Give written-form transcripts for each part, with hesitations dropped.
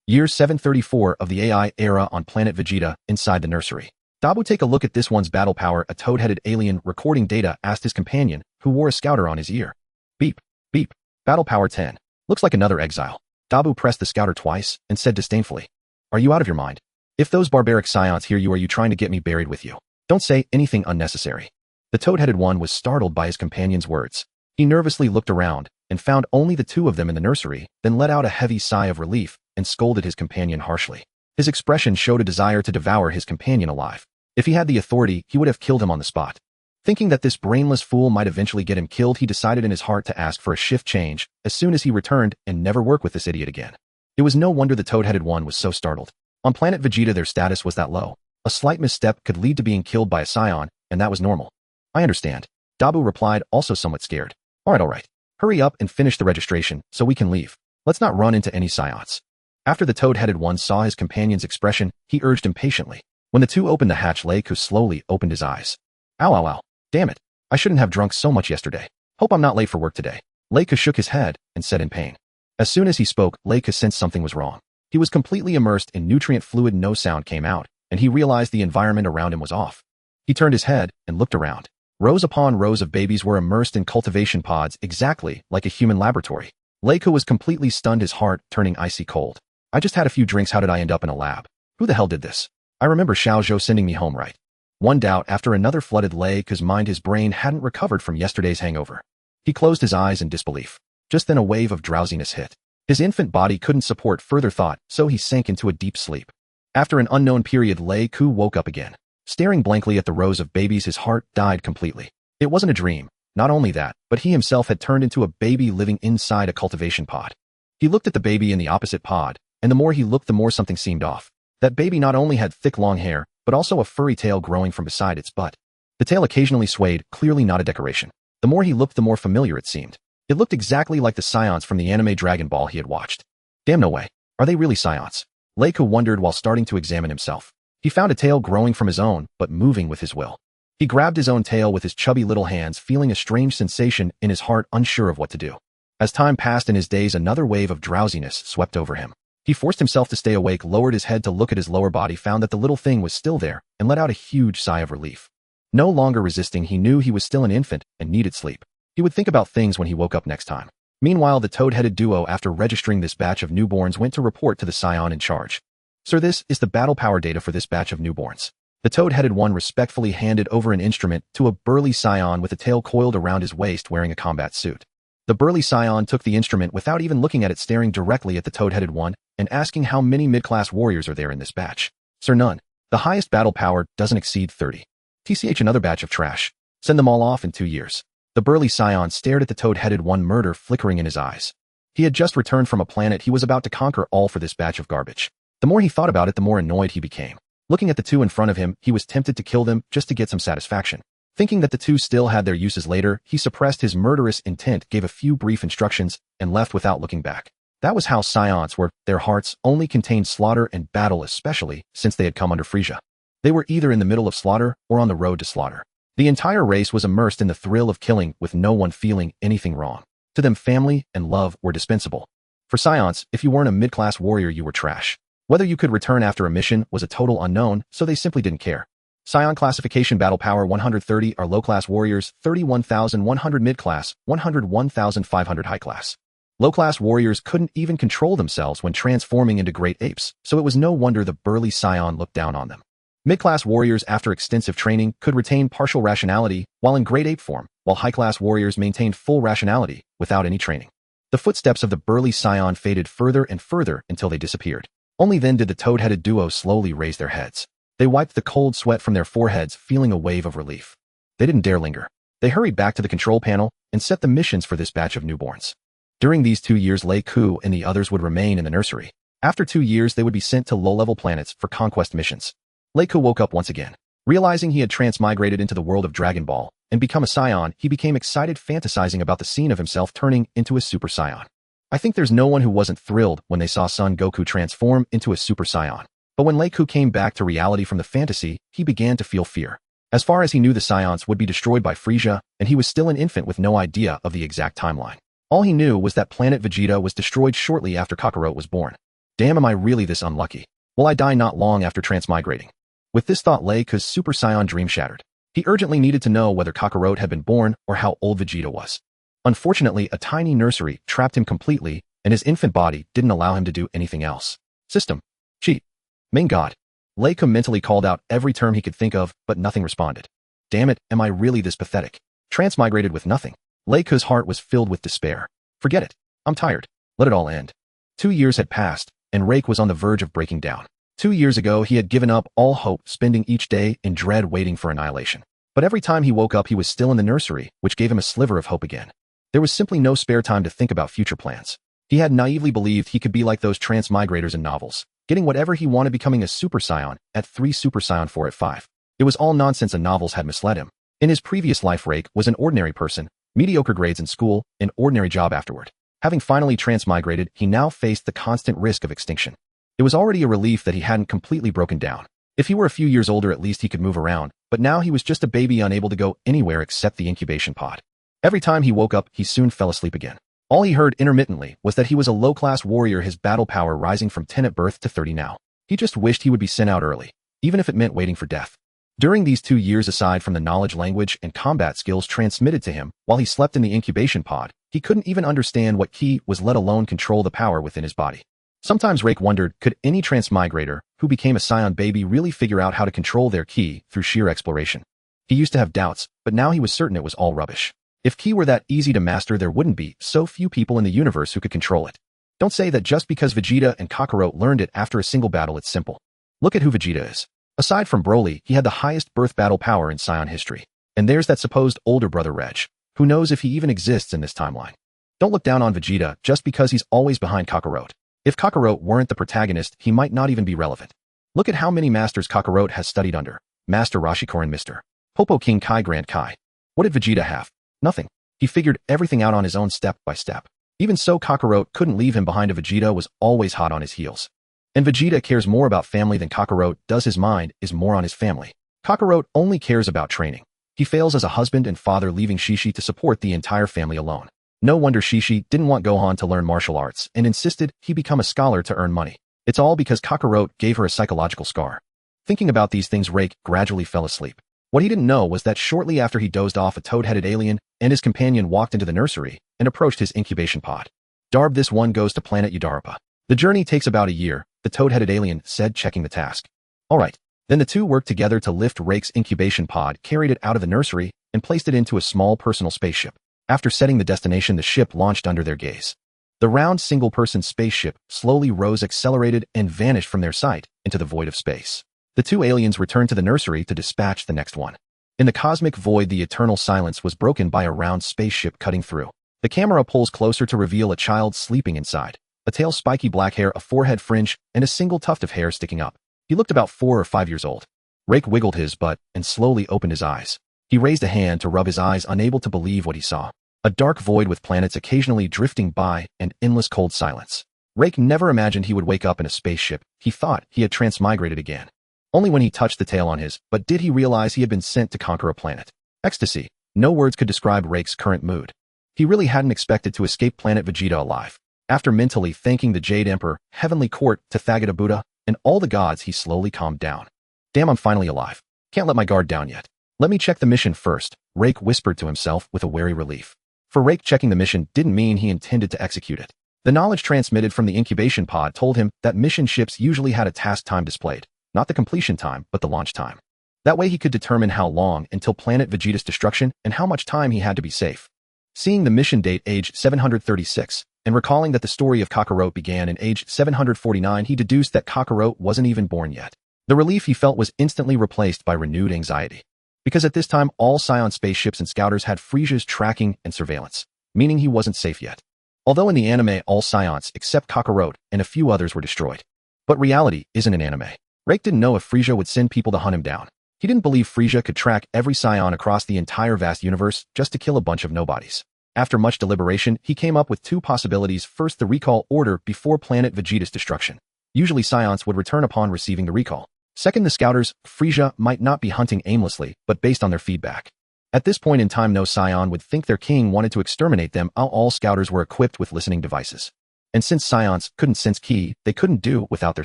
Year 734 of the AI era on planet Vegeta, inside the nursery. Dabu, take a look at this one's battle power. A toad-headed alien recording data asked his companion, who wore a scouter on his ear. Beep, beep. Battle power 10. Looks like another exile. Dabu pressed the scouter twice and said disdainfully, "Are you out of your mind? If those barbaric Saiyans hear you, are you trying to get me buried with you? Don't say anything unnecessary." The toad-headed one was startled by his companion's words. He nervously looked around and found only the two of them in the nursery, then let out a heavy sigh of relief and scolded his companion harshly. His expression showed a desire to devour his companion alive. If he had the authority, he would have killed him on the spot. Thinking that this brainless fool might eventually get him killed, he decided in his heart to ask for a shift change as soon as he returned and never work with this idiot again. It was no wonder the toad-headed one was so startled. On planet Vegeta, their status was that low. A slight misstep could lead to being killed by a Saiyan, and that was normal. "I understand," Dabu replied, also somewhat scared. All right. Hurry up and finish the registration so we can leave. Let's not run into any Saiyans." After the toad-headed one saw his companion's expression, he urged impatiently. When the two opened the hatch, Leiku slowly opened his eyes. Ow. Damn it. I shouldn't have drunk so much yesterday. Hope I'm not late for work today." Leiku shook his head and said in pain. As soon as he spoke, Leiku sensed something was wrong. He was completely immersed in nutrient fluid. No sound came out, and he realized the environment around him was off. He turned his head and looked around. Rows upon rows of babies were immersed in cultivation pods, exactly like a human laboratory. Leiku was completely stunned, his heart turning icy cold. "I just had a few drinks. How did I end up in a lab? Who the hell did this? I remember Xiaozhou sending me home, right?" One doubt after another flooded Leiku's mind. His brain hadn't recovered from yesterday's hangover. He closed his eyes in disbelief. Just then a wave of drowsiness hit. His infant body couldn't support further thought, so he sank into a deep sleep. After an unknown period, Leiku woke up again. Staring blankly at the rows of babies, his heart died completely. It wasn't a dream. Not only that, but he himself had turned into a baby living inside a cultivation pod. He looked at the baby in the opposite pod, and the more he looked, the more something seemed off. That baby not only had thick long hair, but also a furry tail growing from beside its butt. The tail occasionally swayed, clearly not a decoration. The more he looked, the more familiar it seemed. It looked exactly like the Saiyans from the anime Dragon Ball he had watched. Damn, no way. Are they really Saiyans? Leiku wondered while starting to examine himself. He found a tail growing from his own, but moving with his will. He grabbed his own tail with his chubby little hands, feeling a strange sensation in his heart, unsure of what to do. As time passed in his days, another wave of drowsiness swept over him. He forced himself to stay awake, lowered his head to look at his lower body, found that the little thing was still there, and let out a huge sigh of relief. No longer resisting, he knew he was still an infant and needed sleep. He would think about things when he woke up next time. Meanwhile, the toad-headed duo, after registering this batch of newborns, went to report to the Saiyan in charge. "Sir, this is the battle power data for this batch of newborns." The toad-headed one respectfully handed over an instrument to a burly Saiyan with a tail coiled around his waist, wearing a combat suit. The burly Saiyan took the instrument without even looking at it, staring directly at the toad-headed one and asking how many mid-class warriors are there in this batch. "Sir, none. The highest battle power doesn't exceed 30. TCH, another batch of trash. Send them all off in 2 years. The burly Saiyan stared at the toad-headed one, murder flickering in his eyes. He had just returned from a planet he was about to conquer, all for this batch of garbage. The more he thought about it, the more annoyed he became. Looking at the two in front of him, he was tempted to kill them just to get some satisfaction. Thinking that the two still had their uses later, he suppressed his murderous intent, gave a few brief instructions, and left without looking back. That was how Saiyans were. Their hearts only contained slaughter and battle, especially since they had come under Frisia. They were either in the middle of slaughter or on the road to slaughter. The entire race was immersed in the thrill of killing, with no one feeling anything wrong. To them, family and love were dispensable. For Saiyans, if you weren't a mid-class warrior, you were trash. Whether you could return after a mission was a total unknown, so they simply didn't care. Saiyan classification: battle power 130 are low-class warriors, 31,100 mid-class, 101,500 high-class. Low-class warriors couldn't even control themselves when transforming into great apes, so it was no wonder the burly Saiyan looked down on them. Mid-class warriors, after extensive training, could retain partial rationality while in great ape form, while high-class warriors maintained full rationality without any training. The footsteps of the burly Saiyan faded further and further until they disappeared. Only then did the toad-headed duo slowly raise their heads. They wiped the cold sweat from their foreheads, feeling a wave of relief. They didn't dare linger. They hurried back to the control panel and set the missions for this batch of newborns. During these 2 years, Leiku and the others would remain in the nursery. After 2 years, they would be sent to low-level planets for conquest missions. Leiku woke up once again. Realizing he had transmigrated into the world of Dragon Ball and become a Saiyan, he became excited, fantasizing about the scene of himself turning into a Super Saiyan. I think there's no one who wasn't thrilled when they saw Son Goku transform into a Super Saiyan. But when Leiku came back to reality from the fantasy, he began to feel fear. As far as he knew, the Saiyans would be destroyed by Frisia, and he was still an infant with no idea of the exact timeline. All he knew was that planet Vegeta was destroyed shortly after Kakarot was born. Damn, am I really this unlucky? Will I die not long after transmigrating? With this thought, Leica's Super Saiyan dream shattered. He urgently needed to know whether Kakarot had been born or how old Vegeta was. Unfortunately, a tiny nursery trapped him completely, and his infant body didn't allow him to do anything else. System. Cheat. Main God. Leica mentally called out every term he could think of, but nothing responded. Damn it, am I really this pathetic? Transmigrated with nothing. Leica's heart was filled with despair. Forget it. I'm tired. Let it all end. 2 years had passed, and Rake was on the verge of breaking down. 2 years ago, he had given up all hope, spending each day in dread waiting for annihilation. But every time he woke up, he was still in the nursery, which gave him a sliver of hope again. There was simply no spare time to think about future plans. He had naively believed he could be like those transmigrators in novels, getting whatever he wanted, becoming a Super Saiyan at 3, Super Saiyan 4 at 5. It was all nonsense, and novels had misled him. In his previous life, Rake was an ordinary person, mediocre grades in school, an ordinary job afterward. Having finally transmigrated, he now faced the constant risk of extinction. It was already a relief that he hadn't completely broken down. If he were a few years older, at least he could move around, but now he was just a baby, unable to go anywhere except the incubation pod. Every time he woke up, he soon fell asleep again. All he heard intermittently was that he was a low-class warrior, his battle power rising from 10 at birth to 30 now. He just wished he would be sent out early, even if it meant waiting for death. During these 2 years, aside from the knowledge, language, and combat skills transmitted to him while he slept in the incubation pod, he couldn't even understand what ki was, let alone control the power within his body. Sometimes Rake wondered, could any transmigrator who became a Saiyan baby really figure out how to control their ki through sheer exploration? He used to have doubts, but now he was certain it was all rubbish. If ki were that easy to master, there wouldn't be so few people in the universe who could control it. Don't say that just because Vegeta and Kakarot learned it after a single battle, it's simple. Look at who Vegeta is. Aside from Broly, he had the highest birth battle power in Saiyan history. And there's that supposed older brother Reg. Who knows if he even exists in this timeline? Don't look down on Vegeta just because he's always behind Kakarot. If Kakarot weren't the protagonist, he might not even be relevant. Look at how many masters Kakarot has studied under. Master Rashikoran, Mr. Popo, King Kai, Grand Kai. What did Vegeta have? Nothing. He figured everything out on his own, step by step. Even so, Kakarot couldn't leave him behind. Vegeta was always hot on his heels. And Vegeta cares more about family than Kakarot does. His mind is more on his family. Kakarot only cares about training. He fails as a husband and father, leaving Shishi to support the entire family alone. No wonder Shishi didn't want Gohan to learn martial arts and insisted he become a scholar to earn money. It's all because Kakarot gave her a psychological scar. Thinking about these things, Rake gradually fell asleep. What he didn't know was that shortly after he dozed off, a toad-headed alien and his companion walked into the nursery and approached his incubation pod. Darb, this one goes to planet Yudarapa. The journey takes about a year, the toad-headed alien said, checking the task. All right. Then the two worked together to lift Rake's incubation pod, carried it out of the nursery, and placed it into a small personal spaceship. After setting the destination, the ship launched under their gaze. The round single-person spaceship slowly rose, accelerated, and vanished from their sight into the void of space. The two aliens returned to the nursery to dispatch the next one. In the cosmic void, the eternal silence was broken by a round spaceship cutting through. The camera pulls closer to reveal a child sleeping inside. A tail, spiky black hair, a forehead fringe, and a single tuft of hair sticking up. He looked about 4 or 5 years old. Rake wiggled his butt and slowly opened his eyes. He raised a hand to rub his eyes, unable to believe what he saw. A dark void with planets occasionally drifting by and endless cold silence. Rake never imagined he would wake up in a spaceship. He thought he had transmigrated again. Only when he touched the tail on his, but did he realize he had been sent to conquer a planet. Ecstasy. No words could describe Rake's current mood. He really hadn't expected to escape planet Vegeta alive. After mentally thanking the Jade Emperor, Heavenly Court, Tathagata Buddha, and all the gods, he slowly calmed down. Damn, I'm finally alive. Can't let my guard down yet. Let me check the mission first, Rake whispered to himself with a wary relief. For Rake, checking the mission didn't mean he intended to execute it. The knowledge transmitted from the incubation pod told him that mission ships usually had a task time displayed. Not the completion time, but the launch time. That way he could determine how long until planet Vegeta's destruction and how much time he had to be safe. Seeing the mission date, age 736, and recalling that the story of Kakarot began in age 749, he deduced that Kakarot wasn't even born yet. The relief he felt was instantly replaced by renewed anxiety. Because at this time, all Saiyan spaceships and scouters had Frisia's tracking and surveillance, meaning he wasn't safe yet. Although in the anime, all Saiyans except Kakarot and a few others were destroyed. But reality isn't an anime. Rake didn't know if Frisia would send people to hunt him down. He didn't believe Frisia could track every Saiyan across the entire vast universe just to kill a bunch of nobodies. After much deliberation, he came up with 2 possibilities. First, the recall order before planet Vegeta's destruction. Usually Saiyans would return upon receiving the recall. Second, the scouters, Frisia might not be hunting aimlessly, but based on their feedback. At this point in time, no Saiyan would think their king wanted to exterminate them. All scouters were equipped with listening devices. And since Saiyans couldn't sense ki, they couldn't do without their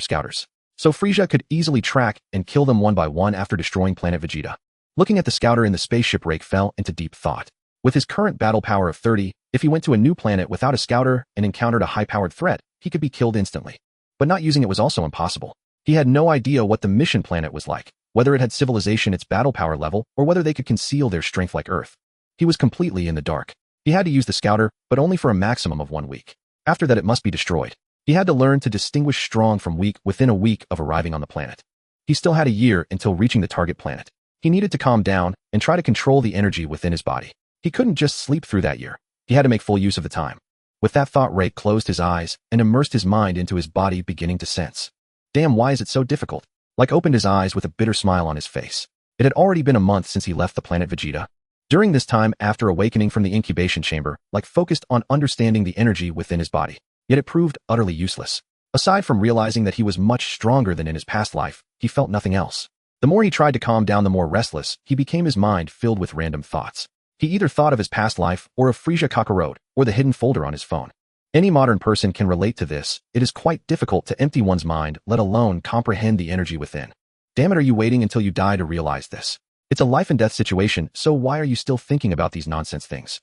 scouters. So Frieza could easily track and kill them one by one after destroying planet Vegeta. Looking at the scouter in the spaceship, Rake fell into deep thought. With his current battle power of 30, if he went to a new planet without a scouter and encountered a high-powered threat, he could be killed instantly. But not using it was also impossible. He had no idea what the mission planet was like, whether it had civilization its battle power level, or whether they could conceal their strength like Earth. He was completely in the dark. He had to use the scouter, but only for a maximum of 1 week. After that, it must be destroyed. He had to learn to distinguish strong from weak within a week of arriving on the planet. He still had a year until reaching the target planet. He needed to calm down and try to control the energy within his body. He couldn't just sleep through that year. He had to make full use of the time. With that thought, Rake closed his eyes and immersed his mind into his body, beginning to sense. Damn, why is it so difficult? Like opened his eyes with a bitter smile on his face. It had already been a month since he left the planet Vegeta. During this time, after awakening from the incubation chamber, Like focused on understanding the energy within his body. Yet it proved utterly useless. Aside from realizing that he was much stronger than in his past life, he felt nothing else. The more he tried to calm down, the more restless he became, his mind filled with random thoughts. He either thought of his past life, or of Frieza Kakarot, or the hidden folder on his phone. Any modern person can relate to this. It is quite difficult to empty one's mind, let alone comprehend the energy within. Damn it, are you waiting until you die to realize this? It's a life and death situation, so why are you still thinking about these nonsense things?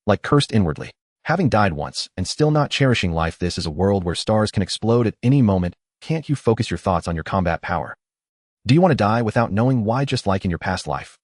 Like cursed inwardly. Having died once, and still not cherishing life, this is a world where stars can explode at any moment. Can't you focus your thoughts on your combat power? Do you want to die without knowing why, just like in your past life?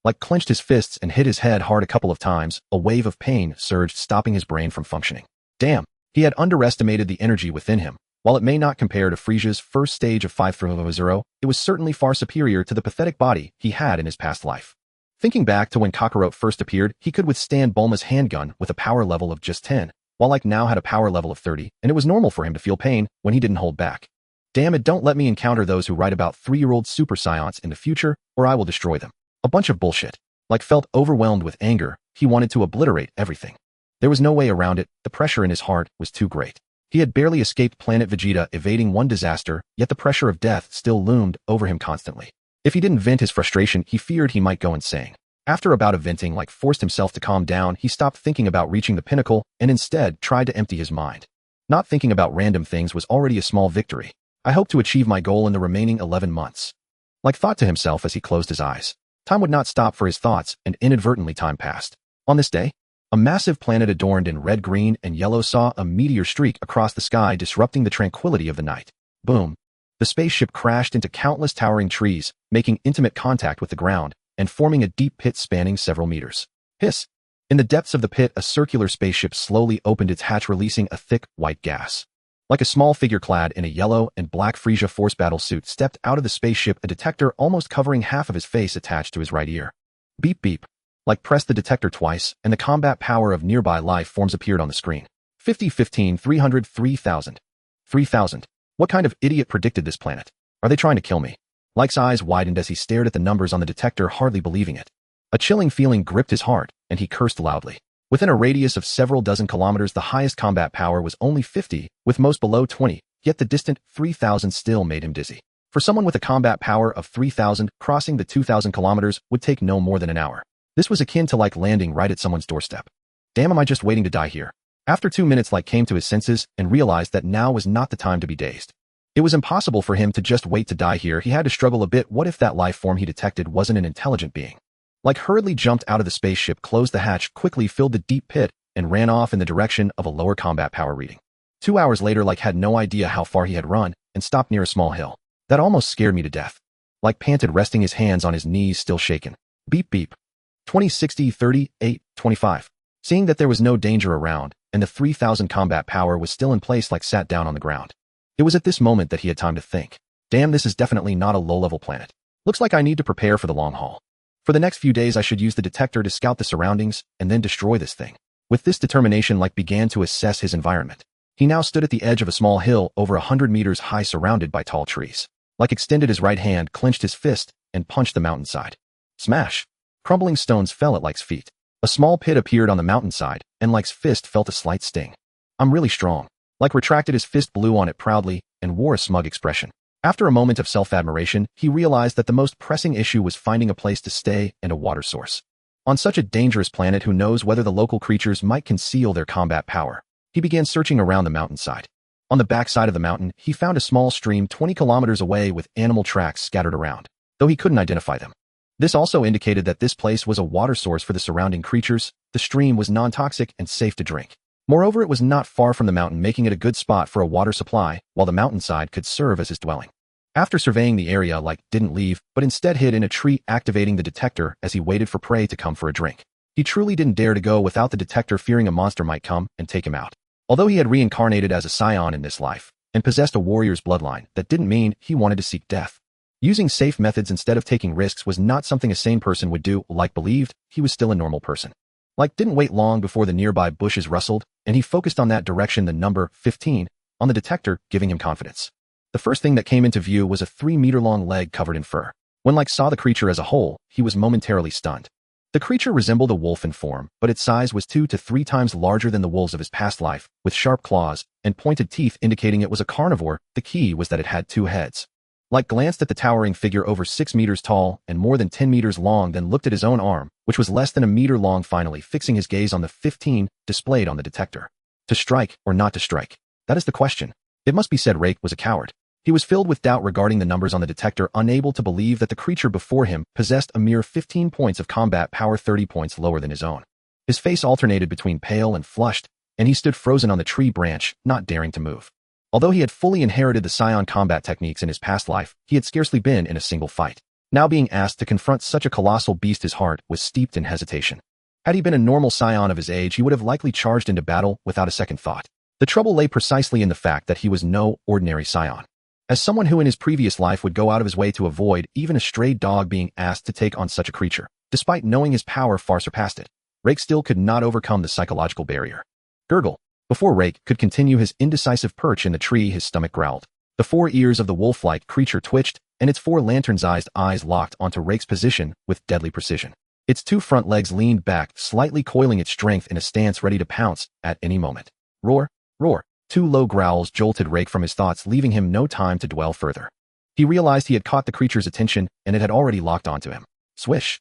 Like clenched his fists and hit his head hard a couple of times, a wave of pain surged, stopping his brain from functioning. Damn, he had underestimated the energy within him. While it may not compare to Frieza's first stage of 5-0, it was certainly far superior to the pathetic body he had in his past life. Thinking back to when Kakarot first appeared, he could withstand Bulma's handgun with a power level of just 10, while Like now had a power level of 30, and it was normal for him to feel pain when he didn't hold back. Damn it, don't let me encounter those who write about 3-year-old Super Saiyans in the future, or I will destroy them. A bunch of bullshit. Like felt overwhelmed with anger, he wanted to obliterate everything. There was no way around it, the pressure in his heart was too great. He had barely escaped planet Vegeta, evading one disaster, yet the pressure of death still loomed over him constantly. If he didn't vent his frustration, he feared he might go insane. After a bout of venting, Like forced himself to calm down. He stopped thinking about reaching the pinnacle and instead tried to empty his mind. Not thinking about random things was already a small victory. I hope to achieve my goal in the remaining 11 months. Like thought to himself as he closed his eyes. Time would not stop for his thoughts, and inadvertently time passed. On this day, a massive planet adorned in red, green, and yellow saw a meteor streak across the sky, disrupting the tranquility of the night. Boom. The spaceship crashed into countless towering trees, making intimate contact with the ground, and forming a deep pit spanning several meters. Hiss. In the depths of the pit, a circular spaceship slowly opened its hatch, releasing a thick, white gas. Like a small figure clad in a yellow and black Frieza Force battle suit stepped out of the spaceship, a detector almost covering half of his face attached to his right ear. Beep beep. Like pressed the detector twice, and the combat power of nearby life forms appeared on the screen. 50, 15, 300, 3,000. 3,000. What kind of idiot predicted this planet? Are they trying to kill me? Like's eyes widened as he stared at the numbers on the detector, hardly believing it. A chilling feeling gripped his heart, and he cursed loudly. Within a radius of several dozen kilometers, the highest combat power was only 50, with most below 20, yet the distant 3,000 still made him dizzy. For someone with a combat power of 3,000, crossing the 2,000 kilometers would take no more than an hour. This was akin to Like landing right at someone's doorstep. Damn, am I just waiting to die here? After 2 minutes, Like came to his senses and realized that now was not the time to be dazed. It was impossible for him to just wait to die here. He had to struggle a bit. What if that life form he detected wasn't an intelligent being? Like hurriedly jumped out of the spaceship, closed the hatch, quickly filled the deep pit, and ran off in the direction of a lower combat power reading. 2 hours later, Like had no idea how far he had run and stopped near a small hill. That almost scared me to death. Like panted, resting his hands on his knees, still shaken. Beep beep. 20, 60, 30, 8, 25. Seeing that there was no danger around, and the 3,000 combat power was still in place, Like sat down on the ground. It was at this moment that he had time to think. Damn, this is definitely not a low-level planet. Looks like I need to prepare for the long haul. For the next few days, I should use the detector to scout the surroundings, and then destroy this thing. With this determination, Like began to assess his environment. He now stood at the edge of a small hill over 100 meters high, surrounded by tall trees. Like extended his right hand, clenched his fist, and punched the mountainside. Smash! Crumbling stones fell at Like's feet. A small pit appeared on the mountainside, and Like's fist felt a slight sting. I'm really strong. Like retracted his fist, blew on it proudly, and wore a smug expression. After a moment of self-admiration, he realized that the most pressing issue was finding a place to stay and a water source. On such a dangerous planet, who knows whether the local creatures might conceal their combat power? He began searching around the mountainside. On the backside of the mountain, he found a small stream 20 kilometers away with animal tracks scattered around, though he couldn't identify them. This also indicated that this place was a water source for the surrounding creatures. The stream was non-toxic and safe to drink. Moreover, it was not far from the mountain, making it a good spot for a water supply, while the mountainside could serve as his dwelling. After surveying the area, didn't leave, but instead hid in a tree, activating the detector as he waited for prey to come for a drink. He truly didn't dare to go without the detector, fearing a monster might come and take him out. Although he had reincarnated as a Saiyan in this life, and possessed a warrior's bloodline, that didn't mean he wanted to seek death. Using safe methods instead of taking risks was not something a sane person would do. Believed he was still a normal person. Didn't wait long before the nearby bushes rustled, and he focused on that direction, the number 15 on the detector, giving him confidence. The first thing that came into view was a 3-meter-long leg covered in fur. When saw the creature as a whole, he was momentarily stunned. The creature resembled a wolf in form, but its size was 2 to 3 times larger than the wolves of his past life, with sharp claws and pointed teeth indicating it was a carnivore. The key was that it had 2 heads. Glanced at the towering figure over 6 meters tall and more than 10 meters long, then looked at his own arm, which was less than a meter long, finally fixing his gaze on the 15 displayed on the detector. To strike or not to strike? That is the question. It must be said Rake was a coward. He was filled with doubt regarding the numbers on the detector, unable to believe that the creature before him possessed a mere 15 points of combat power, 30 points lower than his own. His face alternated between pale and flushed, and he stood frozen on the tree branch, not daring to move. Although he had fully inherited the Saiyan combat techniques in his past life, he had scarcely been in a single fight. Now being asked to confront such a colossal beast, his heart was steeped in hesitation. Had he been a normal Saiyan of his age, he would have likely charged into battle without a second thought. The trouble lay precisely in the fact that he was no ordinary Saiyan. As someone who in his previous life would go out of his way to avoid even a stray dog being asked to take on such a creature, despite knowing his power far surpassed it, Rake still could not overcome the psychological barrier. Gurgle. Before Rake could continue his indecisive perch in the tree, his stomach growled. The 4 ears of the wolf-like creature twitched, and its 4 lantern-sized eyes locked onto Rake's position with deadly precision. Its 2 front legs leaned back, slightly coiling its strength in a stance ready to pounce at any moment. Roar, roar. 2 low growls jolted Rake from his thoughts, leaving him no time to dwell further. He realized he had caught the creature's attention, and it had already locked onto him. Swish.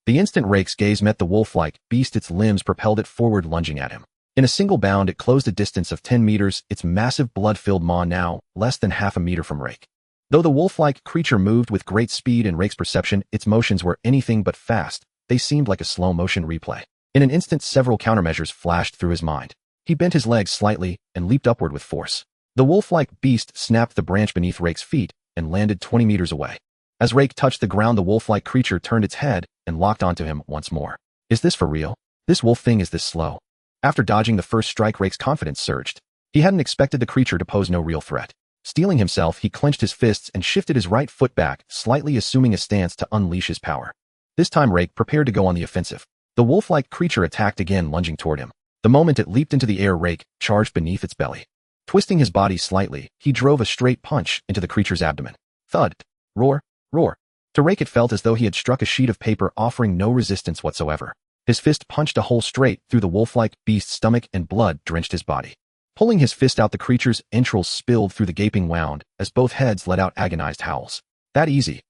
The instant Rake's gaze met the wolf-like beast, its limbs propelled it forward, lunging at him. In a single bound, it closed a distance of 10 meters, its massive blood-filled maw now less than half a meter from Rake. Though the wolf-like creature moved with great speed, in Rake's perception, its motions were anything but fast. They seemed like a slow-motion replay. In an instant, several countermeasures flashed through his mind. He bent his legs slightly and leaped upward with force. The wolf-like beast snapped the branch beneath Rake's feet and landed 20 meters away. As Rake touched the ground, the wolf-like creature turned its head and locked onto him once more. Is this for real? This wolf thing is this slow? After dodging the first strike, Rake's confidence surged. He hadn't expected the creature to pose no real threat. Steeling himself, he clenched his fists and shifted his right foot back, slightly assuming a stance to unleash his power. This time Rake prepared to go on the offensive. The wolf-like creature attacked again, lunging toward him. The moment it leaped into the air, Rake charged beneath its belly. Twisting his body slightly, he drove a straight punch into the creature's abdomen. Thud. Roar. Roar. To Rake it felt as though he had struck a sheet of paper, offering no resistance whatsoever. His fist punched a hole straight through the wolf-like beast's stomach, and blood drenched his body. Pulling his fist out, the creature's entrails spilled through the gaping wound as both heads let out agonized howls. That easy?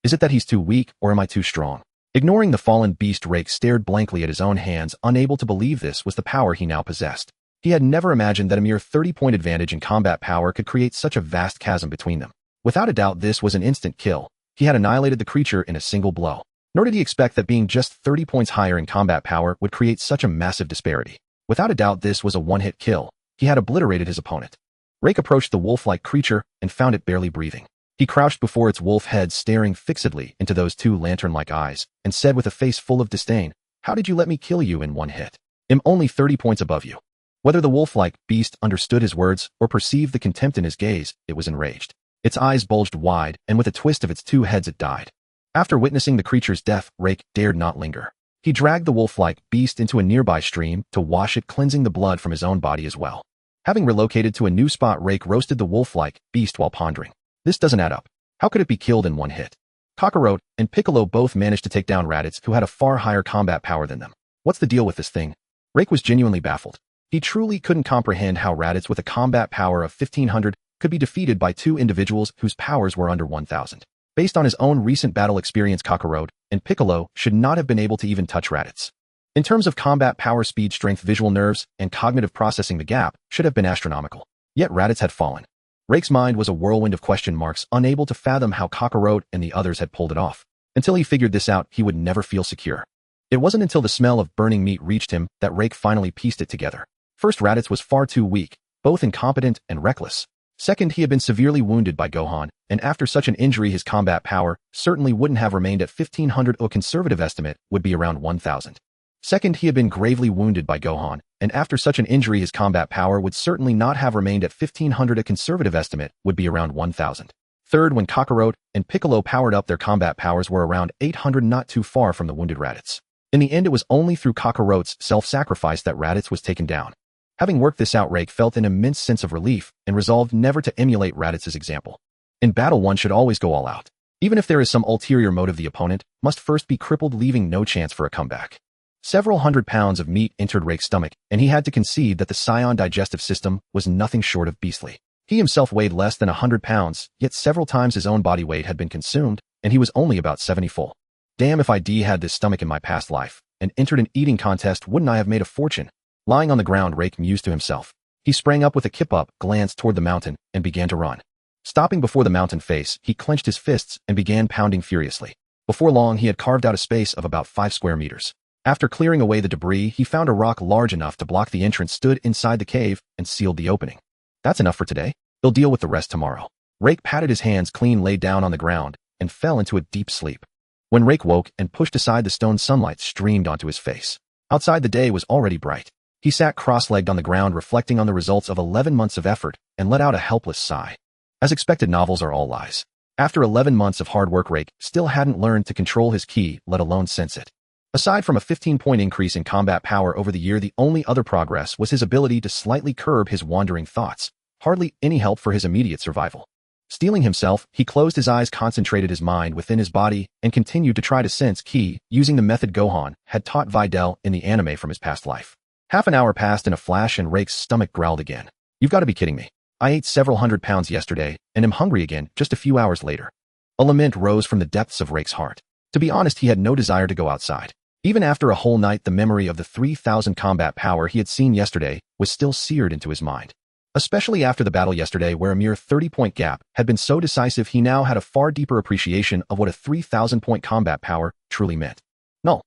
Is it that he's too weak, or am I too strong? Ignoring the fallen beast, Rake stared blankly at his own hands, unable to believe this was the power he now possessed. He had never imagined that a mere 30-point advantage in combat power could create such a vast chasm between them. Without a doubt, this was an instant kill. He had annihilated the creature in a single blow. Nor did he expect that being just 30 points higher in combat power would create such a massive disparity. Without a doubt, this was a one-hit kill. He had obliterated his opponent. Rake approached the wolf-like creature and found it barely breathing. He crouched before its wolf head, staring fixedly into those 2 lantern-like eyes, and said with a face full of disdain, "How did you let me kill you in one hit? I'm only 30 points above you." Whether the wolf-like beast understood his words or perceived the contempt in his gaze, it was enraged. Its eyes bulged wide, and with a twist of its 2 heads it died. After witnessing the creature's death, Rake dared not linger. He dragged the wolf-like beast into a nearby stream to wash it, cleansing the blood from his own body as well. Having relocated to a new spot, Rake roasted the wolf-like beast while pondering. This doesn't add up. How could it be killed in one hit? Kakarot and Piccolo both managed to take down Raditz, who had a far higher combat power than them. What's the deal with this thing? Rake was genuinely baffled. He truly couldn't comprehend how Raditz, with a combat power of 1500, could be defeated by 2 individuals whose powers were under 1000. Based on his own recent battle experience, Kakarot and Piccolo should not have been able to even touch Raditz. In terms of combat power, speed, strength, visual nerves, and cognitive processing, the gap should have been astronomical. Yet Raditz had fallen. Rake's mind was a whirlwind of question marks, unable to fathom how Kakarot and the others had pulled it off. Until he figured this out, he would never feel secure. It wasn't until the smell of burning meat reached him that Rake finally pieced it together. First, Raditz was far too weak, both incompetent and reckless. Second, he had been severely wounded by Gohan, and after such an injury his combat power certainly wouldn't have remained at 1500. A conservative estimate would be around 1000. Second, he had been gravely wounded by Gohan, and after such an injury his combat power would certainly not have remained at 1500. A conservative estimate would be around 1000. Third, when Kakarot and Piccolo powered up, their combat powers were around 800, not too far from the wounded Raditz. In the end, it was only through Kakarot's self-sacrifice that Raditz was taken down. Having worked this out, Rake felt an immense sense of relief and resolved never to emulate Raditz's example. In battle, one should always go all out. Even if there is some ulterior motive, the opponent must first be crippled, leaving no chance for a comeback. Several hundred pounds of meat entered Rake's stomach, and he had to concede that the Saiyan digestive system was nothing short of beastly. He himself weighed less than 100 pounds, yet several times his own body weight had been consumed, and he was only about 70 full. Damn, if I'd had this stomach in my past life and entered an eating contest, wouldn't I have made a fortune? Lying on the ground, Rake mused to himself. He sprang up with a kip-up glance toward the mountain and began to run. Stopping before the mountain face, he clenched his fists and began pounding furiously. Before long, he had carved out a space of about 5 square meters. After clearing away the debris, he found a rock large enough to block the entrance, stood inside the cave, and sealed the opening. That's enough for today. He'll deal with the rest tomorrow. Rake patted his hands clean, lay down on the ground, and fell into a deep sleep. When Rake woke and pushed aside the stone, sunlight streamed onto his face. Outside, the day was already bright. He sat cross-legged on the ground, reflecting on the results of 11 months of effort, and let out a helpless sigh. As expected, novels are all lies. After 11 months of hard work, Rake still hadn't learned to control his ki, let alone sense it. Aside from a 15-point increase in combat power over the year, the only other progress was his ability to slightly curb his wandering thoughts, hardly any help for his immediate survival. Steeling himself, he closed his eyes, concentrated his mind within his body, and continued to try to sense ki, using the method Gohan had taught Videl in the anime from his past life. Half an hour passed in a flash, and Rake's stomach growled again. You've got to be kidding me. I ate several hundred pounds yesterday, and am hungry again just a few hours later. A lament rose from the depths of Rake's heart. To be honest, he had no desire to go outside. Even after a whole night, the memory of the 3000 combat power he had seen yesterday was still seared into his mind. Especially after the battle yesterday, where a mere 30-point gap had been so decisive, he now had a far deeper appreciation of what a 3000-point combat power truly meant. No.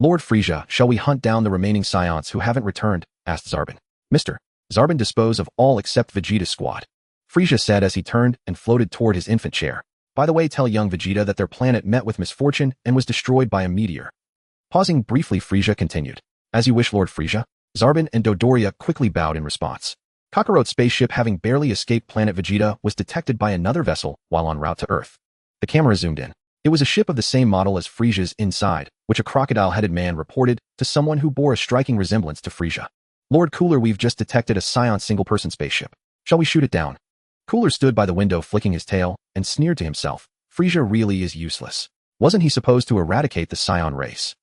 Lord Frieza, shall we hunt down the remaining Saiyans who haven't returned? Asked Zarbon. Mr. Zarbon, dispose of all except Vegeta's squad, Frieza said as he turned and floated toward his infant chair. By the way, tell young Vegeta that their planet met with misfortune and was destroyed by a meteor. Pausing briefly, Frieza continued. As you wish, Lord Frieza. Zarbon and Dodoria quickly bowed in response. Kakarot's spaceship, having barely escaped planet Vegeta, was detected by another vessel while en route to Earth. The camera zoomed in. It was a ship of the same model as Frieza's inside, which a crocodile-headed man reported to someone who bore a striking resemblance to Frieza. Lord Cooler, we've just detected a Saiyan single-person spaceship. Shall we shoot it down? Cooler stood by the window flicking his tail and sneered to himself. Frieza really is useless. Wasn't he supposed to eradicate the Saiyan race?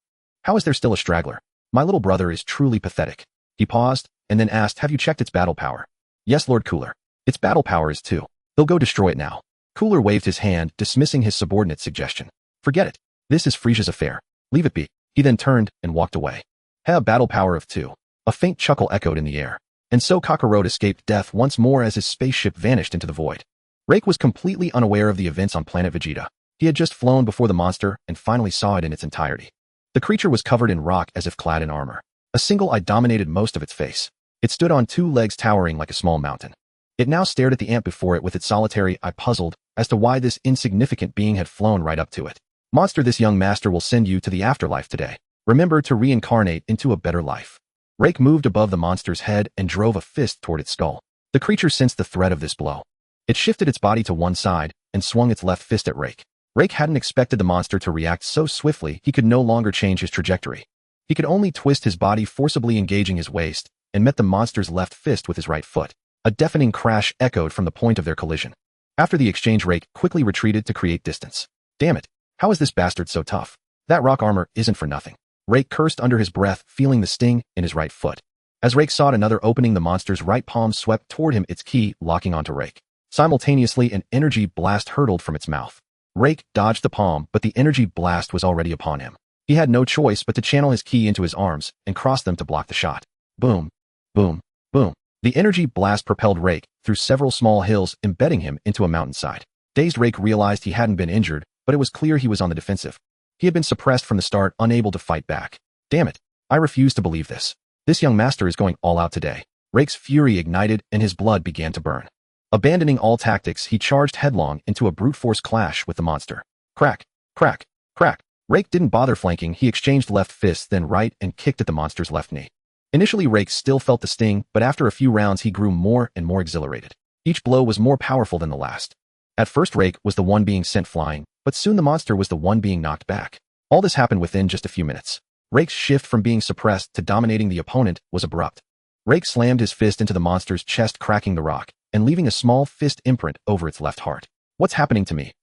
How is there still a straggler? My little brother is truly pathetic. He paused and then asked, have you checked its battle power? Yes, Lord Cooler. Its battle power is 2. They'll go destroy it now. Cooler waved his hand, dismissing his subordinate's suggestion. Forget it. This is Frieza's affair. Leave it be. He then turned and walked away. A battle power of 2. A faint chuckle echoed in the air. And so Kakarot escaped death once more as his spaceship vanished into the void. Rake was completely unaware of the events on planet Vegeta. He had just flown before the monster and finally saw it in its entirety. The creature was covered in rock as if clad in armor. A single eye dominated most of its face. It stood on 2 legs, towering like a small mountain. It now stared at the ant before it with its solitary eye, puzzled as to why this insignificant being had flown right up to it. Monster, this young master will send you to the afterlife today. Remember to reincarnate into a better life. Rake moved above the monster's head and drove a fist toward its skull. The creature sensed the threat of this blow. It shifted its body to one side and swung its left fist at Rake. Rake hadn't expected the monster to react so swiftly. He could no longer change his trajectory. He could only twist his body, forcibly engaging his waist, and met the monster's left fist with his right foot. A deafening crash echoed from the point of their collision. After the exchange, Rake quickly retreated to create distance. Damn it. How is this bastard so tough? That rock armor isn't for nothing. Rake cursed under his breath, feeling the sting in his right foot. As Rake sought another opening, the monster's right palm swept toward him, its ki locking onto Rake. Simultaneously, an energy blast hurtled from its mouth. Rake dodged the palm, but the energy blast was already upon him. He had no choice but to channel his ki into his arms and cross them to block the shot. Boom, boom, boom. The energy blast propelled Rake through several small hills, embedding him into a mountainside. Dazed Rake realized he hadn't been injured, but it was clear he was on the defensive. He had been suppressed from the start, unable to fight back. Damn it. I refuse to believe this. This young master is going all out today. Rake's fury ignited and his blood began to burn. Abandoning all tactics, he charged headlong into a brute force clash with the monster. Crack, crack, crack. Rake didn't bother flanking. He exchanged left fist, then right, and kicked at the monster's left knee. Initially, Rake still felt the sting, but after a few rounds he grew more and more exhilarated. Each blow was more powerful than the last. At first Rake was the one being sent flying, but soon the monster was the one being knocked back. All this happened within just a few minutes. Rake's shift from being suppressed to dominating the opponent was abrupt. Rake slammed his fist into the monster's chest, cracking the rock, and leaving a small fist imprint over its left heart. What's happening to me?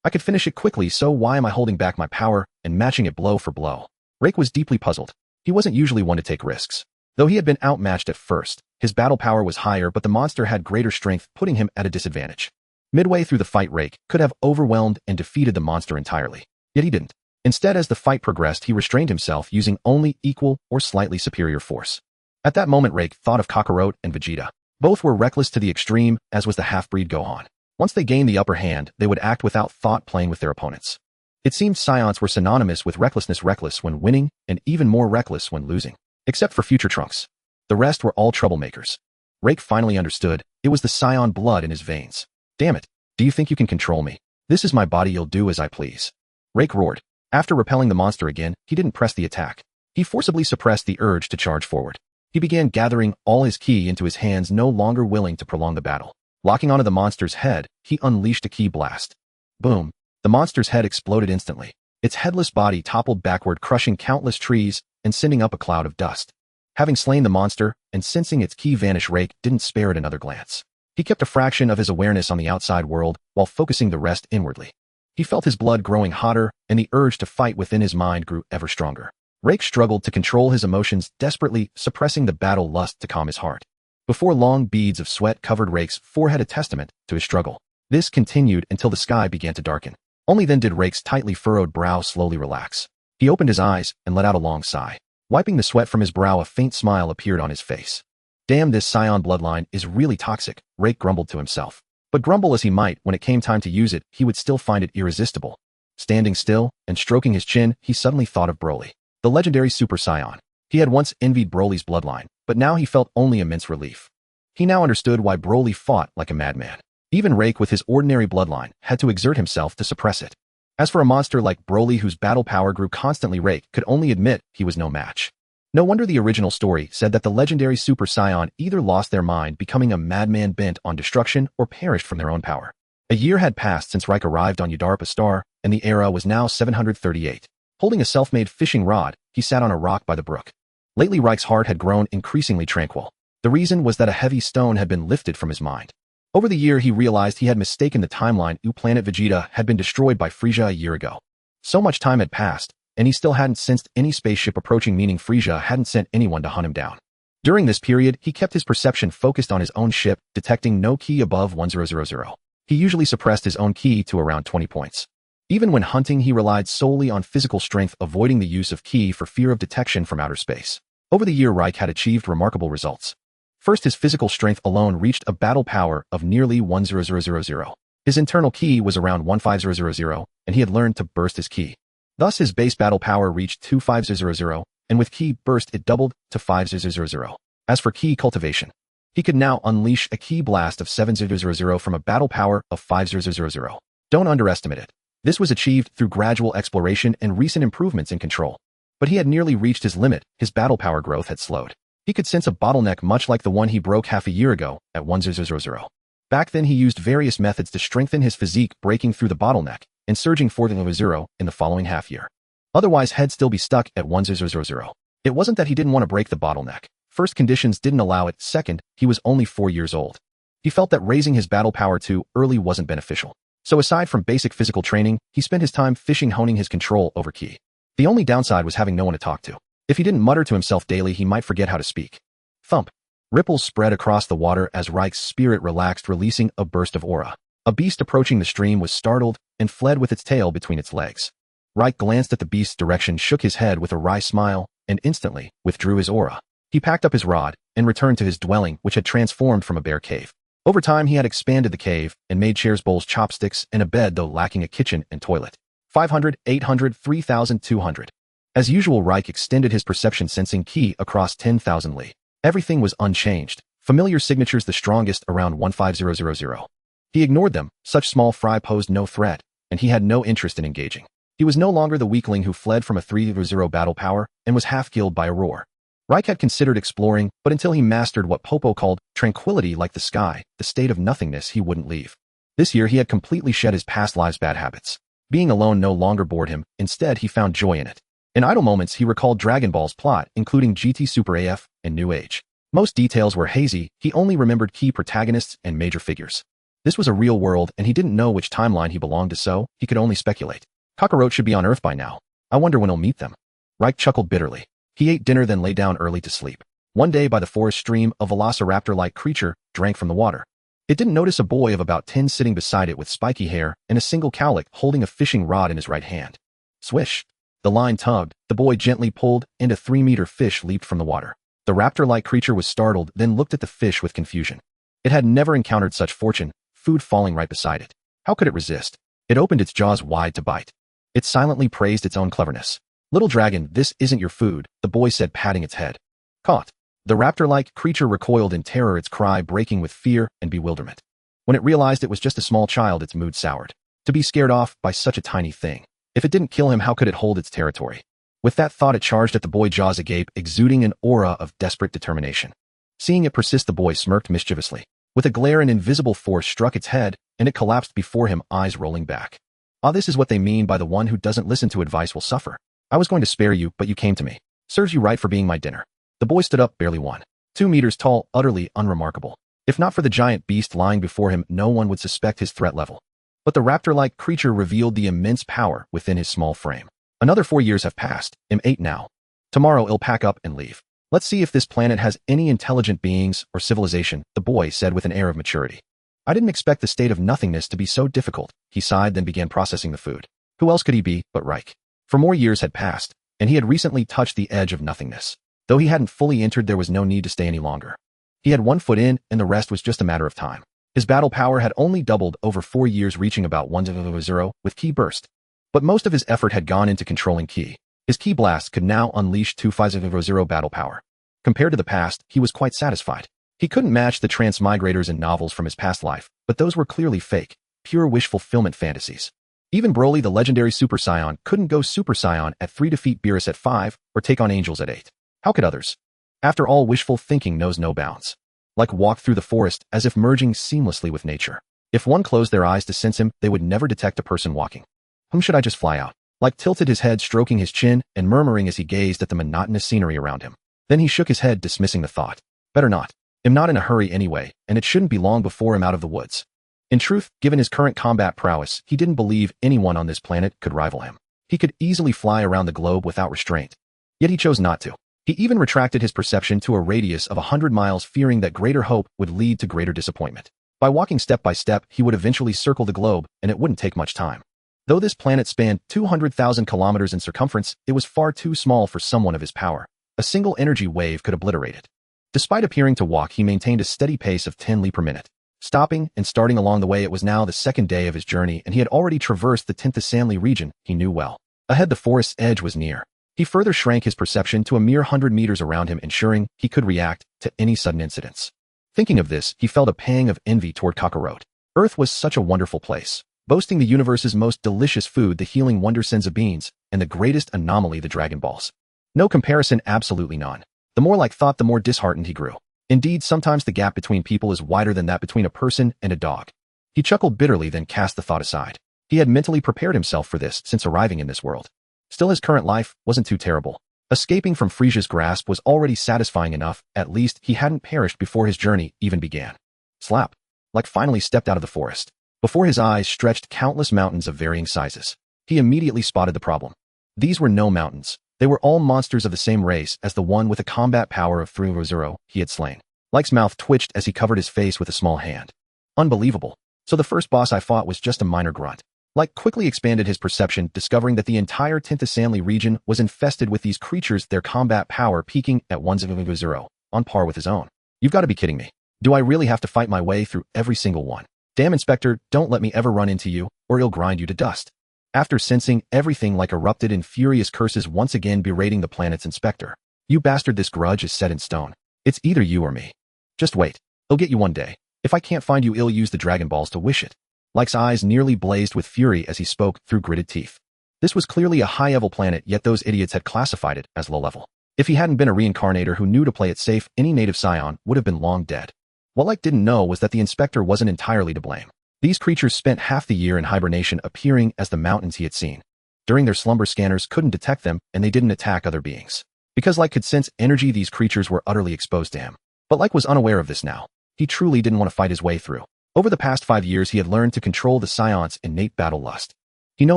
I could finish it quickly, so why am I holding back my power and matching it blow for blow? Rake was deeply puzzled. He wasn't usually one to take risks. Though he had been outmatched at first, his battle power was higher, but the monster had greater strength, putting him at a disadvantage. Midway through the fight, Rake could have overwhelmed and defeated the monster entirely. Yet he didn't. Instead, as the fight progressed, he restrained himself, using only equal or slightly superior force. At that moment, Rake thought of Kakarot and Vegeta. Both were reckless to the extreme, as was the half-breed Gohan. Once they gained the upper hand, they would act without thought, playing with their opponents. It seemed Saiyans were synonymous with recklessness, reckless when winning, and even more reckless when losing. Except for future Trunks. The rest were all troublemakers. Rake finally understood. It was the Saiyan blood in his veins. Damn it. Do you think you can control me? This is my body, you'll do as I please. Rake roared. After repelling the monster again, he didn't press the attack. He forcibly suppressed the urge to charge forward. He began gathering all his ki into his hands, no longer willing to prolong the battle. Locking onto the monster's head, he unleashed a ki blast. Boom. The monster's head exploded instantly. Its headless body toppled backward, crushing countless trees and sending up a cloud of dust. Having slain the monster and sensing its ki vanish, Rake didn't spare it another glance. He kept a fraction of his awareness on the outside world while focusing the rest inwardly. He felt his blood growing hotter, and the urge to fight within his mind grew ever stronger. Rake struggled to control his emotions, desperately suppressing the battle lust to calm his heart. Before long, beads of sweat covered Rake's forehead, a testament to his struggle. This continued until the sky began to darken. Only then did Rake's tightly furrowed brow slowly relax. He opened his eyes and let out a long sigh. Wiping the sweat from his brow, a faint smile appeared on his face. Damn, this Saiyan bloodline is really toxic, Rake grumbled to himself. But grumble as he might, when it came time to use it, he would still find it irresistible. Standing still and stroking his chin, he suddenly thought of Broly, the legendary Super Saiyan. He had once envied Broly's bloodline, but now he felt only immense relief. He now understood why Broly fought like a madman. Even Rake, with his ordinary bloodline, had to exert himself to suppress it. As for a monster like Broly, whose battle power grew constantly, Rake could only admit he was no match. No wonder the original story said that the legendary Super Saiyan either lost their mind, becoming a madman bent on destruction, or perished from their own power. A year had passed since Rake arrived on Yudharpa Star, and the era was now 738. Holding a self-made fishing rod, he sat on a rock by the brook. Lately, Rake's heart had grown increasingly tranquil. The reason was that a heavy stone had been lifted from his mind. Over the year, he realized he had mistaken the timeline. Planet Vegeta had been destroyed by Frieza a year ago. So much time had passed, and he still hadn't sensed any spaceship approaching, meaning Frieza hadn't sent anyone to hunt him down. During this period, he kept his perception focused on his own ship, detecting no ki above 1000. He usually suppressed his own ki to around 20 points. Even when hunting, he relied solely on physical strength, avoiding the use of ki for fear of detection from outer space. Over the year, Rake had achieved remarkable results. First, his physical strength alone reached a battle power of nearly 10000. His internal ki was around 15000, and he had learned to burst his ki. Thus, his base battle power reached 25000, and with ki burst it doubled to 5000. As for ki cultivation, he could now unleash a ki blast of 7000 from a battle power of 5000. Don't underestimate it. This was achieved through gradual exploration and recent improvements in control. But he had nearly reached his limit. His battle power growth had slowed. He could sense a bottleneck much like the one he broke half a year ago at 1000. Back then, he used various methods to strengthen his physique, breaking through the bottleneck and surging 400 in the following half year. Otherwise, he'd still be stuck at 1000. It wasn't that he didn't want to break the bottleneck. First, conditions didn't allow it. Second, he was only 4 years old. He felt that raising his battle power too early wasn't beneficial. So aside from basic physical training, he spent his time fishing, honing his control over ki. The only downside was having no one to talk to. If he didn't mutter to himself daily, he might forget how to speak. Thump. Ripples spread across the water as Rake's spirit relaxed, releasing a burst of aura. A beast approaching the stream was startled and fled with its tail between its legs. Reich glanced at the beast's direction, shook his head with a wry smile, and instantly withdrew his aura. He packed up his rod and returned to his dwelling, which had transformed from a bare cave. Over time, he had expanded the cave and made chairs, bowls, chopsticks, and a bed, though lacking a kitchen and toilet. 500, 800, 3,200. As usual, Reich extended his perception sensing key across 10,000 li. Everything was unchanged. Familiar signatures, the strongest, around 15000. He ignored them. Such small fry posed no threat, and he had no interest in engaging. He was no longer the weakling who fled from a 3-0 battle power and was half-killed by a roar. Reich had considered exploring, but until he mastered what Popo called tranquility like the sky, the state of nothingness, he wouldn't leave. This year he had completely shed his past life's bad habits. Being alone no longer bored him, instead he found joy in it. In idle moments he recalled Dragon Ball's plot, including GT Super AF and New Age. Most details were hazy, he only remembered key protagonists and major figures. This was a real world and he didn't know which timeline he belonged to, so he could only speculate. Cockroach should be on Earth by now. I wonder when he'll meet them. Reich chuckled bitterly. He ate dinner, then lay down early to sleep. One day by the forest stream, a velociraptor-like creature drank from the water. It didn't notice a boy of about 10 sitting beside it with spiky hair and a single cowlick holding a fishing rod in his right hand. Swish! The line tugged, the boy gently pulled, and a 3-meter fish leaped from the water. The raptor-like creature was startled, then looked at the fish with confusion. It had never encountered such fortune, food falling right beside it. How could it resist? It opened its jaws wide to bite. It silently praised its own cleverness. Little dragon, this isn't your food, the boy said, patting its head. Caught. The raptor-like creature recoiled in terror, its cry breaking with fear and bewilderment. When it realized it was just a small child, its mood soured. To be scared off by such a tiny thing. If it didn't kill him, how could it hold its territory? With that thought, it charged at the boy, jaws agape, exuding an aura of desperate determination. Seeing it persist, the boy smirked mischievously. With a glare, an invisible force struck its head, and it collapsed before him, eyes rolling back. Ah, this is what they mean by the one who doesn't listen to advice will suffer. I was going to spare you, but you came to me. Serves you right for being my dinner. The boy stood up, barely 1.2 meters tall, utterly unremarkable. If not for the giant beast lying before him, no one would suspect his threat level. But the raptor-like creature revealed the immense power within his small frame. Another 4 years have passed. I'm 8 now. Tomorrow I'll pack up and leave. Let's see if this planet has any intelligent beings or civilization, the boy said with an air of maturity. I didn't expect the state of nothingness to be so difficult. He sighed, then began processing the food. Who else could he be but Reich? For more years had passed, and he had recently touched the edge of nothingness. Though he hadn't fully entered, there was no need to stay any longer. He had 1 foot in, and the rest was just a matter of time. His battle power had only doubled over 4 years, reaching about 100 with Ki Burst. But most of his effort had gone into controlling Ki. His Ki Blast could now unleash 250 battle power. Compared to the past, he was quite satisfied. He couldn't match the Transmigrators in novels from his past life, but those were clearly fake, pure wish fulfillment fantasies. Even Broly, the legendary Super Saiyan, couldn't go Super Saiyan at 3, defeat Beerus at 5, or take on angels at 8. How could others? After all, wishful thinking knows no bounds. Like walk through the forest, as if merging seamlessly with nature. If one closed their eyes to sense him, they would never detect a person walking. Whom should I just fly out? Like tilted his head, stroking his chin, and murmuring as he gazed at the monotonous scenery around him. Then he shook his head, dismissing the thought. Better not. I'm not in a hurry anyway, and it shouldn't be long before I'm out of the woods. In truth, given his current combat prowess, he didn't believe anyone on this planet could rival him. He could easily fly around the globe without restraint. Yet he chose not to. He even retracted his perception to a radius of 100 miles, fearing that greater hope would lead to greater disappointment. By walking step by step, he would eventually circle the globe, and it wouldn't take much time. Though this planet spanned 200,000 kilometers in circumference, it was far too small for someone of his power. A single energy wave could obliterate it. Despite appearing to walk, he maintained a steady pace of 10 li per minute. Stopping and starting along the way, it was now the 2nd day of his journey, and he had already traversed the 10th Sanli region he knew well. Ahead, the forest's edge was near. He further shrank his perception to a mere 100 meters around him, ensuring he could react to any sudden incidents. Thinking of this, he felt a pang of envy toward Kakarot. Earth was such a wonderful place, boasting the universe's most delicious food, the healing wonder senza beans, and the greatest anomaly, the Dragon Balls. No comparison, absolutely none. The more like thought, the more disheartened he grew. Indeed, sometimes the gap between people is wider than that between a person and a dog. He chuckled bitterly, then cast the thought aside. He had mentally prepared himself for this since arriving in this world. Still, his current life wasn't too terrible. Escaping from Frisia's grasp was already satisfying enough. At least he hadn't perished before his journey even began. Slap. Like finally stepped out of the forest. Before his eyes stretched countless mountains of varying sizes. He immediately spotted the problem. These were no mountains. They were all monsters of the same race as the one with a combat power of 300 he had slain. Like's mouth twitched as he covered his face with a small hand. Unbelievable. So the first boss I fought was just a minor grunt. Like quickly expanded his perception, discovering that the entire Tintasanli region was infested with these creatures, their combat power peaking at 100, on par with his own. You've got to be kidding me. Do I really have to fight my way through every single one? Damn, Inspector, don't let me ever run into you, or he'll grind you to dust. After sensing everything like erupted in furious curses, once again berating the planet's inspector. You bastard, this grudge is set in stone. It's either you or me. Just wait. I'll get you one day. If I can't find you, I'll use the Dragon Balls to wish it. Like's eyes nearly blazed with fury as he spoke through gritted teeth. This was clearly a high-level planet, yet those idiots had classified it as low-level. If he hadn't been a reincarnator who knew to play it safe, any native Saiyan would have been long dead. What Like didn't know was that the inspector wasn't entirely to blame. These creatures spent half the year in hibernation, appearing as the mountains he had seen. During their slumber, scanners couldn't detect them, and they didn't attack other beings. Because Like could sense energy, these creatures were utterly exposed to him. But Like was unaware of this now. He truly didn't want to fight his way through. Over the past 5 years, he had learned to control the Saiyan's innate battle lust. He no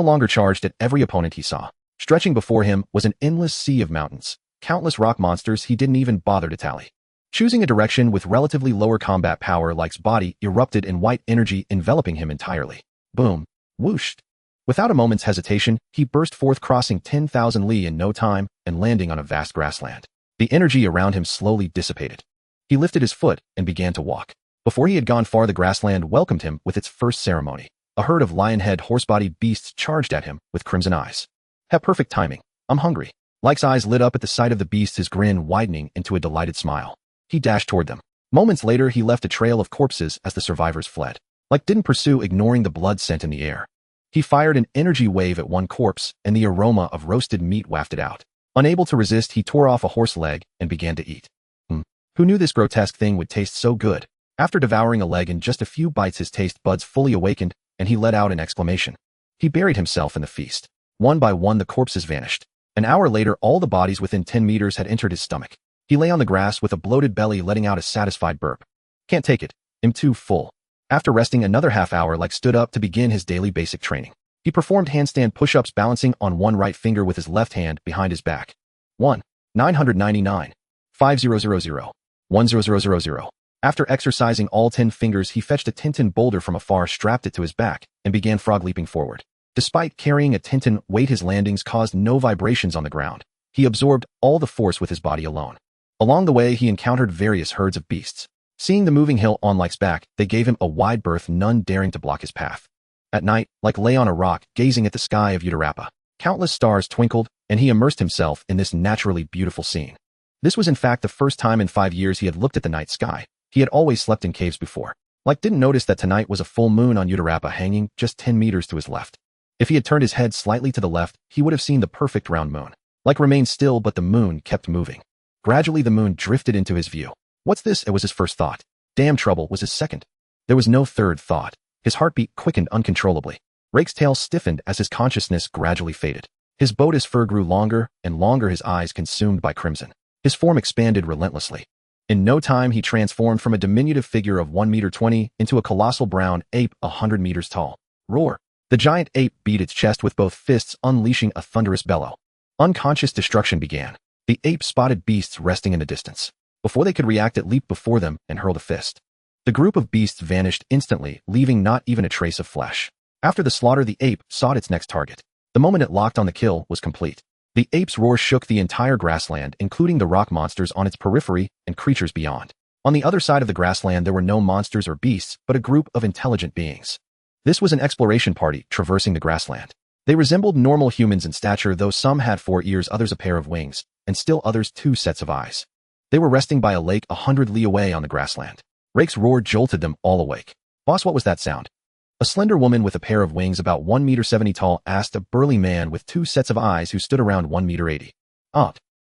longer charged at every opponent he saw. Stretching before him was an endless sea of mountains, countless rock monsters he didn't even bother to tally. Choosing a direction with relatively lower combat power, Like's body erupted in white energy, enveloping him entirely. Boom. Whooshed. Without a moment's hesitation, he burst forth, crossing 10,000 li in no time and landing on a vast grassland. The energy around him slowly dissipated. He lifted his foot and began to walk. Before he had gone far, the grassland welcomed him with its first ceremony. A herd of lion-head horse-bodied beasts charged at him with crimson eyes. Have perfect timing. I'm hungry. Like's eyes lit up at the sight of the beasts, his grin widening into a delighted smile. He dashed toward them. Moments later, he left a trail of corpses as the survivors fled. Like didn't pursue, ignoring the blood scent in the air. He fired an energy wave at one corpse, and the aroma of roasted meat wafted out. Unable to resist, he tore off a horse leg and began to eat. Who knew this grotesque thing would taste so good? After devouring a leg in just a few bites, his taste buds fully awakened, and he let out an exclamation. He buried himself in the feast. One by one, the corpses vanished. An hour later, all the bodies within 10 meters had entered his stomach. He lay on the grass with a bloated belly, letting out a satisfied burp. Can't take it. I'm too full. After resting another half hour, Like stood up to begin his daily basic training. He performed handstand push-ups, balancing on one right finger with his left hand behind his back. 1, 999, 5000, 10000. After exercising all 10 fingers, he fetched a Tintin boulder from afar, strapped it to his back, and began frog leaping forward. Despite carrying a Tintin weight, his landings caused no vibrations on the ground. He absorbed all the force with his body alone. Along the way, he encountered various herds of beasts. Seeing the moving hill on Like's back, they gave him a wide berth, none daring to block his path. At night, Like lay on a rock, gazing at the sky of Utarapa. Countless stars twinkled, and he immersed himself in this naturally beautiful scene. This was in fact the first time in 5 years he had looked at the night sky. He had always slept in caves before. Like didn't notice that tonight was a full moon on Utarapa, hanging just 10 meters to his left. If he had turned his head slightly to the left, he would have seen the perfect round moon. Like remained still, but the moon kept moving. Gradually, the moon drifted into his view. What's this? It was his first thought. Damn, trouble was his second. There was no third thought. His heartbeat quickened uncontrollably. Rake's tail stiffened as his consciousness gradually faded. His boda's fur grew longer and longer, his eyes consumed by crimson. His form expanded relentlessly. In no time, he transformed from a diminutive figure of 1 meter 20 into a colossal brown ape 100 meters tall. Roar! The giant ape beat its chest with both fists, unleashing a thunderous bellow. Unconscious destruction began. The ape spotted beasts resting in the distance. Before they could react, it leaped before them and hurled a fist. The group of beasts vanished instantly, leaving not even a trace of flesh. After the slaughter, the ape sought its next target. The moment it locked on the kill was complete. The ape's roar shook the entire grassland, including the rock monsters on its periphery and creatures beyond. On the other side of the grassland, there were no monsters or beasts, but a group of intelligent beings. This was an exploration party traversing the grassland. They resembled normal humans in stature, though some had 4 ears, others a pair of wings, and still others 2 sets of eyes. They were resting by a lake 100 li away on the grassland. Rake's roar jolted them all awake. Boss, what was that sound? A slender woman with a pair of wings about 1 meter 70 tall asked a burly man with 2 sets of eyes who stood around 1 meter 80.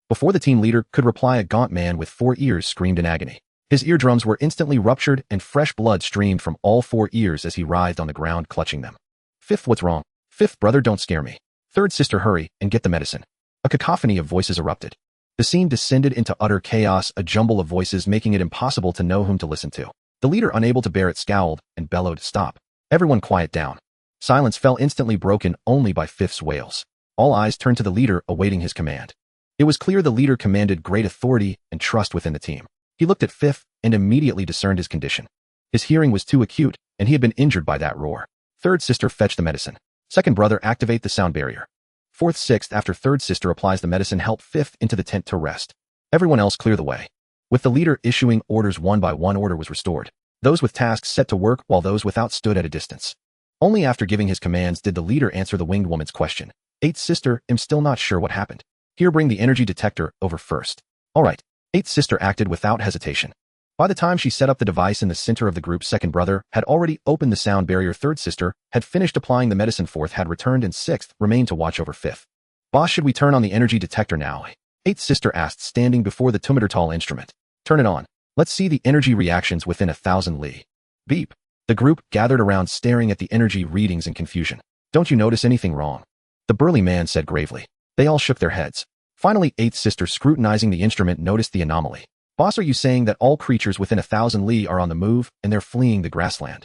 Before the team leader could reply, a gaunt man with 4 ears screamed in agony. His eardrums were instantly ruptured and fresh blood streamed from all 4 ears as he writhed on the ground, clutching them. Fifth, what's wrong? Fifth brother, don't scare me. Third sister, hurry and get the medicine. A cacophony of voices erupted. The scene descended into utter chaos, a jumble of voices making it impossible to know whom to listen to. The leader, unable to bear it, scowled and bellowed, "Stop. Everyone quiet down." Silence fell, instantly broken only by Fifth's wails. All eyes turned to the leader, awaiting his command. It was clear the leader commanded great authority and trust within the team. He looked at Fifth and immediately discerned his condition. His hearing was too acute, and he had been injured by that roar. Third sister, fetch the medicine. Second brother, activate the sound barrier. Fourth, sixth, after third sister applies the medicine, help fifth into the tent to rest. Everyone else clear the way. With the leader issuing orders one by one, order was restored. Those with tasks set to work while those without stood at a distance. Only after giving his commands did the leader answer the winged woman's question. Eighth sister, am still not sure what happened. Here, bring the energy detector over first. All right. Eighth sister acted without hesitation. By the time she set up the device in the center of the group, second brother had already opened the sound barrier, third sister had finished applying the medicine, fourth had returned, and sixth remained to watch over fifth. Boss, should we turn on the energy detector now? Eighth sister asked, standing before the 2-meter tall instrument. Turn it on. Let's see the energy reactions within 1,000 li. Beep. The group gathered around, staring at the energy readings in confusion. Don't you notice anything wrong? The burly man said gravely. They all shook their heads. Finally, eighth sister, scrutinizing the instrument, noticed the anomaly. Boss, are you saying that all creatures within 1,000 li are on the move and they're fleeing the grassland?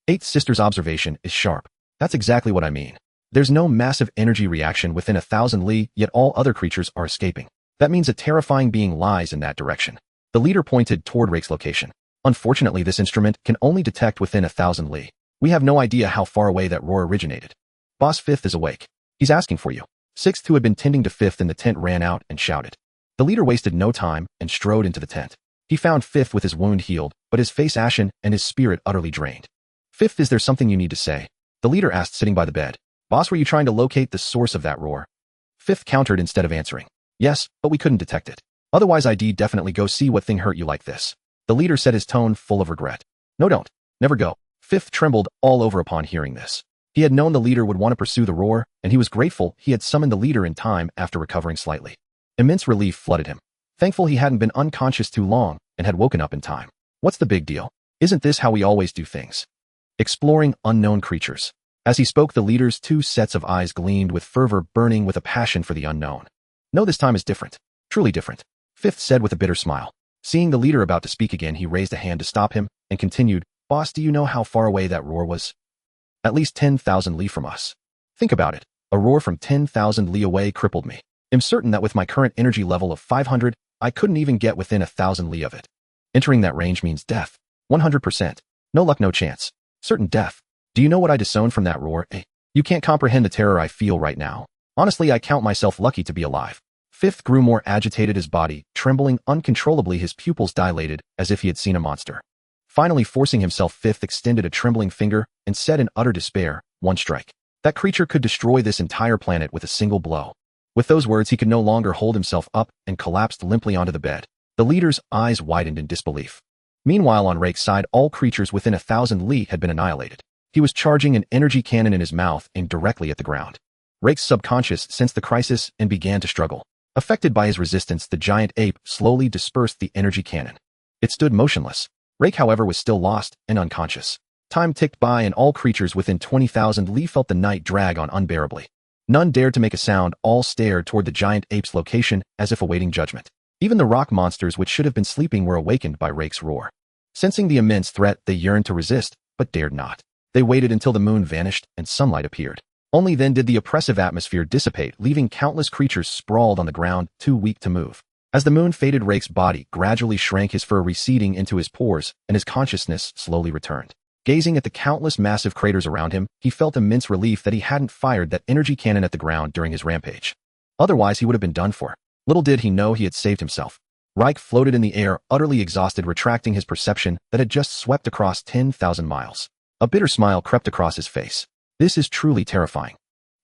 Eighth sister's observation is sharp. That's exactly what I mean. There's no massive energy reaction within 1,000 li, yet all other creatures are escaping. That means a terrifying being lies in that direction. The leader pointed toward Rake's location. Unfortunately, this instrument can only detect within 1,000 li. We have no idea how far away that roar originated. Boss, fifth is awake. He's asking for you. Sixth, who had been tending to fifth in the tent, ran out and shouted. The leader wasted no time and strode into the tent. He found fifth with his wound healed, but his face ashen and his spirit utterly drained. Fifth, is there something you need to say? The leader asked, sitting by the bed. Boss, were you trying to locate the source of that roar? Fifth countered instead of answering. Yes, but we couldn't detect it. Otherwise, I'd definitely go see what thing hurt you like this. The leader said, his tone full of regret. No, don't. Never go. Fifth trembled all over upon hearing this. He had known the leader would want to pursue the roar, and he was grateful he had summoned the leader in time after recovering slightly. Immense relief flooded him. Thankful he hadn't been unconscious too long and had woken up in time. What's the big deal? Isn't this how we always do things? Exploring unknown creatures. As he spoke, the leader's 2 sets of eyes gleamed with fervor, burning with a passion for the unknown. No, this time is different. Truly different. Fifth said with a bitter smile. Seeing the leader about to speak again, he raised a hand to stop him and continued, Boss, do you know how far away that roar was? At least 10,000 li from us. Think about it. A roar from 10,000 li away crippled me. I'm certain that with my current energy level of 500, I couldn't even get within 1,000 li of it. Entering that range means death. 100%. No luck, no chance. Certain death. Do you know what I disowned from that roar? You can't comprehend the terror I feel right now. Honestly, I count myself lucky to be alive. Fifth grew more agitated, his body trembling uncontrollably, his pupils dilated as if he had seen a monster. Finally forcing himself, Fifth extended a trembling finger and said in utter despair, one strike. That creature could destroy this entire planet with a single blow. With those words, he could no longer hold himself up and collapsed limply onto the bed. The leader's eyes widened in disbelief. Meanwhile, on Rake's side, all creatures within 1,000 li had been annihilated. He was charging an energy cannon in his mouth, aimed directly at the ground. Rake's subconscious sensed the crisis and began to struggle. Affected by his resistance, the giant ape slowly dispersed the energy cannon. It stood motionless. Rake, however, was still lost and unconscious. Time ticked by and all creatures within 20,000 li felt the night drag on unbearably. None dared to make a sound, all stared toward the giant ape's location as if awaiting judgment. Even the rock monsters which should have been sleeping were awakened by Rake's roar. Sensing the immense threat, they yearned to resist, but dared not. They waited until the moon vanished and sunlight appeared. Only then did the oppressive atmosphere dissipate, leaving countless creatures sprawled on the ground, too weak to move. As the moon faded, Rake's body gradually shrank, his fur receding into his pores, and his consciousness slowly returned. Gazing at the countless massive craters around him, he felt immense relief that he hadn't fired that energy cannon at the ground during his rampage. Otherwise, he would have been done for. Little did he know he had saved himself. Rake floated in the air, utterly exhausted, retracting his perception that had just swept across 10,000 miles. A bitter smile crept across his face. This is truly terrifying.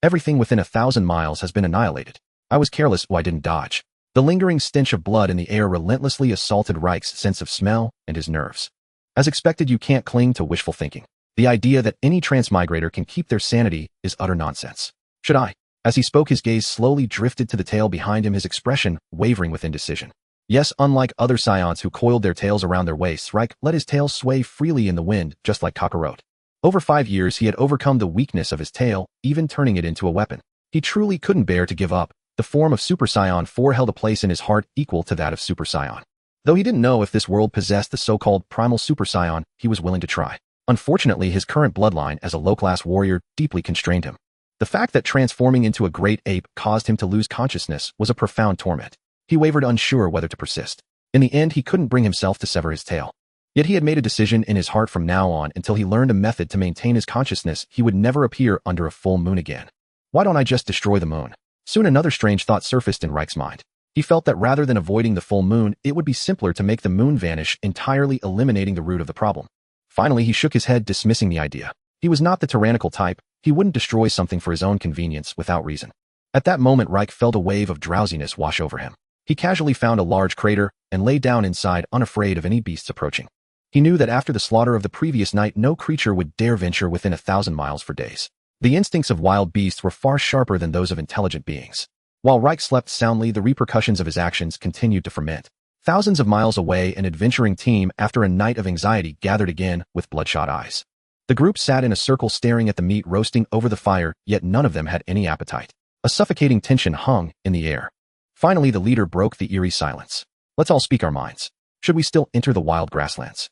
Everything within 1,000 miles has been annihilated. I was careless, I didn't dodge. The lingering stench of blood in the air relentlessly assaulted Rake's sense of smell and his nerves. As expected, you can't cling to wishful thinking. The idea that any transmigrator can keep their sanity is utter nonsense. Should I? As he spoke, his gaze slowly drifted to the tail behind him, his expression wavering with indecision. Yes, unlike other Saiyans who coiled their tails around their waists, Rake let his tail sway freely in the wind, just like Kakarot. Over 5 years, he had overcome the weakness of his tail, even turning it into a weapon. He truly couldn't bear to give up. The form of Super Saiyan 4 held a place in his heart equal to that of Super Saiyan. Though he didn't know if this world possessed the so-called primal Super Saiyan, he was willing to try. Unfortunately, his current bloodline as a low-class warrior deeply constrained him. The fact that transforming into a great ape caused him to lose consciousness was a profound torment. He wavered, unsure whether to persist. In the end, he couldn't bring himself to sever his tail. Yet he had made a decision in his heart from now on until he learned a method to maintain his consciousness he would never appear under a full moon again. Why don't I just destroy the moon? Soon another strange thought surfaced in Reich's mind. He felt that rather than avoiding the full moon, it would be simpler to make the moon vanish, entirely eliminating the root of the problem. Finally, he shook his head, dismissing the idea. He was not the tyrannical type. He wouldn't destroy something for his own convenience without reason. At that moment, Reich felt a wave of drowsiness wash over him. He casually found a large crater and lay down inside, unafraid of any beasts approaching. He knew that after the slaughter of the previous night, no creature would dare venture within 1,000 miles for days. The instincts of wild beasts were far sharper than those of intelligent beings. While Reich slept soundly, the repercussions of his actions continued to ferment. Thousands of miles away, an adventuring team, after a night of anxiety, gathered again with bloodshot eyes. The group sat in a circle staring at the meat roasting over the fire, yet none of them had any appetite. A suffocating tension hung in the air. Finally, the leader broke the eerie silence. Let's all speak our minds. Should we still enter the wild grasslands?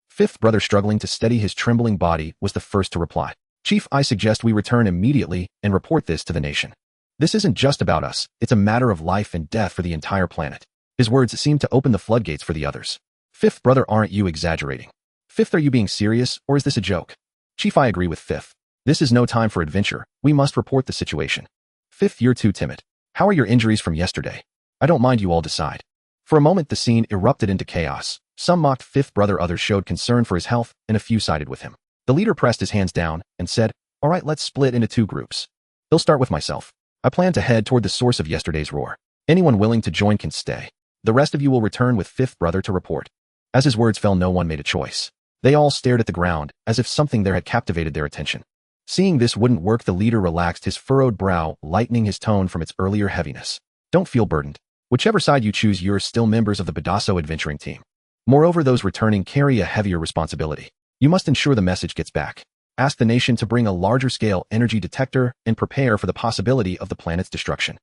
Fifth brother, struggling to steady his trembling body, was the first to reply. Chief, I suggest we return immediately and report this to the nation. This isn't just about us, it's a matter of life and death for the entire planet. His words seemed to open the floodgates for the others. Fifth brother, aren't you exaggerating? Fifth, are you being serious, or is this a joke? Chief, I agree with Fifth. This is no time for adventure, we must report the situation. Fifth, you're too timid. How are your injuries from yesterday? I don't mind, you all decide. For a moment the scene erupted into chaos. Some mocked Fifth brother, others showed concern for his health, and a few sided with him. The leader pressed his hands down and said, all right, let's split into 2 groups. He'll start with myself. I plan to head toward the source of yesterday's roar. Anyone willing to join can stay. The rest of you will return with Fifth brother to report. As his words fell, no one made a choice. They all stared at the ground, as if something there had captivated their attention. Seeing this wouldn't work, the leader relaxed his furrowed brow, lightening his tone from its earlier heaviness. Don't feel burdened. Whichever side you choose, you're still members of the Badasso adventuring team. Moreover, those returning carry a heavier responsibility. You must ensure the message gets back. Ask the nation to bring a larger-scale energy detector and prepare for the possibility of the planet's destruction.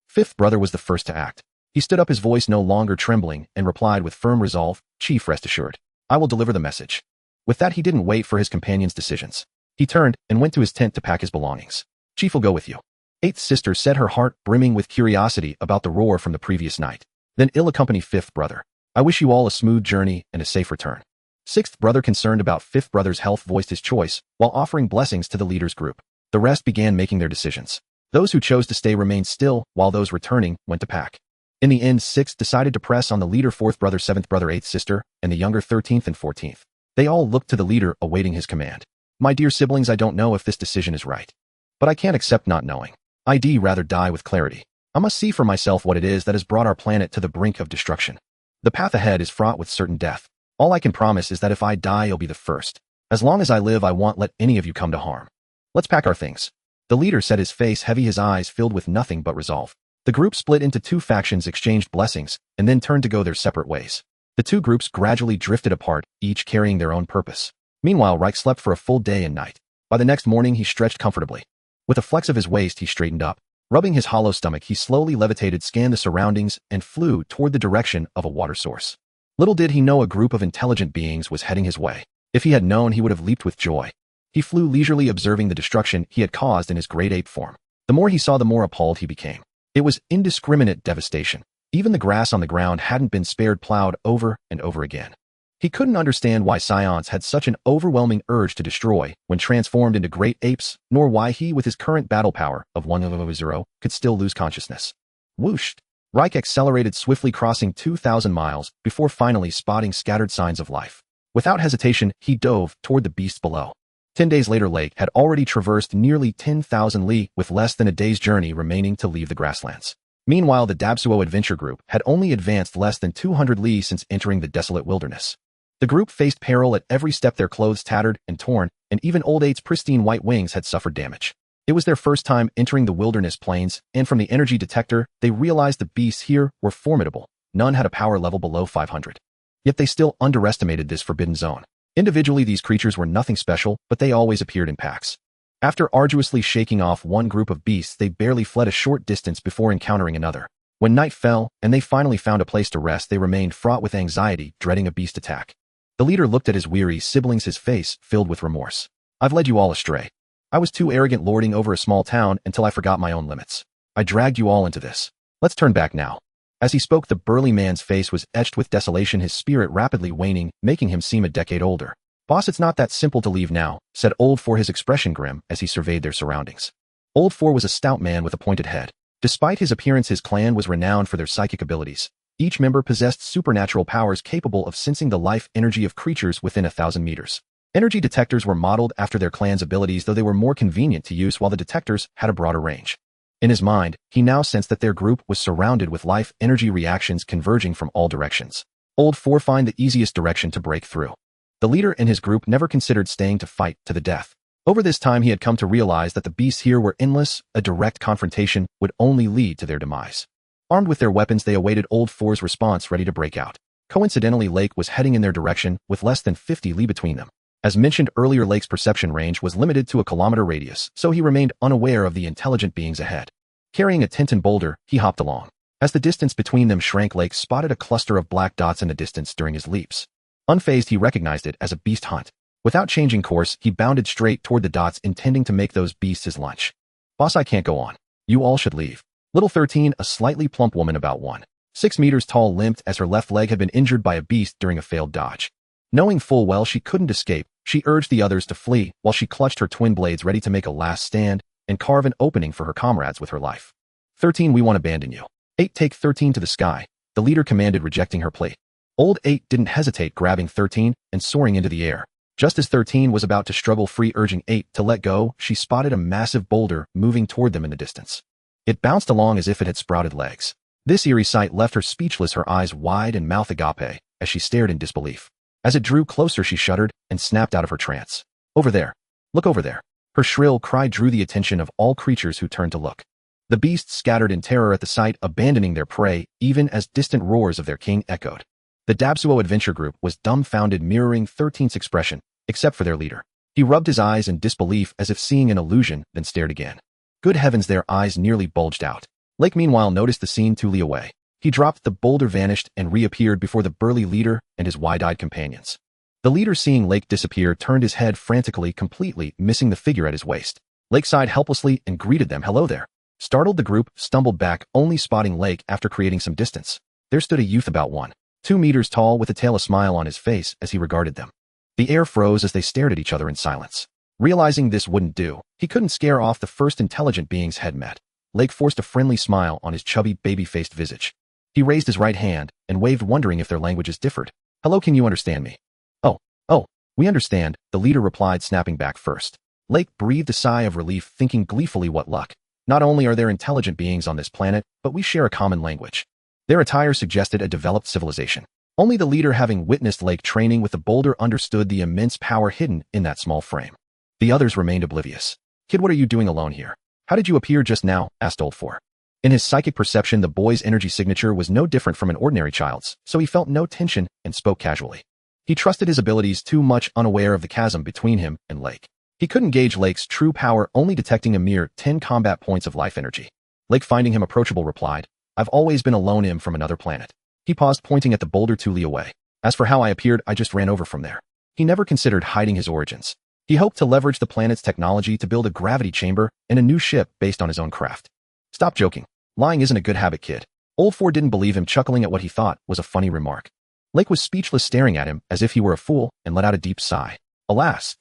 Fifth brother was the first to act. He stood up, his voice no longer trembling, and replied with firm resolve, Chief, rest assured. I will deliver the message. With that, he didn't wait for his companion's decisions. He turned and went to his tent to pack his belongings. Chief will go with you. Eighth sister said, her heart brimming with curiosity about the roar from the previous night. Then ill accompany Fifth brother. I wish you all a smooth journey and a safe return. Sixth brother, concerned about Fifth brother's health, voiced his choice, while offering blessings to the leader's group. The rest began making their decisions. Those who chose to stay remained still, while those returning went to pack. In the end, Sixth decided to press on the leader, Fourth brother, Seventh brother, Eighth sister, and the younger 13th and 14th. They all looked to the leader, awaiting his command. My dear siblings, I don't know if this decision is right. But I can't accept not knowing. I'd rather die with clarity. I must see for myself what it is that has brought our planet to the brink of destruction. The path ahead is fraught with certain death. All I can promise is that if I die, you'll be the first. As long as I live, I won't let any of you come to harm. Let's pack our things. The leader said, his face heavy, his eyes filled with nothing but resolve. The group split into 2 factions, exchanged blessings, and then turned to go their separate ways. The 2 groups gradually drifted apart, each carrying their own purpose. Meanwhile, Reich slept for a full day and night. By the next morning, he stretched comfortably. With a flex of his waist, he straightened up. Rubbing his hollow stomach, he slowly levitated, scanned the surroundings, and flew toward the direction of a water source. Little did he know a group of intelligent beings was heading his way. If he had known, he would have leaped with joy. He flew leisurely, observing the destruction he had caused in his great ape form. The more he saw, the more appalled he became. It was indiscriminate devastation. Even the grass on the ground hadn't been spared, plowed over and over again. He couldn't understand why Saiyans had such an overwhelming urge to destroy when transformed into great apes, nor why he, with his current battle power of 100, could still lose consciousness. Whoosh! Reich accelerated swiftly, crossing 2,000 miles before finally spotting scattered signs of life. Without hesitation, he dove toward the beasts below. 10 days later, Lake had already traversed nearly 10,000 li, with less than a day's journey remaining to leave the grasslands. Meanwhile, the Dabsuo adventure group had only advanced less than 200 li since entering the desolate wilderness. The group faced peril at every step, their clothes tattered and torn, and even Old Eight's pristine white wings had suffered damage. It was their first time entering the wilderness plains, and from the energy detector, they realized the beasts here were formidable. None had a power level below 500. Yet they still underestimated this forbidden zone. Individually, these creatures were nothing special, but they always appeared in packs. After arduously shaking off one group of beasts, they barely fled a short distance before encountering another. When night fell, and they finally found a place to rest, they remained fraught with anxiety, dreading a beast attack. The leader looked at his weary siblings, his face filled with remorse. I've led you all astray. I was too arrogant, lording over a small town until I forgot my own limits. I dragged you all into this. Let's turn back now. As he spoke, the burly man's face was etched with desolation, his spirit rapidly waning, making him seem a decade older. "Boss, it's not that simple to leave now," said Old Four, his expression grim as he surveyed their surroundings. Old Four was a stout man with a pointed head. Despite his appearance, his clan was renowned for their psychic abilities. Each member possessed supernatural powers capable of sensing the life energy of creatures within 1,000 meters. Energy detectors were modeled after their clan's abilities, though they were more convenient to use while the detectors had a broader range. In his mind, he now sensed that their group was surrounded with life energy reactions converging from all directions. Old Four found the easiest direction to break through. The leader in his group never considered staying to fight to the death. Over this time, he had come to realize that the beasts here were endless. A direct confrontation would only lead to their demise. Armed with their weapons, they awaited Old Four's response, ready to break out. Coincidentally, Lake was heading in their direction with less than 50 li between them. As mentioned earlier, Lake's perception range was limited to a kilometer radius, so he remained unaware of the intelligent beings ahead. Carrying a Tintin boulder, he hopped along. As the distance between them shrank, Lake spotted a cluster of black dots in the distance during his leaps. Unfazed, he recognized it as a beast hunt. Without changing course, he bounded straight toward the dots, intending to make those beasts his lunch. "Boss, I can't go on. You all should leave." Little 13, a slightly plump woman about 1.6 meters tall, limped as her left leg had been injured by a beast during a failed dodge. Knowing full well she couldn't escape, she urged the others to flee while she clutched her twin blades, ready to make a last stand and carve an opening for her comrades with her life. 13, we won't abandon you. 8, take 13 to the sky, the leader commanded, rejecting her plea. Old 8 didn't hesitate, grabbing 13 and soaring into the air. Just as 13 was about to struggle free, urging 8 to let go, she spotted a massive boulder moving toward them in the distance. It bounced along as if it had sprouted legs. This eerie sight left her speechless, her eyes wide and mouth agape, as she stared in disbelief. As it drew closer, she shuddered and snapped out of her trance. "Over there! Look over there!" Her shrill cry drew the attention of all creatures who turned to look. The beasts scattered in terror at the sight, abandoning their prey, even as distant roars of their king echoed. The Dabsuo adventure group was dumbfounded, mirroring 13's expression, except for their leader. He rubbed his eyes in disbelief as if seeing an illusion, then stared again. Good heavens, their eyes nearly bulged out. Lake, meanwhile, noticed the scene 2 li away. He dropped the boulder, vanished, and reappeared before the burly leader and his wide-eyed companions. The leader, seeing Lake disappear, turned his head frantically, completely missing the figure at his waist. Lake sighed helplessly and greeted them. "Hello there." Startled, the group stumbled back, only spotting Lake after creating some distance. There stood a youth about 1.2 meters tall, with a tail, a smile on his face as he regarded them. The air froze as they stared at each other in silence. Realizing this wouldn't do, he couldn't scare off the first intelligent beings had met. Lake forced a friendly smile on his chubby, baby-faced visage. He raised his right hand and waved, wondering if their languages differed. "Hello, can you understand me?" Oh, we understand," the leader replied, snapping back first. Lake breathed a sigh of relief, thinking gleefully, what luck. Not only are there intelligent beings on this planet, but we share a common language. Their attire suggested a developed civilization. Only the leader, having witnessed Lake training with the boulder, understood the immense power hidden in that small frame. The others remained oblivious. "Kid, what are you doing alone here? How did you appear just now?" asked Old Four. In his psychic perception, the boy's energy signature was no different from an ordinary child's, so he felt no tension and spoke casually. He trusted his abilities too much, unaware of the chasm between him and Lake. He couldn't gauge Lake's true power, only detecting a mere 10 combat points of life energy. Lake, finding him approachable, replied, "I've always been a lone imp from another planet." He paused, pointing at the boulder 2 li away. "As for how I appeared, I just ran over from there." He never considered hiding his origins. He hoped to leverage the planet's technology to build a gravity chamber and a new ship based on his own craft. "Stop joking. Lying isn't a good habit, kid." Old Four didn't believe him, chuckling at what he thought was a funny remark. Lake was speechless, staring at him as if he were a fool, and let out a deep sigh. "Alas."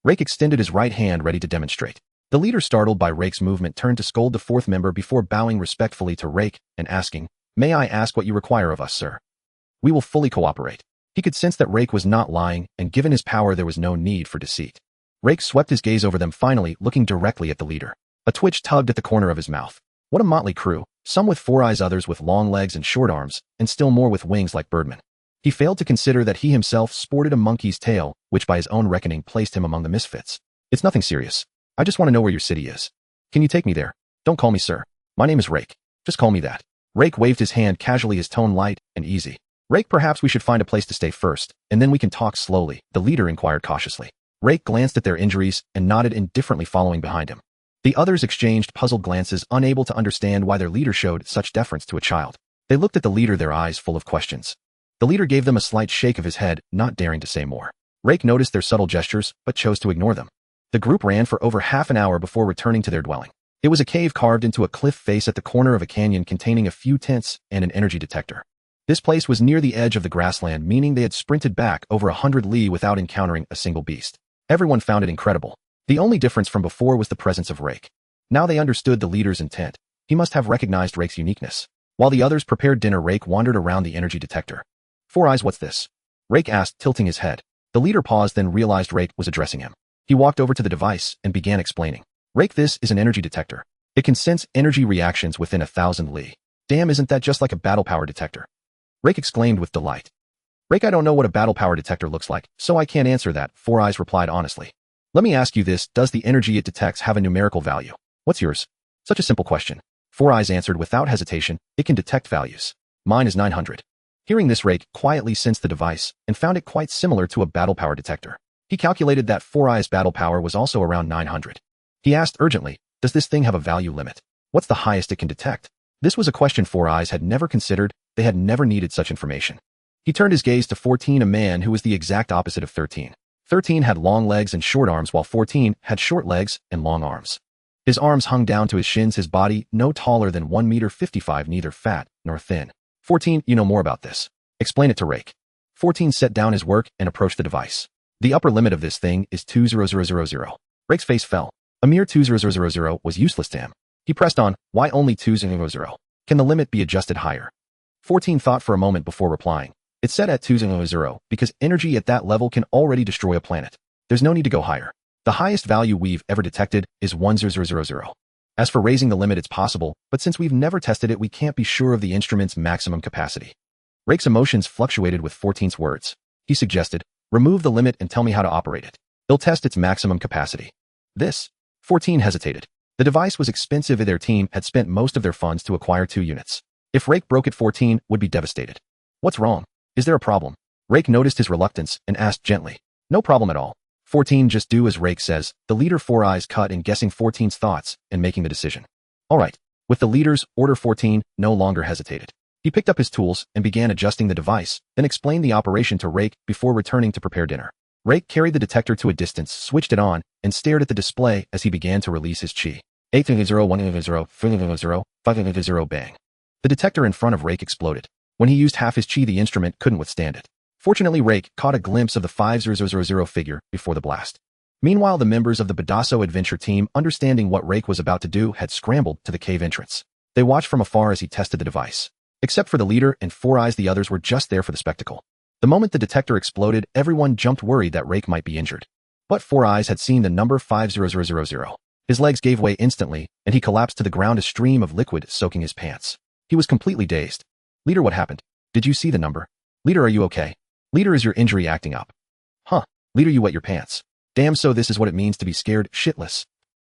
Rake extended his right hand, ready to demonstrate. The leader, startled by Rake's movement, turned to scold the fourth member before bowing respectfully to Rake and asking, "May I ask what you require of us, sir?" "We will fully cooperate." He could sense that Rake was not lying, and given his power, there was no need for deceit. Rake swept his gaze over them, finally looking directly at the leader. A twitch tugged at the corner of his mouth. What a motley crew, some with 4 eyes, others with long legs and short arms, and still more with wings like birdmen. He failed to consider that he himself sported a monkey's tail, which by his own reckoning placed him among the misfits. "It's nothing serious. I just want to know where your city is. Can you take me there? Don't call me sir. My name is Rake. Just call me that." Rake waved his hand casually, his tone light and easy. "Rake, perhaps we should find a place to stay first, and then we can talk slowly," the leader inquired cautiously. Rake glanced at their injuries and nodded indifferently, following behind him. The others exchanged puzzled glances, unable to understand why their leader showed such deference to a child. They looked at the leader, their eyes full of questions. The leader gave them a slight shake of his head, not daring to say more. Rake noticed their subtle gestures, but chose to ignore them. The group ran for over half an hour before returning to their dwelling. It was a cave carved into a cliff face at the corner of a canyon containing a few tents and an energy detector. This place was near the edge of the grassland, meaning they had sprinted back over 100 li without encountering a single beast. Everyone found it incredible. The only difference from before was the presence of Rake. Now they understood the leader's intent. He must have recognized Rake's uniqueness. While the others prepared dinner, Rake wandered around the energy detector. Four Eyes, what's this? Rake asked, tilting his head. The leader paused, then realized Rake was addressing him. He walked over to the device and began explaining. Rake, this is an energy detector. It can sense energy reactions within 1,000 li. Damn, isn't that just like a battle power detector? Rake exclaimed with delight. Rake, I don't know what a battle power detector looks like, so I can't answer that, Four Eyes replied honestly. Let me ask you this, does the energy it detects have a numerical value? What's yours? Such a simple question. Four Eyes answered without hesitation, it can detect values. Mine is 900. Hearing this, Rake quietly sensed the device and found it quite similar to a battle power detector. He calculated that Four Eyes' battle power was also around 900. He asked urgently, does this thing have a value limit? What's the highest it can detect? This was a question Four Eyes had never considered. They had never needed such information. He turned his gaze to 14, a man who was the exact opposite of 13. 13 had long legs and short arms, while 14 had short legs and long arms. His arms hung down to his shins, his body no taller than 1.55 m, neither fat nor thin. 14, you know more about this. Explain it to Rake. 14 set down his work and approached the device. The upper limit of this thing is 20000. Rake's face fell. A mere 20000 was useless to him. He pressed on, why only 200? Can the limit be adjusted higher? 14 thought for a moment before replying. It's set at 200 because energy at that level can already destroy a planet. There's no need to go higher. The highest value we've ever detected is 1000. As for raising the limit, it's possible, but since we've never tested it, we can't be sure of the instrument's maximum capacity. Rake's emotions fluctuated with 14's words. He suggested, remove the limit and tell me how to operate it. They'll test its maximum capacity. This? 14 hesitated. The device was expensive and their team had spent most of their funds to acquire 2 units. If Rake broke it, 14 would be devastated. What's wrong? Is there a problem? Rake noticed his reluctance and asked gently. No problem at all. 14, just do as Rake says. The leader, Four Eyes, cut in, guessing 14's thoughts and making the decision. All right. With the leader's order, 14 no longer hesitated. He picked up his tools and began adjusting the device, then explained the operation to Rake before returning to prepare dinner. Rake carried the detector to a distance, switched it on, and stared at the display as he began to release his chi. 800, 100, 400, 500, bang. The detector in front of Rake exploded. When he used half his chi, the instrument couldn't withstand it. Fortunately, Rake caught a glimpse of the 5000 figure before the blast. Meanwhile, the members of the Badasso adventure team, understanding what Rake was about to do, had scrambled to the cave entrance. They watched from afar as he tested the device. Except for the leader and Four Eyes, the others were just there for the spectacle. The moment the detector exploded, everyone jumped, worried that Rake might be injured. But Four Eyes had seen the number 5000. His legs gave way instantly, and he collapsed to the ground, a stream of liquid soaking his pants. He was completely dazed. Leader, what happened? Did you see the number? Leader, are you okay? Leader, is your injury acting up? Huh. Leader, you wet your pants. Damn, so this is what it means to be scared shitless.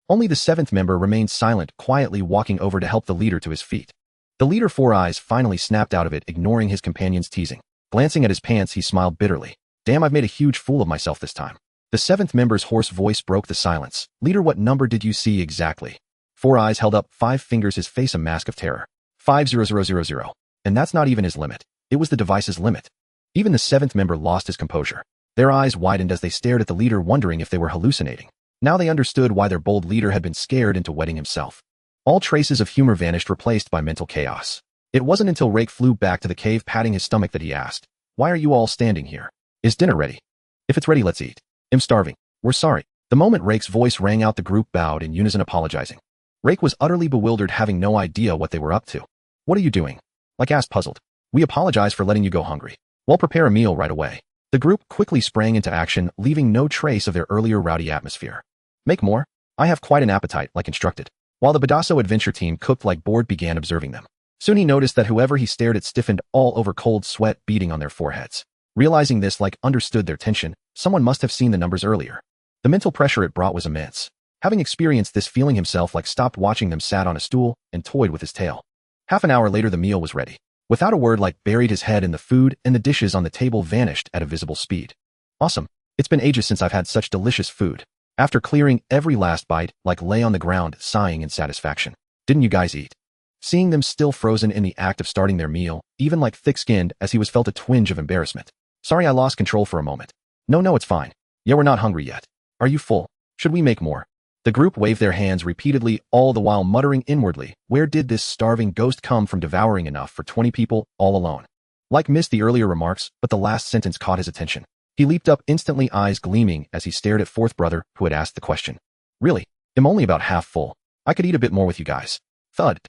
Only the 7th member remained silent, quietly walking over to help the leader to his feet. The leader, Four Eyes, finally snapped out of it, ignoring his companion's teasing. Glancing at his pants, he smiled bitterly. Damn, I've made a huge fool of myself this time. The 7th member's hoarse voice broke the silence. Leader, what number did you see exactly? Four Eyes held up 5 fingers, his face a mask of terror. 5000. And that's not even his limit. It was the device's limit. Even the 7th member lost his composure. Their eyes widened as they stared at the leader, wondering if they were hallucinating. Now they understood why their bold leader had been scared into wetting himself. All traces of humor vanished, replaced by mental chaos. It wasn't until Rake flew back to the cave, patting his stomach, that he asked, why are you all standing here? Is dinner ready? If it's ready, let's eat. I'm starving. We're sorry. The moment Rake's voice rang out, the group bowed in unison, apologizing. Rake was utterly bewildered, having no idea what they were up to. What are you doing? Like asked, puzzled. We apologize for letting you go hungry. We'll prepare a meal right away. The group quickly sprang into action, leaving no trace of their earlier rowdy atmosphere. Make more? I have quite an appetite, like instructed. While the Badasso adventure team cooked like bored began observing them. Soon he noticed that whoever he stared at stiffened, all over, cold sweat beading on their foreheads. Realizing this, like understood their tension, someone must have seen the numbers earlier. The mental pressure it brought was immense. Having experienced this feeling himself, like stopped watching them, sat on a stool, and toyed with his tail. Half an hour later, the meal was ready. Without a word, like buried his head in the food, and the dishes on the table vanished at a visible speed. Awesome. It's been ages since I've had such delicious food. After clearing every last bite, like lay on the ground, sighing in satisfaction. Didn't you guys eat? Seeing them still frozen in the act of starting their meal, even like thick-skinned as he was, felt a twinge of embarrassment. Sorry, I lost control for a moment. No, it's fine. Yeah, we're not hungry yet. Are you full? Should we make more? The group waved their hands repeatedly, all the while muttering inwardly, where did this starving ghost come from devouring enough for 20 people, all alone? Like missed the earlier remarks, but the last sentence caught his attention. He leaped up instantly, eyes gleaming as he stared at fourth brother who had asked the question. Really? I'm only about half full. I could eat a bit more with you guys. Thud.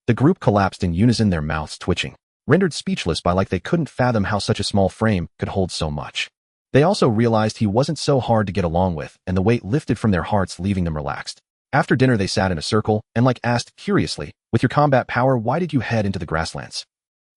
The group collapsed in unison, their mouths twitching, rendered speechless by like they couldn't fathom how such a small frame could hold so much. They also realized he wasn't so hard to get along with, and the weight lifted from their hearts, leaving them relaxed. After dinner they sat in a circle, and like asked curiously, with your combat power, why did you head into the grasslands?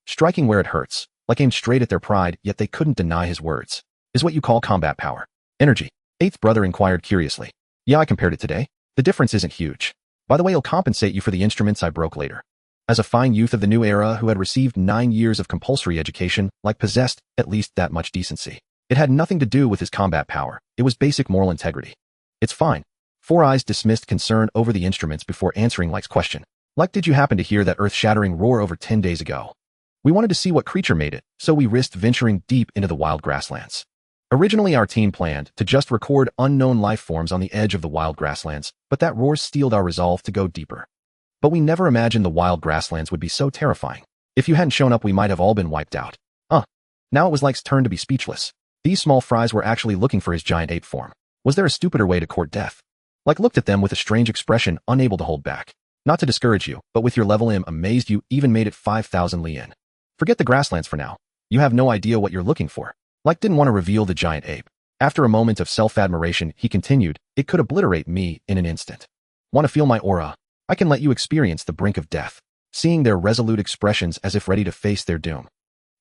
Striking where it hurts, like aimed straight at their pride, yet they couldn't deny his words. Is what you call combat power. Energy. Eighth brother inquired curiously. Yeah, I compared it today. The difference isn't huge. By the way, I'll compensate you for the instruments I broke later. As a fine youth of the new era who had received 9 years of compulsory education, like possessed at least that much decency. It had nothing to do with his combat power. It was basic moral integrity. It's fine. Four Eyes dismissed concern over the instruments before answering Like's question. Like, did you happen to hear that earth-shattering roar over 10 days ago? We wanted to see what creature made it, so we risked venturing deep into the wild grasslands. Originally our team planned to just record unknown life forms on the edge of the wild grasslands, but that roar steeled our resolve to go deeper. But we never imagined the wild grasslands would be so terrifying. If you hadn't shown up, we might have all been wiped out. Now it was Like's turn to be speechless. These small fries were actually looking for his giant ape form. Was there a stupider way to court death? Like looked at them with a strange expression, unable to hold back. Not to discourage you, but with your level I'm amazed you even made it 5,000 li in. Forget the grasslands for now. You have no idea what you're looking for. Like didn't want to reveal the giant ape. After a moment of self-admiration, he continued, it could obliterate me in an instant. Want to feel my aura? I can let you experience the brink of death. Seeing their resolute expressions as if ready to face their doom.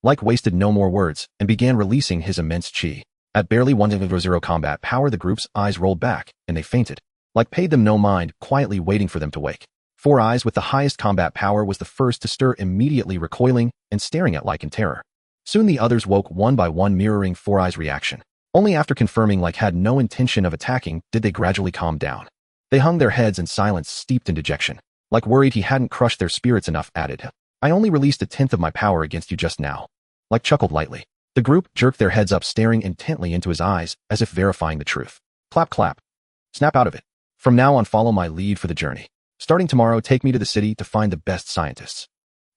Like wasted no more words and began releasing his immense chi. At barely 100 combat power, the group's eyes rolled back, and they fainted. Like paid them no mind, quietly waiting for them to wake. Four Eyes with the highest combat power was the first to stir, immediately recoiling and staring at Like in terror. Soon the others woke one by one, mirroring Four Eyes' reaction. Only after confirming Like had no intention of attacking did they gradually calm down. They hung their heads in silence, steeped in dejection. Like worried he hadn't crushed their spirits enough, added, I only released 1/10 of my power against you just now. Like chuckled lightly. The group jerked their heads up, staring intently into his eyes, as if verifying the truth. Clap, clap. Snap out of it. From now on, follow my lead for the journey. Starting tomorrow, take me to the city to find the best scientists.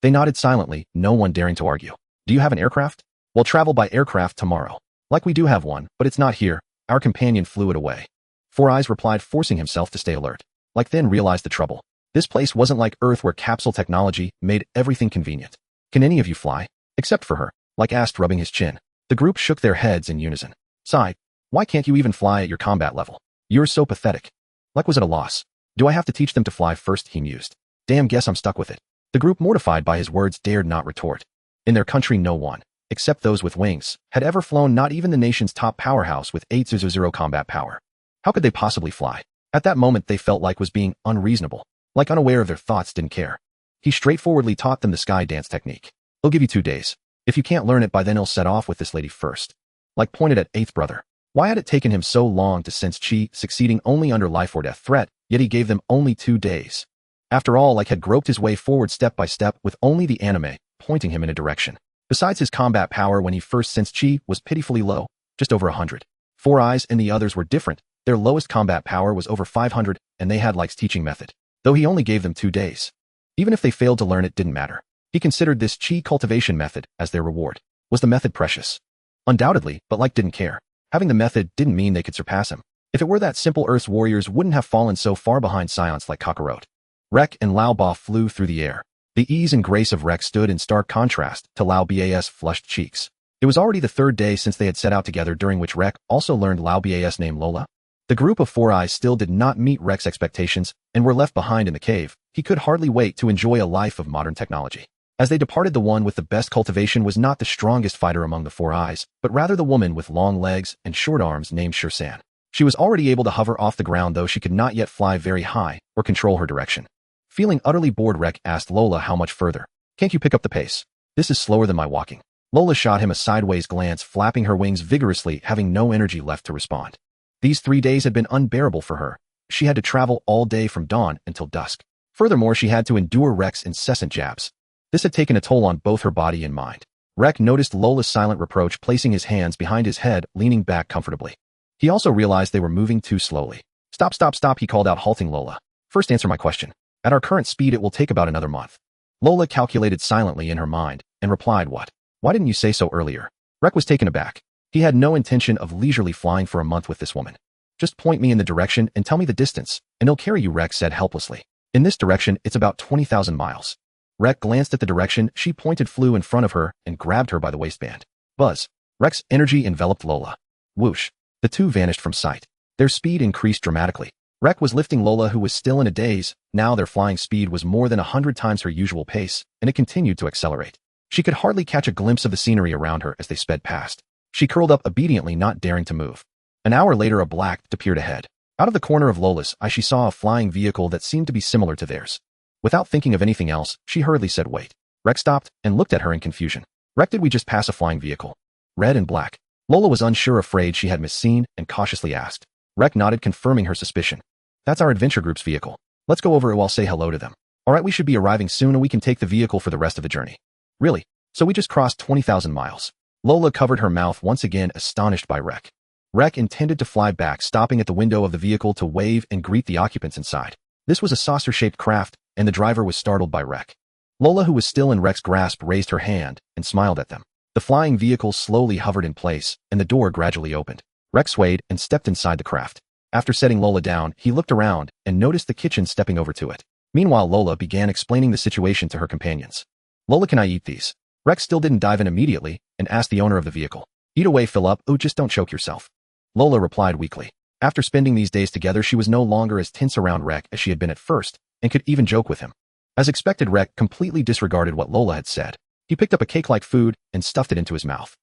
They nodded silently, no one daring to argue. Do you have an aircraft? We'll travel by aircraft tomorrow. Like we do have one, but it's not here. Our companion flew it away. Four Eyes replied, forcing himself to stay alert. Like then realized the trouble. This place wasn't like Earth, where capsule technology made everything convenient. Can any of you fly? Except for her. Like asked, rubbing his chin. The group shook their heads in unison. Sighed. Why can't you even fly at your combat level? You're so pathetic. Like was at a loss. Do I have to teach them to fly first? He mused. Damn, guess I'm stuck with it. The group, mortified by his words, dared not retort. In their country, no one, except those with wings, had ever flown, not even the nation's top powerhouse with 800 combat power. How could they possibly fly? At that moment they felt Like was being unreasonable. Like unaware of their thoughts, didn't care. He straightforwardly taught them the sky dance technique. He'll give you 2 days. If you can't learn it by then, he'll set off with this lady first. Like pointed at eighth brother. Why had it taken him so long to sense chi, succeeding only under life or death threat, yet he gave them only 2 days? After all, Like had groped his way forward step by step with only the anime pointing him in a direction. Besides, his combat power when he first sensed chi was pitifully low, just over 100. Four Eyes and the others were different. Their lowest combat power was over 500, and they had Like's teaching method, though he only gave them 2 days. Even if they failed to learn it, didn't matter. He considered this chi cultivation method as their reward. Was the method precious? Undoubtedly, but Like didn't care. Having the method didn't mean they could surpass him. If it were that simple, Earth's warriors wouldn't have fallen so far behind Saiyan like Kakarot. Rek and Lao Ba flew through the air. The ease and grace of Rek stood in stark contrast to Lao Ba's flushed cheeks. It was already the 3rd day since they had set out together, during which Rek also learned Lao Ba's name, Lola. The group of Four Eyes still did not meet Rek's expectations and were left behind in the cave. He could hardly wait to enjoy a life of modern technology. As they departed, the one with the best cultivation was not the strongest fighter among the Four Eyes, but rather the woman with long legs and short arms named Shirsan. She was already able to hover off the ground, though she could not yet fly very high or control her direction. Feeling utterly bored, Rek asked Lola how much further. Can't you pick up the pace? This is slower than my walking. Lola shot him a sideways glance, flapping her wings vigorously, having no energy left to respond. These 3 days had been unbearable for her. She had to travel all day from dawn until dusk. Furthermore, she had to endure Rek's incessant jabs. This had taken a toll on both her body and mind. Rek noticed Lola's silent reproach, placing his hands behind his head, leaning back comfortably. He also realized they were moving too slowly. Stop, stop, stop, he called out, halting Lola. First answer my question. At our current speed it will take about another month. Lola calculated silently in her mind and replied, what? Why didn't you say so earlier? Rek was taken aback. He had no intention of leisurely flying for a month with this woman. Just point me in the direction and tell me the distance, and he'll carry you, Rek said helplessly. In this direction, it's about 20,000 miles. Rek glanced at the direction she pointed, flew in front of her, and grabbed her by the waistband. Buzz. Rek's energy enveloped Lola. Whoosh. The two vanished from sight. Their speed increased dramatically. Rek was lifting Lola, who was still in a daze. Now their flying speed was more than 100 times her usual pace, and it continued to accelerate. She could hardly catch a glimpse of the scenery around her as they sped past. She curled up obediently, not daring to move. An hour later, a black appeared ahead. Out of the corner of Lola's eye, she saw a flying vehicle that seemed to be similar to theirs. Without thinking of anything else, she hurriedly said, wait. Rek stopped and looked at her in confusion. Rek, did we just pass a flying vehicle? Red and black. Lola was unsure, afraid she had misseen, and cautiously asked. Rek nodded, confirming her suspicion. That's our adventure group's vehicle. Let's go over it while say hello to them. Alright, we should be arriving soon and we can take the vehicle for the rest of the journey. Really? So we just crossed 20,000 miles. Lola covered her mouth once again, astonished by Rek. Rek intended to fly back, stopping at the window of the vehicle to wave and greet the occupants inside. This was a saucer-shaped craft, and the driver was startled by Rek. Lola, who was still in Rek's grasp, raised her hand and smiled at them. The flying vehicle slowly hovered in place, and the door gradually opened. Rek swayed and stepped inside the craft. After setting Lola down, he looked around and noticed the kitchen stepping over to it. Meanwhile, Lola began explaining the situation to her companions. Lola, can I eat these? Rek still didn't dive in immediately and asked the owner of the vehicle. Eat away, fill up, oh, just don't choke yourself. Lola replied weakly. After spending these days together, she was no longer as tense around Rek as she had been at first, and could even joke with him. As expected, Rek completely disregarded what Lola had said. He picked up a cake-like food and stuffed it into his mouth.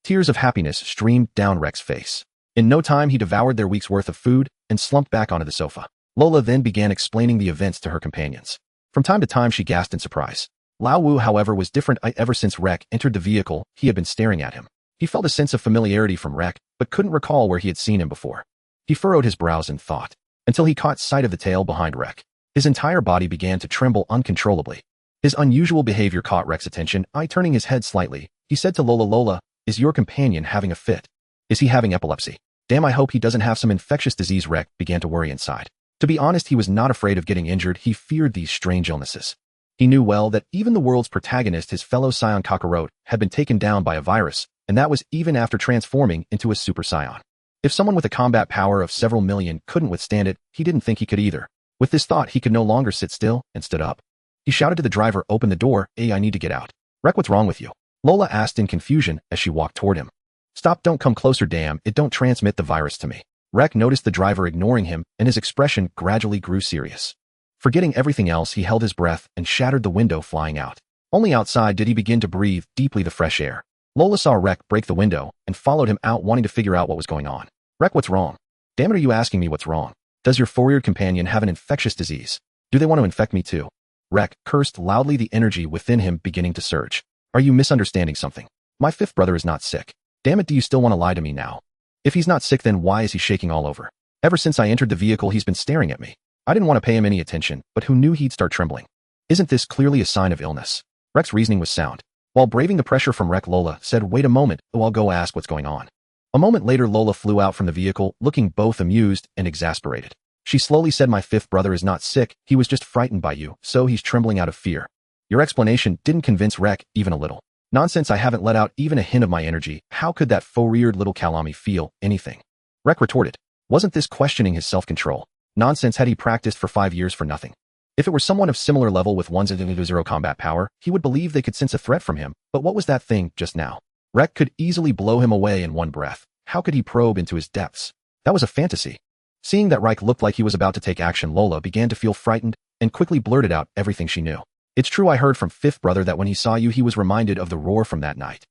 Tears of happiness streamed down Rek's face. In no time, he devoured their week's worth of food and slumped back onto the sofa. Lola then began explaining the events to her companions. From time to time, she gasped in surprise. Lao Wu, however, was different. Ever since Rek entered the vehicle, he had been staring at him. He felt a sense of familiarity from Rek, but couldn't recall where he had seen him before. He furrowed his brows in thought, until he caught sight of the tail behind Rek. His entire body began to tremble uncontrollably. His unusual behavior caught Rek's attention. Turning his head slightly, he said to Lola, Lola, is your companion having a fit? Is he having epilepsy? Damn, I hope he doesn't have some infectious disease. Rek began to worry inside. To be honest, he was not afraid of getting injured. He feared these strange illnesses. He knew well that even the world's protagonist, his fellow Saiyan Kakarot, had been taken down by a virus, and that was even after transforming into a Super Saiyan. If someone with a combat power of several million couldn't withstand it, he didn't think he could either. With this thought, he could no longer sit still and stood up. He shouted to the driver, open the door, I need to get out. Rek, what's wrong with you? Lola asked in confusion as she walked toward him. Stop, don't come closer, damn, it don't transmit the virus to me. Rek noticed the driver ignoring him, and his expression gradually grew serious. Forgetting everything else, he held his breath and shattered the window, flying out. Only outside did he begin to breathe deeply the fresh air. Lola saw Rek break the window and followed him out, wanting to figure out what was going on. Rek, what's wrong? Damn it, are you asking me what's wrong? Does your four-eared companion have an infectious disease? Do they want to infect me too? Rek cursed loudly, the energy within him beginning to surge. Are you misunderstanding something? My fifth brother is not sick. Damn it, do you still want to lie to me now? If he's not sick, then why is he shaking all over? Ever since I entered the vehicle, he's been staring at me. I didn't want to pay him any attention, but who knew he'd start trembling? Isn't this clearly a sign of illness? Rek's reasoning was sound. While braving the pressure from Rek, Lola said, wait a moment, I'll go ask what's going on. A moment later, Lola flew out from the vehicle, looking both amused and exasperated. She slowly said, my fifth brother is not sick, he was just frightened by you, so he's trembling out of fear. Your explanation didn't convince Rek even a little. Nonsense, I haven't let out even a hint of my energy. How could that four-eared little Kalami feel anything? Rek retorted. Wasn't this questioning his self-control? Nonsense, had he practiced for 5 years for nothing? If it were someone of similar level with one's zero combat power, he would believe they could sense a threat from him, but what was that thing just now? Rek could easily blow him away in one breath. How could he probe into his depths? That was a fantasy. Seeing that Rek looked like he was about to take action, Lola began to feel frightened and quickly blurted out everything she knew. It's true, I heard from fifth brother that when he saw you, he was reminded of the roar from that night.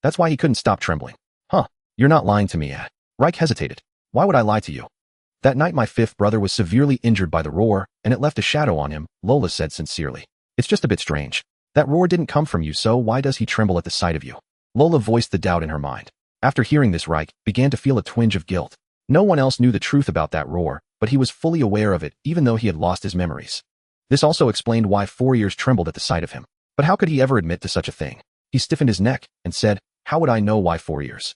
That's why he couldn't stop trembling. Huh, you're not lying to me, eh? Rek hesitated. Why would I lie to you? That night my fifth brother was severely injured by the roar, and it left a shadow on him, Lola said sincerely. It's just a bit strange. That roar didn't come from you, so why does he tremble at the sight of you? Lola voiced the doubt in her mind. After hearing this, Rek began to feel a twinge of guilt. No one else knew the truth about that roar, but he was fully aware of it, even though he had lost his memories. This also explained why 4 ears trembled at the sight of him. But how could he ever admit to such a thing? He stiffened his neck and said, how would I know why 4 ears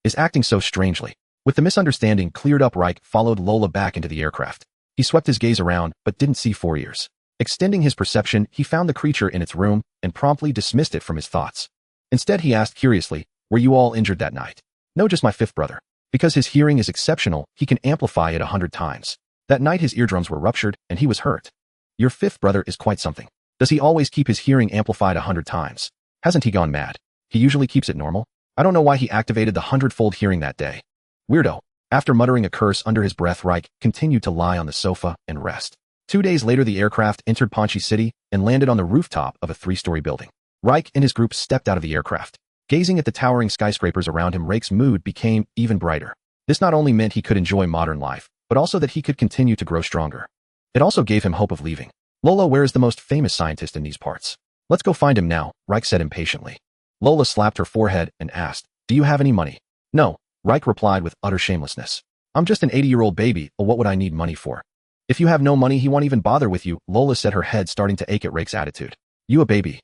is acting so strangely? With the misunderstanding cleared up, Reich followed Lola back into the aircraft. He swept his gaze around, but didn't see 4 ears. Extending his perception, he found the creature in its room and promptly dismissed it from his thoughts. Instead, he asked curiously, "Were you all injured that night?" "No, just my fifth brother." Because his hearing is exceptional, he can amplify it 100 times. That night his eardrums were ruptured, and he was hurt. Your fifth brother is quite something. Does he always keep his hearing amplified 100 times? Hasn't he gone mad? He usually keeps it normal. I don't know why he activated the 100-fold hearing that day. Weirdo. After muttering a curse under his breath, Reich continued to lie on the sofa and rest. 2 days later, the aircraft entered Ponchi City and landed on the rooftop of a 3-story building. Reich and his group stepped out of the aircraft. Gazing at the towering skyscrapers around him, Reich's mood became even brighter. This not only meant he could enjoy modern life, but also that he could continue to grow stronger. It also gave him hope of leaving. Lola, where is the most famous scientist in these parts? Let's go find him now, Reich said impatiently. Lola slapped her forehead and asked, "Do you have any money?" "No," Reich replied with utter shamelessness. "I'm just an 80-year-old baby, or what would I need money for?" "If you have no money, he won't even bother with you," Lola said, her head starting to ache at Reich's attitude. "You a baby?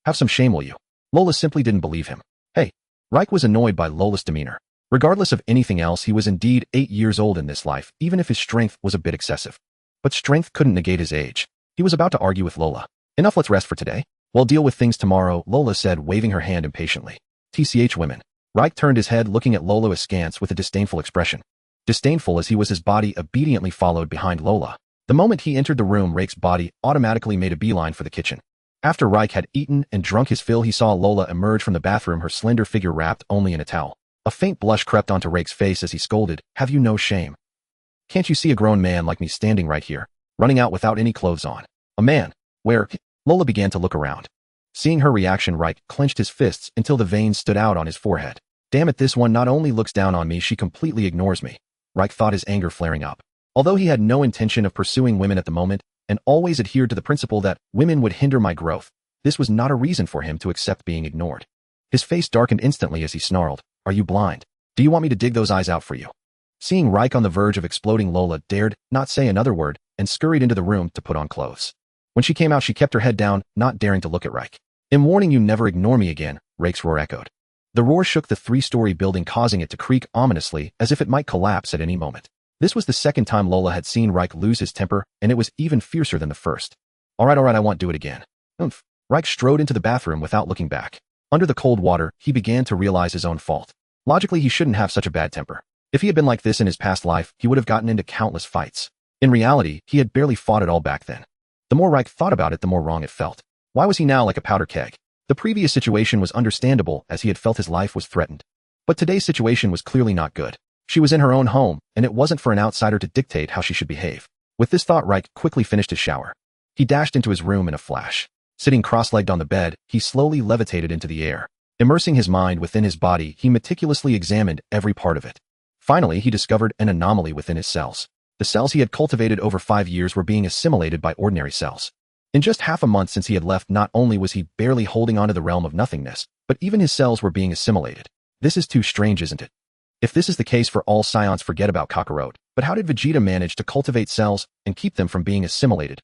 Have some shame, will you?" Lola simply didn't believe him. Hey. Reich was annoyed by Lola's demeanor. Regardless of anything else, he was indeed 8 years old in this life, even if his strength was a bit excessive. But strength couldn't negate his age. He was about to argue with Lola. "Enough, let's rest for today. We'll deal with things tomorrow," Lola said, waving her hand impatiently. "TCH women." Reich turned his head, looking at Lola askance with a disdainful expression. Disdainful as he was, his body obediently followed behind Lola. The moment he entered the room, Reich's body automatically made a beeline for the kitchen. After Reich had eaten and drunk his fill, he saw Lola emerge from the bathroom, her slender figure wrapped only in a towel. A faint blush crept onto Reich's face as he scolded, "Have you no shame? Can't you see a grown man like me standing right here, running out without any clothes on? A man? Where?" Lola began to look around. Seeing her reaction, Reich clenched his fists until the veins stood out on his forehead. "Damn it, this one not only looks down on me, she completely ignores me," Reich thought, his anger flaring up. Although he had no intention of pursuing women at the moment, and always adhered to the principle that women would hinder my growth, this was not a reason for him to accept being ignored. His face darkened instantly as he snarled, "Are you blind? Do you want me to dig those eyes out for you?" Seeing Reich on the verge of exploding, Lola dared not say another word and scurried into the room to put on clothes. When she came out, she kept her head down, not daring to look at Reich. "I'm warning you, never ignore me again," Reich's roar echoed. The roar shook the 3-story building, causing it to creak ominously as if it might collapse at any moment. This was the second time Lola had seen Reich lose his temper, and it was even fiercer than the first. All right, I won't do it again." "Oomph." Reich strode into the bathroom without looking back. Under the cold water, he began to realize his own fault. Logically, he shouldn't have such a bad temper. If he had been like this in his past life, he would have gotten into countless fights. In reality, he had barely fought at all back then. The more Reich thought about it, the more wrong it felt. Why was he now like a powder keg? The previous situation was understandable, as he had felt his life was threatened. But today's situation was clearly not good. She was in her own home, and it wasn't for an outsider to dictate how she should behave. With this thought, Reich quickly finished his shower. He dashed into his room in a flash. Sitting cross-legged on the bed, he slowly levitated into the air. Immersing his mind within his body, he meticulously examined every part of it. Finally, he discovered an anomaly within his cells. The cells he had cultivated over 5 years were being assimilated by ordinary cells. In just half a month since he had left, not only was he barely holding on to the realm of nothingness, but even his cells were being assimilated. This is too strange, isn't it? If this is the case for all Saiyans, forget about Kakarot. But how did Vegeta manage to cultivate cells and keep them from being assimilated?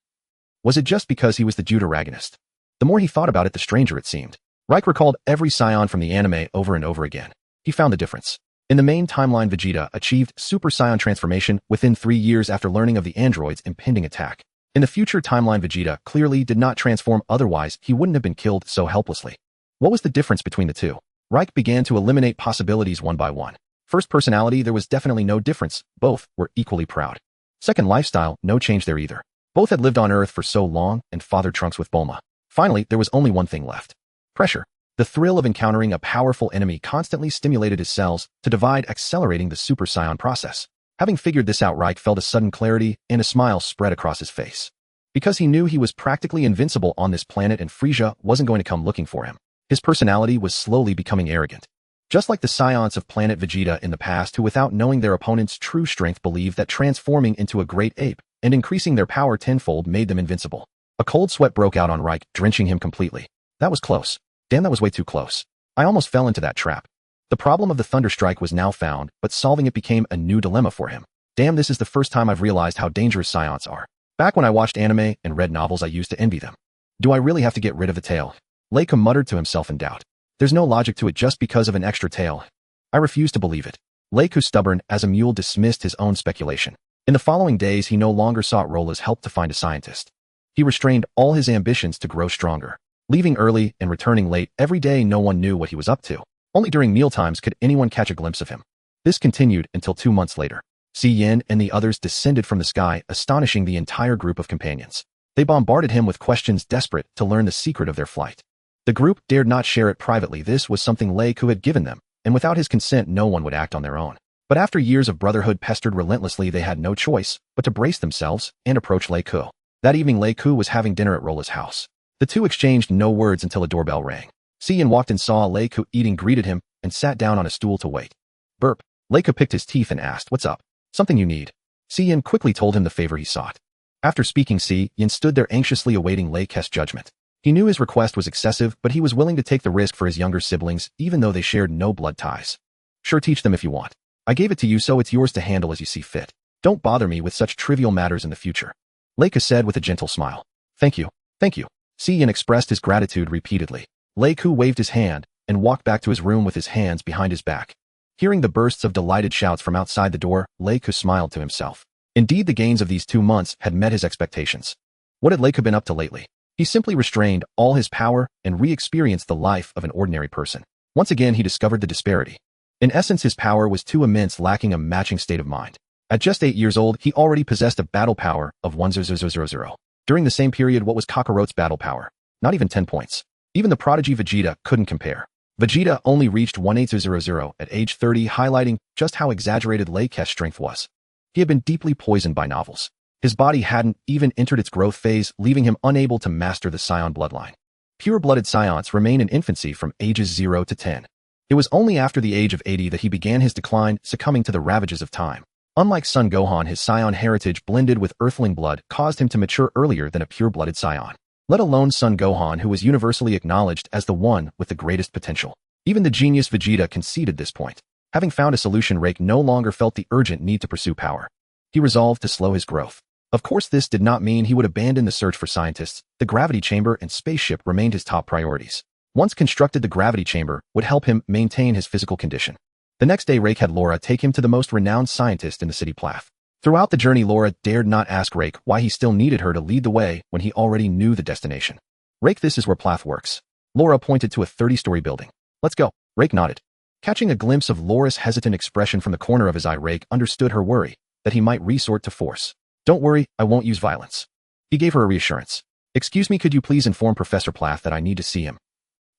Was it just because he was the deuteragonist? The more he thought about it, the stranger it seemed. Reich recalled every Saiyan from the anime over and over again. He found the difference. In the main timeline, Vegeta achieved Super Saiyan transformation within 3 years after learning of the android's impending attack. In the future timeline, Vegeta clearly did not transform, otherwise he wouldn't have been killed so helplessly. What was the difference between the two? Reich began to eliminate possibilities one by one. First, personality, there was definitely no difference. Both were equally proud. Second, lifestyle, no change there either. Both had lived on Earth for so long and fathered Trunks with Bulma. Finally, there was only one thing left. Pressure. The thrill of encountering a powerful enemy constantly stimulated his cells to divide, accelerating the Super Saiyan process. Having figured this out, Reich felt a sudden clarity and a smile spread across his face. Because he knew he was practically invincible on this planet and Frieza wasn't going to come looking for him. His personality was slowly becoming arrogant. Just like the Saiyans of planet Vegeta in the past, who without knowing their opponent's true strength believed that transforming into a great ape and increasing their power tenfold made them invincible. A cold sweat broke out on Reich, drenching him completely. That was close. Damn, that was way too close. I almost fell into that trap. The problem of the Thunder Strike was now found, but solving it became a new dilemma for him. Damn, this is the first time I've realized how dangerous Saiyans are. Back when I watched anime and read novels, I used to envy them. Do I really have to get rid of the tail? Leica muttered to himself in doubt. There's no logic to it just because of an extra tail. I refuse to believe it. Leiku, stubborn as a mule, dismissed his own speculation. In the following days, he no longer sought Rola's help to find a scientist. He restrained all his ambitions to grow stronger. Leaving early and returning late every day, no one knew what he was up to. Only during mealtimes could anyone catch a glimpse of him. This continued until 2 months later. Saiyan and the others descended from the sky, astonishing the entire group of companions. They bombarded him with questions, desperate to learn the secret of their flight. The group dared not share it privately. This was something Leiku had given them, and without his consent no one would act on their own. But after years of brotherhood pestered relentlessly, they had no choice but to brace themselves and approach Leiku. That evening, Leiku was having dinner at Rola's house. The two exchanged no words until a doorbell rang. Saiyan walked and saw Leiku eating, greeted him, and sat down on a stool to wait. Burp. Leiku picked his teeth and asked, "What's up?" "Something you need." Saiyan quickly told him the favor he sought. After speaking, Saiyan stood there anxiously awaiting Leiku's judgment. He knew his request was excessive, but he was willing to take the risk for his younger siblings, even though they shared no blood ties. "Sure, teach them if you want. I gave it to you, so it's yours to handle as you see fit. Don't bother me with such trivial matters in the future," Leiku said with a gentle smile. Thank you. Thank you." Saiyan expressed his gratitude repeatedly. Leiku waved his hand and walked back to his room with his hands behind his back. Hearing the bursts of delighted shouts from outside the door, Leiku smiled to himself. Indeed, the gains of these 2 months had met his expectations. What had Leiku been up to lately? He simply restrained all his power and re-experienced the life of an ordinary person. Once again, he discovered the disparity. In essence, his power was too immense, lacking a matching state of mind. At just 8 years old, he already possessed a battle power of 1000. During the same period, what was Kakarot's battle power? Not even 10 points. Even the prodigy Vegeta couldn't compare. Vegeta only reached 1800 at age 30, highlighting just how exaggerated Leiku's strength was. He had been deeply poisoned by novels. His body hadn't even entered its growth phase, leaving him unable to master the Saiyan bloodline. Pure-blooded Saiyans remain in infancy from ages 0 to 10. It was only after the age of 80 that he began his decline, succumbing to the ravages of time. Unlike Son Gohan, his Saiyan heritage blended with Earthling blood caused him to mature earlier than a pure-blooded Saiyan. Let alone Son Gohan, who was universally acknowledged as the one with the greatest potential. Even the genius Vegeta conceded this point. Having found a solution, Reik no longer felt the urgent need to pursue power. He resolved to slow his growth. Of course, this did not mean he would abandon the search for scientists. The gravity chamber and spaceship remained his top priorities. Once constructed, the gravity chamber would help him maintain his physical condition. The next day, Reik had Laura take him to the most renowned scientist in the city, Plath. Throughout the journey, Laura dared not ask Reik why he still needed her to lead the way when he already knew the destination. "Reik, this is where Plath works." Laura pointed to a 30-story building. "Let's go." Reik nodded. Catching a glimpse of Laura's hesitant expression from the corner of his eye, Reik understood her worry that he might resort to force. "Don't worry, I won't use violence." He gave her a reassurance. "Excuse me, could you please inform Professor Plath that I need to see him?"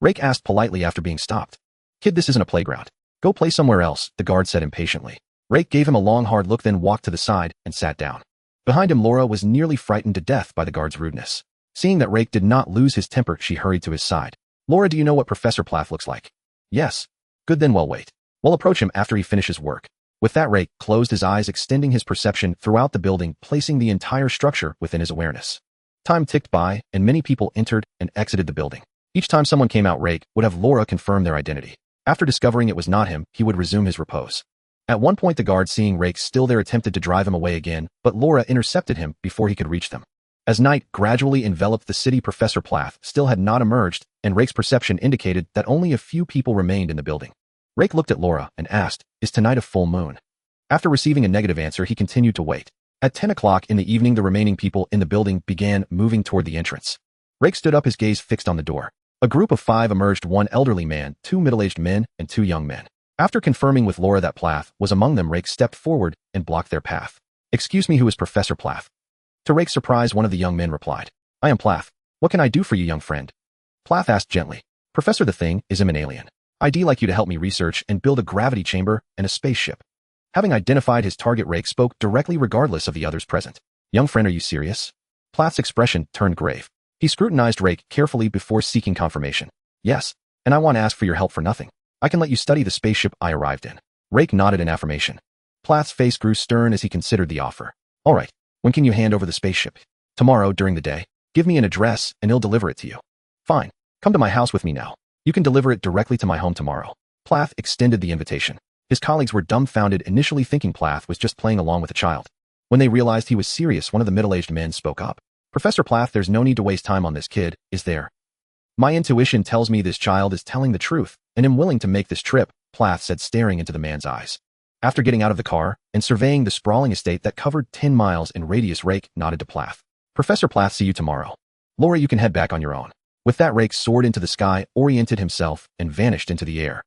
Reik asked politely after being stopped. "Kid, this isn't a playground. Go play somewhere else," the guard said impatiently. Reik gave him a long, hard look, then walked to the side and sat down. Behind him, Laura was nearly frightened to death by the guard's rudeness. Seeing that Reik did not lose his temper, she hurried to his side. "Laura, do you know what Professor Plath looks like?" "Yes." "Good, then we'll wait. We'll approach him after he finishes work." With that, Reik closed his eyes, extending his perception throughout the building, placing the entire structure within his awareness. Time ticked by, and many people entered and exited the building. Each time someone came out, Reik would have Laura confirm their identity. After discovering it was not him, he would resume his repose. At one point, the guard, seeing Reik still there, attempted to drive him away again, but Laura intercepted him before he could reach them. As night gradually enveloped the city, Professor Plath still had not emerged, and Reik's perception indicated that only a few people remained in the building. Reik looked at Laura and asked, "Is tonight a full moon?" After receiving a negative answer, he continued to wait. At 10 o'clock in the evening, the remaining people in the building began moving toward the entrance. Reik stood up, his gaze fixed on the door. A group of 5 emerged, 1 elderly man, 2 middle-aged men, and 2 young men. After confirming with Laura that Plath was among them, Reik stepped forward and blocked their path. "Excuse me, who is Professor Plath?" To Reik's surprise, one of the young men replied, "I am Plath. What can I do for you, young friend?" Plath asked gently. "Professor, the thing is, I'm an alien. I'd like you to help me research and build a gravity chamber and a spaceship." Having identified his target, Reik spoke directly regardless of the others present. "Young friend, are you serious?" Plath's expression turned grave. He scrutinized Reik carefully before seeking confirmation. "Yes, and I want to ask for your help for nothing. I can let you study the spaceship I arrived in." Reik nodded in affirmation. Plath's face grew stern as he considered the offer. "All right, when can you hand over the spaceship?" "Tomorrow, during the day. Give me an address and he'll deliver it to you." "Fine. Come to my house with me now. You can deliver it directly to my home tomorrow." Plath extended the invitation. His colleagues were dumbfounded, initially thinking Plath was just playing along with a child. When they realized he was serious, one of the middle-aged men spoke up. "Professor Plath, there's no need to waste time on this kid, is there? My intuition tells me this child is telling the truth, and am willing to make this trip," Plath said, staring into the man's eyes. After getting out of the car and surveying the sprawling estate that covered 10 miles in radius, Rick nodded to Plath. Professor Plath, see you tomorrow. Laura, you can head back on your own. With that, Rick soared into the sky, oriented himself, and vanished into the air.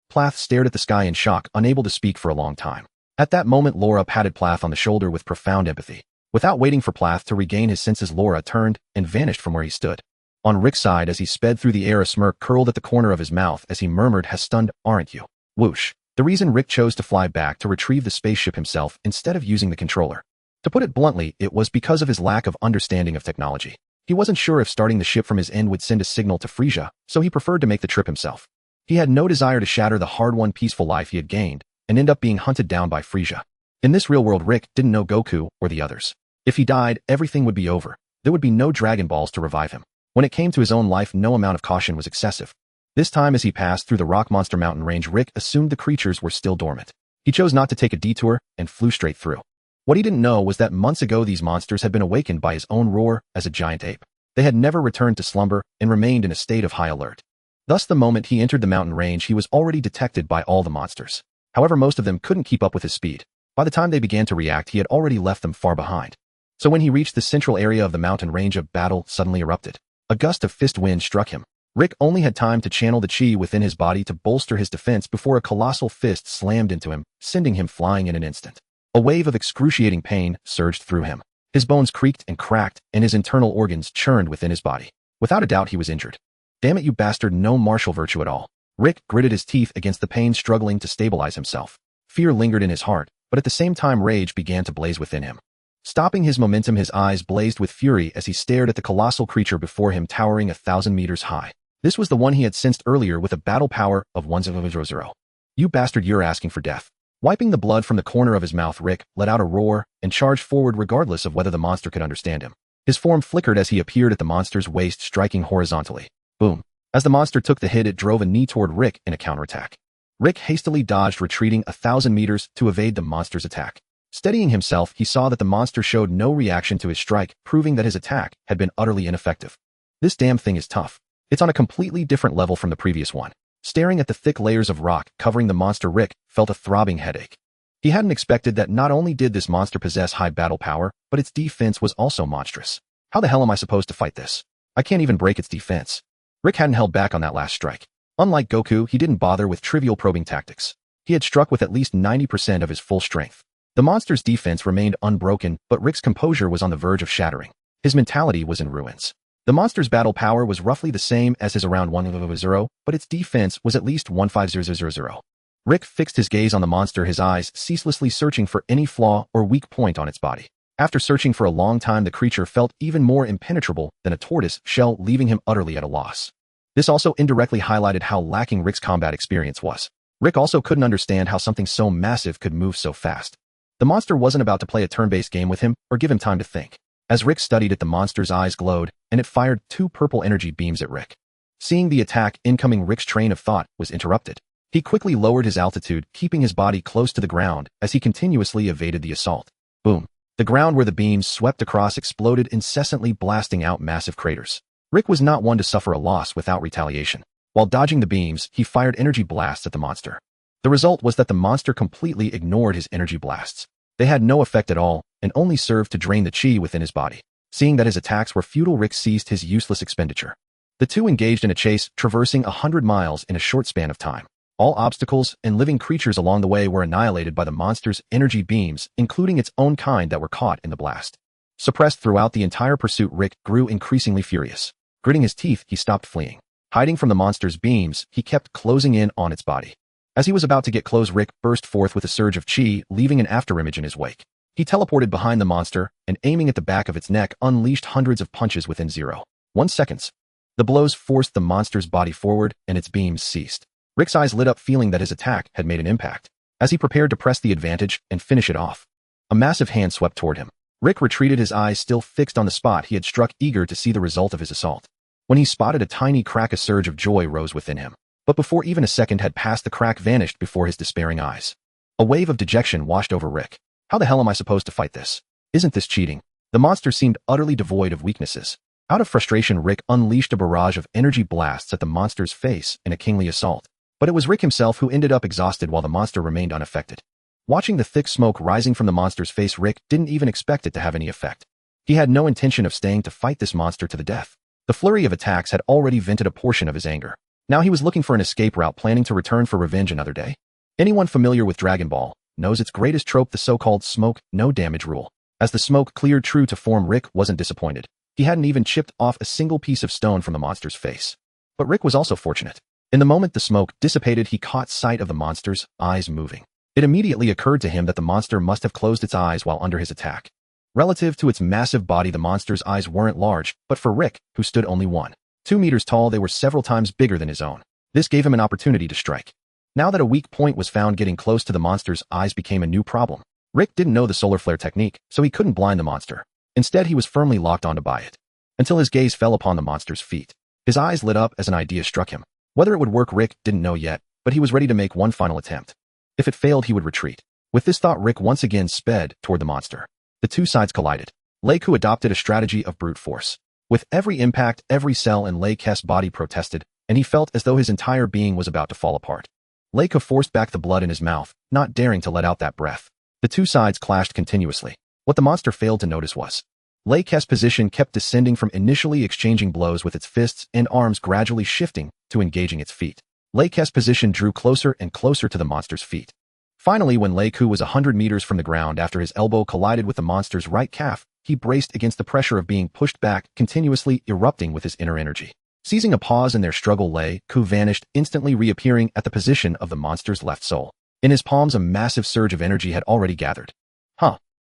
Plath stared at the sky in shock, unable to speak for a long time. At that moment, Laura patted Plath on the shoulder with profound empathy. Without waiting for Plath to regain his senses, Laura turned and vanished from where he stood. On Rick's side, as he sped through the air, a smirk curled at the corner of his mouth as he murmured, "Has stunned, aren't you?" Whoosh. The reason Rick chose to fly back to retrieve the spaceship himself instead of using the controller. To put it bluntly, it was because of his lack of understanding of technology. He wasn't sure if starting the ship from his end would send a signal to Frisia, so he preferred to make the trip himself. He had no desire to shatter the hard-won peaceful life he had gained and end up being hunted down by Frisia. In this real world, Rick didn't know Goku or the others. If he died, everything would be over. There would be no Dragon Balls to revive him. When it came to his own life, no amount of caution was excessive. This time, as he passed through the Rock Monster mountain range, Rick assumed the creatures were still dormant. He chose not to take a detour and flew straight through. What he didn't know was that months ago these monsters had been awakened by his own roar as a giant ape. They had never returned to slumber and remained in a state of high alert. Thus, the moment he entered the mountain range, he was already detected by all the monsters. However, most of them couldn't keep up with his speed. By the time they began to react, he had already left them far behind. So when he reached the central area of the mountain range, a battle suddenly erupted. A gust of fist wind struck him. Rick only had time to channel the chi within his body to bolster his defense before a colossal fist slammed into him, sending him flying in an instant. A wave of excruciating pain surged through him. His bones creaked and cracked, and his internal organs churned within his body. Without a doubt, he was injured. Damn it, you bastard, no martial virtue at all. Rick gritted his teeth against the pain, struggling to stabilize himself. Fear lingered in his heart, but at the same time rage began to blaze within him. Stopping his momentum, his eyes blazed with fury as he stared at the colossal creature before him, towering 1,000 meters high. This was the one he had sensed earlier with a battle power of 100. You bastard, you're asking for death. Wiping the blood from the corner of his mouth, Rick let out a roar and charged forward regardless of whether the monster could understand him. His form flickered as he appeared at the monster's waist, striking horizontally. Boom. As the monster took the hit, it drove a knee toward Rick in a counterattack. Rick hastily dodged, retreating 1,000 meters to evade the monster's attack. Steadying himself, he saw that the monster showed no reaction to his strike, proving that his attack had been utterly ineffective. This damn thing is tough. It's on a completely different level from the previous one. Staring at the thick layers of rock covering the monster, Rick felt a throbbing headache. He hadn't expected that not only did this monster possess high battle power, but its defense was also monstrous. How the hell am I supposed to fight this? I can't even break its defense. Rick hadn't held back on that last strike. Unlike Goku, he didn't bother with trivial probing tactics. He had struck with at least 90% of his full strength. The monster's defense remained unbroken, but Rick's composure was on the verge of shattering. His mentality was in ruins. The monster's battle power was roughly the same as his around 100, but its defense was at least 15000. Rick fixed his gaze on the monster, his eyes ceaselessly searching for any flaw or weak point on its body. After searching for a long time, the creature felt even more impenetrable than a tortoise shell, leaving him utterly at a loss. This also indirectly highlighted how lacking Rick's combat experience was. Rick also couldn't understand how something so massive could move so fast. The monster wasn't about to play a turn-based game with him or give him time to think. As Rick studied it, the monster's eyes glowed, and it fired 2 purple energy beams at Rick. Seeing the attack incoming, Rick's train of thought was interrupted. He quickly lowered his altitude, keeping his body close to the ground as he continuously evaded the assault. Boom. The ground where the beams swept across exploded, incessantly blasting out massive craters. Rick was not one to suffer a loss without retaliation. While dodging the beams, he fired energy blasts at the monster. The result was that the monster completely ignored his energy blasts. They had no effect at all, and only served to drain the chi within his body. Seeing that his attacks were futile, Rick ceased his useless expenditure. The two engaged in a chase, traversing 100 miles in a short span of time. All obstacles and living creatures along the way were annihilated by the monster's energy beams, including its own kind that were caught in the blast. Suppressed throughout the entire pursuit, Rick grew increasingly furious. Gritting his teeth, he stopped fleeing. Hiding from the monster's beams, he kept closing in on its body. As he was about to get close, Rick burst forth with a surge of chi, leaving an afterimage in his wake. He teleported behind the monster and, aiming at the back of its neck, unleashed hundreds of punches within 0.1 seconds. The blows forced the monster's body forward, and its beams ceased. Rick's eyes lit up, feeling that his attack had made an impact. As he prepared to press the advantage and finish it off, a massive hand swept toward him. Rick retreated, his eyes still fixed on the spot he had struck, eager to see the result of his assault. When he spotted a tiny crack, a surge of joy rose within him. But before even a second had passed, the crack vanished before his despairing eyes. A wave of dejection washed over Rick. How the hell am I supposed to fight this? Isn't this cheating? The monster seemed utterly devoid of weaknesses. Out of frustration, Rick unleashed a barrage of energy blasts at the monster's face in a kingly assault. But it was Rick himself who ended up exhausted while the monster remained unaffected. Watching the thick smoke rising from the monster's face, Rick didn't even expect it to have any effect. He had no intention of staying to fight this monster to the death. The flurry of attacks had already vented a portion of his anger. Now he was looking for an escape route, planning to return for revenge another day. Anyone familiar with Dragon Ball knows its greatest trope, the so-called smoke, no damage rule. As the smoke cleared true to form, Rick wasn't disappointed. He hadn't even chipped off a single piece of stone from the monster's face. But Rick was also fortunate. In the moment the smoke dissipated, he caught sight of the monster's eyes moving. It immediately occurred to him that the monster must have closed its eyes while under his attack. Relative to its massive body, the monster's eyes weren't large, but for Rick, who stood only 1.2 meters tall, they were several times bigger than his own. This gave him an opportunity to strike. Now that a weak point was found, getting close to the monster's eyes became a new problem. Rick didn't know the solar flare technique, so he couldn't blind the monster. Instead, he was firmly locked onto by it. Until his gaze fell upon the monster's feet. His eyes lit up as an idea struck him. Whether it would work, Rick didn't know yet, but he was ready to make one final attempt. If it failed, he would retreat. With this thought, Rick once again sped toward the monster. The two sides collided. Lei Ku adopted a strategy of brute force. With every impact, every cell in Lei Ke's body protested, and he felt as though his entire being was about to fall apart. Lei Ku forced back the blood in his mouth, not daring to let out that breath. The two sides clashed continuously. What the monster failed to notice was Lei Ke's position kept descending, from initially exchanging blows with its fists and arms gradually shifting to engaging its feet. Lei Ke's position drew closer and closer to the monster's feet. Finally, when Lei Ku was 100 meters from the ground after his elbow collided with the monster's right calf, he braced against the pressure of being pushed back, continuously erupting with his inner energy. Seizing a pause in their struggle, Lei Ku vanished, instantly reappearing at the position of the monster's left sole. In his palms, a massive surge of energy had already gathered.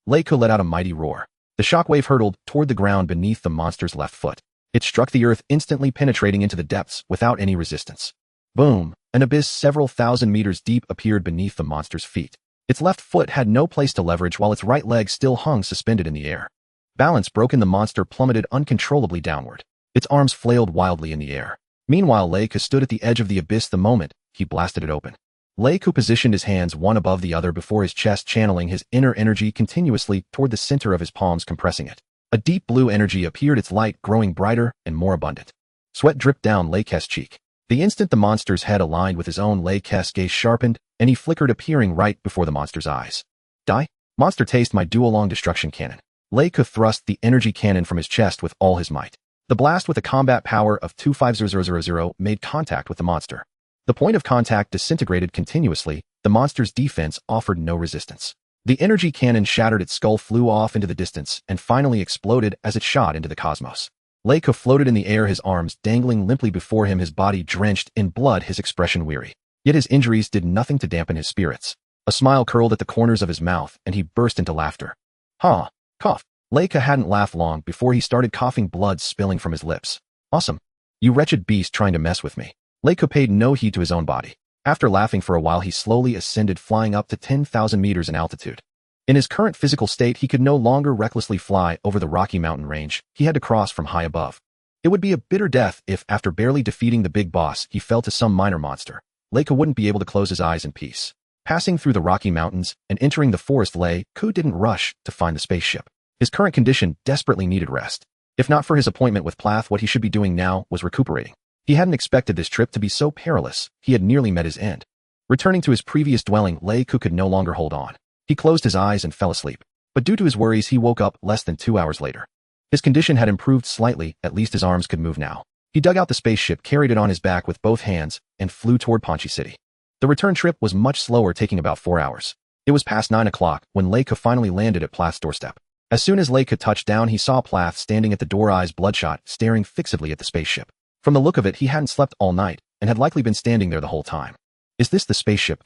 Lei Ku let out a mighty roar. The shockwave hurtled toward the ground beneath the monster's left foot. It struck the earth, instantly penetrating into the depths without any resistance. Boom! An abyss several thousand meters deep appeared beneath the monster's feet. Its left foot had no place to leverage, while its right leg still hung suspended in the air. Balance broken, the monster plummeted uncontrollably downward. Its arms flailed wildly in the air. Meanwhile, Lei Ku stood at the edge of the abyss the moment he blasted it open. Lei Ku positioned his hands one above the other before his chest, channeling his inner energy continuously toward the center of his palms, compressing it. A deep blue energy appeared, its light growing brighter and more abundant. Sweat dripped down Lei Ke's cheek. The instant the monster's head aligned with his own, Lei Ke's gaze sharpened, and he flickered, appearing right before the monster's eyes. Die? Monster, taste my dual-long destruction cannon. Lei Ku thrust the energy cannon from his chest with all his might. The blast, with a combat power of 250,000, made contact with the monster. The point of contact disintegrated continuously. The monster's defense offered no resistance. The energy cannon shattered, its skull flew off into the distance, and finally exploded as it shot into the cosmos. Lei Ku floated in the air, his arms dangling limply before him, his body drenched in blood, his expression weary. Yet his injuries did nothing to dampen his spirits. A smile curled at the corners of his mouth, and he burst into laughter. Cough. Lei Ku hadn't laughed long before he started coughing, blood spilling from his lips. Awesome. You wretched beast, trying to mess with me. Lei Ku paid no heed to his own body. After laughing for a while, he slowly ascended, flying up to 10,000 meters in altitude. In his current physical state, he could no longer recklessly fly over the Rocky Mountain range. He had to cross from high above. It would be a bitter death if, after barely defeating the big boss, he fell to some minor monster. Lei Ku wouldn't be able to close his eyes in peace. Passing through the Rocky Mountains and entering the forest, Lei Ku didn't rush to find the spaceship. His current condition desperately needed rest. If not for his appointment with Plath, what he should be doing now was recuperating. He hadn't expected this trip to be so perilous. He had nearly met his end. Returning to his previous dwelling, Lei Ku could no longer hold on. He closed his eyes and fell asleep. But due to his worries, he woke up less than 2 hours later. His condition had improved slightly, at least his arms could move now. He dug out the spaceship, carried it on his back with both hands, and flew toward Ponchi City. The return trip was much slower, taking about 4 hours. It was past 9 o'clock when Lei Ku finally landed at Plath's doorstep. As soon as Lei Ku touched down, he saw Plath standing at the door, eyes bloodshot, staring fixedly at the spaceship. From the look of it, he hadn't slept all night, and had likely been standing there the whole time. Is this the spaceship?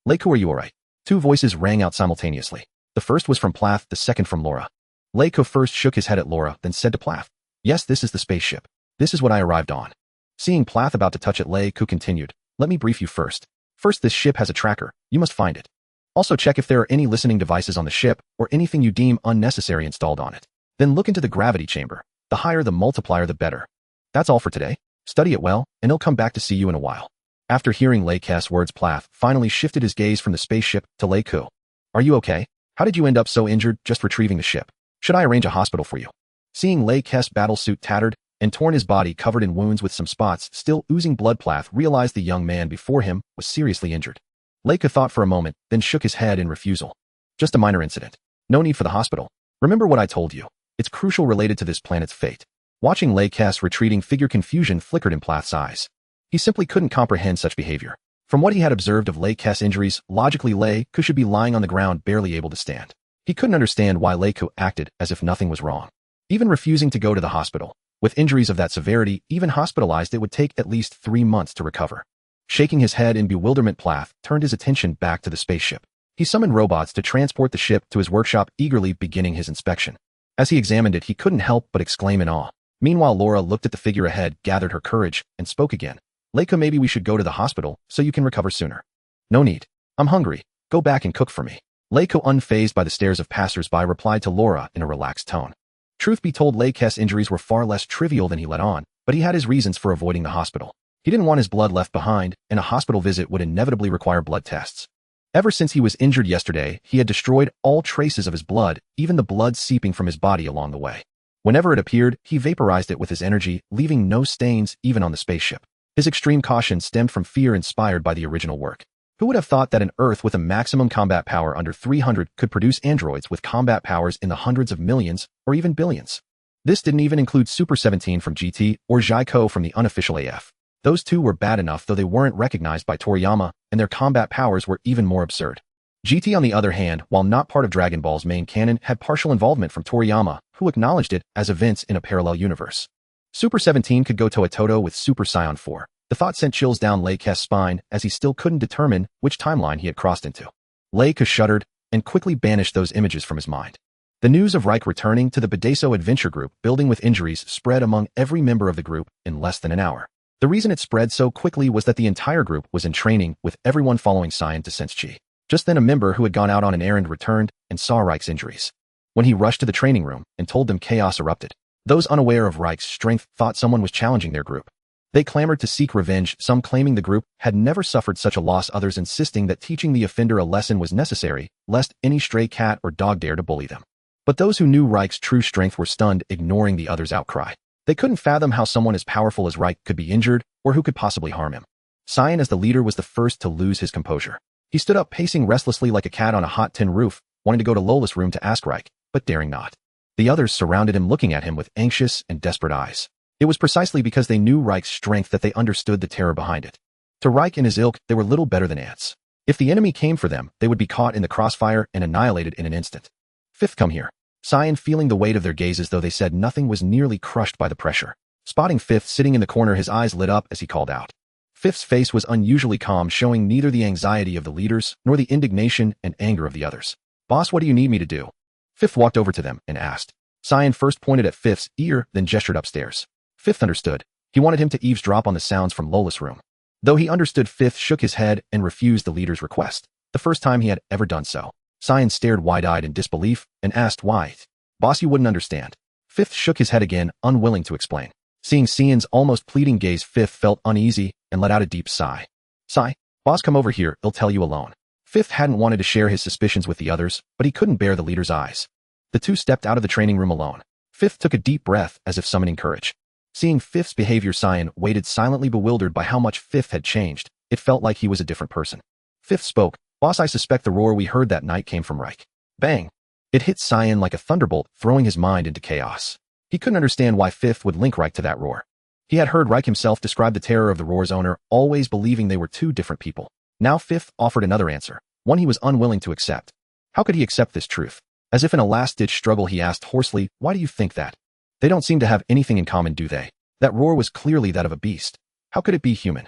Lei Ku, are you alright? Two voices rang out simultaneously. The first was from Plath, the second from Laura. Lei Ku first shook his head at Laura, then said to Plath, "Yes, this is the spaceship. This is what I arrived on." Seeing Plath about to touch it, Lei Ku continued, "Let me brief you first. First, this ship has a tracker. You must find it. Also check if there are any listening devices on the ship, or anything you deem unnecessary installed on it. Then look into the gravity chamber. The higher the multiplier, the better. That's all for today. Study it well, and he'll come back to see you in a while." After hearing Lei Ku's words, Plath finally shifted his gaze from the spaceship to Lei Ku. "Are you okay? How did you end up so injured just retrieving the ship? Should I arrange a hospital for you?" Seeing Lei Ku's battlesuit tattered and torn his body covered in wounds with some spots still oozing blood. Plath realized the young man before him was seriously injured. Leica thought for a moment, then shook his head in refusal. Just a minor incident. No need for the hospital. Remember what I told you. It's crucial related to this planet's fate. Watching Leica's retreating figure, confusion flickered in Plath's eyes. He simply couldn't comprehend such behavior. From what he had observed of Leica's injuries, logically Leica should be lying on the ground barely able to stand. He couldn't understand why Leica acted as if nothing was wrong. Even refusing to go to the hospital. With injuries of that severity, even hospitalized, it would take at least 3 months to recover. Shaking his head in bewilderment, Plath turned his attention back to the spaceship. He summoned robots to transport the ship to his workshop, eagerly beginning his inspection. As he examined it, he couldn't help but exclaim in awe. Meanwhile, Laura looked at the figure ahead, gathered her courage, and spoke again. Leica, maybe we should go to the hospital so you can recover sooner. No need. I'm hungry. Go back and cook for me. Leica, unfazed by the stares of passers-by, replied to Laura in a relaxed tone. Truth be told, Leica's injuries were far less trivial than he let on, but he had his reasons for avoiding the hospital. He didn't want his blood left behind, and a hospital visit would inevitably require blood tests. Ever since he was injured yesterday, he had destroyed all traces of his blood, even the blood seeping from his body along the way. Whenever it appeared, he vaporized it with his energy, leaving no stains even on the spaceship. His extreme caution stemmed from fear inspired by the original work. Who would have thought that an Earth with a maximum combat power under 300 could produce androids with combat powers in the hundreds of millions or even billions? This didn't even include Super 17 from GT or Jaiko from the unofficial AF. Those two were bad enough, though they weren't recognized by Toriyama, and their combat powers were even more absurd. GT, on the other hand, while not part of Dragon Ball's main canon, had partial involvement from Toriyama, who acknowledged it as events in a parallel universe. Super 17 could go toe-to-toe with Super Saiyan 4. The thought sent chills down Leica's spine, as he still couldn't determine which timeline he had crossed into. Leica shuddered and quickly banished those images from his mind. The news of Reich returning to the Bedeso adventure group, building with injuries, spread among every member of the group in less than an hour. The reason it spread so quickly was that the entire group was in training, with everyone following Saiyan to sense chi. Just then, a member who had gone out on an errand returned and saw Reich's injuries. When he rushed to the training room and told them, chaos erupted. Those unaware of Reich's strength thought someone was challenging their group. They clamored to seek revenge, some claiming the group had never suffered such a loss, others insisting that teaching the offender a lesson was necessary, lest any stray cat or dog dare to bully them. But those who knew Reich's true strength were stunned, ignoring the others' outcry. They couldn't fathom how someone as powerful as Reich could be injured, or who could possibly harm him. Saiyan, as the leader, was the first to lose his composure. He stood up, pacing restlessly like a cat on a hot tin roof, wanting to go to Lola's room to ask Reich, but daring not. The others surrounded him, looking at him with anxious and desperate eyes. It was precisely because they knew Reich's strength that they understood the terror behind it. To Reich and his ilk, they were little better than ants. If the enemy came for them, they would be caught in the crossfire and annihilated in an instant. Fifth, come here. Saiyan, feeling the weight of their gazes, though they said nothing, was nearly crushed by the pressure. Spotting Fifth sitting in the corner, his eyes lit up as he called out. Fifth's face was unusually calm, showing neither the anxiety of the leaders nor the indignation and anger of the others. Boss, what do you need me to do? Fifth walked over to them and asked. Saiyan first pointed at Fifth's ear, then gestured upstairs. Fifth understood. He wanted him to eavesdrop on the sounds from Lola's room. Though he understood, Fifth shook his head and refused the leader's request, the first time he had ever done so. Saiyan stared wide-eyed in disbelief and asked why. Boss, you wouldn't understand. Fifth shook his head again, unwilling to explain. Seeing Saiyan's almost pleading gaze, Fifth felt uneasy and let out a deep sigh. Sigh. Boss, come over here, I'll tell you alone. Fifth hadn't wanted to share his suspicions with the others, but he couldn't bear the leader's eyes. The two stepped out of the training room alone. Fifth took a deep breath as if summoning courage. Seeing Fifth's behavior, Saiyan waited silently, bewildered by how much Fifth had changed. It felt like he was a different person. Fifth spoke. Boss, I suspect the roar we heard that night came from Reich. Bang! It hit Saiyan like a thunderbolt, throwing his mind into chaos. He couldn't understand why Fifth would link Reich to that roar. He had heard Reich himself describe the terror of the roar's owner, always believing they were two different people. Now Fifth offered another answer, one he was unwilling to accept. How could he accept this truth? As if in a last-ditch struggle, he asked hoarsely, why do you think that? They don't seem to have anything in common, do they? That roar was clearly that of a beast. How could it be human?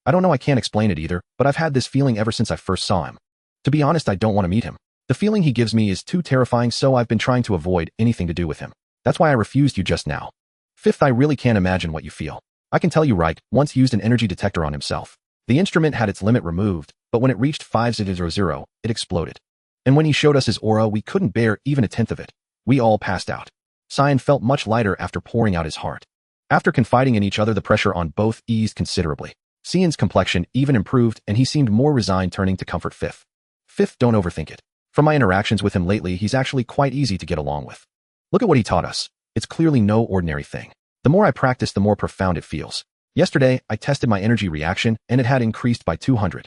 I don't know, I can't explain it either, but I've had this feeling ever since I first saw him. To be honest, I don't want to meet him. The feeling he gives me is too terrifying, so I've been trying to avoid anything to do with him. That's why I refused you just now. Fifth, I really can't imagine what you feel. I can tell you Reich once used an energy detector on himself. The instrument had its limit removed, but when it reached 500, it exploded. And when he showed us his aura, we couldn't bear even a tenth of it. We all passed out. Saiyan felt much lighter after pouring out his heart. After confiding in each other, the pressure on both eased considerably. Saiyan's complexion even improved, and he seemed more resigned, turning to comfort Fifth. Fifth, don't overthink it. From my interactions with him lately, he's actually quite easy to get along with. Look at what he taught us. It's clearly no ordinary thing. The more I practice, the more profound it feels. Yesterday, I tested my energy reaction, and it had increased by 200.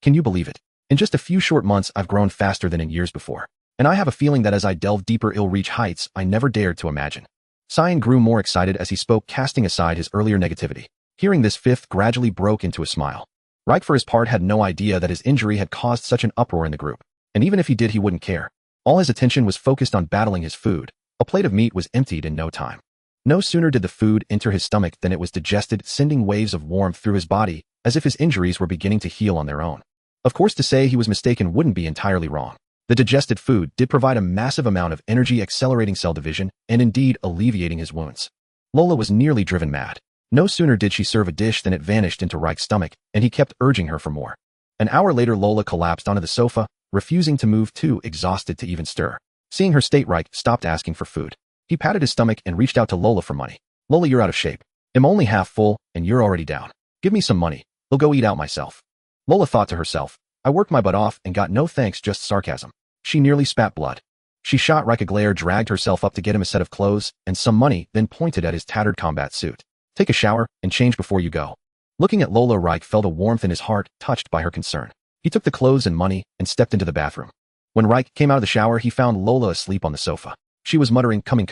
Can you believe it? In just a few short months, I've grown faster than in years before. And I have a feeling that as I delve deeper, I'll reach heights I never dared to imagine. Saiyan grew more excited as he spoke, casting aside his earlier negativity. Hearing this, Fifth gradually broke into a smile. Reich, for his part, had no idea that his injury had caused such an uproar in the group. And even if he did, he wouldn't care. All his attention was focused on battling his food. A plate of meat was emptied in no time. No sooner did the food enter his stomach than it was digested, sending waves of warmth through his body, as if his injuries were beginning to heal on their own. Of course, to say he was mistaken wouldn't be entirely wrong. The digested food did provide a massive amount of energy, accelerating cell division, and indeed alleviating his wounds. Lola was nearly driven mad. No sooner did she serve a dish than it vanished into Reich's stomach, and he kept urging her for more. An hour later, Lola collapsed onto the sofa, refusing to move, too exhausted to even stir. Seeing her state, Reich stopped asking for food. He patted his stomach and reached out to Lola for money. Lola, you're out of shape. I'm only half full, and you're already down. Give me some money. I'll go eat out myself. Lola thought to herself, I worked my butt off and got no thanks, just sarcasm. She nearly spat blood. She shot Reich a glare, dragged herself up to get him a set of clothes and some money, then pointed at his tattered combat suit. Take a shower and change before you go. Looking at Lola, Reich felt a warmth in his heart, touched by her concern. He took the clothes and money and stepped into the bathroom. When Reich came out of the shower, he found Lola asleep on the sofa. She was muttering, coming.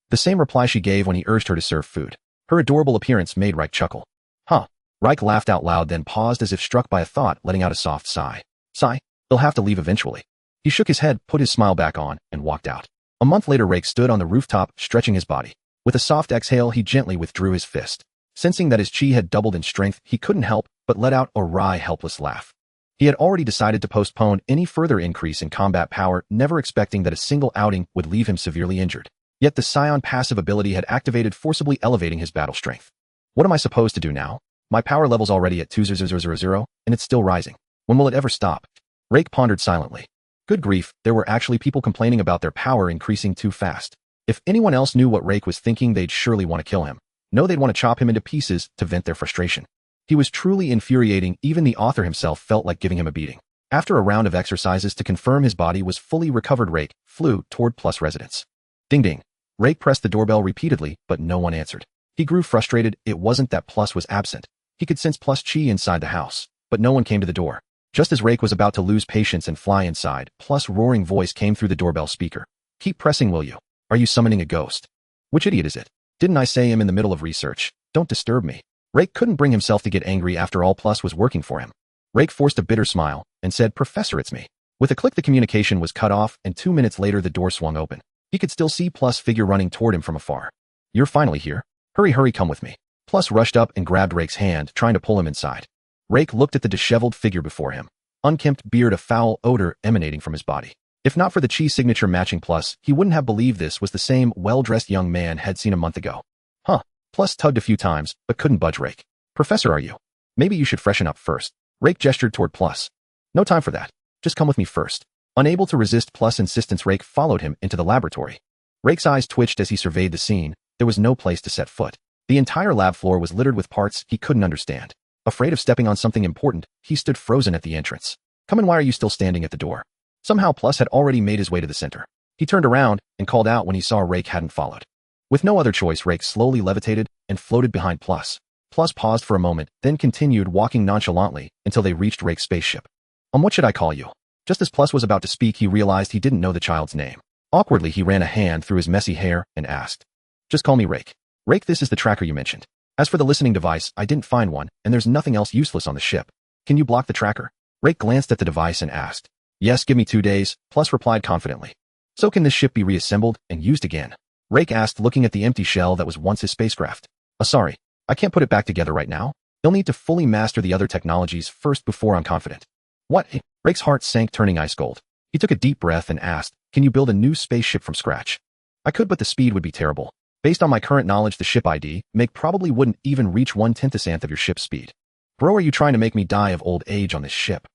The same reply she gave when he urged her to serve food. Her adorable appearance made Reich chuckle. Huh. Reich laughed out loud, then paused as if struck by a thought, letting out a soft sigh. Sigh? They'll have to leave eventually. He shook his head, put his smile back on, and walked out. A month later, Reich stood on the rooftop, stretching his body. With a soft exhale, he gently withdrew his fist. Sensing that his chi had doubled in strength, he couldn't help but let out a wry, helpless laugh. He had already decided to postpone any further increase in combat power, never expecting that a single outing would leave him severely injured. Yet the Saiyan passive ability had activated, forcibly elevating his battle strength. What am I supposed to do now? My power level's already at 20000, and it's still rising. When will it ever stop? Reich pondered silently. Good grief, there were actually people complaining about their power increasing too fast. If anyone else knew what Reich was thinking, they'd surely want to kill him. No, they'd want to chop him into pieces to vent their frustration. He was truly infuriating. Even the author himself felt like giving him a beating. After a round of exercises to confirm his body was fully recovered, Reich flew toward Plus residence. Ding ding. Reich pressed the doorbell repeatedly, but no one answered. He grew frustrated. It wasn't that Plus was absent. He could sense Plus chi inside the house, but no one came to the door. Just as Reich was about to lose patience and fly inside, Plus' roaring voice came through the doorbell speaker. Keep pressing, will you? Are you summoning a ghost? Which idiot is it? Didn't I say I'm in the middle of research? Don't disturb me. Reich couldn't bring himself to get angry. After all, Plus was working for him. Reich forced a bitter smile and said, Professor, it's me. With a click, the communication was cut off, and 2 minutes later the door swung open. He could still see Plus' figure running toward him from afar. You're finally here. Hurry, come with me. Plus rushed up and grabbed Reich's hand, trying to pull him inside. Reich looked at the disheveled figure before him. Unkempt beard, a foul odor emanating from his body. If not for the chi signature matching Plus, he wouldn't have believed this was the same well-dressed young man had seen a month ago. Huh. Plus tugged a few times, but couldn't budge Reich. Professor, are you? Maybe you should freshen up first. Reich gestured toward Plus. No time for that. Just come with me first. Unable to resist Plus' insistence, Reich followed him into the laboratory. Reich's eyes twitched as he surveyed the scene. There was no place to set foot. The entire lab floor was littered with parts he couldn't understand. Afraid of stepping on something important, he stood frozen at the entrance. Come in, why are you still standing at the door? Somehow Plus had already made his way to the center. He turned around and called out when he saw Reich hadn't followed. With no other choice, Reich slowly levitated and floated behind Plus. Plus paused for a moment, then continued walking nonchalantly until they reached Reich's spaceship. What should I call you? Just as Plus was about to speak, he realized he didn't know the child's name. Awkwardly, he ran a hand through his messy hair and asked. Just call me Reich. Reich, this is the tracker you mentioned. As for the listening device, I didn't find one, and there's nothing else useless on the ship. Can you block the tracker? Reich glanced at the device and asked. Yes, give me 2 days, Plus replied confidently. So can this ship be reassembled and used again? Reich asked, looking at the empty shell that was once his spacecraft. Sorry, I can't put it back together right now. You'll need to fully master the other technologies first before I'm confident. What? Reich's heart sank, turning ice cold. He took a deep breath and asked, can you build a new spaceship from scratch? I could, but the speed would be terrible. Based on my current knowledge, the ship ID make probably wouldn't even reach 1/10th of your ship's speed. Bro, are you trying to make me die of old age on this ship?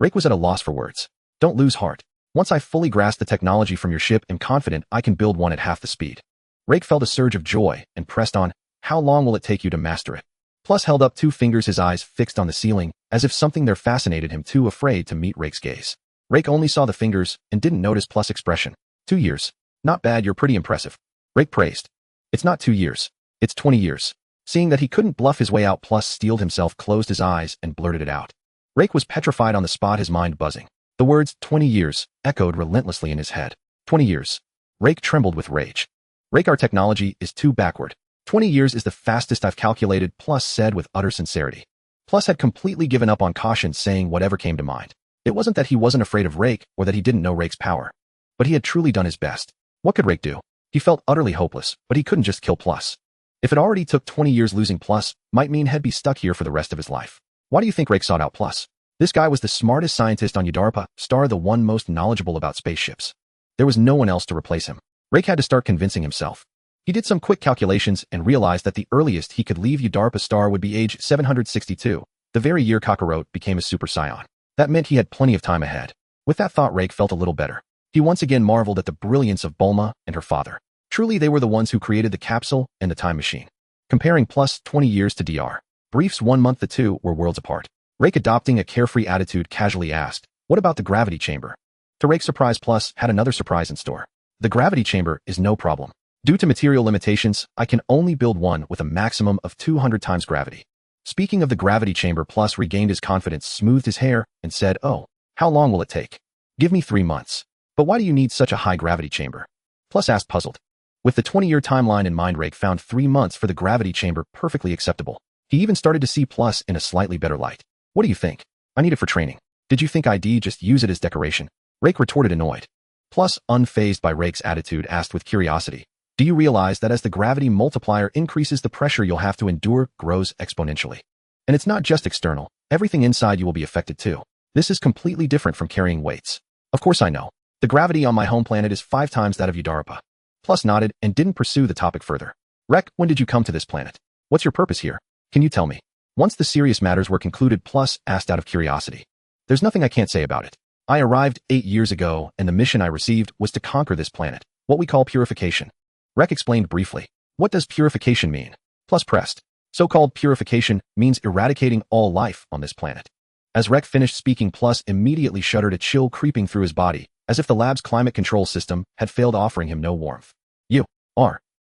Reich was at a loss for words. Don't lose heart. Once I fully grasp the technology from your ship, I'm confident I can build one at half the speed. Reich felt a surge of joy and pressed on. How long will it take you to master it? Plus held up 2 fingers, his eyes fixed on the ceiling, as if something there fascinated him, too afraid to meet Reich's gaze. Reich only saw the fingers and didn't notice Plus' expression. 2 years. Not bad, you're pretty impressive. Reich praised. It's not 2 years. It's 20 years. Seeing that he couldn't bluff his way out plus steeled himself closed his eyes and blurted it out. Rake was petrified on the spot, his mind buzzing. The words, 20 years, echoed relentlessly in his head. 20 years. Rake trembled with rage. Rake, our technology is too backward. 20 years is the fastest I've calculated, Plus said with utter sincerity. Plus had completely given up on caution, saying whatever came to mind. It wasn't that he wasn't afraid of Rake or that he didn't know Rake's power. But he had truly done his best. What could Rake do? He felt utterly hopeless, but he couldn't just kill Plus. If it already took 20 years, losing Plus might mean he'd be stuck here for the rest of his life. Why do you think Rake sought out Plus? This guy was the smartest scientist on Ydarpa, star the one most knowledgeable about spaceships. There was no one else to replace him. Rake had to start convincing himself. He did some quick calculations and realized that the earliest he could leave Ydarpa star would be age 762, the very year Kakarot became a Super Saiyan. That meant he had plenty of time ahead. With that thought, Rake felt a little better. He once again marveled at the brilliance of Bulma and her father. Truly, they were the ones who created the capsule and the time machine. Comparing Plus 20 years to Dr. Brief's 1 month, the two were worlds apart. Rake, adopting a carefree attitude, casually asked, "What about the gravity chamber?" To Rake's surprise, Plus had another surprise in store. "The gravity chamber is no problem. Due to material limitations, I can only build one with a maximum of 200 times gravity." Speaking of the gravity chamber, Plus regained his confidence, smoothed his hair, and said, "Oh, how long will it take?" "Give me 3 months. But why do you need such a high gravity chamber?" Plus asked, puzzled. With the 20-year timeline in mind, Rake found 3 months for the gravity chamber perfectly acceptable. He even started to see Plus in a slightly better light. "What do you think? I need it for training. Did you think I'd just use it as decoration?" Rake retorted, annoyed. Plus, unfazed by Rake's attitude, asked with curiosity, "Do you realize that as the gravity multiplier increases, the pressure you'll have to endure grows exponentially? And it's not just external. Everything inside you will be affected too. This is completely different from carrying weights." "Of course I know. The gravity on my home planet is 5 times that of Ydarpa." Plus nodded and didn't pursue the topic further. "Rek, when did you come to this planet? What's your purpose here? Can you tell me?" Once the serious matters were concluded, Plus asked out of curiosity. "There's nothing I can't say about it. I arrived 8 years ago, and the mission I received was to conquer this planet, what we call purification." Rek explained briefly. "What does purification mean?" Plus pressed. "So-called purification means eradicating all life on this planet." As Rek finished speaking, Plus immediately shuddered, a chill creeping through his body, as if the lab's climate control system had failed, offering him no warmth.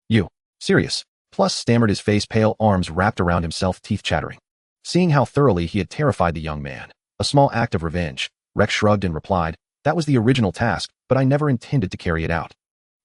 You serious?" Plus stammered, his face pale, arms wrapped around himself, teeth chattering. Seeing how thoroughly he had terrified the young man, a small act of revenge, Rek shrugged and replied, "That was the original task, but I never intended to carry it out."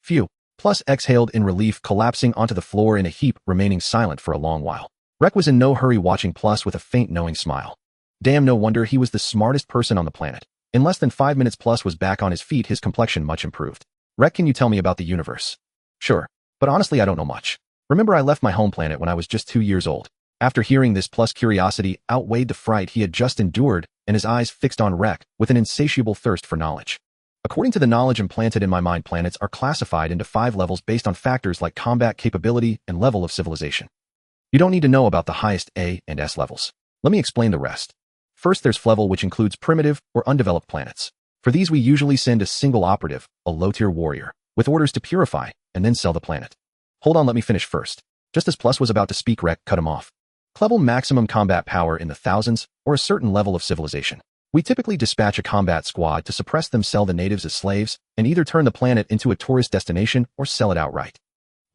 "Phew." Plus exhaled in relief, collapsing onto the floor in a heap, remaining silent for a long while. Rek was in no hurry, watching Plus with a faint, knowing smile. Damn, no wonder he was the smartest person on the planet. In less than 5 minutes, Plus was back on his feet, his complexion much improved. "Rek, can you tell me about the universe?" "Sure, but honestly I don't know much. Remember, I left my home planet when I was just 2 years old." After hearing this, Plus' curiosity outweighed the fright he had just endured, and his eyes fixed on Rek with an insatiable thirst for knowledge. "According to the knowledge implanted in my mind, planets are classified into 5 levels based on factors like combat capability and level of civilization. You don't need to know about the highest A and S levels. Let me explain the rest. First, there's level, which includes primitive or undeveloped planets. For these, we usually send a single operative, a low-tier warrior, with orders to purify and then sell the planet." "Hold on, let me finish first." Just as Plus was about to speak, Rek cut him off. "Level maximum combat power in the thousands, or a certain level of civilization. We typically dispatch a combat squad to suppress them, sell the natives as slaves, and either turn the planet into a tourist destination or sell it outright.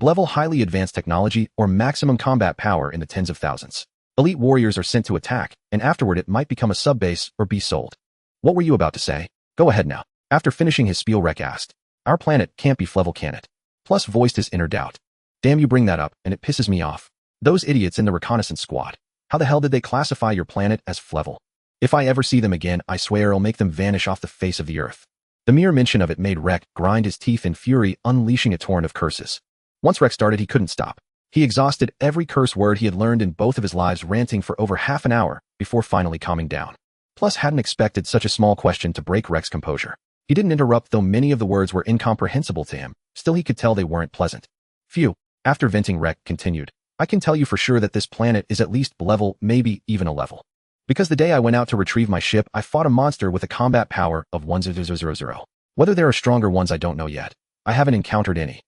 Level highly advanced technology or maximum combat power in the tens of thousands. Elite warriors are sent to attack, and afterward it might become a sub-base or be sold." "What were you about to say? Go ahead now." After finishing his spiel, Rek asked, "Our planet can't be level, can it?" Plus voiced his inner doubt. "Damn, you bring that up, and it pisses me off. Those idiots in the reconnaissance squad. How the hell did they classify your planet as level? If I ever see them again, I swear I'll make them vanish off the face of the earth." The mere mention of it made Rek grind his teeth in fury, unleashing a torrent of curses. Once Rek started, he couldn't stop. He exhausted every curse word he had learned in both of his lives, ranting for over half an hour before finally calming down. Plus hadn't expected such a small question to break Rek's composure. He didn't interrupt, though many of the words were incomprehensible to him. Still, he could tell they weren't pleasant. "Phew." After venting, Rek continued, "I can tell you for sure that this planet is at least level, maybe even a level. Because the day I went out to retrieve my ship, I fought a monster with a combat power of 1000. Whether there are stronger ones, I don't know yet. I haven't encountered any."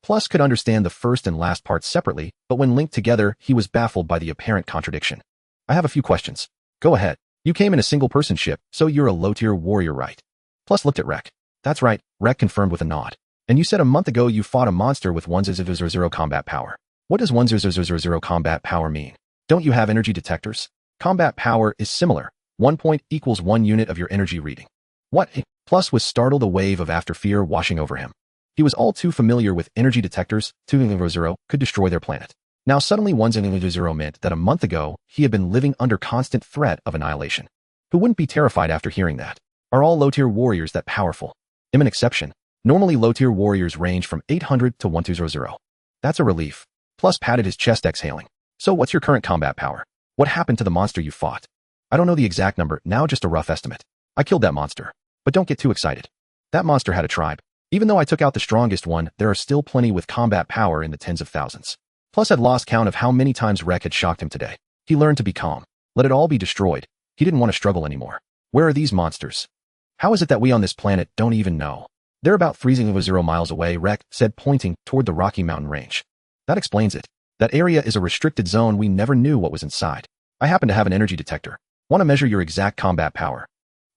Plus could understand the first and last parts separately, but when linked together, he was baffled by the apparent contradiction. "I have a few questions." "Go ahead. You came in a single-person ship, so you're a low-tier warrior, right?" Plus looked at Rek. "That's right," Rek confirmed with a nod. "And you said a month ago you fought a monster with 1000 combat power. What does 1000 combat power mean? Don't you have energy detectors? Combat power is similar. 1 point equals 1 unit of your energy reading. What? Plus was startled, a wave of after fear washing over him. He was all too familiar with energy detectors. 200 could destroy their planet. Now suddenly 1000 meant that a month ago he had been living under constant threat of annihilation. Who wouldn't be terrified after hearing that? Are all low-tier warriors that powerful? I'm an exception. Normally low-tier warriors range from 800 to 120. That's a relief. Plus patted his chest, exhaling. So what's your current combat power? What happened to the monster you fought? I don't know the exact number, now just a rough estimate. I killed that monster. But don't get too excited. That monster had a tribe. Even though I took out the strongest one, there are still plenty with combat power in the tens of thousands. Plus I'd lost count of how many times Rek had shocked him today. He learned to be calm. Let it all be destroyed. He didn't want to struggle anymore. Where are these monsters? How is it that we on this planet don't even know? They're about 300 miles away, Rek said, pointing toward the Rocky Mountain range. That explains it. That area is a restricted zone. We never knew what was inside. I happen to have an energy detector. Want to measure your exact combat power?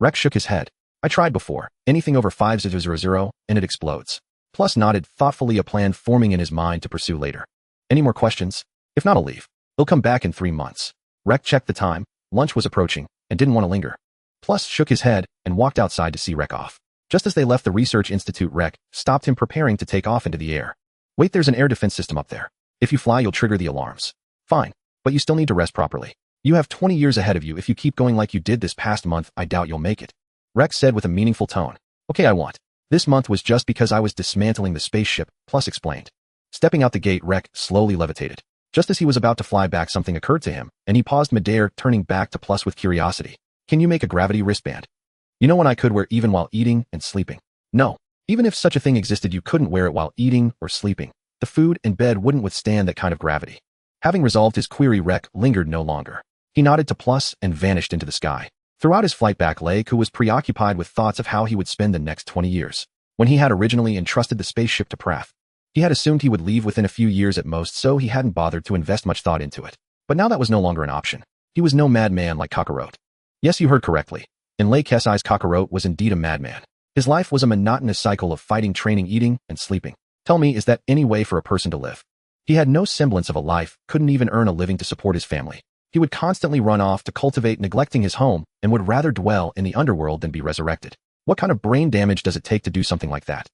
Rek shook his head. I tried before. Anything over 500 and it explodes. Plus nodded thoughtfully, a plan forming in his mind to pursue later. Any more questions? If not, I'll leave. He'll come back in 3 months. Rek checked the time. Lunch was approaching and didn't want to linger. Plus shook his head and walked outside to see Rek off. Just as they left the research institute, Rek stopped him, preparing to take off into the air. Wait, there's an air defense system up there. If you fly, you'll trigger the alarms. Fine, but you still need to rest properly. You have 20 years ahead of you. If you keep going like you did this past month, I doubt you'll make it. Rek said with a meaningful tone. Okay, I want. This month was just because I was dismantling the spaceship, Plus explained. Stepping out the gate, Rek slowly levitated. Just as he was about to fly back, something occurred to him, and he paused midair, turning back to Plus with curiosity. Can you make a gravity wristband? You know one I could wear even while eating and sleeping. No. Even if such a thing existed, you couldn't wear it while eating or sleeping. The food and bed wouldn't withstand that kind of gravity. Having resolved his query, Rek lingered no longer. He nodded to Plus and vanished into the sky. Throughout his flight back, Leiku was preoccupied with thoughts of how he would spend the next 20 years. When he had originally entrusted the spaceship to Prath, he had assumed he would leave within a few years at most, so he hadn't bothered to invest much thought into it. But now that was no longer an option. He was no madman like Kakarot. Yes, you heard correctly. In Lei Kesai's, Kakarot was indeed a madman. His life was a monotonous cycle of fighting, training, eating, and sleeping. Tell me, is that any way for a person to live? He had no semblance of a life, couldn't even earn a living to support his family. He would constantly run off to cultivate, neglecting his home, and would rather dwell in the underworld than be resurrected. What kind of brain damage does it take to do something like that?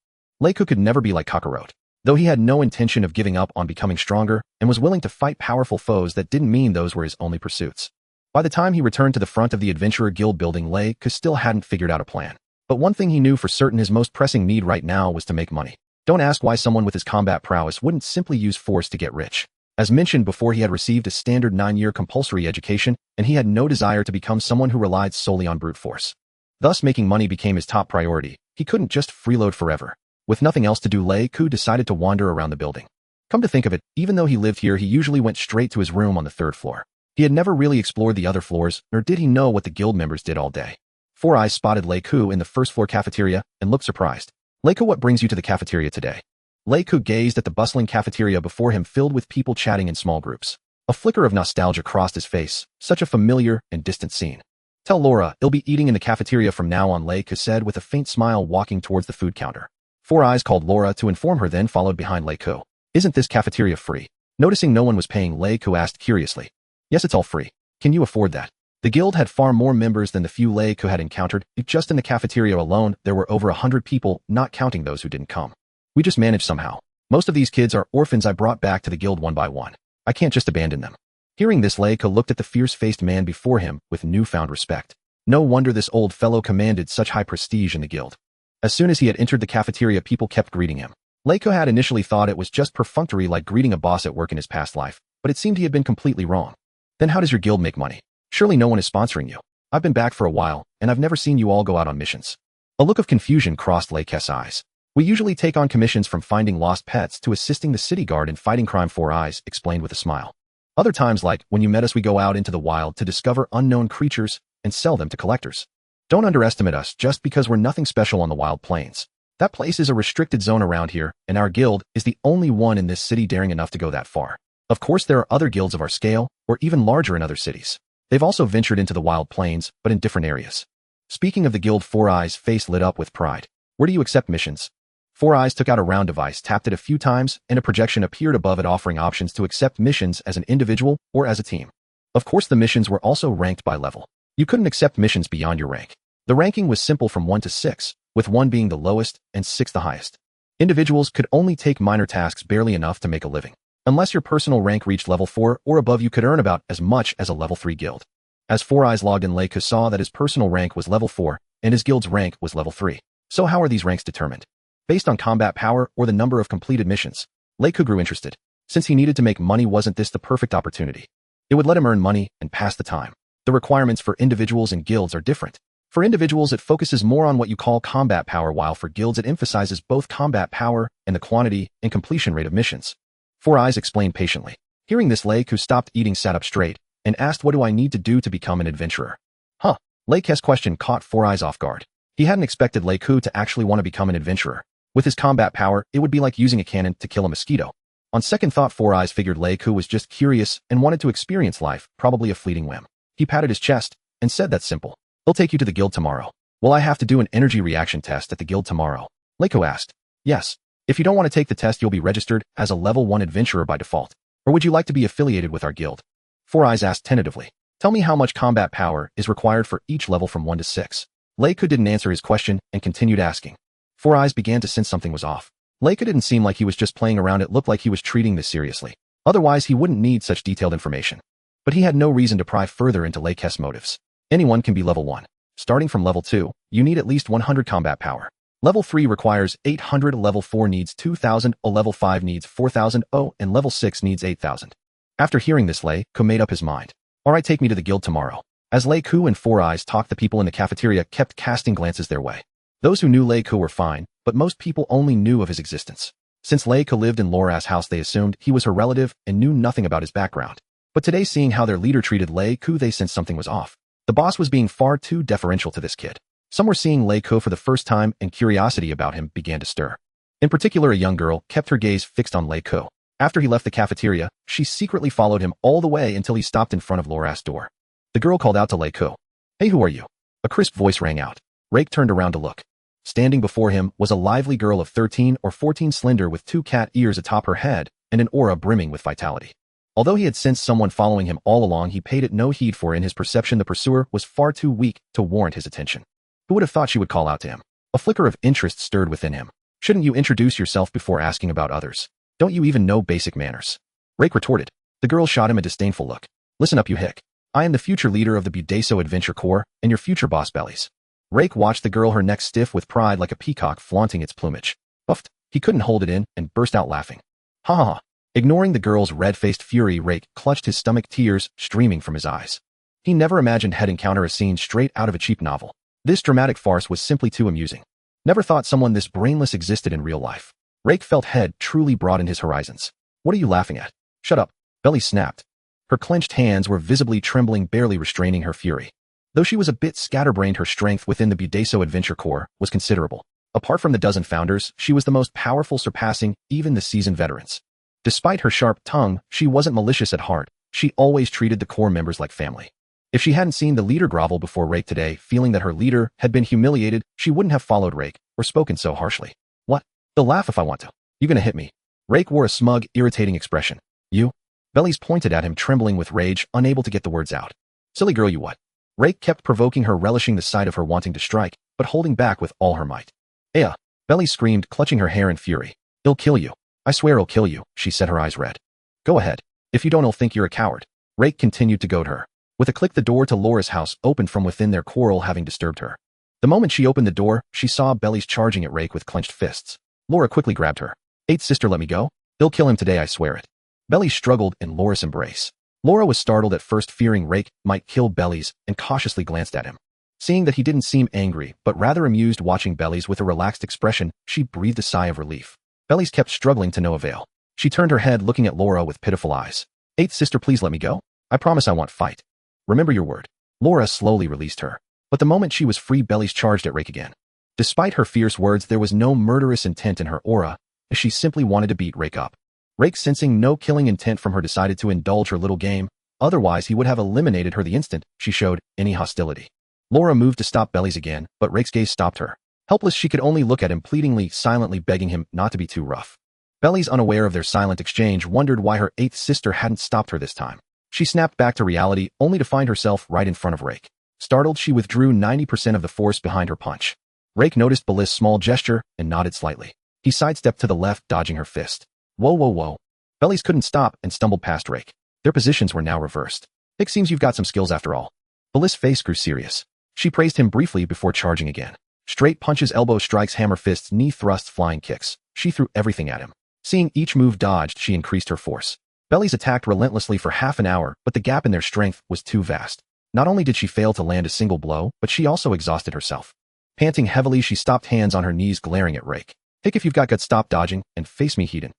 Leiku could never be like Kakarot. Though he had no intention of giving up on becoming stronger and was willing to fight powerful foes, that didn't mean those were his only pursuits. By the time he returned to the front of the Adventurer Guild building, Leiku still hadn't figured out a plan. But one thing he knew for certain, his most pressing need right now was to make money. Don't ask why someone with his combat prowess wouldn't simply use force to get rich. As mentioned before, he had received a standard 9-year compulsory education, and he had no desire to become someone who relied solely on brute force. Thus, making money became his top priority. He couldn't just freeload forever. With nothing else to do, Leiku decided to wander around the building. Come to think of it, even though he lived here, he usually went straight to his room on the 3rd floor. He had never really explored the other floors, nor did he know what the guild members did all day. Four Eyes spotted Leiku in the 1st floor cafeteria and looked surprised. Leiku, what brings you to the cafeteria today? Leiku gazed at the bustling cafeteria before him, filled with people chatting in small groups. A flicker of nostalgia crossed his face, such a familiar and distant scene. Tell Laura, he'll be eating in the cafeteria from now on, Leiku said with a faint smile, walking towards the food counter. Four Eyes called Laura to inform her, then followed behind Leiku. Isn't this cafeteria free? Noticing no one was paying, Leiku asked curiously. Yes, it's all free. Can you afford that? The guild had far more members than the few Leiku had encountered. Just in the cafeteria alone, there were over 100 people, not counting those who didn't come. We just managed somehow. Most of these kids are orphans I brought back to the guild one by one. I can't just abandon them. Hearing this, Leiku looked at the fierce-faced man before him with newfound respect. No wonder this old fellow commanded such high prestige in the guild. As soon as he had entered the cafeteria, people kept greeting him. Leiku had initially thought it was just perfunctory, like greeting a boss at work in his past life, but it seemed he had been completely wrong. Then how does your guild make money? Surely no one is sponsoring you. I've been back for a while, and I've never seen you all go out on missions. A look of confusion crossed Leiku's eyes. We usually take on commissions, from finding lost pets to assisting the city guard in fighting crime, Four Eyes explained with a smile. Other times, like when you met us, we go out into the wild to discover unknown creatures and sell them to collectors. Don't underestimate us just because we're nothing special on the wild plains. That place is a restricted zone around here, and our guild is the only one in this city daring enough to go that far. Of course, there are other guilds of our scale, or even larger in other cities. They've also ventured into the wild plains, but in different areas. Speaking of the guild, Four Eyes' face lit up with pride. Where do you accept missions? Four Eyes took out a round device, tapped it a few times, and a projection appeared above it offering options to accept missions as an individual or as a team. Of course, the missions were also ranked by level. You couldn't accept missions beyond your rank. The ranking was simple from 1 to 6, with 1 being the lowest and 6 the highest. Individuals could only take minor tasks barely enough to make a living. Unless your personal rank reached level 4 or above, you could earn about as much as a level 3 guild. As Four Eyes logged in, Leiku saw that his personal rank was level 4 and his guild's rank was level 3. So how are these ranks determined? Based on combat power or the number of completed missions? Leiku grew interested. Since he needed to make money, wasn't this the perfect opportunity? It would let him earn money and pass the time. The requirements for individuals and guilds are different. For individuals, it focuses more on what you call combat power, while for guilds it emphasizes both combat power and the quantity and completion rate of missions. Four Eyes explained patiently. Hearing this, Leiku stopped eating, sat up straight, and asked, what do I need to do to become an adventurer? Huh. Leiku's question caught Four Eyes off guard. He hadn't expected Leiku to actually want to become an adventurer. With his combat power, it would be like using a cannon to kill a mosquito. On second thought, Four Eyes figured Leiku was just curious and wanted to experience life, probably a fleeting whim. He patted his chest and said, that's simple. They'll take you to the guild tomorrow. Will I have to do an energy reaction test at the guild tomorrow? Leiku asked. Yes. If you don't want to take the test, you'll be registered as a level 1 adventurer by default. Or would you like to be affiliated with our guild? Four Eyes asked tentatively. Tell me how much combat power is required for each level from 1 to 6. Leiku didn't answer his question and continued asking. Four Eyes began to sense something was off. Leiku didn't seem like he was just playing around. It looked like he was treating this seriously. Otherwise, he wouldn't need such detailed information. But he had no reason to pry further into Leiku's motives. Anyone can be level 1. Starting from level 2, you need at least 100 combat power. Level 3 requires 800, level 4 needs 2000, level 5 needs 4000, and level 6 needs 8000. After hearing this, Leiku made up his mind. Alright, take me to the guild tomorrow. As Leiku and Four Eyes talked, the people in the cafeteria kept casting glances their way. Those who knew Leiku were fine, but most people only knew of his existence. Since Leiku lived in Laura's house, they assumed he was her relative and knew nothing about his background. But today, seeing how their leader treated Leiku, they sensed something was off. The boss was being far too deferential to this kid. Some were seeing Leiku for the first time, and curiosity about him began to stir. In particular, a young girl kept her gaze fixed on Leiku. After he left the cafeteria, she secretly followed him all the way until he stopped in front of Laura's door. The girl called out to Leiku. Hey, who are you? A crisp voice rang out. Rake turned around to look. Standing before him was a lively girl of 13 or 14, slender with 2 cat ears atop her head and an aura brimming with vitality. Although he had sensed someone following him all along, he paid it no heed, for in his perception the pursuer was far too weak to warrant his attention. Who would have thought she would call out to him? A flicker of interest stirred within him. Shouldn't you introduce yourself before asking about others? Don't you even know basic manners? Rake retorted. The girl shot him a disdainful look. Listen up, you hick. I am the future leader of the Budeso Adventure Corps and your future boss, Bellies. Rake watched the girl, her neck stiff with pride like a peacock flaunting its plumage. Puffed. He couldn't hold it in and burst out laughing. Ha ha ha. Ignoring the girl's red-faced fury, Rake clutched his stomach, tears streaming from his eyes. He never imagined he'd encounter a scene straight out of a cheap novel. This dramatic farce was simply too amusing. Never thought someone this brainless existed in real life. Rake felt head truly broadened his horizons. What are you laughing at? Shut up. Belly snapped. Her clenched hands were visibly trembling, barely restraining her fury. Though she was a bit scatterbrained, her strength within the Budeso Adventure Corps was considerable. Apart from the dozen founders, she was the most powerful, surpassing even the seasoned veterans. Despite her sharp tongue, she wasn't malicious at heart. She always treated the Corps members like family. If she hadn't seen the leader grovel before Rake today, feeling that her leader had been humiliated, she wouldn't have followed Rake or spoken so harshly. What? They'll laugh if I want to. You gonna hit me? Rake wore a smug, irritating expression. You? Bellies pointed at him, trembling with rage, unable to get the words out. Silly girl, you what? Rake kept provoking her, relishing the sight of her wanting to strike, but holding back with all her might. Aya! Bellies screamed, clutching her hair in fury. I'll kill you. I swear I'll kill you, she said, her eyes red. Go ahead. If you don't, I'll think you're a coward. Rake continued to goad her. With a click, the door to Laura's house opened from within, their quarrel having disturbed her. The moment she opened the door, she saw Bellies charging at Rake with clenched fists. Laura quickly grabbed her. Eighth sister, let me go. They'll kill him today, I swear it. Bellies struggled in Laura's embrace. Laura was startled at first, fearing Rake might kill Bellies, and cautiously glanced at him. Seeing that he didn't seem angry, but rather amused watching Bellies with a relaxed expression, she breathed a sigh of relief. Bellies kept struggling to no avail. She turned her head, looking at Laura with pitiful eyes. Eighth sister, please let me go. I promise I won't fight. Remember your word. Laura slowly released her. But the moment she was free, Bellies charged at Rake again. Despite her fierce words, there was no murderous intent in her aura, as she simply wanted to beat Rake up. Rake, sensing no killing intent from her, decided to indulge her little game. Otherwise, he would have eliminated her the instant she showed any hostility. Laura moved to stop Bellies again, but Rake's gaze stopped her. Helpless, she could only look at him pleadingly, silently begging him not to be too rough. Belly's, unaware of their silent exchange, wondered why her eighth sister hadn't stopped her this time. She snapped back to reality, only to find herself right in front of Rake. Startled, she withdrew 90% of the force behind her punch. Rake noticed Bellis' small gesture and nodded slightly. He sidestepped to the left, dodging her fist. Whoa, whoa, whoa. Bellis couldn't stop and stumbled past Rake. Their positions were now reversed. It seems you've got some skills after all. Bellis' face grew serious. She praised him briefly before charging again. Straight punches, elbow strikes, hammer fists, knee thrusts, flying kicks. She threw everything at him. Seeing each move dodged, she increased her force. Bellis attacked relentlessly for half an hour, but the gap in their strength was too vast. Not only did she fail to land a single blow, but she also exhausted herself. Panting heavily, she stopped, hands on her knees, glaring at Rake. Hick, if you've got guts, stop dodging and face me, Hedon.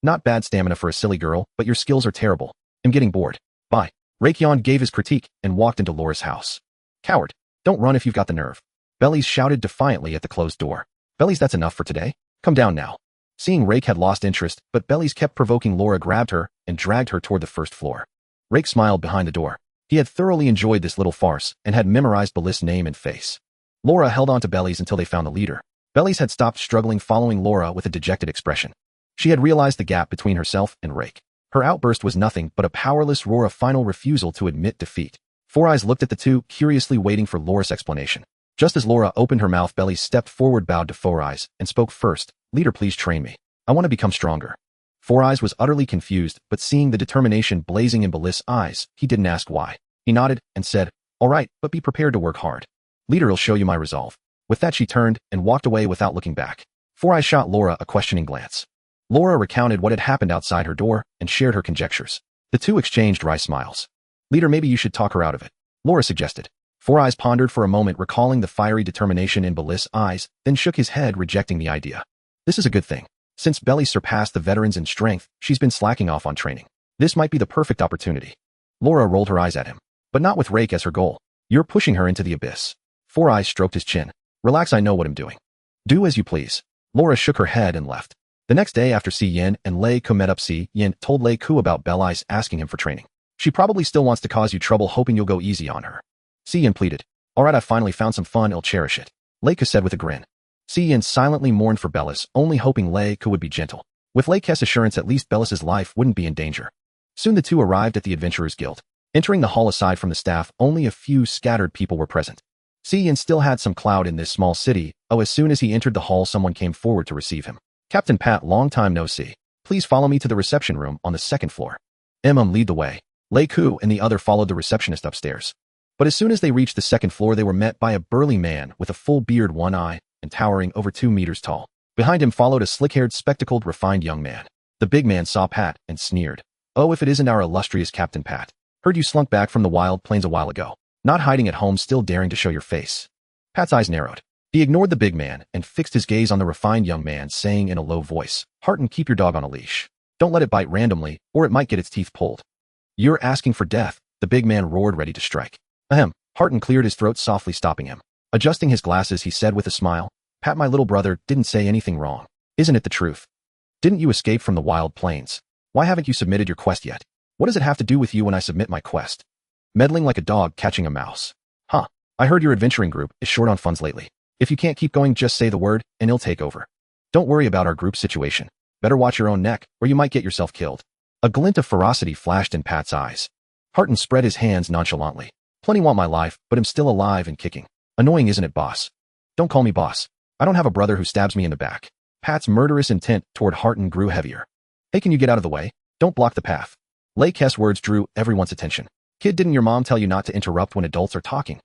Not bad stamina for a silly girl, but your skills are terrible. I'm getting bored. Bye. Rake yawned, gave his critique, and walked into Laura's house. Coward. Don't run if you've got the nerve. Bellis shouted defiantly at the closed door. Bellis, that's enough for today. Come down now. Seeing Rake had lost interest, but Bellis kept provoking, Laura grabbed her and dragged her toward the first floor. Rake smiled behind the door. He had thoroughly enjoyed this little farce and had memorized Bellis' name and face. Laura held on to Bellis until they found the leader. Bellis had stopped struggling, following Laura with a dejected expression. She had realized the gap between herself and Rake. Her outburst was nothing but a powerless roar, a final refusal to admit defeat. Four Eyes looked at the two, curiously waiting for Laura's explanation. Just as Laura opened her mouth, Bellis stepped forward, bowed to Four Eyes, and spoke first. Leader, please train me. I want to become stronger. Four Eyes was utterly confused, but seeing the determination blazing in Bellis' eyes, he didn't ask why. He nodded and said, all right, but be prepared to work hard. Leader, will show you my resolve. With that, she turned and walked away without looking back. Four Eyes shot Laura a questioning glance. Laura recounted what had happened outside her door and shared her conjectures. The two exchanged wry smiles. Leader, maybe you should talk her out of it, Laura suggested. Four Eyes pondered for a moment, recalling the fiery determination in Bellis' eyes, then shook his head, rejecting the idea. This is a good thing. Since Bellis surpassed the veterans in strength, she's been slacking off on training. This might be the perfect opportunity. Laura rolled her eyes at him. But not with Rake as her goal. You're pushing her into the abyss. Four Eyes stroked his chin. Relax, I know what I'm doing. Do as you please. Laura shook her head and left. The next day, after Saiyan and Lei Ku met up, Saiyan told Lei Ku about Bellis asking him for training. She probably still wants to cause you trouble, hoping you'll go easy on her. Saiyan pleaded. All right, I finally found some fun, I'll cherish it. Lei Ku said with a grin. Saiyan silently mourned for Bellis, only hoping Lei Ku would be gentle. With Lei Ku's assurance, at least Bellis' life wouldn't be in danger. Soon the two arrived at the Adventurers Guild. Entering the hall, aside from the staff, only a few scattered people were present. Saiyan still had some clout in this small city. As soon as he entered the hall, someone came forward to receive him. Captain Pat, long time no see. Please follow me to the reception room on the second floor. Lead the way. Lei Ku and the other followed the receptionist upstairs. But as soon as they reached the second floor, they were met by a burly man with a full beard, one eye, and towering over 2 meters tall. Behind him followed a slick-haired, spectacled, refined young man. The big man saw Pat and sneered. Oh, if it isn't our illustrious Captain Pat. Heard you slunk back from the wild plains a while ago. Not hiding at home, still daring to show your face. Pat's eyes narrowed. He ignored the big man and fixed his gaze on the refined young man, saying in a low voice, Harton, keep your dog on a leash. Don't let it bite randomly, or it might get its teeth pulled. You're asking for death, the big man roared, ready to strike. Ahem. Harton cleared his throat, softly stopping him. Adjusting his glasses, he said with a smile, Pat, my little brother didn't say anything wrong. Isn't it the truth? Didn't you escape from the wild plains? Why haven't you submitted your quest yet? What does it have to do with you when I submit my quest? Meddling like a dog catching a mouse. Huh. I heard your adventuring group is short on funds lately. If you can't keep going, just say the word, and it'll take over. Don't worry about our group situation. Better watch your own neck, or you might get yourself killed. A glint of ferocity flashed in Pat's eyes. Harton spread his hands nonchalantly. Plenty want my life, but I'm still alive and kicking. Annoying, isn't it, boss? Don't call me boss. I don't have a brother who stabs me in the back. Pat's murderous intent toward Harton grew heavier. Hey, can you get out of the way? Don't block the path. Lei Ku's words drew everyone's attention. Kid, didn't your mom tell you not to interrupt when adults are talking?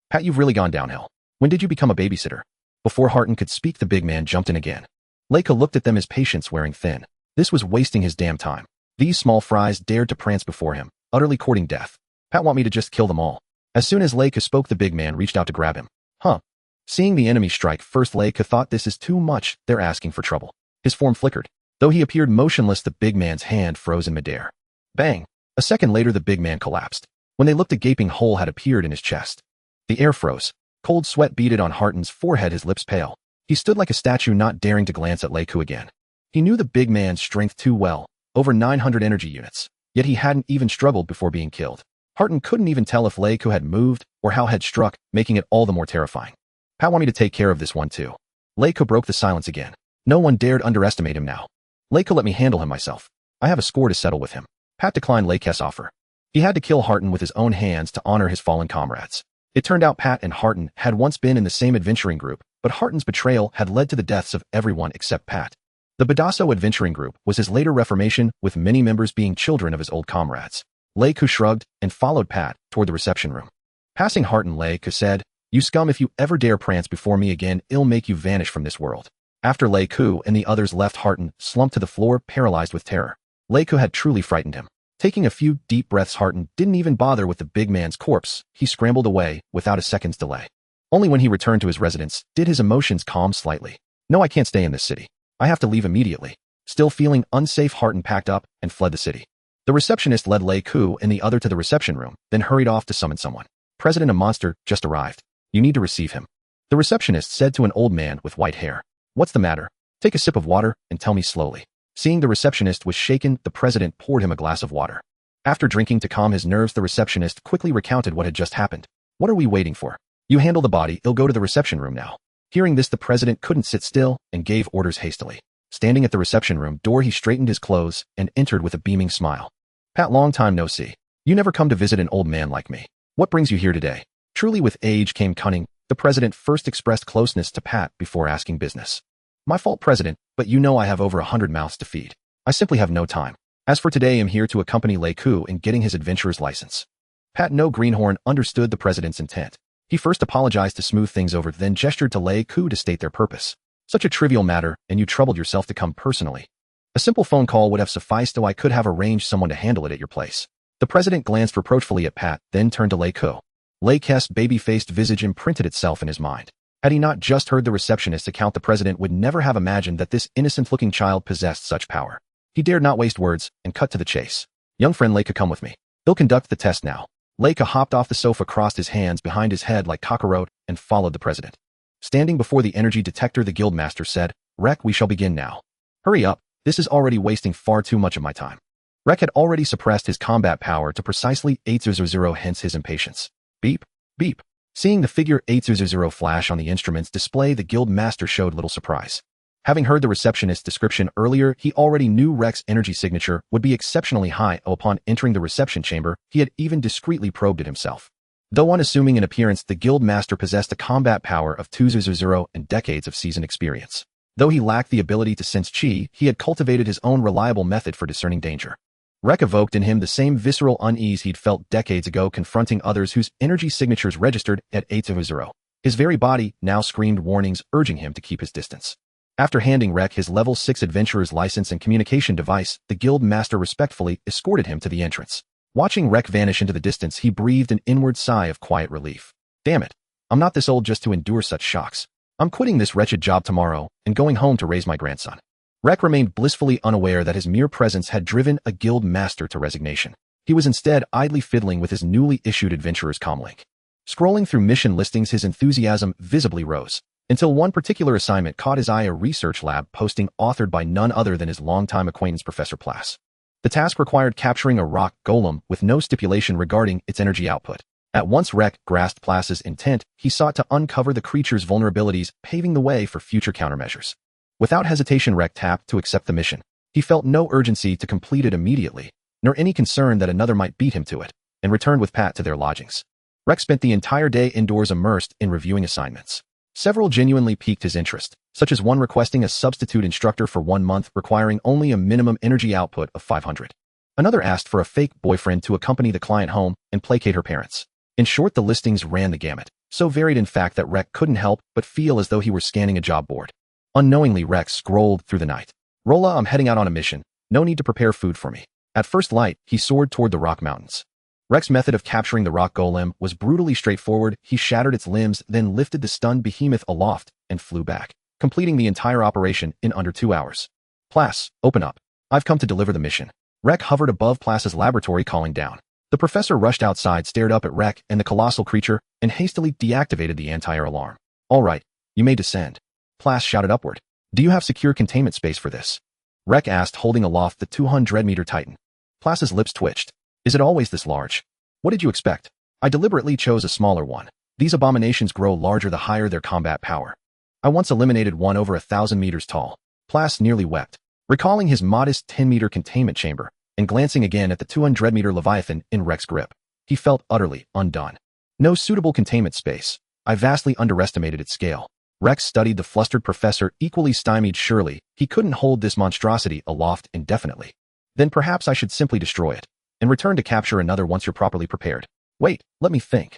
Pat, you've really gone downhill. When did you become a babysitter? Before Harton could speak, the big man jumped in again. Lei Ku looked at them, his patience wearing thin. This was wasting his damn time. These small fries dared to prance before him, utterly courting death. Pat want me to just kill them all. As soon as Lei Ku spoke, the big man reached out to grab him. Huh. Seeing the enemy strike first, Lei Ku thought, this is too much, they're asking for trouble. His form flickered. Though he appeared motionless, the big man's hand froze in midair. Bang! A second later, the big man collapsed. When they looked, a gaping hole had appeared in his chest. The air froze. Cold sweat beaded on Harton's forehead, his lips pale. He stood like a statue, not daring to glance at Lei Ku again. He knew the big man's strength too well, over 900 energy units, yet he hadn't even struggled before being killed. Harton couldn't even tell if Lei Ku had moved or how had struck, making it all the more terrifying. Pat want me to take care of this one too. Leiko broke the silence again. No one dared underestimate him now. Leiko let me handle him myself. I have a score to settle with him. Pat declined Leiko's offer. He had to kill Harton with his own hands to honor his fallen comrades. It turned out Pat and Harton had once been in the same adventuring group, but Harton's betrayal had led to the deaths of everyone except Pat. The Badasso adventuring group was his later reformation, with many members being children of his old comrades. Leiko shrugged and followed Pat toward the reception room. Passing Harton, Leiko said, "You scum, if you ever dare prance before me again, I'll make you vanish from this world." After Leiko and the others left, Harton slumped to the floor, paralyzed with terror. Leiko had truly frightened him. Taking a few deep breaths, Harton didn't even bother with the big man's corpse. He scrambled away without a second's delay. Only when he returned to his residence did his emotions calm slightly. "No, I can't stay in this city. I have to leave immediately." Still feeling unsafe, Harton packed up and fled the city. The receptionist led Leiko and the other to the reception room, then hurried off to summon someone. "President, a monster just arrived. You need to receive him," the receptionist said to an old man with white hair. "What's the matter? Take a sip of water and tell me slowly." Seeing the receptionist was shaken, the president poured him a glass of water. After drinking to calm his nerves, the receptionist quickly recounted what had just happened. "What are we waiting for? You handle the body, I'll go to the reception room now." Hearing this, the president couldn't sit still and gave orders hastily. Standing at the reception room door, he straightened his clothes and entered with a beaming smile. "Pat, long time no see. You never come to visit an old man like me. What brings you here today?" Truly with age came cunning. The president first expressed closeness to Pat before asking business. "My fault, President, but you know I have over 100 mouths to feed. I simply have no time. As for today, I'm here to accompany Leiko in getting his adventurer's license." Pat No Greenhorn understood the president's intent. He first apologized to smooth things over, then gestured to Leiko to state their purpose. "Such a trivial matter, and you troubled yourself to come personally. A simple phone call would have sufficed, though I could have arranged someone to handle it at your place." The president glanced reproachfully at Pat, then turned to Leiko. Leiko's baby-faced visage imprinted itself in his mind. Had he not just heard the receptionist's account, the president would never have imagined that this innocent-looking child possessed such power. He dared not waste words and cut to the chase. "Young friend Leiko, come with me. They'll conduct the test now." Leiko hopped off the sofa, crossed his hands behind his head like cockroach, and followed the president. Standing before the energy detector, the guildmaster said, "Rek, we shall begin now." "Hurry up, this is already wasting far too much of my time." Rek had already suppressed his combat power to precisely 800, hence his impatience. Beep, beep. Seeing the figure 800 flash on the instrument's display, the guild master showed little surprise. Having heard the receptionist's description earlier, he already knew Rek's energy signature would be exceptionally high. Upon entering the reception chamber, he had even discreetly probed it himself. Though unassuming in appearance, the guild master possessed a combat power of 200 and decades of seasoned experience. Though he lacked the ability to sense chi, he had cultivated his own reliable method for discerning danger. Rek evoked in him the same visceral unease he'd felt decades ago confronting others whose energy signatures registered at 800. His very body now screamed warnings, urging him to keep his distance. After handing Rek his level 6 adventurer's license and communication device, the guild master respectfully escorted him to the entrance. Watching Rek vanish into the distance, he breathed an inward sigh of quiet relief. "Damn it, I'm not this old just to endure such shocks. I'm quitting this wretched job tomorrow and going home to raise my grandson." Rek remained blissfully unaware that his mere presence had driven a guild master to resignation. He was instead idly fiddling with his newly issued adventurer's comlink. Scrolling through mission listings, his enthusiasm visibly rose, until one particular assignment caught his eye, a research lab posting authored by none other than his longtime acquaintance Professor Plass. The task required capturing a rock golem with no stipulation regarding its energy output. At once Rek grasped Plass's intent, he sought to uncover the creature's vulnerabilities, paving the way for future countermeasures. Without hesitation, Rek tapped to accept the mission. He felt no urgency to complete it immediately, nor any concern that another might beat him to it, and returned with Pat to their lodgings. Rek spent the entire day indoors immersed in reviewing assignments. Several genuinely piqued his interest, such as one requesting a substitute instructor for 1 month requiring only a minimum energy output of 500. Another asked for a fake boyfriend to accompany the client home and placate her parents. In short, the listings ran the gamut, so varied in fact that Rek couldn't help but feel as though he were scanning a job board. Unknowingly, Rek scrolled through the night. "Rolla, I'm heading out on a mission. No need to prepare food for me." At first light, he soared toward the rock mountains. Rek's method of capturing the rock golem was brutally straightforward. He shattered its limbs, then lifted the stunned behemoth aloft and flew back, completing the entire operation in under 2 hours. "Plass, open up. I've come to deliver the mission." Rek hovered above Plass's laboratory, calling down. The professor rushed outside, stared up at Rek and the colossal creature, and hastily deactivated the anti-air alarm. "All right, you may descend." Plass shouted upward. "Do you have secure containment space for this?" Rek asked, holding aloft the 200-meter Titan. Plass's lips twitched. "Is it always this large? What did you expect? I deliberately chose a smaller one." These abominations grow larger the higher their combat power. I once eliminated one over 1,000 meters tall. Plas nearly wept, recalling his modest 10-meter containment chamber, and glancing again at the 200-meter Leviathan in Rex's grip. He felt utterly undone. No suitable containment space. I vastly underestimated its scale. Rex studied the flustered professor, equally stymied. Surely, he couldn't hold this monstrosity aloft indefinitely. Then perhaps I should simply destroy it, and return to capture another once you're properly prepared. Wait, let me think.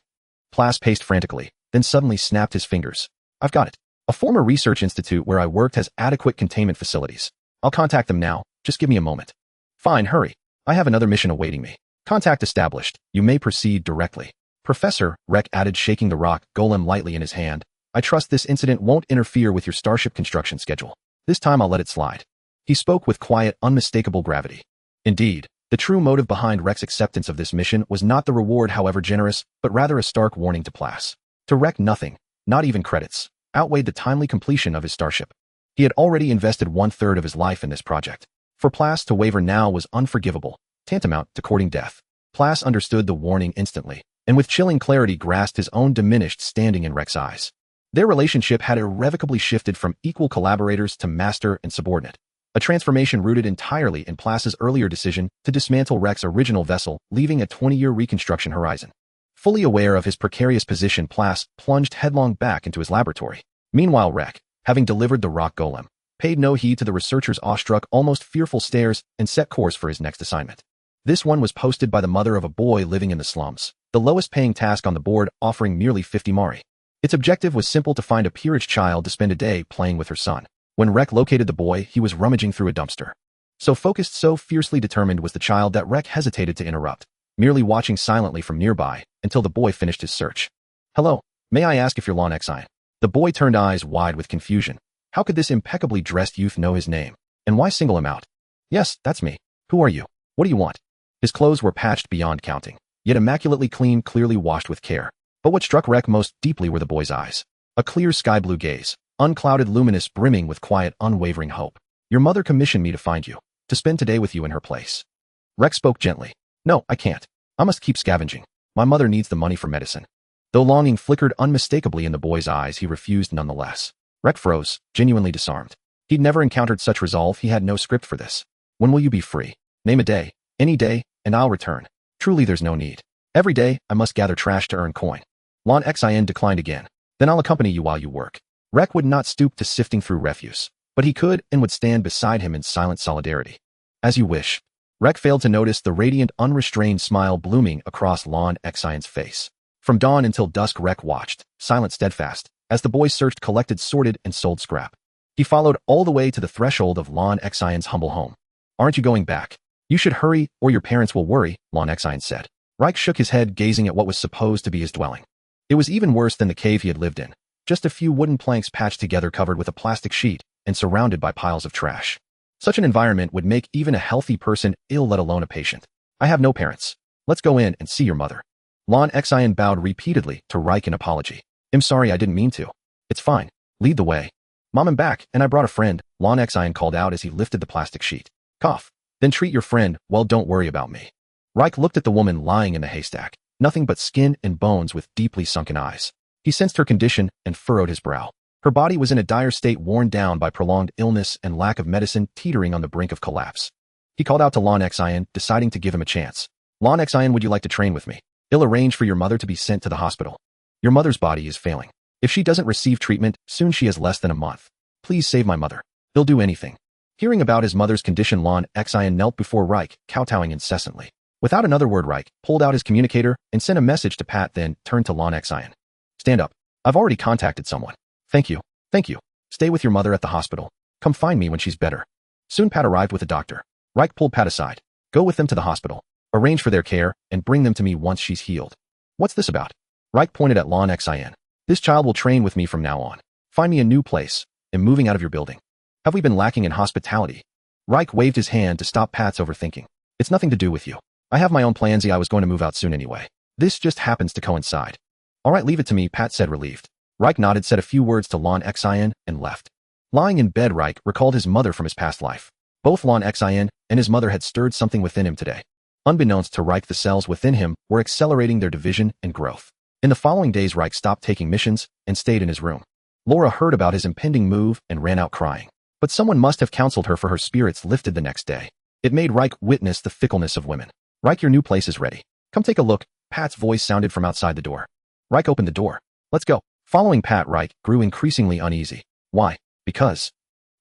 Plas paced frantically, then suddenly snapped his fingers. I've got it. A former research institute where I worked has adequate containment facilities. I'll contact them now, just give me a moment. Fine, hurry. I have another mission awaiting me. Contact established. You may proceed directly. Professor, Rex added, shaking the rock golem lightly in his hand. I trust this incident won't interfere with your starship construction schedule. This time I'll let it slide. He spoke with quiet, unmistakable gravity. Indeed, the true motive behind Rex's acceptance of this mission was not the reward, however generous, but rather a stark warning to Plas. To Rex, nothing, not even credits, outweighed the timely completion of his starship. He had already invested 1/3 of his life in this project. For Plas to waver now was unforgivable, tantamount to courting death. Plas understood the warning instantly, and with chilling clarity grasped his own diminished standing in Rex's eyes. Their relationship had irrevocably shifted from equal collaborators to master and subordinate, a transformation rooted entirely in Plas's earlier decision to dismantle Rex's original vessel, leaving a 20-year reconstruction horizon. Fully aware of his precarious position, Plas plunged headlong back into his laboratory. Meanwhile, Rex, having delivered the rock golem, paid no heed to the researcher's awestruck, almost fearful stares and set course for his next assignment. This one was posted by the mother of a boy living in the slums, the lowest-paying task on the board, offering merely 50 mari. Its objective was simple: to find a peerage child to spend a day playing with her son. When Rex located the boy, he was rummaging through a dumpster. So focused, so fiercely determined was the child that Rex hesitated to interrupt, merely watching silently from nearby until the boy finished his search. Hello, may I ask if you're Lon Exine? The boy turned eyes wide with confusion. How could this impeccably dressed youth know his name? And why single him out? Yes, that's me. Who are you? What do you want? His clothes were patched beyond counting, yet immaculately clean, clearly washed with care. But what struck Rex most deeply were the boy's eyes. A clear sky-blue gaze, unclouded, luminous, brimming with quiet, unwavering hope. Your mother commissioned me to find you, to spend today with you in her place. Rex spoke gently. No, I can't. I must keep scavenging. My mother needs the money for medicine. Though longing flickered unmistakably in the boy's eyes, he refused nonetheless. Rex froze, genuinely disarmed. He'd never encountered such resolve. He had no script for this. When will you be free? Name a day, any day, and I'll return. Truly, there's no need. Every day, I must gather trash to earn coin. Lon Exine declined again. Then I'll accompany you while you work. Rex would not stoop to sifting through refuse, but he could and would stand beside him in silent solidarity. As you wish. Rex failed to notice the radiant, unrestrained smile blooming across Lon Exine's face. From dawn until dusk, Rex watched, silent, steadfast, as the boy searched, collected, sorted, and sold scrap. He followed all the way to the threshold of Lon Exine's humble home. Aren't you going back? You should hurry, or your parents will worry, Lon Exine said. Rex shook his head, gazing at what was supposed to be his dwelling. It was even worse than the cave he had lived in. Just a few wooden planks patched together, covered with a plastic sheet, and surrounded by piles of trash. Such an environment would make even a healthy person ill, let alone a patient. I have no parents. Let's go in and see your mother. Lon Exine bowed repeatedly to Reich in apology. I'm sorry, I didn't mean to. It's fine. Lead the way. Mom, I'm back, and I brought a friend, Lon Exine called out as he lifted the plastic sheet. Cough. Then treat your friend. Well, don't worry about me. Reich looked at the woman lying in the haystack. Nothing but skin and bones with deeply sunken eyes. He sensed her condition and furrowed his brow. Her body was in a dire state, worn down by prolonged illness and lack of medicine, teetering on the brink of collapse. He called out to Lon Exine, deciding to give him a chance. Lon Exine, would you like to train with me? I'll arrange for your mother to be sent to the hospital. Your mother's body is failing. If she doesn't receive treatment, soon she has less than a month. Please save my mother. He'll do anything. Hearing about his mother's condition, Lon Exine knelt before Reich, kowtowing incessantly. Without another word, Reich pulled out his communicator and sent a message to Pat, then turned to Lon Exine. Stand up. I've already contacted someone. Thank you. Thank you. Stay with your mother at the hospital. Come find me when she's better. Soon Pat arrived with a doctor. Reich pulled Pat aside. Go with them to the hospital. Arrange for their care and bring them to me once she's healed. What's this about? Reich pointed at Lon Exine. This child will train with me from now on. Find me a new place. I'm moving out of your building. Have we been lacking in hospitality? Reich waved his hand to stop Pat's overthinking. It's nothing to do with you. I have my own plans. I was going to move out soon anyway. This just happens to coincide. All right, leave it to me, Pat said, relieved. Reich nodded, said a few words to Lon Exine, and left. Lying in bed, Reich recalled his mother from his past life. Both Lon Exine and his mother had stirred something within him today. Unbeknownst to Reich, the cells within him were accelerating their division and growth. In the following days, Reich stopped taking missions and stayed in his room. Laura heard about his impending move and ran out crying. But someone must have counseled her, for her spirits lifted the next day. It made Reich witness the fickleness of women. Reich, your new place is ready. Come take a look. Pat's voice sounded from outside the door. Reich opened the door. Let's go. Following Pat, Reich grew increasingly uneasy. Why? Because.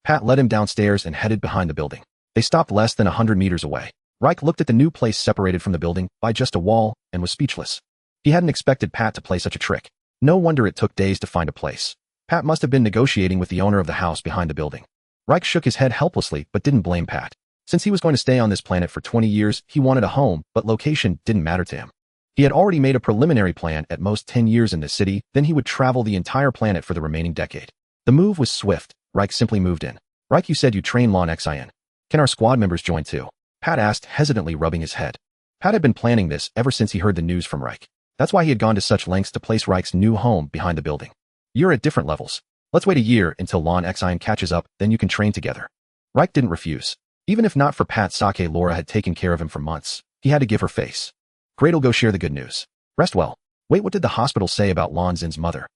Pat led him downstairs and headed behind the building. They stopped less than 100 meters away. Reich looked at the new place separated from the building by just a wall and was speechless. He hadn't expected Pat to play such a trick. No wonder it took days to find a place. Pat must have been negotiating with the owner of the house behind the building. Reich shook his head helplessly but didn't blame Pat. Since he was going to stay on this planet for 20 years, he wanted a home, but location didn't matter to him. He had already made a preliminary plan: at most 10 years in this city, then he would travel the entire planet for the remaining decade. The move was swift. Reich simply moved in. Reich, you said you train Lon Xian. Can our squad members join too? Pat asked, hesitantly rubbing his head. Pat had been planning this ever since he heard the news from Reich. That's why he had gone to such lengths to place Reich's new home behind the building. You're at different levels. Let's wait a year until Lon Xian catches up, then you can train together. Reich didn't refuse. Even if not for Pat Sake, Laura had taken care of him for months. He had to give her face. Great'll go share the good news. Rest well. Wait, what did the hospital say about Lon Xin's mother?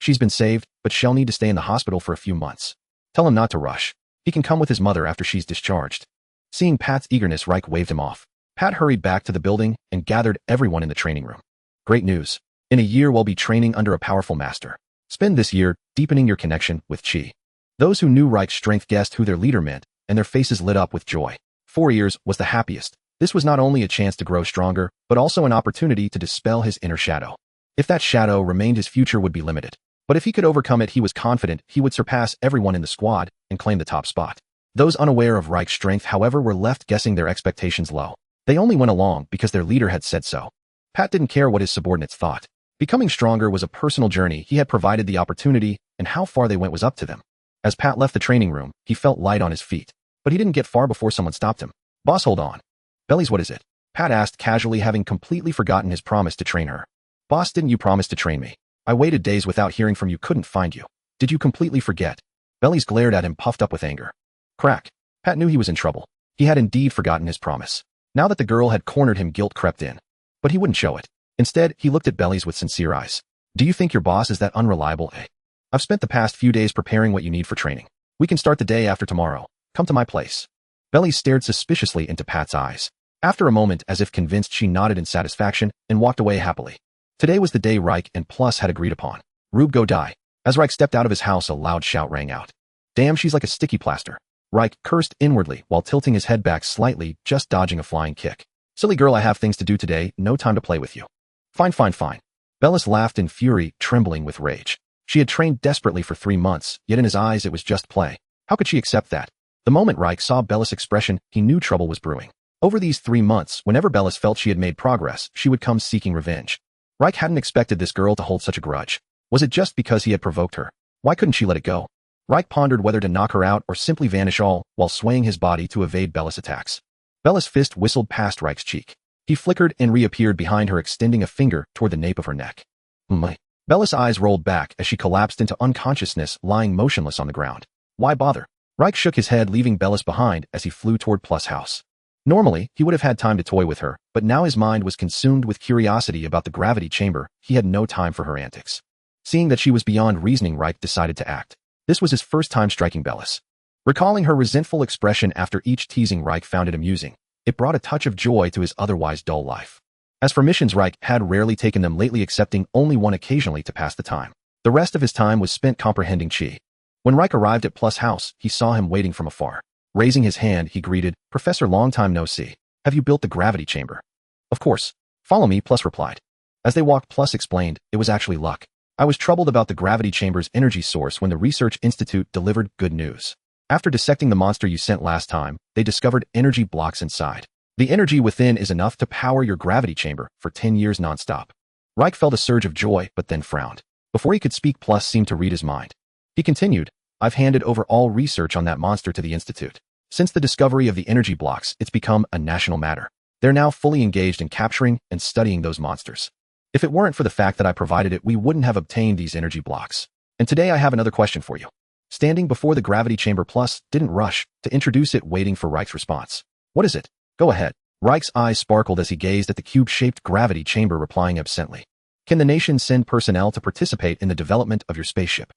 She's been saved, but she'll need to stay in the hospital for a few months. Tell him not to rush. He can come with his mother after she's discharged. Seeing Pat's eagerness, Reich waved him off. Pat hurried back to the building and gathered everyone in the training room. Great news. In a year we'll be training under a powerful master. Spend this year deepening your connection with Qi. Those who knew Reich's strength guessed who their leader meant, and their faces lit up with joy. 4 years was the happiest. This was not only a chance to grow stronger, but also an opportunity to dispel his inner shadow. If that shadow remained, his future would be limited. But if he could overcome it, he was confident he would surpass everyone in the squad and claim the top spot. Those unaware of Reich's strength, however, were left guessing, their expectations low. They only went along because their leader had said so. Pat didn't care what his subordinates thought. Becoming stronger was a personal journey. He had provided the opportunity, and how far they went was up to them. As Pat left the training room, he felt light on his feet. But he didn't get far before someone stopped him. Boss, hold on. Bellies, what is it? Pat asked casually, having completely forgotten his promise to train her. Boss, didn't you promise to train me? I waited days without hearing from you, couldn't find you. Did you completely forget? Bellies glared at him, puffed up with anger. Crack. Pat knew he was in trouble. He had indeed forgotten his promise. Now that the girl had cornered him, guilt crept in. But he wouldn't show it. Instead, he looked at Bellies with sincere eyes. Do you think your boss is that unreliable, eh? I've spent the past few days preparing what you need for training. We can start the day after tomorrow. Come to my place. Bellies stared suspiciously into Pat's eyes. After a moment, as if convinced, she nodded in satisfaction and walked away happily. Today was the day Reich and Plus had agreed upon. Rube go die. As Reich stepped out of his house, a loud shout rang out. Damn, she's like a sticky plaster. Reich cursed inwardly while tilting his head back slightly, just dodging a flying kick. Silly girl, I have things to do today, no time to play with you. Fine, fine, fine. Bellis laughed in fury, trembling with rage. She had trained desperately for 3 months, yet in his eyes it was just play. How could she accept that? The moment Reich saw Bellis' expression, he knew trouble was brewing. Over these 3 months, whenever Bellis felt she had made progress, she would come seeking revenge. Reich hadn't expected this girl to hold such a grudge. Was it just because he had provoked her? Why couldn't she let it go? Reich pondered whether to knock her out or simply vanish all, while swaying his body to evade Bellis' attacks. Bellis' fist whistled past Reich's cheek. He flickered and reappeared behind her, extending a finger toward the nape of her neck. Bellis' eyes rolled back as she collapsed into unconsciousness, lying motionless on the ground. Why bother? Reich shook his head, leaving Bellis behind as he flew toward Plus' house. Normally, he would have had time to toy with her, but now his mind was consumed with curiosity about the gravity chamber. He had no time for her antics. Seeing that she was beyond reasoning, Reich decided to act. This was his first time striking Bellis. Recalling her resentful expression after each teasing, Reich found it amusing. It brought a touch of joy to his otherwise dull life. As for missions, Reich had rarely taken them lately, accepting only one occasionally to pass the time. The rest of his time was spent comprehending Qi. When Reich arrived at Plus' house, he saw him waiting from afar. Raising his hand, he greeted, Professor, long time no see. Have you built the gravity chamber? Of course. Follow me, Plus replied. As they walked, Plus explained, it was actually luck. I was troubled about the gravity chamber's energy source when the Research Institute delivered good news. After dissecting the monster you sent last time, they discovered energy blocks inside. The energy within is enough to power your gravity chamber for 10 years nonstop. Reich felt a surge of joy, but then frowned. Before he could speak, Plus seemed to read his mind. He continued, I've handed over all research on that monster to the Institute. Since the discovery of the energy blocks, it's become a national matter. They're now fully engaged in capturing and studying those monsters. If it weren't for the fact that I provided it, we wouldn't have obtained these energy blocks. And today I have another question for you. Standing before the gravity chamber, Plus didn't rush to introduce it, waiting for Reich's response. What is it? Go ahead. Reich's eyes sparkled as he gazed at the cube-shaped gravity chamber, replying absently. Can the nation send personnel to participate in the development of your spaceship?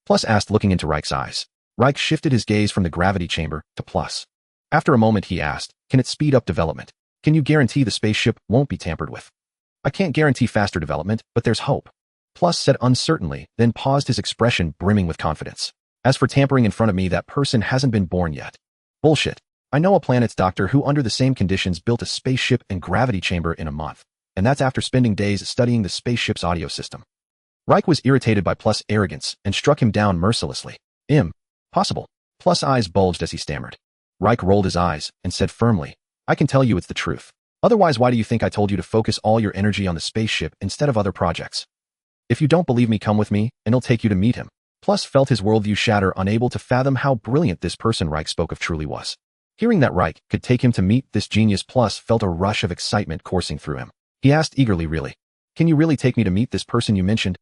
Plus asked, looking into Reich's eyes. Reich shifted his gaze from the gravity chamber to Plus. After a moment he asked, can it speed up development? Can you guarantee the spaceship won't be tampered with? I can't guarantee faster development, but there's hope. Plus said uncertainly, then paused, his expression brimming with confidence. As for tampering in front of me, that person hasn't been born yet. Bullshit. I know a planet's doctor who under the same conditions built a spaceship and gravity chamber in a month. And that's after spending days studying the spaceship's audio system. Reich was irritated by Plus' arrogance and struck him down mercilessly. Possible. Plus' eyes bulged as he stammered. Reich rolled his eyes and said firmly, I can tell you it's the truth. Otherwise, why do you think I told you to focus all your energy on the spaceship instead of other projects? If you don't believe me, come with me, and I'll take you to meet him. Plus felt his worldview shatter, unable to fathom how brilliant this person Reich spoke of truly was. Hearing that Reich could take him to meet this genius, Plus felt a rush of excitement coursing through him. He asked eagerly, really? Can you really take me to meet this person you mentioned?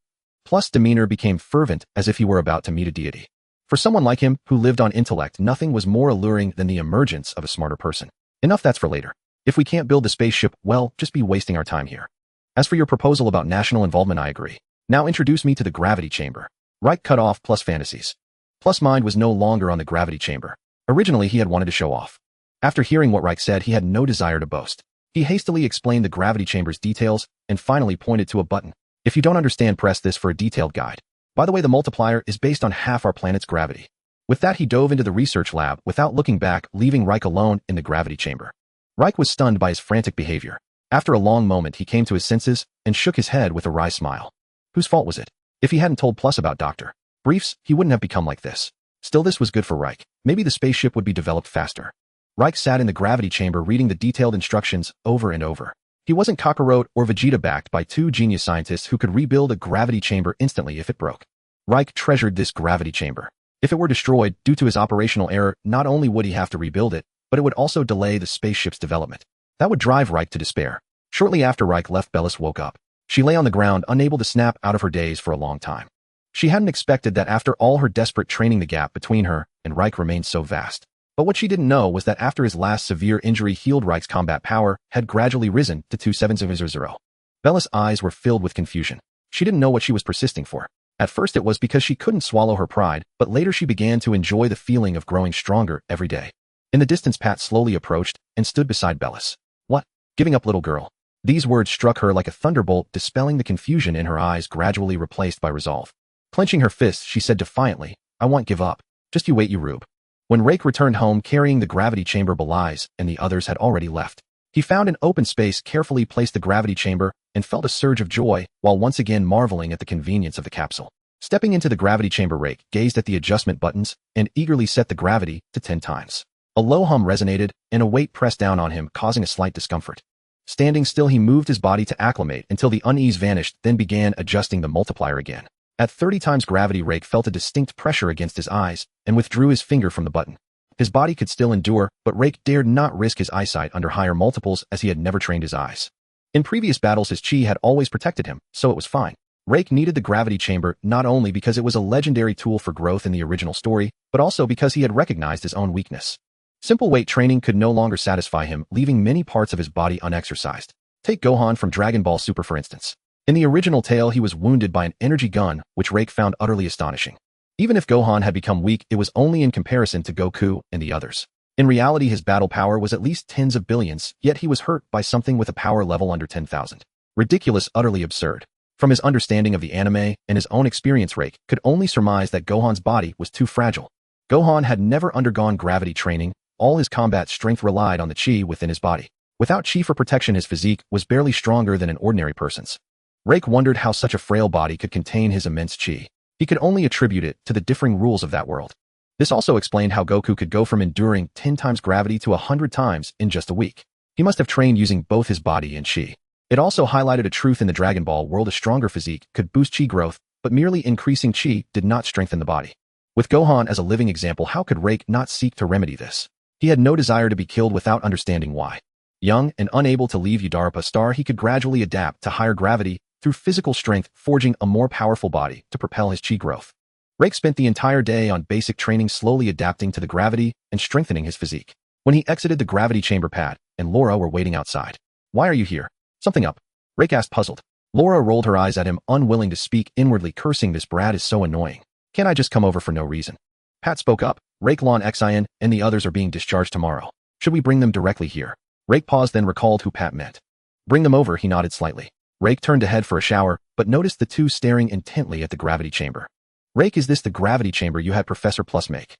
Plus' demeanor became fervent, as if he were about to meet a deity. For someone like him, who lived on intellect, nothing was more alluring than the emergence of a smarter person. Enough, that's for later. If we can't build the spaceship, well, just be wasting our time here. As for your proposal about national involvement, I agree. Now introduce me to the gravity chamber. Reich cut off Plus' fantasies. Plus' mind was no longer on the gravity chamber. Originally, he had wanted to show off. After hearing what Reich said, he had no desire to boast. He hastily explained the gravity chamber's details and finally pointed to a button. If you don't understand, press this for a detailed guide. By the way, the multiplier is based on half our planet's gravity. With that, he dove into the research lab without looking back, leaving Reich alone in the gravity chamber. Reich was stunned by his frantic behavior. After a long moment, he came to his senses and shook his head with a wry smile. Whose fault was it? If he hadn't told Plus about Dr. Briefs, he wouldn't have become like this. Still, this was good for Reich. Maybe the spaceship would be developed faster. Reich sat in the gravity chamber reading the detailed instructions over and over. He wasn't Kakarot or Vegeta, backed by two genius scientists who could rebuild a gravity chamber instantly if it broke. Reich treasured this gravity chamber. If it were destroyed due to his operational error, not only would he have to rebuild it, but it would also delay the spaceship's development. That would drive Reich to despair. Shortly after Reich left, Bellis woke up. She lay on the ground, unable to snap out of her daze for a long time. She hadn't expected that after all her desperate training, the gap between her and Reich remained so vast. But what she didn't know was that after his last severe injury healed, Reich's combat power had gradually risen to 27000. Bella's eyes were filled with confusion. She didn't know what she was persisting for. At first it was because she couldn't swallow her pride, but later she began to enjoy the feeling of growing stronger every day. In the distance, Pat slowly approached and stood beside Bellis. What? Giving up, little girl? These words struck her like a thunderbolt, dispelling the confusion in her eyes, gradually replaced by resolve. Clenching her fists, she said defiantly, I won't give up. Just you wait, you rube. When Reich returned home carrying the gravity chamber, Bellis and the others had already left. He found an open space, carefully placed the gravity chamber, and felt a surge of joy while once again marveling at the convenience of the capsule. Stepping into the gravity chamber, Reich gazed at the adjustment buttons and eagerly set the gravity to 10 times. A low hum resonated, and a weight pressed down on him, causing a slight discomfort. Standing still, he moved his body to acclimate until the unease vanished, then began adjusting the multiplier again. At 30 times gravity, Reich felt a distinct pressure against his eyes and withdrew his finger from the button. His body could still endure, but Reich dared not risk his eyesight under higher multiples, as he had never trained his eyes. In previous battles, his chi had always protected him, so it was fine. Reich needed the gravity chamber not only because it was a legendary tool for growth in the original story, but also because he had recognized his own weakness. Simple weight training could no longer satisfy him, leaving many parts of his body unexercised. Take Gohan from Dragon Ball Super, for instance. In the original tale, he was wounded by an energy gun, which Reich found utterly astonishing. Even if Gohan had become weak, it was only in comparison to Goku and the others. In reality, his battle power was at least tens of billions, yet he was hurt by something with a power level under 10,000. Ridiculous, utterly absurd. From his understanding of the anime and his own experience, Reich could only surmise that Gohan's body was too fragile. Gohan had never undergone gravity training. All his combat strength relied on the chi within his body. Without chi for protection, his physique was barely stronger than an ordinary person's. Reich wondered how such a frail body could contain his immense chi. He could only attribute it to the differing rules of that world. This also explained how Goku could go from enduring 10 times gravity to 100 times in just a week. He must have trained using both his body and chi. It also highlighted a truth in the Dragon Ball world: a stronger physique could boost chi growth, but merely increasing chi did not strengthen the body. With Gohan as a living example, how could Reich not seek to remedy this? He had no desire to be killed without understanding why. Young and unable to leave Ydarpa Star, he could gradually adapt to higher gravity through physical strength, forging a more powerful body to propel his chi growth. Reich spent the entire day on basic training, slowly adapting to the gravity and strengthening his physique. When he exited the gravity chamber, Pat and Laura were waiting outside. Why are you here? Something up? Reich asked, puzzled. Laura rolled her eyes at him, unwilling to speak, inwardly cursing, this brat is so annoying. Can't I just come over for no reason? Pat spoke up. Rake, Lon Xian, and the others are being discharged tomorrow. Should we bring them directly here? Rake paused, then recalled who Pat meant. Bring them over, he nodded slightly. Rake turned to head for a shower, but noticed the two staring intently at the gravity chamber. Rake, is this the gravity chamber you had Professor Plus make?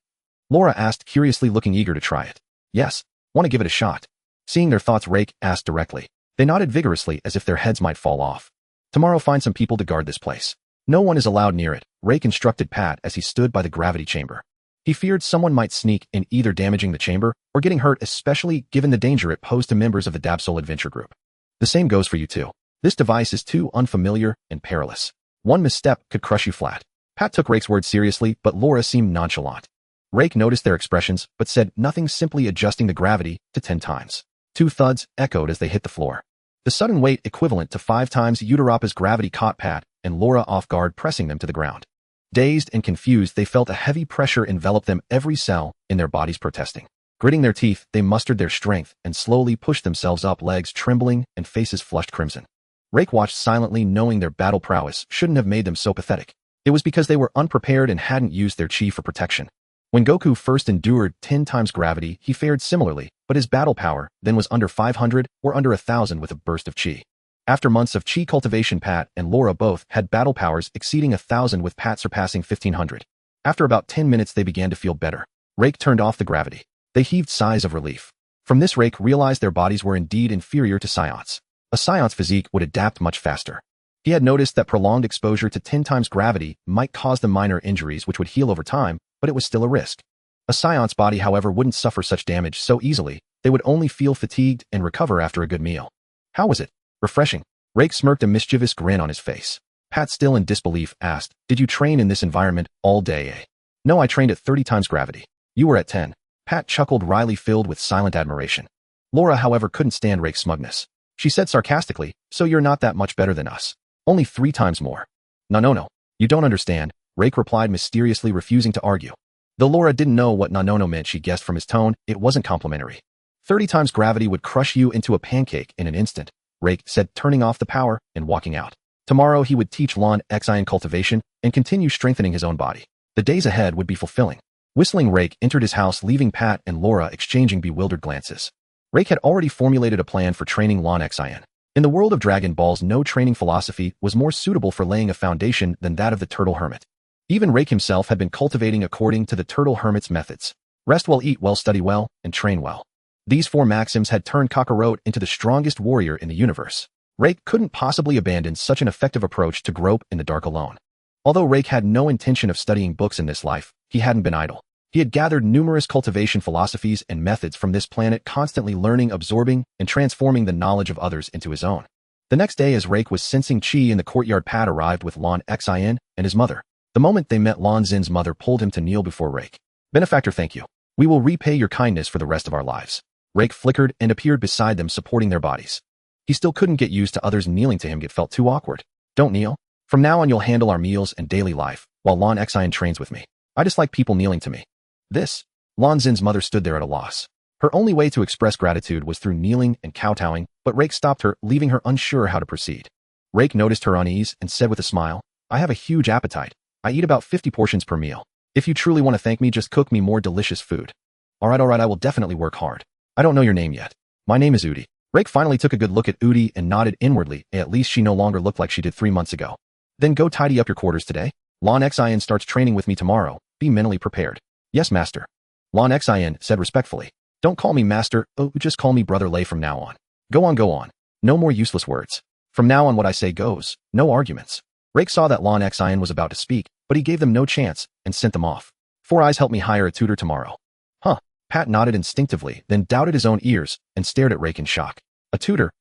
Laura asked, curiously, looking eager to try it. Yes. Want to give it a shot? Seeing their thoughts, Rake asked directly. They nodded vigorously as if their heads might fall off. Tomorrow find some people to guard this place. No one is allowed near it, Rake instructed Pat as he stood by the gravity chamber. He feared someone might sneak in, either damaging the chamber or getting hurt, especially given the danger it posed to members of the desolate adventure group. The same goes for you too. This device is too unfamiliar and perilous. One misstep could crush you flat. Pat took Rake's words seriously, but Laura seemed nonchalant. Rake noticed their expressions, but said nothing, simply adjusting the gravity to 10 times. 2 thuds echoed as they hit the floor. The sudden weight, equivalent to 5 times Utarapa's gravity, caught Pat and Laura off guard, pressing them to the ground. Dazed and confused, they felt a heavy pressure envelop them, every cell in their bodies protesting. Gritting their teeth, they mustered their strength and slowly pushed themselves up, legs trembling and faces flushed crimson. Rake watched silently, knowing their battle prowess shouldn't have made them so pathetic. It was because they were unprepared and hadn't used their chi for protection. When Goku first endured 10 times gravity, he fared similarly, but his battle power then was under 500 or under 1,000 with a burst of chi. After months of chi cultivation, Pat and Laura both had battle powers exceeding 1,000, with Pat surpassing 1,500. After about 10 minutes, they began to feel better. Rake turned off the gravity. They heaved sighs of relief. From this, Rake realized their bodies were indeed inferior to Saiyans. A Saiyan's physique would adapt much faster. He had noticed that prolonged exposure to 10 times gravity might cause them minor injuries which would heal over time, but it was still a risk. A Saiyan's body, however, wouldn't suffer such damage so easily. They would only feel fatigued and recover after a good meal. How was it? Refreshing. Rake smirked, a mischievous grin on his face. Pat, still in disbelief, asked, Did you train in this environment all day, eh? No, I trained at 30 times gravity. You were at 10. Pat chuckled wryly, filled with silent admiration. Laura, however, couldn't stand Rake's smugness. She said sarcastically, So you're not that much better than us. Only 3 times more. No. You don't understand, Rake replied mysteriously, refusing to argue. Though Laura didn't know what no meant, she guessed from his tone it wasn't complimentary. 30 times gravity would crush you into a pancake in an instant, Rake said, turning off the power and walking out. Tomorrow he would teach Lon Xian cultivation and continue strengthening his own body. The days ahead would be fulfilling. Whistling, Rake entered his house, leaving Pat and Laura exchanging bewildered glances. Rake had already formulated a plan for training Lon Xian. In the world of Dragon Balls, no training philosophy was more suitable for laying a foundation than that of the Turtle Hermit. Even Rake himself had been cultivating according to the Turtle Hermit's methods. Rest well, eat well, study well, and train well. These 4 maxims had turned Kakarot into the strongest warrior in the universe. Rake couldn't possibly abandon such an effective approach to grope in the dark alone. Although Rake had no intention of studying books in this life, he hadn't been idle. He had gathered numerous cultivation philosophies and methods from this planet, constantly learning, absorbing, and transforming the knowledge of others into his own. The next day, as Rake was sensing chi in the courtyard, Pat arrived with Lon Xian and his mother. The moment they met, Lon Zin's mother pulled him to kneel before Rake. Benefactor, thank you. We will repay your kindness for the rest of our lives. Rake flickered and appeared beside them, supporting their bodies. He still couldn't get used to others kneeling to him. It felt too awkward. Don't kneel. From now on, you'll handle our meals and daily life, while Lon Xian trains with me. I dislike people kneeling to me. This? Lon Zin's mother stood there at a loss. Her only way to express gratitude was through kneeling and kowtowing, but Rake stopped her, leaving her unsure how to proceed. Rake noticed her unease and said with a smile, I have a huge appetite. I eat about 50 portions per meal. If you truly want to thank me, just cook me more delicious food. Alright, I will definitely work hard. I don't know your name yet. My name is Udi. Rake finally took a good look at Udi and nodded inwardly. At least she no longer looked like she did 3 months ago. Then go tidy up your quarters today. Lon Xian starts training with me tomorrow. Be mentally prepared. Yes, master. Lon Xian said respectfully. Don't call me master, just call me Brother Lei from now on. Go on. No more useless words. From now on, what I say goes. No arguments. Rake saw that Lon Xian was about to speak, but he gave them no chance and sent them off. 4 Eyes helped me hire a tutor tomorrow. Huh. Pat nodded instinctively, then doubted his own ears and stared at Rake in shock. A tutor?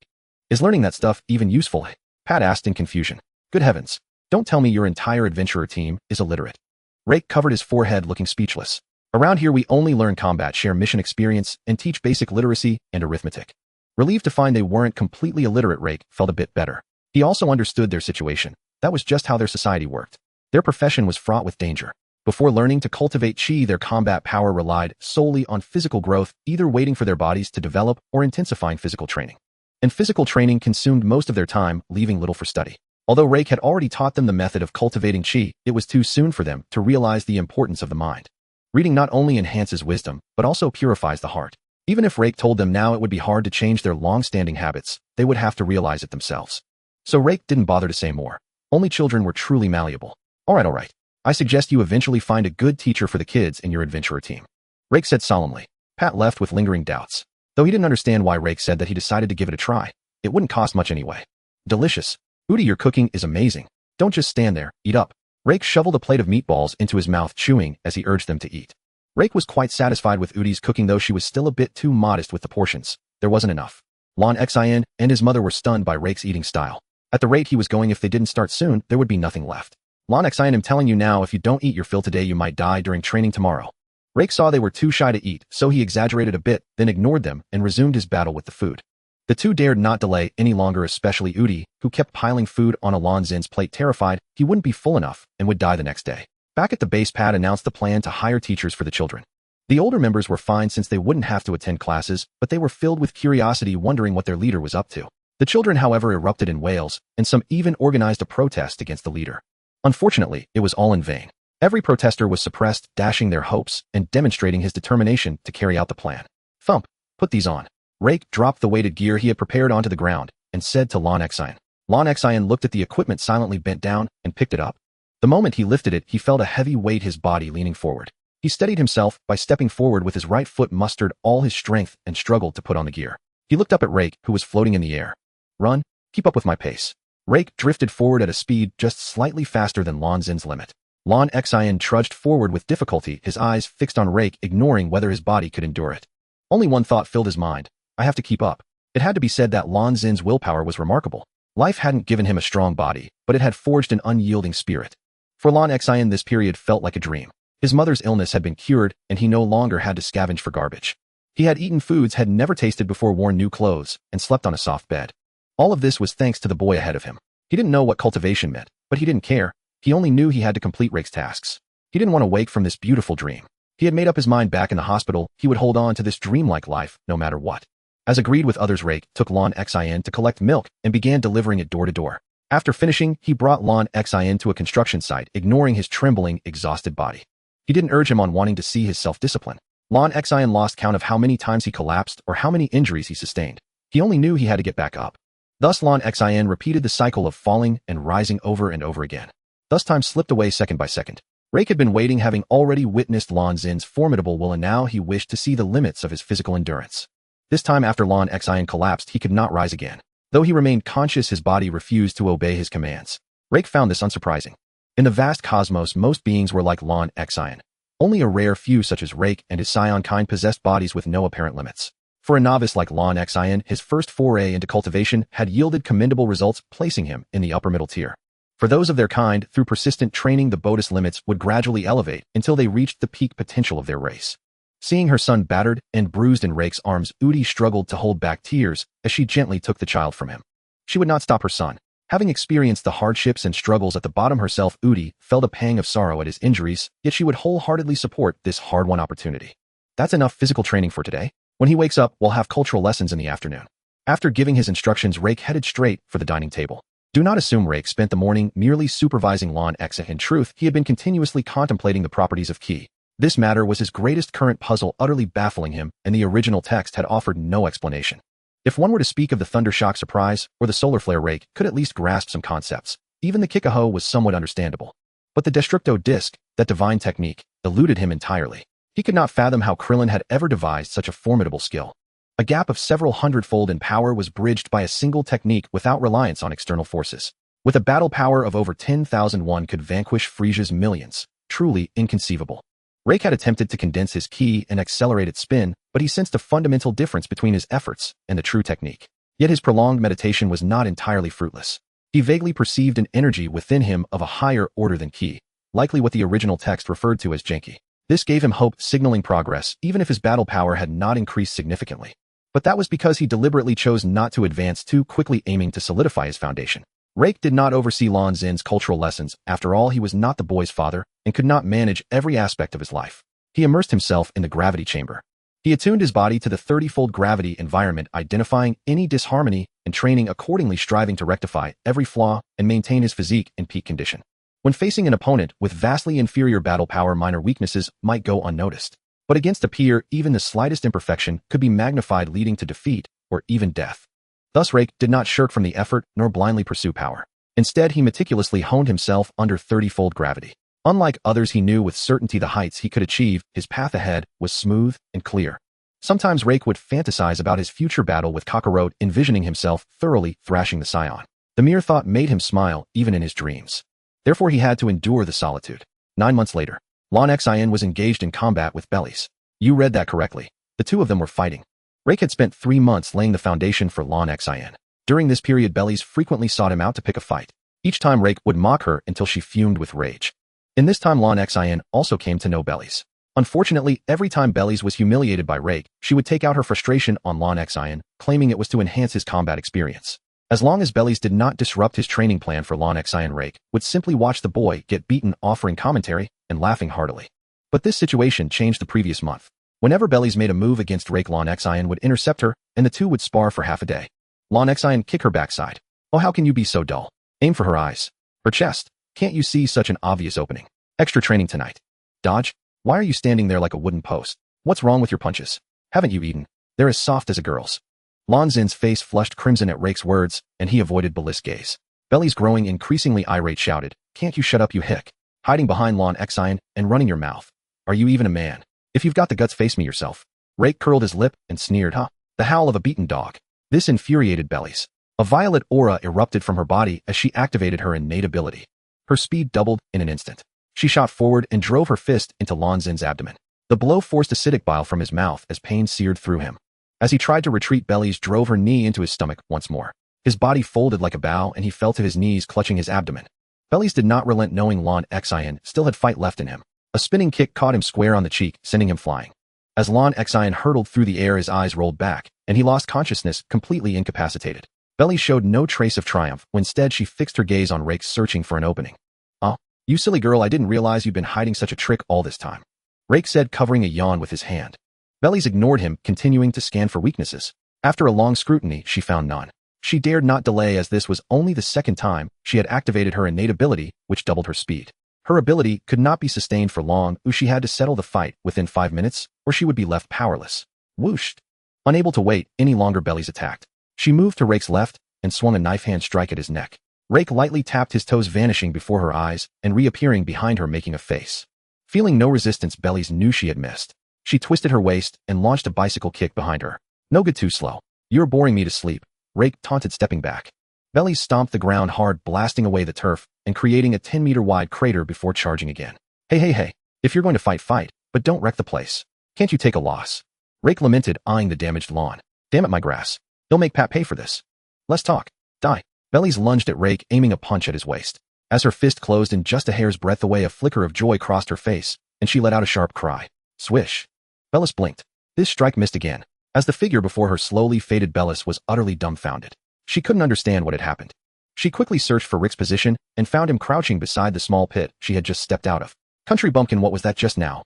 Is learning that stuff even useful? Pat asked in confusion. Good heavens. Don't tell me your entire adventurer team is illiterate. Rake covered his forehead, looking speechless. Around here we only learn combat, share mission experience, and teach basic literacy and arithmetic. Relieved to find they weren't completely illiterate, Rake felt a bit better. He also understood their situation. That was just how their society worked. Their profession was fraught with danger. Before learning to cultivate chi, their combat power relied solely on physical growth, either waiting for their bodies to develop or intensifying physical training. And physical training consumed most of their time, leaving little for study. Although Rake had already taught them the method of cultivating chi, it was too soon for them to realize the importance of the mind. Reading not only enhances wisdom, but also purifies the heart. Even if Rake told them now it would be hard to change their long-standing habits, they would have to realize it themselves. So Rake didn't bother to say more. Only children were truly malleable. Alright. I suggest you eventually find a good teacher for the kids in your adventurer team. Rake said solemnly. Pat left with lingering doubts. Though he didn't understand why Rake said that, he decided to give it a try. It wouldn't cost much anyway. Delicious. Udi, your cooking is amazing. Don't just stand there, eat up. Rake shoveled a plate of meatballs into his mouth, chewing as he urged them to eat. Rake was quite satisfied with Udi's cooking, though she was still a bit too modest with the portions. There wasn't enough. Lon Xian and his mother were stunned by Rake's eating style. At the rate he was going, if they didn't start soon, there would be nothing left. Lon Xian, I'm telling you now, if you don't eat your fill today, you might die during training tomorrow. Rake saw they were too shy to eat, so he exaggerated a bit, then ignored them and resumed his battle with the food. The two dared not delay any longer, especially Udi, who kept piling food on Lon Xin's plate, terrified he wouldn't be full enough and would die the next day. Back at the base, Pat announced the plan to hire teachers for the children. The older members were fine since they wouldn't have to attend classes, but they were filled with curiosity, wondering what their leader was up to. The children, however, erupted in wails, and some even organized a protest against the leader. Unfortunately, it was all in vain. Every protester was suppressed, dashing their hopes and demonstrating his determination to carry out the plan. Thump, put these on. Rake dropped the weighted gear he had prepared onto the ground and said to Lon Xian. Lon Xian looked at the equipment, silently bent down and picked it up. The moment he lifted it, he felt a heavy weight his body leaning forward. He steadied himself by stepping forward with his right foot, mustered all his strength and struggled to put on the gear. He looked up at Rake, who was floating in the air. Run, keep up with my pace. Rake drifted forward at a speed just slightly faster than Lon Xin's limit. Lon Xian trudged forward with difficulty, his eyes fixed on Rake, ignoring whether his body could endure it. Only one thought filled his mind. I have to keep up. It had to be said that Lon Xin's willpower was remarkable. Life hadn't given him a strong body, but it had forged an unyielding spirit. For Lon Xian, this period felt like a dream. His mother's illness had been cured, and he no longer had to scavenge for garbage. He had eaten foods had never tasted before, worn new clothes, and slept on a soft bed. All of this was thanks to the boy ahead of him. He didn't know what cultivation meant, but he didn't care. He only knew he had to complete Rake's tasks. He didn't want to wake from this beautiful dream. He had made up his mind back in the hospital he would hold on to this dreamlike life no matter what. As agreed with others, Rake took Lon Xian to collect milk and began delivering it door to door. After finishing, he brought Lon Xian to a construction site, ignoring his trembling, exhausted body. He didn't urge him on wanting to see his self-discipline. Lon Xian lost count of how many times he collapsed or how many injuries he sustained. He only knew he had to get back up. Thus Lon Xian repeated the cycle of falling and rising over and over again. Thus time slipped away second by second. Rake had been waiting, having already witnessed Lon Xin's formidable will, and now he wished to see the limits of his physical endurance. This time, after Lon Xian collapsed, he could not rise again. Though he remained conscious, his body refused to obey his commands. Rake found this unsurprising. In the vast cosmos, most beings were like Lon Xian. Only a rare few, such as Rake and his Saiyan kind, possessed bodies with no apparent limits. For a novice like Lon Xian, his first foray into cultivation had yielded commendable results, placing him in the upper middle tier. For those of their kind, through persistent training, the bodhi's limits would gradually elevate until they reached the peak potential of their race. Seeing her son battered and bruised in Rake's arms, Udi struggled to hold back tears as she gently took the child from him. She would not stop her son. Having experienced the hardships and struggles at the bottom herself, Udi felt a pang of sorrow at his injuries, yet she would wholeheartedly support this hard-won opportunity. That's enough physical training for today. When he wakes up, we'll have cultural lessons in the afternoon. After giving his instructions, Rake headed straight for the dining table. Do not assume Rake spent the morning merely supervising Lon Xian. In truth, he had been continuously contemplating the properties of Qi. This matter was his greatest current puzzle, utterly baffling him, and the original text had offered no explanation. If one were to speak of the thunder shock surprise or the solar flare, Rake could at least grasp some concepts. Even the Kikaho was somewhat understandable. But the Destructo disc, that divine technique, eluded him entirely. He could not fathom how Krillin had ever devised such a formidable skill. A gap of several hundredfold in power was bridged by a single technique without reliance on external forces. With a battle power of over 10,000, one could vanquish Frisia's millions. Truly inconceivable. Rake had attempted to condense his ki and accelerate its spin, but he sensed a fundamental difference between his efforts and the true technique. Yet his prolonged meditation was not entirely fruitless. He vaguely perceived an energy within him of a higher order than ki, likely what the original text referred to as Genki. This gave him hope, signaling progress, even if his battle power had not increased significantly. But that was because he deliberately chose not to advance too quickly, aiming to solidify his foundation. Rake did not oversee Lon Xin's cultural lessons. After all, he was not the boy's father and could not manage every aspect of his life. He immersed himself in the gravity chamber. He attuned his body to the 30-fold gravity environment, identifying any disharmony and training accordingly, striving to rectify every flaw and maintain his physique in peak condition. When facing an opponent with vastly inferior battle power, minor weaknesses might go unnoticed. But against a peer, even the slightest imperfection could be magnified, leading to defeat or even death. Thus Rake did not shirk from the effort nor blindly pursue power. Instead, he meticulously honed himself under 30-fold gravity. Unlike others, he knew with certainty the heights he could achieve. His path ahead was smooth and clear. Sometimes Rake would fantasize about his future battle with Kakarot, envisioning himself thoroughly thrashing the Saiyan. The mere thought made him smile, even in his dreams. Therefore, he had to endure the solitude. 9 months later, Lon Xian was engaged in combat with Bellies. You read that correctly. The two of them were fighting. Rake had spent 3 months laying the foundation for Lon Xian. During this period, Bellies frequently sought him out to pick a fight. Each time Rake would mock her until she fumed with rage. In this time, Lon Xian also came to know Bellies. Unfortunately, every time Bellies was humiliated by Rake, she would take out her frustration on Lon Xian, claiming it was to enhance his combat experience. As long as Bellies did not disrupt his training plan for Lon Xian, Rake would simply watch the boy get beaten, offering commentary and laughing heartily. But this situation changed the previous month. Whenever Bellies made a move against Rake, Lon Xian would intercept her, and the two would spar for half a day. Lon Xian kick her backside. Oh, how can you be so dull? Aim for her eyes. Her chest. Can't you see such an obvious opening? Extra training tonight. Dodge. Why are you standing there like a wooden post? What's wrong with your punches? Haven't you eaten? They're as soft as a girl's. Lon Xin's face flushed crimson at Rake's words, and he avoided Bellies' gaze. Bellies, growing increasingly irate, shouted, "Can't you shut up, you hick? Hiding behind Lon Xian and running your mouth. Are you even a man? If you've got the guts, face me yourself." Rake curled his lip and sneered, "Huh?" The howl of a beaten dog. This infuriated Bellies. A violet aura erupted from her body as she activated her innate ability. Her speed doubled in an instant. She shot forward and drove her fist into Lon Xin's abdomen. The blow forced acidic bile from his mouth as pain seared through him. As he tried to retreat, Bellies drove her knee into his stomach once more. His body folded like a bow and he fell to his knees, clutching his abdomen. Bellies did not relent, knowing Lon Xian still had fight left in him. A spinning kick caught him square on the cheek, sending him flying. As Lon Xian hurtled through the air, his eyes rolled back, and he lost consciousness, completely incapacitated. Bellies showed no trace of triumph. Instead, she fixed her gaze on Rake, searching for an opening. "Oh, you silly girl, I didn't realize you'd been hiding such a trick all this time," Rake said, covering a yawn with his hand. Bellies ignored him, continuing to scan for weaknesses. After a long scrutiny, she found none. She dared not delay, as this was only the second time she had activated her innate ability, which doubled her speed. Her ability could not be sustained for long, she had to settle the fight within 5 minutes, or she would be left powerless. Whooshed. Unable to wait any longer, Bellies attacked. She moved to Rake's left and swung a knife-hand strike at his neck. Rake lightly tapped his toes, vanishing before her eyes and reappearing behind her, making a face. Feeling no resistance, Bellies knew she had missed. She twisted her waist and launched a bicycle kick behind her. "No good, too slow. You're boring me to sleep," Rake taunted, stepping back. Bellies stomped the ground hard, blasting away the turf and creating a 10-meter-wide crater before charging again. Hey. If you're going to fight, but don't wreck the place. Can't you take a loss?" Rake lamented, eyeing the damaged lawn. "Damn it, my grass. He'll make Pat pay for this. Let's talk. Die." Bellies lunged at Rake, aiming a punch at his waist. As her fist closed in just a hair's breadth away, a flicker of joy crossed her face, and she let out a sharp cry. Swish. Bellis blinked. This strike missed again. As the figure before her slowly faded, Bellis was utterly dumbfounded. She couldn't understand what had happened. She quickly searched for Rick's position and found him crouching beside the small pit she had just stepped out of. "Country bumpkin, what was that just now?"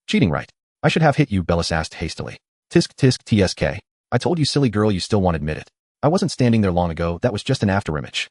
"Cheating, right? I should have hit you," Bellis asked hastily. Tisk tsk. "I told you, silly girl, you still won't admit it. I wasn't standing there long ago, that was just an afterimage."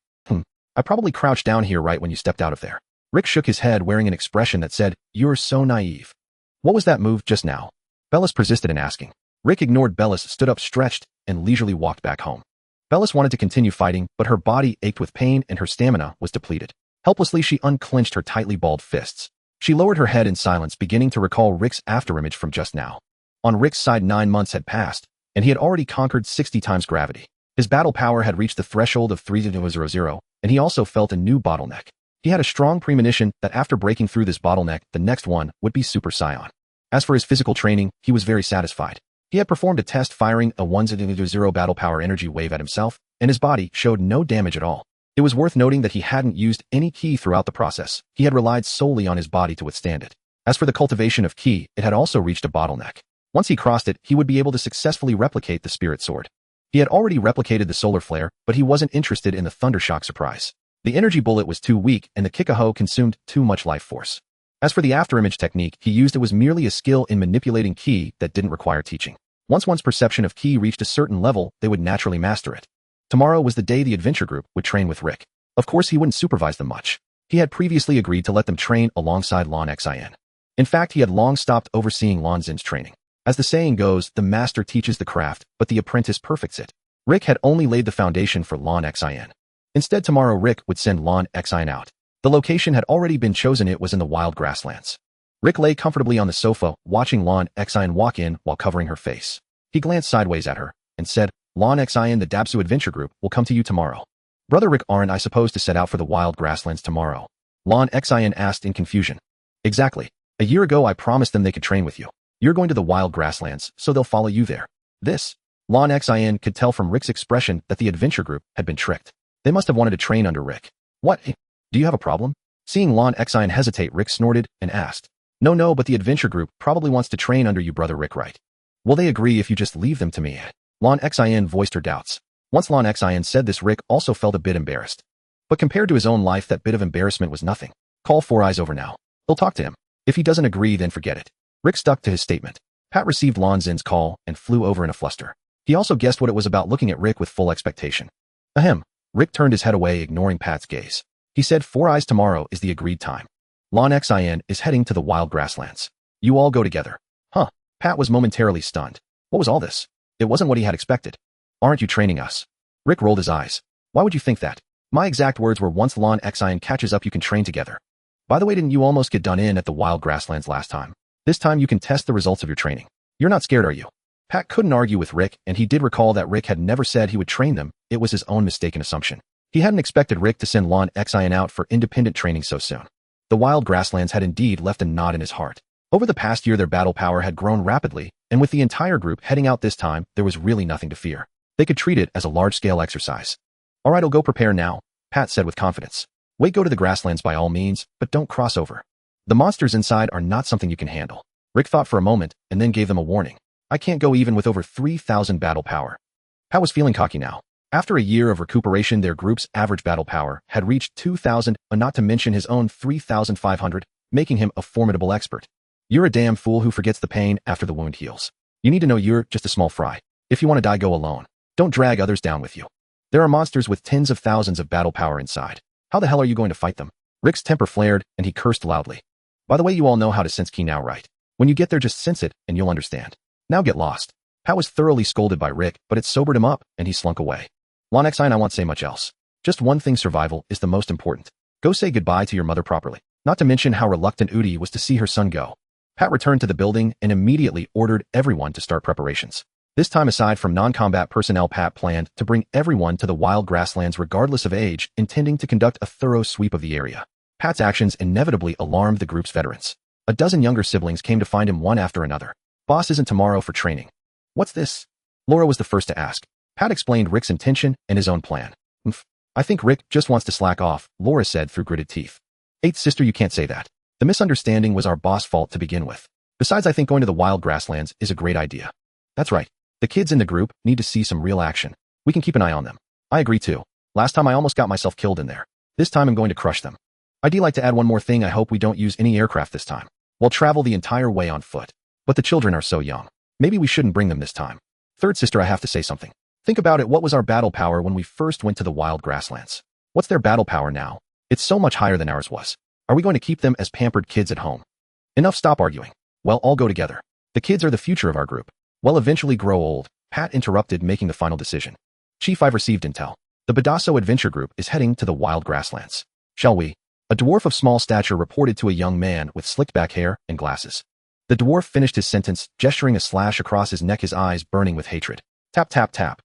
"I probably crouched down here right when you stepped out of there." Rick shook his head, wearing an expression that said, "You're so naive." "What was that move just now?" Bellis persisted in asking. Rick ignored Bellis, stood up, stretched, and leisurely walked back home. Bellis wanted to continue fighting, but her body ached with pain and her stamina was depleted. Helplessly, she unclenched her tightly balled fists. She lowered her head in silence, beginning to recall Rick's afterimage from just now. On Rick's side, 9 months had passed, and he had already conquered 60 times gravity. His battle power had reached the threshold of 3000, and he also felt a new bottleneck. He had a strong premonition that after breaking through this bottleneck, the next one would be Super Saiyan. As for his physical training, he was very satisfied. He had performed a test firing a 100 battle power energy wave at himself, and his body showed no damage at all. It was worth noting that he hadn't used any ki throughout the process. He had relied solely on his body to withstand it. As for the cultivation of ki, it had also reached a bottleneck. Once he crossed it, he would be able to successfully replicate the spirit sword. He had already replicated the solar flare, but he wasn't interested in the thundershock surprise. The energy bullet was too weak, and the Kikaho consumed too much life force. As for the afterimage technique he used, it was merely a skill in manipulating ki that didn't require teaching. Once one's perception of ki reached a certain level, they would naturally master it. Tomorrow was the day the adventure group would train with Rick. Of course, he wouldn't supervise them much. He had previously agreed to let them train alongside Lon Xian. In fact, he had long stopped overseeing Lon Xin's training. As the saying goes, the master teaches the craft, but the apprentice perfects it. Rick had only laid the foundation for Lon Xian. Instead, tomorrow Rick would send Lon Xian out. The location had already been chosen. It was in the wild grasslands. Rick lay comfortably on the sofa, watching Lon Xian walk in while covering her face. He glanced sideways at her and said, Lon Xian, the Dabsu adventure group will come to you tomorrow. Brother Rick, aren't I supposed to set out for the wild grasslands tomorrow? Lon Xian asked in confusion. Exactly. A year ago I promised them they could train with you. You're going to the wild grasslands, so they'll follow you there. This? Lon Xian could tell from Rick's expression that the adventure group had been tricked. They must have wanted to train under Rick. What? Do you have a problem? Seeing Lon Xian hesitate, Rick snorted and asked. No, but the adventure group probably wants to train under you, Brother Rick, right? Will they agree if you just leave them to me? Lon Xian voiced her doubts. Once Lon Xian said this, Rick also felt a bit embarrassed. But compared to his own life, that bit of embarrassment was nothing. Call Four Eyes over now. He'll talk to him. If he doesn't agree, then forget it. Rick stuck to his statement. Pat received Lon Xin's call and flew over in a fluster. He also guessed what it was about, looking at Rick with full expectation. Ahem. Rick turned his head away, ignoring Pat's gaze. He said, Four Eyes, tomorrow is the agreed time. Lon Xian is heading to the wild grasslands. You all go together. Huh. Pat was momentarily stunned. What was all this? It wasn't what he had expected. Aren't you training us? Rick rolled his eyes. Why would you think that? My exact words were, once Lon Xian catches up, you can train together. By the way, didn't you almost get done in at the wild grasslands last time? This time you can test the results of your training. You're not scared, are you? Pat couldn't argue with Rick, and he did recall that Rick had never said he would train them. It was his own mistaken assumption. He hadn't expected Rick to send Lon Xian out for independent training so soon. The wild grasslands had indeed left a knot in his heart. Over the past year, their battle power had grown rapidly, and with the entire group heading out this time, there was really nothing to fear. They could treat it as a large-scale exercise. All right, I'll go prepare now, Pat said with confidence. Wait, go to the grasslands by all means, but don't cross over. The monsters inside are not something you can handle. Rick thought for a moment, and then gave them a warning. I can't go even with over 3,000 battle power. Pat was feeling cocky now. After a year of recuperation, their group's average battle power had reached 2,000, not to mention his own 3,500, making him a formidable expert. You're a damn fool who forgets the pain after the wound heals. You need to know you're just a small fry. If you want to die, go alone. Don't drag others down with you. There are monsters with tens of thousands of battle power inside. How the hell are you going to fight them? Rick's temper flared, and he cursed loudly. By the way, you all know how to sense ki now, right? When you get there, just sense it, and you'll understand. Now get lost. Pat was thoroughly scolded by Rick, but it sobered him up, and he slunk away. Lon Xian, I won't say much else. Just one thing, survival is the most important. Go say goodbye to your mother properly. Not to mention how reluctant Udi was to see her son go. Pat returned to the building and immediately ordered everyone to start preparations. This time, aside from non-combat personnel, Pat planned to bring everyone to the wild grasslands regardless of age, intending to conduct a thorough sweep of the area. Pat's actions inevitably alarmed the group's veterans. A dozen younger siblings came to find him one after another. Boss isn't tomorrow for training. What's this? Laura was the first to ask. Pat explained Rick's intention and his own plan. I think Rick just wants to slack off, Laura said through gritted teeth. Eighth sister, you can't say that. The misunderstanding was our boss' fault to begin with. Besides, I think going to the wild grasslands is a great idea. That's right. The kids in the group need to see some real action. We can keep an eye on them. I agree too. Last time I almost got myself killed in there. This time I'm going to crush them. I'd like to add one more thing. I hope we don't use any aircraft this time. We'll travel the entire way on foot. But the children are so young. Maybe we shouldn't bring them this time. Third sister, I have to say something. Think about it. What was our battle power when we first went to the wild grasslands? What's their battle power now? It's so much higher than ours was. Are we going to keep them as pampered kids at home? Enough, stop arguing. Well, all go together. The kids are the future of our group. We'll eventually grow old, Pat interrupted, making the final decision. Chief, I've received intel. The Badasso adventure group is heading to the wild grasslands. Shall we? A dwarf of small stature reported to a young man with slicked back hair and glasses. The dwarf finished his sentence, gesturing a slash across his neck, his eyes burning with hatred. Tap, tap, tap.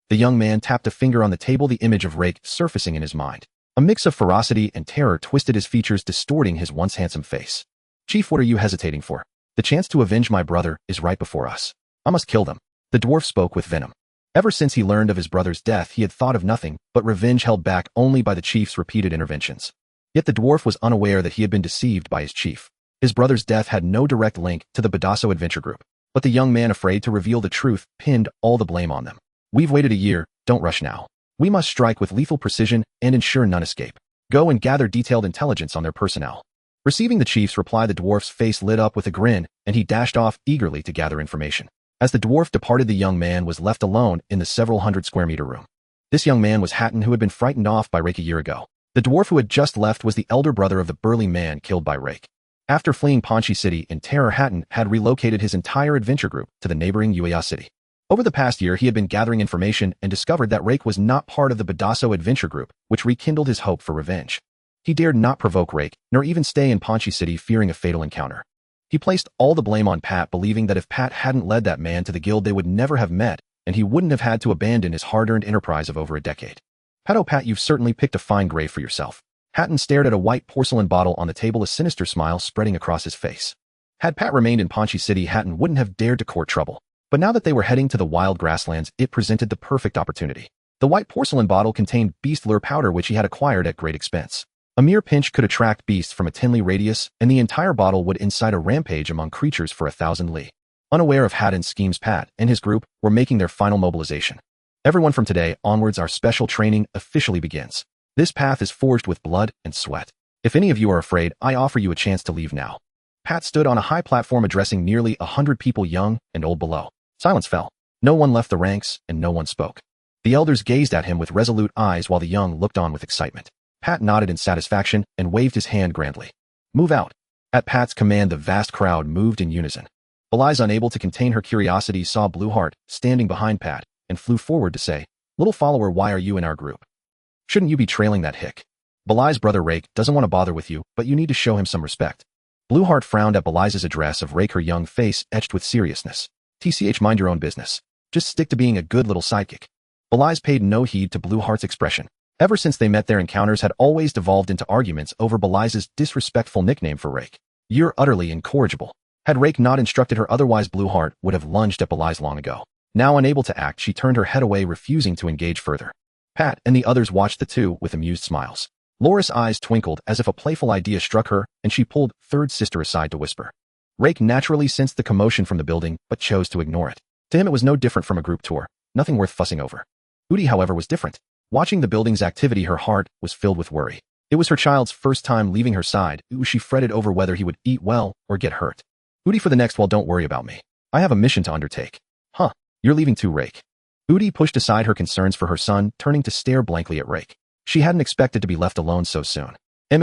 The young man tapped a finger on the table, the image of Rake surfacing in his mind. A mix of ferocity and terror twisted his features, distorting his once handsome face. Chief, what are you hesitating for? The chance to avenge my brother is right before us. I must kill them. The dwarf spoke with venom. Ever since he learned of his brother's death, he had thought of nothing but revenge, held back only by the chief's repeated interventions. Yet the dwarf was unaware that he had been deceived by his chief. His brother's death had no direct link to the Badasso adventure group, but the young man, afraid to reveal the truth, pinned all the blame on them. We've waited a year, don't rush now. We must strike with lethal precision and ensure none escape. Go and gather detailed intelligence on their personnel. Receiving the chief's reply, the dwarf's face lit up with a grin, and he dashed off eagerly to gather information. As the dwarf departed, the young man was left alone in the several hundred square meter room. This young man was Hatton, who had been frightened off by Rake a year ago. The dwarf who had just left was the elder brother of the burly man killed by Rake. After fleeing Ponchi City in terror, Hatton had relocated his entire adventure group to the neighboring Uaya City. Over the past year, he had been gathering information and discovered that Rake was not part of the Badasso adventure group, which rekindled his hope for revenge. He dared not provoke Rake, nor even stay in Ponchi City fearing a fatal encounter. He placed all the blame on Pat, believing that if Pat hadn't led that man to the guild, they would never have met, and he wouldn't have had to abandon his hard-earned enterprise of over a decade. Pat, oh Pat, you've certainly picked a fine grave for yourself. Hatton stared at a white porcelain bottle on the table, a sinister smile spreading across his face. Had Pat remained in Ponchi City, Hatton wouldn't have dared to court trouble. But now that they were heading to the wild grasslands, it presented the perfect opportunity. The white porcelain bottle contained beast lure powder, which he had acquired at great expense. A mere pinch could attract beasts from a 10 li radius, and the entire bottle would incite a rampage among creatures for 1,000 li. Unaware of Hatton's schemes, Pat and his group were making their final mobilization. Everyone, from today onwards, our special training officially begins. This path is forged with blood and sweat. If any of you are afraid, I offer you a chance to leave now. Pat stood on a high platform addressing nearly 100 people, young and old, below. Silence fell. No one left the ranks, and no one spoke. The elders gazed at him with resolute eyes while the young looked on with excitement. Pat nodded in satisfaction and waved his hand grandly. Move out. At Pat's command, the vast crowd moved in unison. Belize, unable to contain her curiosity, saw Blueheart standing behind Pat and flew forward to say, "Little follower, why are you in our group? Shouldn't you be trailing that hick? Belize's brother Rake doesn't want to bother with you, but you need to show him some respect." Blueheart frowned at Belize's address of Rake, her young face etched with seriousness. "TCH, mind your own business. Just stick to being a good little sidekick." Belize paid no heed to Blueheart's expression. Ever since they met, their encounters had always devolved into arguments over Belize's disrespectful nickname for Rake. "You're utterly incorrigible." Had Rake not instructed her otherwise, Blueheart would have lunged at Belize long ago. Now unable to act, she turned her head away, refusing to engage further. Pat and the others watched the two with amused smiles. Laura's eyes twinkled as if a playful idea struck her, and she pulled third sister aside to whisper. Rake naturally sensed the commotion from the building, but chose to ignore it. To him, it was no different from a group tour, nothing worth fussing over. Udi, however, was different. Watching the building's activity, her heart was filled with worry. It was her child's first time leaving her side. She fretted over whether he would eat well or get hurt. "Udi, for the next while, don't worry about me. I have a mission to undertake." "Huh, you're leaving too, Rake." Udi pushed aside her concerns for her son, turning to stare blankly at Rake. She hadn't expected to be left alone so soon.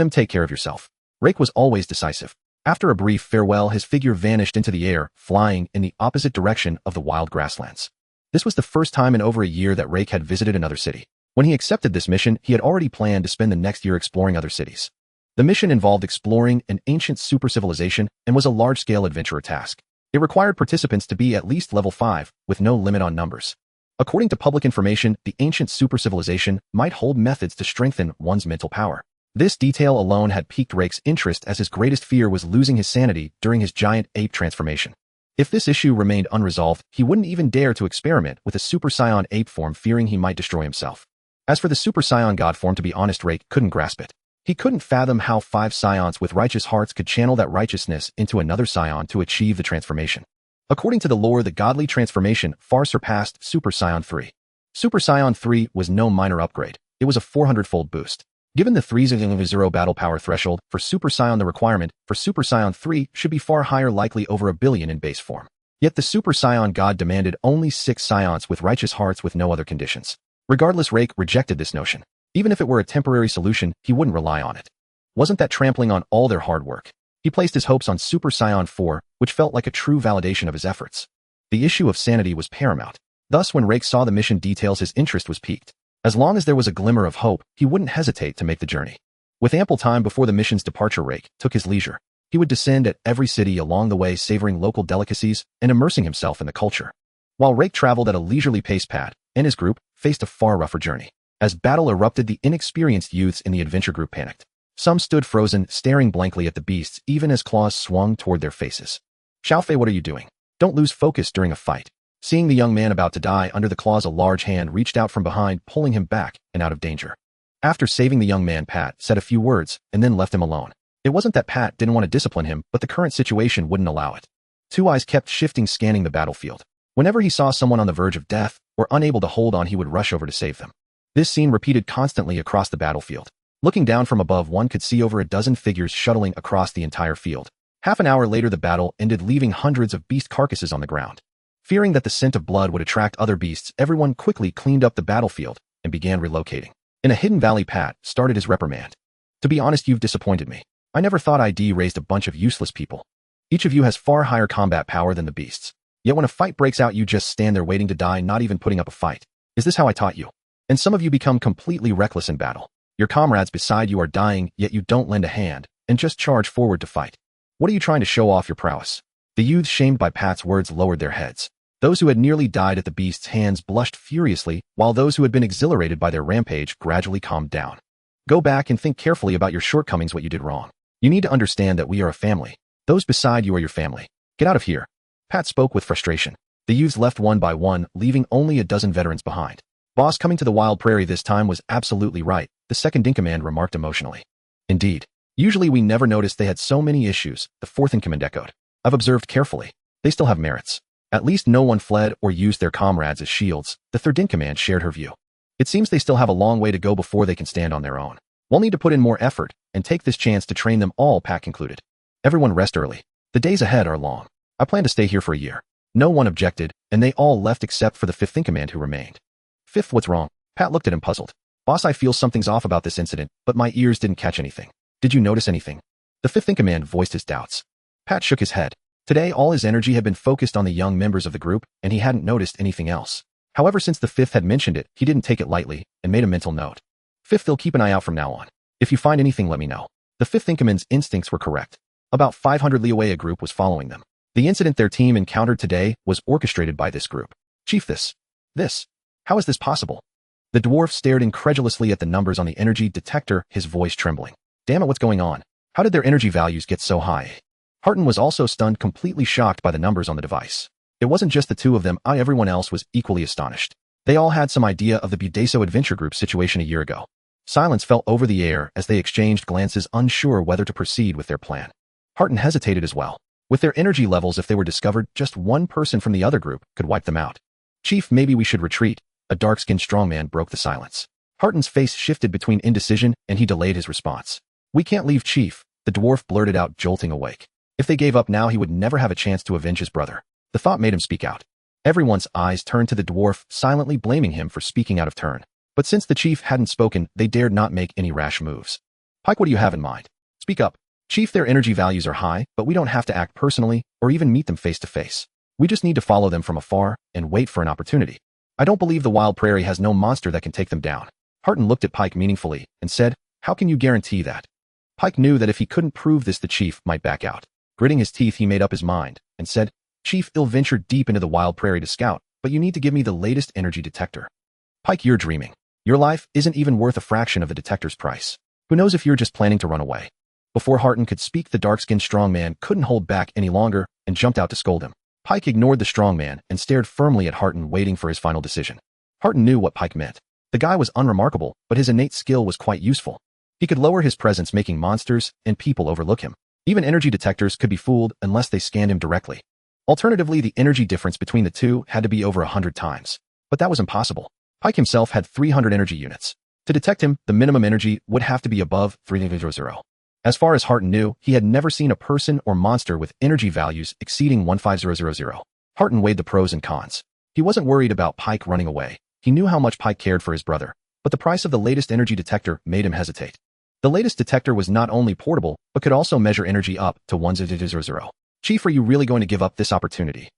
Take care of yourself." Rake was always decisive. After a brief farewell, his figure vanished into the air, flying in the opposite direction of the wild grasslands. This was the first time in over a year that Rake had visited another city. When he accepted this mission, he had already planned to spend the next year exploring other cities. The mission involved exploring an ancient super civilization and was a large-scale adventurer task. It required participants to be at least level 5, with no limit on numbers. According to public information, the ancient super civilization might hold methods to strengthen one's mental power. This detail alone had piqued Rake's interest, as his greatest fear was losing his sanity during his giant ape transformation. If this issue remained unresolved, he wouldn't even dare to experiment with a Super Saiyan ape form, fearing he might destroy himself. As for the Super Saiyan God form, to be honest, Rake couldn't grasp it. He couldn't fathom how 5 Saiyans with righteous hearts could channel that righteousness into another Saiyan to achieve the transformation. According to the lore, the godly transformation far surpassed Super Saiyan 3. Super Saiyan 3 was no minor upgrade. It was a 400-fold boost. Given the 3.0 battle power threshold for Super Saiyan, the requirement for Super Saiyan 3 should be far higher, likely over 1 billion in base form. Yet the Super Saiyan God demanded only 6 Saiyans with righteous hearts with no other conditions. Regardless, Rake rejected this notion. Even if it were a temporary solution, he wouldn't rely on it. Wasn't that trampling on all their hard work? He placed his hopes on Super Saiyan 4, which felt like a true validation of his efforts. The issue of sanity was paramount. Thus, when Rake saw the mission details, his interest was piqued. As long as there was a glimmer of hope, he wouldn't hesitate to make the journey. With ample time before the mission's departure, Rake took his leisure. He would descend at every city along the way, savoring local delicacies and immersing himself in the culture. While Rake traveled at a leisurely pace, Pat and his group faced a far rougher journey. As battle erupted, the inexperienced youths in the adventure group panicked. Some stood frozen, staring blankly at the beasts, even as claws swung toward their faces. "Xiaofei, what are you doing? Don't lose focus during a fight." Seeing the young man about to die under the claws, a large hand reached out from behind, pulling him back and out of danger. After saving the young man, Pat said a few words and then left him alone. It wasn't that Pat didn't want to discipline him, but the current situation wouldn't allow it. Two eyes kept shifting, scanning the battlefield. Whenever he saw someone on the verge of death or unable to hold on, he would rush over to save them. This scene repeated constantly across the battlefield. Looking down from above, one could see over a dozen figures shuttling across the entire field. Half an hour later, the battle ended, leaving hundreds of beast carcasses on the ground. Fearing that the scent of blood would attract other beasts, everyone quickly cleaned up the battlefield and began relocating. In a hidden valley, Pat started his reprimand. To be honest, you've disappointed me. I never thought I'd raised a bunch of useless people. Each of you has far higher combat power than the beasts. Yet when a fight breaks out, you just stand there waiting to die, not even putting up a fight. Is this how I taught you? And some of you become completely reckless in battle. Your comrades beside you are dying, yet you don't lend a hand and just charge forward to fight. What are you trying to show off your prowess? The youths, shamed by Pat's words, lowered their heads. Those who had nearly died at the beast's hands blushed furiously, while those who had been exhilarated by their rampage gradually calmed down. Go back and think carefully about your shortcomings, what you did wrong. You need to understand that we are a family. Those beside you are your family. Get out of here. Pat spoke with frustration. The youths left one by one, leaving only a dozen veterans behind. Boss, coming to the wild prairie this time was absolutely right, the second-in-command remarked emotionally. Indeed. Usually we never noticed they had so many issues, the fourth-in-command echoed. I've observed carefully. They still have merits. At least no one fled or used their comrades as shields, the third-in-command shared her view. It seems they still have a long way to go before they can stand on their own. We'll need to put in more effort and take this chance to train them all, Pat concluded. Everyone rest early. The days ahead are long. I plan to stay here for a year. No one objected, and they all left except for the fifth-in-command who remained. Fifth, what's wrong? Pat looked at him puzzled. Boss, I feel something's off about this incident, but my ears didn't catch anything. Did you notice anything? The fifth-in-command voiced his doubts. Pat shook his head. Today, all his energy had been focused on the young members of the group, and he hadn't noticed anything else. However, since the fifth had mentioned it, he didn't take it lightly and made a mental note. Fifth, they'll keep an eye out from now on. If you find anything, let me know. The fifth-in-command's instincts were correct. About 500 Liyue, a group was following them. The incident their team encountered today was orchestrated by this group. Chief, this. How is this possible? The dwarf stared incredulously at the numbers on the energy detector, his voice trembling. Damn it, what's going on? How did their energy values get so high? Harton was also stunned, completely shocked by the numbers on the device. It wasn't just the two of them, everyone else was equally astonished. They all had some idea of the Budeso Adventure Group's situation a year ago. Silence fell over the air as they exchanged glances, unsure whether to proceed with their plan. Harton hesitated as well. With their energy levels, if they were discovered, just one person from the other group could wipe them out. Chief, maybe we should retreat. A dark-skinned strongman broke the silence. Harton's face shifted between indecision, and he delayed his response. We can't leave, Chief, the dwarf blurted out, jolting awake. If they gave up now, he would never have a chance to avenge his brother. The thought made him speak out. Everyone's eyes turned to the dwarf, silently blaming him for speaking out of turn. But since the chief hadn't spoken, they dared not make any rash moves. Pike, what do you have in mind? Speak up. Chief, their energy values are high, but we don't have to act personally or even meet them face to face. We just need to follow them from afar and wait for an opportunity. I don't believe the wild prairie has no monster that can take them down. Harton looked at Pike meaningfully and said, how can you guarantee that? Pike knew that if he couldn't prove this, the chief might back out. Gritting his teeth, he made up his mind and said, Chief, I'll venture deep into the wild prairie to scout, but you need to give me the latest energy detector. Pike, you're dreaming. Your life isn't even worth a fraction of the detector's price. Who knows if you're just planning to run away? Before Harton could speak, the dark-skinned strongman couldn't hold back any longer and jumped out to scold him. Pike ignored the strongman and stared firmly at Harton, waiting for his final decision. Harton knew what Pike meant. The guy was unremarkable, but his innate skill was quite useful. He could lower his presence, making monsters and people overlook him. Even energy detectors could be fooled unless they scanned him directly. Alternatively, the energy difference between the two had to be over 100 times. But that was impossible. Pike himself had 300 energy units. To detect him, the minimum energy would have to be above 300. As far as Harton knew, he had never seen a person or monster with energy values exceeding 15000. Harton weighed the pros and cons. He wasn't worried about Pike running away. He knew how much Pike cared for his brother. But the price of the latest energy detector made him hesitate. The latest detector was not only portable, but could also measure energy up to 100. Chief, are you really going to give up this opportunity?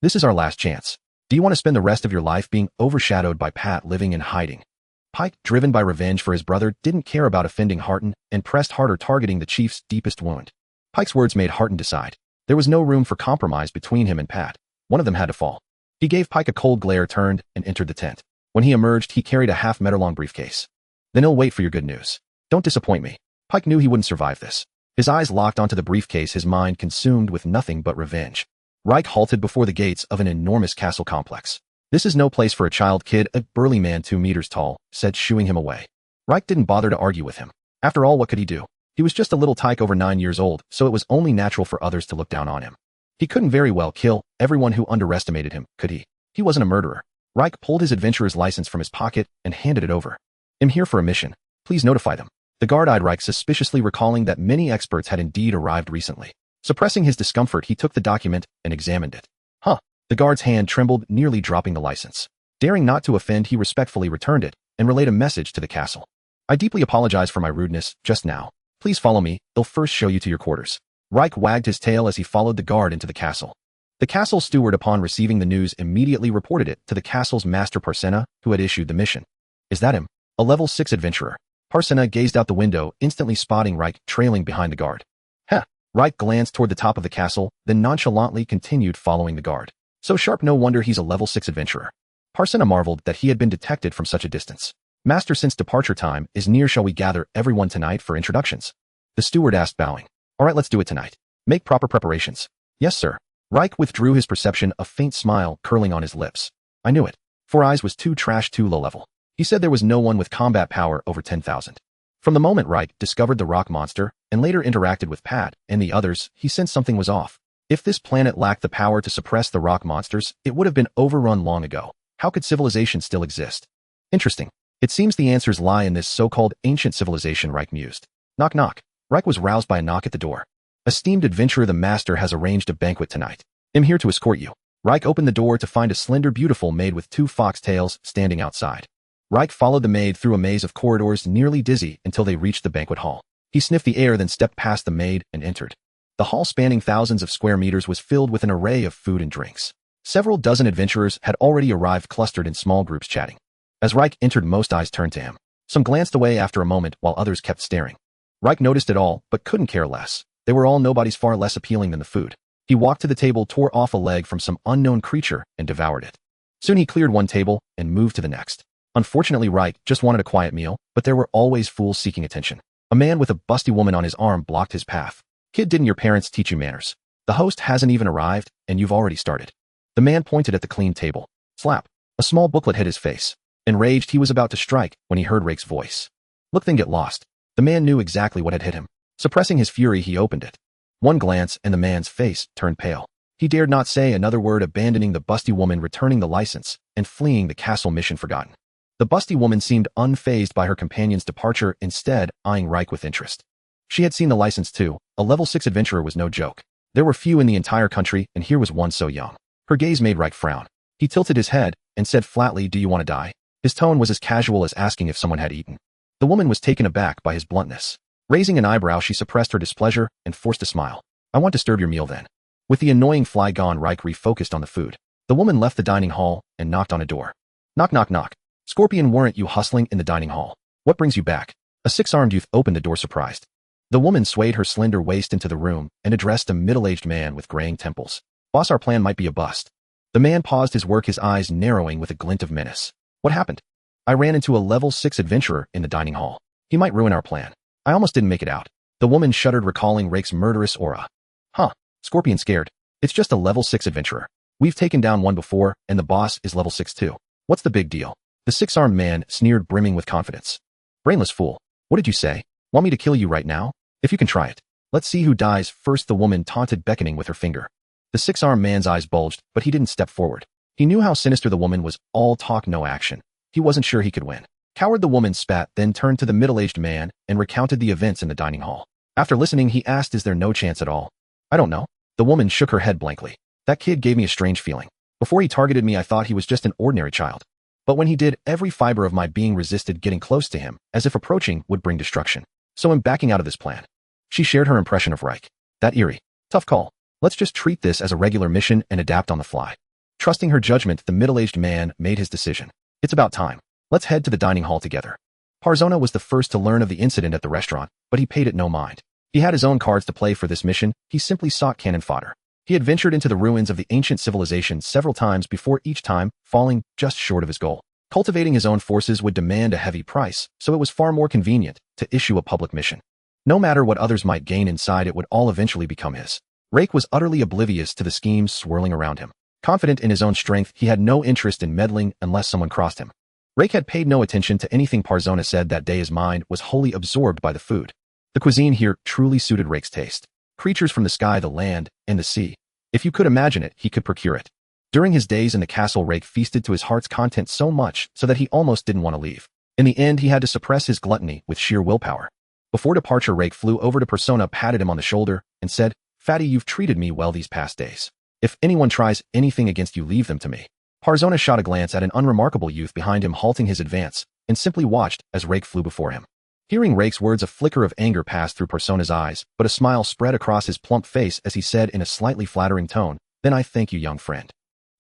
This is our last chance. Do you want to spend the rest of your life being overshadowed by Pat, living in hiding? Pike, driven by revenge for his brother, didn't care about offending Harton and pressed harder, targeting the chief's deepest wound. Pike's words made Harton decide. There was no room for compromise between him and Pat. One of them had to fall. He gave Pike a cold glare, turned, and entered the tent. When he emerged, he carried a half-meter-long briefcase. Then he'll wait for your good news. Don't disappoint me. Pike knew he wouldn't survive this. His eyes locked onto the briefcase, his mind consumed with nothing but revenge. Reich halted before the gates of an enormous castle complex. This is no place for a child, kid, a burly man 2 meters tall said, shooing him away. Reich didn't bother to argue with him. After all, what could he do? He was just a little tyke over 9 years old, so it was only natural for others to look down on him. He couldn't very well kill everyone who underestimated him, could he? He wasn't a murderer. Reich pulled his adventurer's license from his pocket and handed it over. I'm here for a mission. Please notify them. The guard eyed Reich suspiciously, recalling that many experts had indeed arrived recently. Suppressing his discomfort, he took the document and examined it. Huh. The guard's hand trembled, nearly dropping the license. Daring not to offend, he respectfully returned it and relayed a message to the castle. I deeply apologize for my rudeness just now. Please follow me, they'll first show you to your quarters. Reich wagged his tail as he followed the guard into the castle. The castle steward, upon receiving the news, immediately reported it to the castle's master Parsena, who had issued the mission. Is that him? A level 6 adventurer. Parsena gazed out the window, instantly spotting Reich trailing behind the guard. Heh. Reich glanced toward the top of the castle, then nonchalantly continued following the guard. So sharp, no wonder he's a level 6 adventurer. Parsena marveled that he had been detected from such a distance. Master, since departure time is near, shall we gather everyone tonight for introductions? The steward asked, bowing. All right, let's do it tonight. Make proper preparations. Yes, sir. Reich withdrew his perception, a faint smile curling on his lips. I knew it. Four Eyes was too trash, too low level. He said there was no one with combat power over 10,000. From the moment Reich discovered the rock monster and later interacted with Pat and the others, he sensed something was off. If this planet lacked the power to suppress the rock monsters, it would have been overrun long ago. How could civilization still exist? Interesting. It seems the answers lie in this so-called ancient civilization, Reich mused. Knock knock. Reich was roused by a knock at the door. Esteemed adventurer, the master has arranged a banquet tonight. I'm here to escort you. Reich opened the door to find a slender beautiful maid with 2 foxtails standing outside. Reich followed the maid through a maze of corridors, nearly dizzy, until they reached the banquet hall. He sniffed the air, then stepped past the maid and entered. The hall, spanning thousands of square meters, was filled with an array of food and drinks. Several dozen adventurers had already arrived, clustered in small groups chatting. As Reich entered, most eyes turned to him. Some glanced away after a moment, while others kept staring. Reich noticed it all, but couldn't care less. They were all nobodies, far less appealing than the food. He walked to the table, tore off a leg from some unknown creature, and devoured it. Soon he cleared one table and moved to the next. Unfortunately, Reich just wanted a quiet meal, but there were always fools seeking attention. A man with a busty woman on his arm blocked his path. Kid, didn't your parents teach you manners? The host hasn't even arrived, and you've already started. The man pointed at the clean table. Slap. A small booklet hit his face. Enraged, he was about to strike when he heard Reich's voice. Look, then get lost. The man knew exactly what had hit him. Suppressing his fury, he opened it. One glance, and the man's face turned pale. He dared not say another word, abandoning the busty woman, returning the license, and fleeing the castle mission forgotten. The busty woman seemed unfazed by her companion's departure, instead eyeing Reich with interest. She had seen the license too. A level 6 adventurer was no joke. There were few in the entire country, and here was one so young. Her gaze made Reich frown. He tilted his head and said flatly, "Do you want to die?" His tone was as casual as asking if someone had eaten. The woman was taken aback by his bluntness. Raising an eyebrow, she suppressed her displeasure and forced a smile. "I won't disturb your meal then." With the annoying fly gone, Reich refocused on the food. The woman left the dining hall and knocked on a door. Knock knock knock. Scorpion, weren't you hustling in the dining hall? What brings you back? A 6-armed youth opened the door, surprised. The woman swayed her slender waist into the room and addressed a middle-aged man with graying temples. Boss, our plan might be a bust. The man paused his work, his eyes narrowing with a glint of menace. What happened? I ran into a level 6 adventurer in the dining hall. He might ruin our plan. I almost didn't make it out. The woman shuddered, recalling Reich's murderous aura. Huh. Scorpion scared. It's just a level 6 adventurer. We've taken down one before, and the boss is level 6 too. What's the big deal? The 6-armed man sneered, brimming with confidence. Brainless fool. What did you say? Want me to kill you right now? If you can, try it. Let's see who dies first, the woman taunted, beckoning with her finger. The 6-armed man's eyes bulged, but he didn't step forward. He knew how sinister the woman was, all talk, no action. He wasn't sure he could win. Coward, the woman spat, then turned to the middle-aged man and recounted the events in the dining hall. After listening, he asked, is there no chance at all? I don't know. The woman shook her head blankly. That kid gave me a strange feeling. Before he targeted me, I thought he was just an ordinary child. But when he did, every fiber of my being resisted getting close to him, as if approaching would bring destruction. So I'm backing out of this plan. She shared her impression of Reich. That eerie. Tough call. Let's just treat this as a regular mission and adapt on the fly. Trusting her judgment, the middle-aged man made his decision. It's about time. Let's head to the dining hall together. Parzona was the first to learn of the incident at the restaurant, but he paid it no mind. He had his own cards to play for this mission. He simply sought cannon fodder. He had ventured into the ruins of the ancient civilization several times before, each time falling just short of his goal. Cultivating his own forces would demand a heavy price, so it was far more convenient to issue a public mission. No matter what others might gain inside, it would all eventually become his. Reich was utterly oblivious to the schemes swirling around him. Confident in his own strength, he had no interest in meddling unless someone crossed him. Reich had paid no attention to anything Parzona said that day. His mind was wholly absorbed by the food. The cuisine here truly suited Reich's taste. Creatures from the sky, the land, and the sea. If you could imagine it, he could procure it. During his days in the castle, Reich feasted to his heart's content so much so that he almost didn't want to leave. In the end, he had to suppress his gluttony with sheer willpower. Before departure, Rake flew over to Persona, patted him on the shoulder, and said, "Fatty, you've treated me well these past days. If anyone tries anything against you, leave them to me." Persona shot a glance at an unremarkable youth behind him, halting his advance, and simply watched as Rake flew before him. Hearing Rake's words, a flicker of anger passed through Persona's eyes, but a smile spread across his plump face as he said in a slightly flattering tone, "Then I thank you, young friend."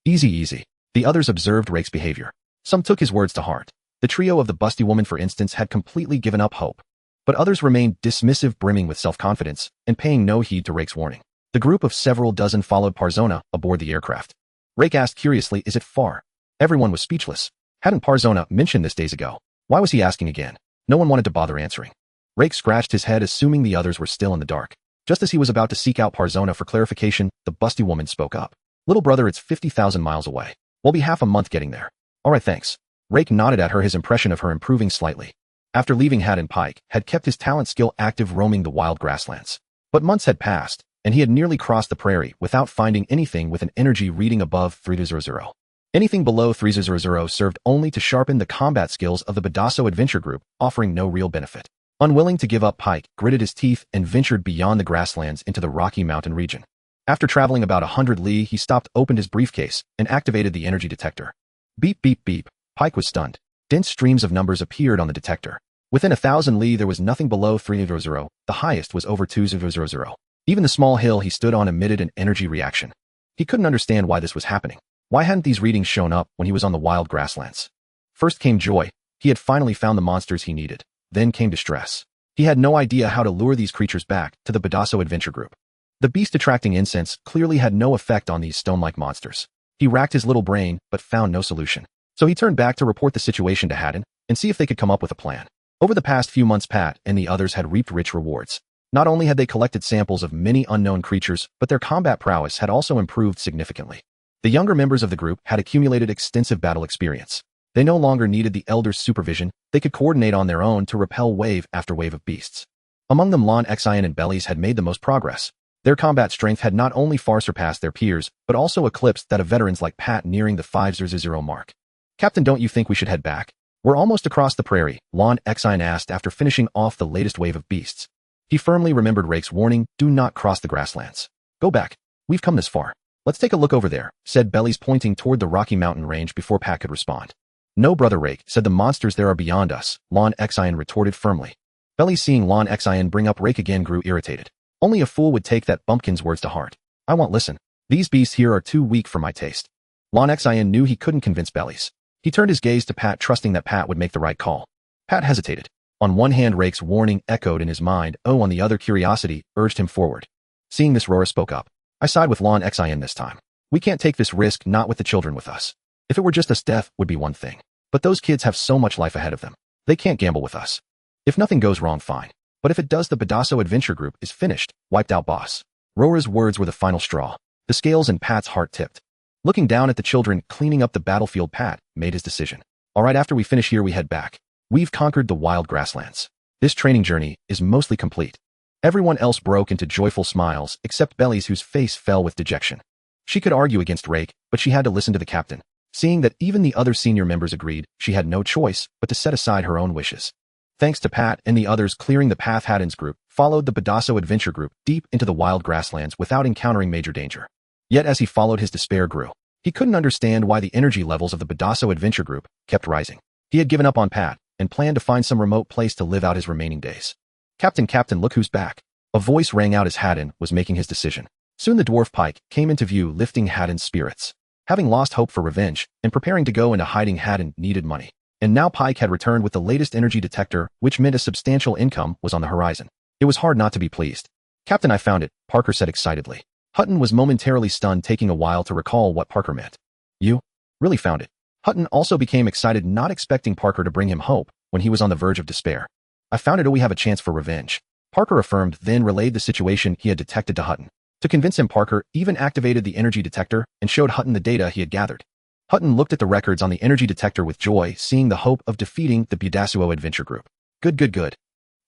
Easy, easy. The others observed Rake's behavior. Some took his words to heart. The trio of the busty woman, for instance, had completely given up hope. But others remained dismissive, brimming with self-confidence, and paying no heed to Rake's warning. The group of several dozen followed Persona aboard the aircraft. Rake asked curiously, "Is it far?" Everyone was speechless. Hadn't Persona mentioned this days ago? Why was he asking again? No one wanted to bother answering. Rake scratched his head, assuming the others were still in the dark. Just as he was about to seek out Persona for clarification, the busty woman spoke up. "Little brother, it's 50,000 miles away. We'll be half a month getting there." "All right, thanks." Rake nodded at her, his impression of her improving slightly. After leaving Haddon, Pike had kept his talent skill active, roaming the wild grasslands. But months had passed, and he had nearly crossed the prairie without finding anything with an energy reading above 300. Anything below 300 served only to sharpen the combat skills of the Badasso Adventure Group, offering no real benefit. Unwilling to give up, Pike gritted his teeth and ventured beyond the grasslands into the Rocky Mountain region. After traveling about 100 li, he stopped, opened his briefcase, and activated the energy detector. Beep, beep, beep. Pike was stunned. Dense streams of numbers appeared on the detector. Within 1,000 li, there was nothing below 300. The highest was over 200. Even the small hill he stood on emitted an energy reaction. He couldn't understand why this was happening. Why hadn't these readings shown up when he was on the wild grasslands? First came joy. He had finally found the monsters he needed. Then came distress. He had no idea how to lure these creatures back to the Badasso Adventure Group. The beast-attracting incense clearly had no effect on these stone-like monsters. He racked his little brain, but found no solution. So he turned back to report the situation to Haddon and see if they could come up with a plan. Over the past few months, Pat and the others had reaped rich rewards. Not only had they collected samples of many unknown creatures, but their combat prowess had also improved significantly. The younger members of the group had accumulated extensive battle experience. They no longer needed the elders' supervision. They could coordinate on their own to repel wave after wave of beasts. Among them, Lon, Xian, and Bellies had made the most progress. Their combat strength had not only far surpassed their peers, but also eclipsed that of veterans like Pat, nearing the 500 mark. "Captain, don't you think we should head back? We're almost across the prairie," Lon, Xian asked after finishing off the latest wave of beasts. He firmly remembered Rake's warning, "Do not cross the grasslands. Go back. We've come this far." "Let's take a look over there," said Bellies, pointing toward the Rocky Mountain range before Pat could respond. "No, brother Rake," said the monsters there are beyond us, Lon, Xian retorted firmly. Bellies, seeing Lon, Xian bring up Rake again, grew irritated. Only a fool would take that bumpkin's words to heart. "I won't listen. These beasts here are too weak for my taste." Lon, Xian knew he couldn't convince Bellies. He turned his gaze to Pat, trusting that Pat would make the right call. Pat hesitated. On one hand, Rake's warning echoed in his mind. On the other, curiosity urged him forward. Seeing this, Rora spoke up. "I side with Lon, Xian this time. We can't take this risk, not with the children with us. If it were just us, death would be one thing. But those kids have so much life ahead of them. They can't gamble with us. If nothing goes wrong, fine. But if it does, the Badasso Adventure Group is finished, wiped out, boss." Rora's words were the final straw. The scales in Pat's heart tipped. Looking down at the children cleaning up the battlefield, Pat made his decision. "All right, after we finish here, we head back. We've conquered the wild grasslands. This training journey is mostly complete." Everyone else broke into joyful smiles, except Bellies, whose face fell with dejection. She could argue against Rake, but she had to listen to the captain. Seeing that even the other senior members agreed, she had no choice but to set aside her own wishes. Thanks to Pat and the others clearing the path, Haddon's group followed the Badasso Adventure Group deep into the wild grasslands without encountering major danger. Yet as he followed, his despair grew. He couldn't understand why the energy levels of the Badasso Adventure Group kept rising. He had given up on Pat and planned to find some remote place to live out his remaining days. Captain, look who's back." A voice rang out as Haddon was making his decision. Soon the dwarf Pike came into view, lifting Haddon's spirits. Having lost hope for revenge and preparing to go into hiding, Haddon needed money. And now Pike had returned with the latest energy detector, which meant a substantial income was on the horizon. It was hard not to be pleased. "Captain, I found it," Parker said excitedly. Hutton was momentarily stunned, taking a while to recall what Parker meant. "You really found it?" Hutton also became excited, not expecting Parker to bring him hope when he was on the verge of despair. "I found it. We have a chance for revenge," Parker affirmed, then relayed the situation he had detected to Hutton. To convince him, Parker even activated the energy detector and showed Hutton the data he had gathered. Hutton looked at the records on the energy detector with joy, seeing the hope of defeating the Badasso Adventure Group. Good.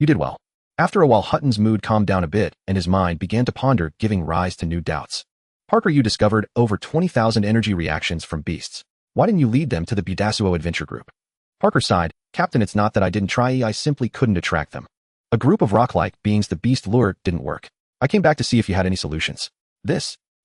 You did well." After a while, Hutton's mood calmed down a bit, and his mind began to ponder, giving rise to new doubts. "Parker, you discovered over 20,000 energy reactions from beasts. Why didn't you lead them to the Badasso Adventure Group?" Parker sighed. "Captain, it's not that I didn't try, I simply couldn't attract them. A group of rock-like beings the beast lured didn't work. I came back to see if you had any solutions.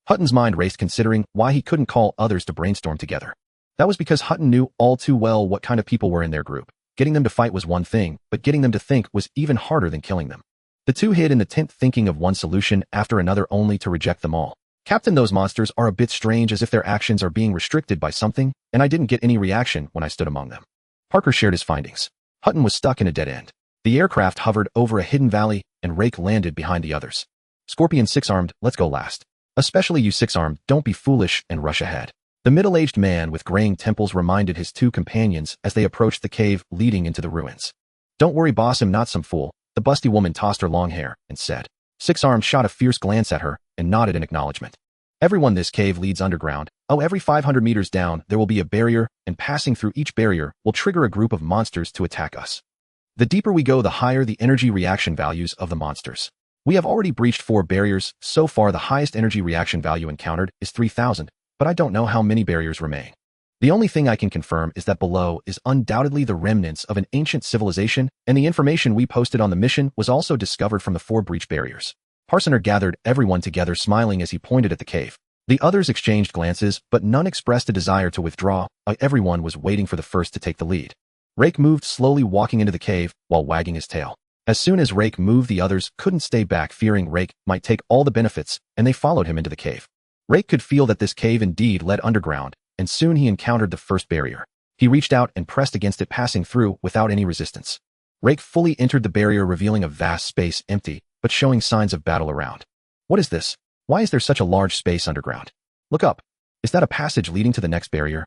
Hutton's mind raced considering why he couldn't call others to brainstorm together. That was because Hutton knew all too well what kind of people were in their group. Getting them to fight was one thing, but getting them to think was even harder than killing them. The two hid in the tent thinking of one solution after another only to reject them all. Captain, those monsters are a bit strange, as if their actions are being restricted by something, and I didn't get any reaction when I stood among them. Parker shared his findings. Hutton was stuck in a dead end. The aircraft hovered over a hidden valley, and Rake landed behind the others. Scorpion Six-Armed, let's go last. Especially you Six-Armed, don't be foolish and rush ahead. The middle-aged man with graying temples reminded his two companions as they approached the cave leading into the ruins. Don't worry boss, I'm not some fool. The busty woman tossed her long hair and said. Six-Armed shot a fierce glance at her and nodded in acknowledgement. Everyone, this cave leads underground. Every 500 meters down there will be a barrier, and passing through each barrier will trigger a group of monsters to attack us. The deeper we go, the higher the energy reaction values of the monsters. We have already breached 4 barriers. So far, the highest energy reaction value encountered is 3,000, but I don't know how many barriers remain. The only thing I can confirm is that below is undoubtedly the remnants of an ancient civilization, and the information we posted on the mission was also discovered from the 4 breach barriers. Parsoner gathered everyone together, smiling as he pointed at the cave. The others exchanged glances, but none expressed a desire to withdraw. Everyone was waiting for the first to take the lead. Rake moved slowly, walking into the cave while wagging his tail. As soon as Rake moved, the others couldn't stay back, fearing Rake might take all the benefits, and they followed him into the cave. Rake could feel that this cave indeed led underground, and soon he encountered the first barrier. He reached out and pressed against it, passing through without any resistance. Rake fully entered the barrier, revealing a vast space, empty, but showing signs of battle around. What is this? Why is there such a large space underground? Look up. Is that a passage leading to the next barrier?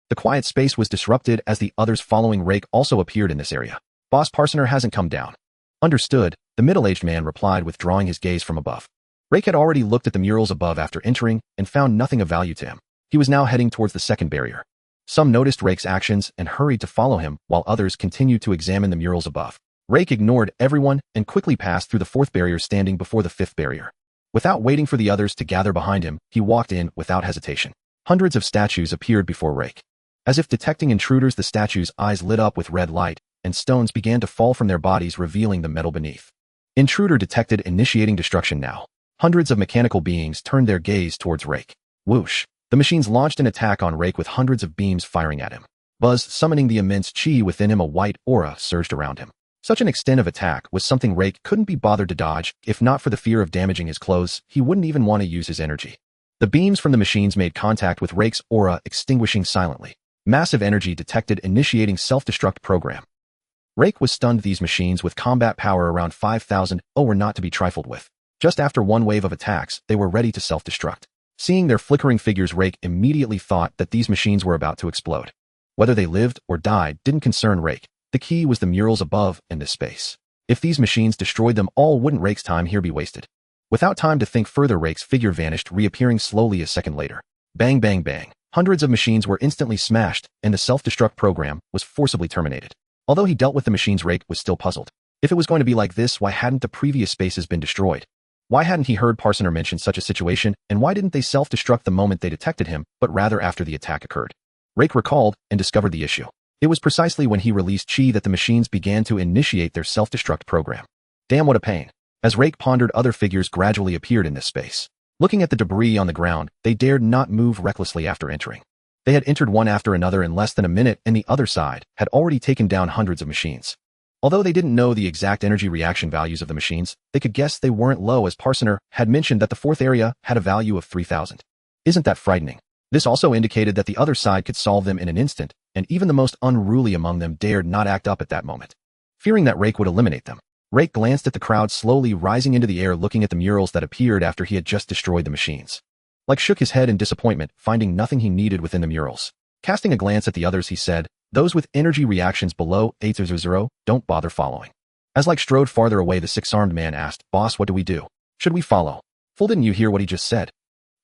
The quiet space was disrupted as the others following Rake also appeared in this area. Boss, Parsoner hasn't come down. Understood, the middle-aged man replied, withdrawing his gaze from above. Rake had already looked at the murals above after entering and found nothing of value to him. He was now heading towards the second barrier. Some noticed Rake's actions and hurried to follow him, while others continued to examine the murals above. Rake ignored everyone and quickly passed through the 4th barrier, standing before the 5th barrier. Without waiting for the others to gather behind him, he walked in without hesitation. Hundreds of statues appeared before Rake. As if detecting intruders, the statues' eyes lit up with red light, and stones began to fall from their bodies, revealing the metal beneath. Intruder detected, initiating destruction now. Hundreds of mechanical beings turned their gaze towards Rake. Whoosh! The machines launched an attack on Rake with hundreds of beams firing at him. Buzz, summoning the immense chi within him, a white aura surged around him. Such an extent of attack was something Rake couldn't be bothered to dodge. If not for the fear of damaging his clothes, he wouldn't even want to use his energy. The beams from the machines made contact with Rake's aura, extinguishing silently. Massive energy detected, initiating self-destruct program. Rake was stunned. These machines with combat power around 5,000 were not to be trifled with. Just after one wave of attacks, they were ready to self-destruct. Seeing their flickering figures, Rake immediately thought that these machines were about to explode. Whether they lived or died didn't concern Rake. The key was the murals above and this space. If these machines destroyed them all, wouldn't Rake's time here be wasted? Without time to think further, Rake's figure vanished, reappearing slowly a second later. Bang, bang, bang. Hundreds of machines were instantly smashed, and the self-destruct program was forcibly terminated. Although he dealt with the machines, Rake was still puzzled. If it was going to be like this, why hadn't the previous spaces been destroyed? Why hadn't he heard Parsoner mention such a situation, and why didn't they self-destruct the moment they detected him, but rather after the attack occurred? Rake recalled and discovered the issue. It was precisely when he released chi that the machines began to initiate their self-destruct program. Damn, what a pain. As Rake pondered, other figures gradually appeared in this space. Looking at the debris on the ground, they dared not move recklessly after entering. They had entered one after another in less than a minute, and the other side had already taken down hundreds of machines. Although they didn't know the exact energy reaction values of the machines, they could guess they weren't low, as Parsoner had mentioned that the 4th area had a value of 3,000. Isn't that frightening? This also indicated that the other side could solve them in an instant, and even the most unruly among them dared not act up at that moment. Fearing that Rake would eliminate them, Rake glanced at the crowd slowly rising into the air, looking at the murals that appeared after he had just destroyed the machines. Like shook his head in disappointment, finding nothing he needed within the murals. Casting a glance at the others, he said, "Those with energy reactions below 800, don't bother following." As Like strode farther away, the six-armed man asked, "Boss, what do we do? Should we follow?" "Fool, didn't you hear what he just said?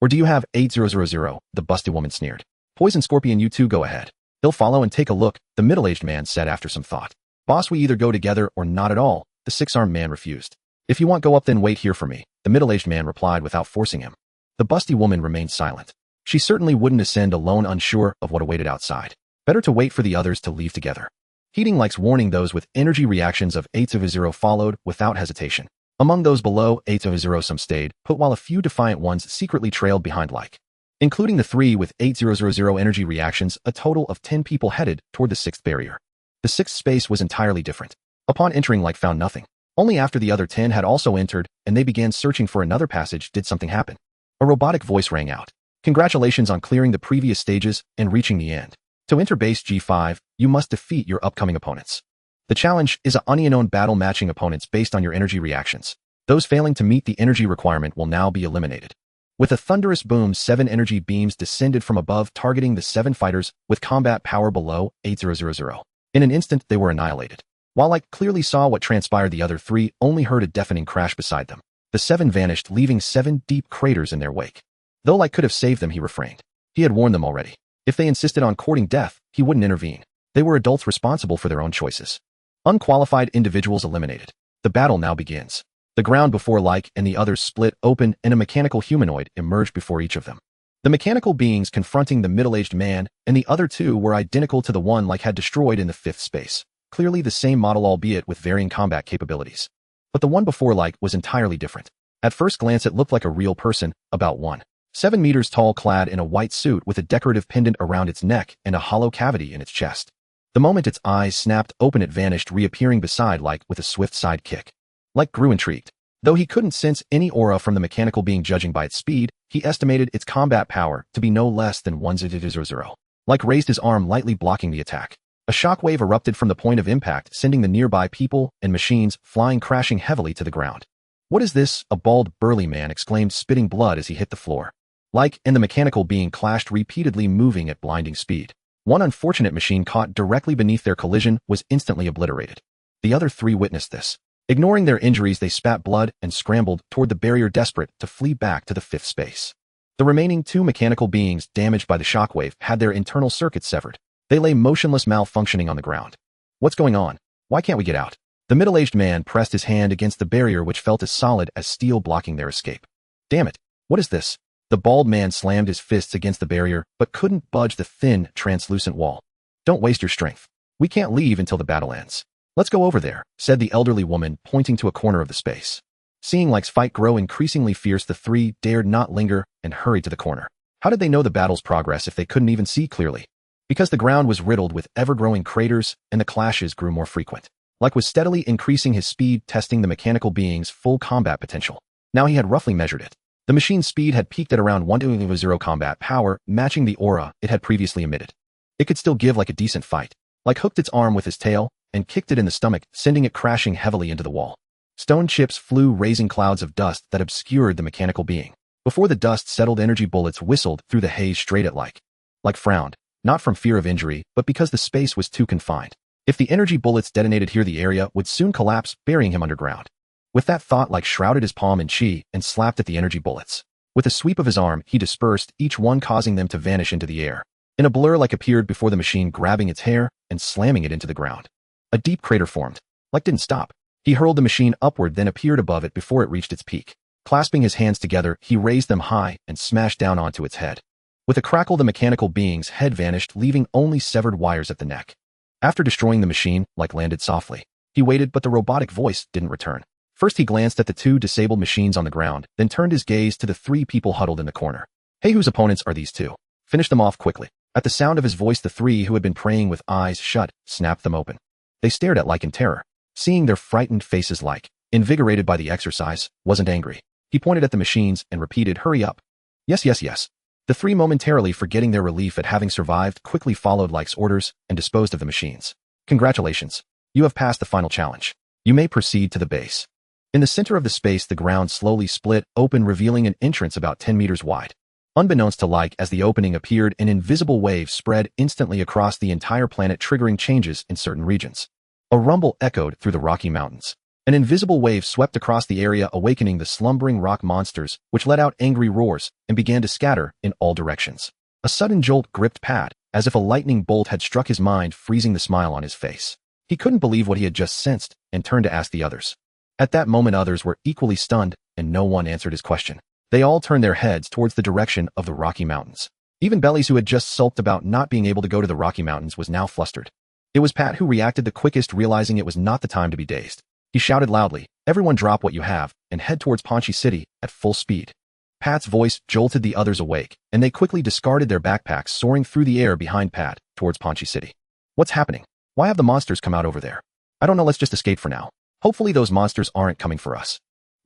Or do you have 8000? The busty woman sneered. "Poison Scorpion, you two go ahead. He'll follow and take a look," the middle-aged man said after some thought. "Boss, we either go together or not at all," the six-armed man refused. "If you want go up, then wait here for me," the middle-aged man replied without forcing him. The busty woman remained silent. She certainly wouldn't ascend alone, unsure of what awaited outside. Better to wait for the others to leave together. Heating likes warning those with energy reactions of 800 followed without hesitation. Among those below 800 some stayed put while a few defiant ones secretly trailed behind like. Including the 3 with 8000 energy reactions, a total of 10 people headed toward the 6th barrier. The 6th space was entirely different. Upon entering like found nothing. Only after the other 10 had also entered and they began searching for another passage did something happen. A robotic voice rang out. Congratulations on clearing the previous stages and reaching the end. To enter base G5, you must defeat your upcoming opponents. The challenge is an unknown battle matching opponents based on your energy reactions. Those failing to meet the energy requirement will now be eliminated. With a thunderous boom, 7 energy beams descended from above targeting the 7 fighters with combat power below 8000. In an instant, they were annihilated. While Like clearly saw what transpired, the other 3 only heard a deafening crash beside them. The 7 vanished, leaving 7 deep craters in their wake. Though Like could have saved them, he refrained. He had warned them already. If they insisted on courting death, he wouldn't intervene. They were adults responsible for their own choices. Unqualified individuals eliminated. The battle now begins. The ground before Like and the others split open and a mechanical humanoid emerged before each of them. The mechanical beings confronting the middle-aged man and the other 2 were identical to the one Like had destroyed in the 5th space. Clearly the same model, albeit with varying combat capabilities. But the one before Like was entirely different. At first glance it looked like a real person, about 1.7 meters tall, clad in a white suit with a decorative pendant around its neck and a hollow cavity in its chest. The moment its eyes snapped open it vanished, reappearing beside Like with a swift side kick. Like grew intrigued. Though he couldn't sense any aura from the mechanical being, judging by its speed, he estimated its combat power to be no less than 1000. Like raised his arm, lightly blocking the attack. A shockwave erupted from the point of impact, sending the nearby people and machines flying crashing heavily to the ground. What is this? A bald, burly man exclaimed, spitting blood as he hit the floor. Like and the mechanical being clashed repeatedly, moving at blinding speed. One unfortunate machine caught directly beneath their collision was instantly obliterated. The other 3 witnessed this. Ignoring their injuries, they spat blood and scrambled toward the barrier, desperate to flee back to the 5th space. The remaining 2 mechanical beings, damaged by the shockwave, had their internal circuits severed. They lay motionless, malfunctioning on the ground. What's going on? Why can't we get out? The middle-aged man pressed his hand against the barrier, which felt as solid as steel, blocking their escape. Damn it! What is this? The bald man slammed his fists against the barrier, but couldn't budge the thin, translucent wall. Don't waste your strength. We can't leave until the battle ends. Let's go over there, said the elderly woman, pointing to a corner of the space. Seeing Like's fight grow increasingly fierce, the 3 dared not linger and hurried to the corner. How did they know the battle's progress if they couldn't even see clearly? Because the ground was riddled with ever-growing craters and the clashes grew more frequent. Like was steadily increasing his speed, testing the mechanical being's full combat potential. Now he had roughly measured it. The machine's speed had peaked at around 1000 combat power, matching the aura it had previously emitted. It could still give Like a decent fight. Like hooked its arm with his tail and kicked it in the stomach, sending it crashing heavily into the wall. Stone chips flew, raising clouds of dust that obscured the mechanical being. Before the dust settled, energy bullets whistled through the haze straight at Like. Like frowned, not from fear of injury, but because the space was too confined. If the energy bullets detonated here, the area would soon collapse, burying him underground. With that thought, Like shrouded his palm in chi and slapped at the energy bullets. With a sweep of his arm, he dispersed each one, causing them to vanish into the air. In a blur, Like appeared before the machine, grabbing its hair and slamming it into the ground. A deep crater formed. Like didn't stop. He hurled the machine upward, then appeared above it before it reached its peak. Clasping his hands together, he raised them high and smashed down onto its head. With a crackle, the mechanical being's head vanished, leaving only severed wires at the neck. After destroying the machine, Like landed softly. He waited, but the robotic voice didn't return. First he glanced at the 2 disabled machines on the ground, then turned his gaze to the 3 people huddled in the corner. Hey, whose opponents are these 2? Finish them off quickly. At the sound of his voice, the 3 who had been praying with eyes shut snapped them open. They stared at Like in terror. Seeing their frightened faces, Like, invigorated by the exercise, wasn't angry. He pointed at the machines and repeated, hurry up. Yes, yes, yes. The 3, momentarily forgetting their relief at having survived, quickly followed Like's orders and disposed of the machines. Congratulations. You have passed the final challenge. You may proceed to the base. In the center of the space, the ground slowly split open, revealing an entrance about 10 meters wide. Unbeknownst to Like, as the opening appeared, an invisible wave spread instantly across the entire planet, triggering changes in certain regions. A rumble echoed through the Rocky Mountains. An invisible wave swept across the area, awakening the slumbering rock monsters, which let out angry roars and began to scatter in all directions. A sudden jolt gripped Pat, as if a lightning bolt had struck his mind, freezing the smile on his face. He couldn't believe what he had just sensed and turned to ask the others. At that moment, others were equally stunned, and no one answered his question. They all turned their heads towards the direction of the Rocky Mountains. Even Bellies, who had just sulked about not being able to go to the Rocky Mountains, was now flustered. It was Pat who reacted the quickest, realizing it was not the time to be dazed. He shouted loudly, "Everyone drop what you have, and head towards Paunchy City at full speed." Pat's voice jolted the others awake, and they quickly discarded their backpacks, soaring through the air behind Pat towards Paunchy City. What's happening? Why have the monsters come out over there? I don't know, let's just escape for now. Hopefully those monsters aren't coming for us.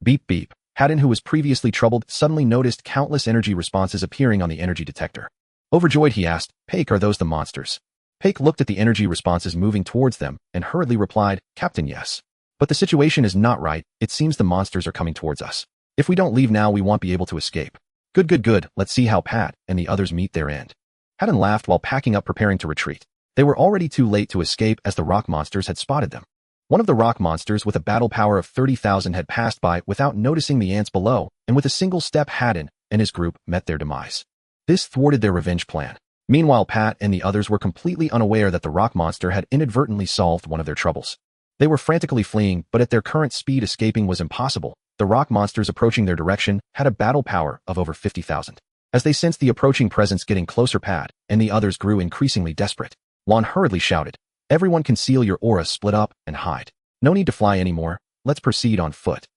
Beep beep. Haddon, who was previously troubled, suddenly noticed countless energy responses appearing on the energy detector. Overjoyed, he asked, "Paik, are those the monsters?" Paik looked at the energy responses moving towards them and hurriedly replied, "Captain, yes. But the situation is not right. It seems the monsters are coming towards us. If we don't leave now, we won't be able to escape." Good, good, good. Let's see how Pat and the others meet their end. Haddon laughed while packing up, preparing to retreat. They were already too late to escape as the rock monsters had spotted them. One of the rock monsters with a battle power of 30,000 had passed by without noticing the ants below, and with a single step Haddon and his group met their demise. This thwarted their revenge plan. Meanwhile, Pat and the others were completely unaware that the rock monster had inadvertently solved one of their troubles. They were frantically fleeing, but at their current speed escaping was impossible. The rock monsters approaching their direction had a battle power of over 50,000. As they sensed the approaching presence getting closer, Pat and the others grew increasingly desperate. Lon hurriedly shouted, "Everyone conceal your aura, split up, and hide. No need to fly anymore. Let's proceed on foot."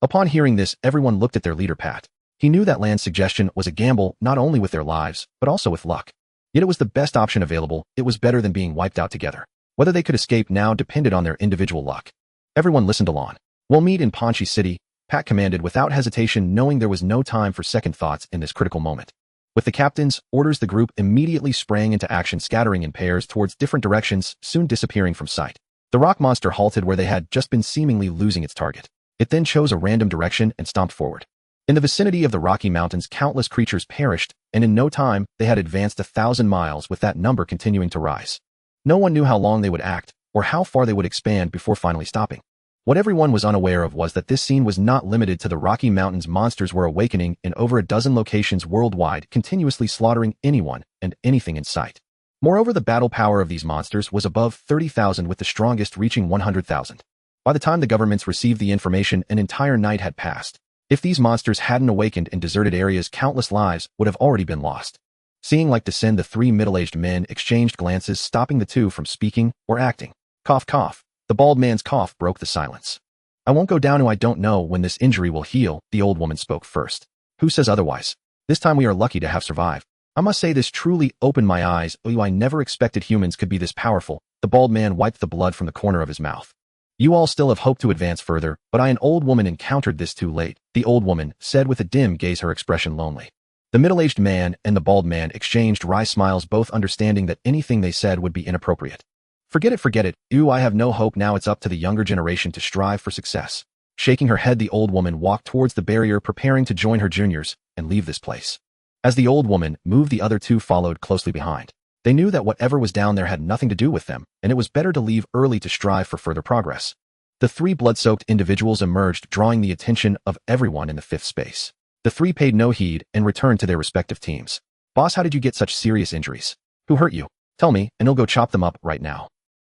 Upon hearing this, everyone looked at their leader, Pat. He knew that Lan's suggestion was a gamble not only with their lives, but also with luck. Yet it was the best option available. It was better than being wiped out together. Whether they could escape now depended on their individual luck. Everyone listened to Lon. "We'll meet in Paunchy City," Pat commanded without hesitation, knowing there was no time for second thoughts in this critical moment. With the captain's orders, the group immediately sprang into action, scattering in pairs towards different directions, soon disappearing from sight. The rock monster halted where they had just been, seemingly losing its target. It then chose a random direction and stomped forward. In the vicinity of the Rocky Mountains, countless creatures perished, and in no time, they had advanced 1,000 miles, with that number continuing to rise. No one knew how long they would act, or how far they would expand before finally stopping. What everyone was unaware of was that this scene was not limited to the Rocky Mountains. Monsters were awakening in over a dozen locations worldwide, continuously slaughtering anyone and anything in sight. Moreover, the battle power of these monsters was above 30,000, with the strongest reaching 100,000. By the time the governments received the information, an entire night had passed. If these monsters hadn't awakened in deserted areas, countless lives would have already been lost. Seeing light descend, the three middle-aged men exchanged glances, stopping the two from speaking or acting. Cough, cough. The bald man's cough broke the silence. "I won't go down. I don't know when this injury will heal," the old woman spoke first. "Who says otherwise? This time we are lucky to have survived. I must say this truly opened my eyes. Oh, I never expected humans could be this powerful." The bald man wiped the blood from the corner of his mouth. "You all still have hope to advance further, but an old woman encountered this too late," the old woman said with a dim gaze, her expression lonely. The middle-aged man and the bald man exchanged wry smiles, both understanding that anything they said would be inappropriate. Forget it, forget it. I have no hope now. It's up to the younger generation to strive for success." Shaking her head, the old woman walked towards the barrier, preparing to join her juniors and leave this place. As the old woman moved, the other two followed closely behind. They knew that whatever was down there had nothing to do with them, and it was better to leave early to strive for further progress. The three blood-soaked individuals emerged, drawing the attention of everyone in the fifth space. The three paid no heed and returned to their respective teams. "Boss, how did you get such serious injuries? Who hurt you? Tell me, and I'll go chop them up right now."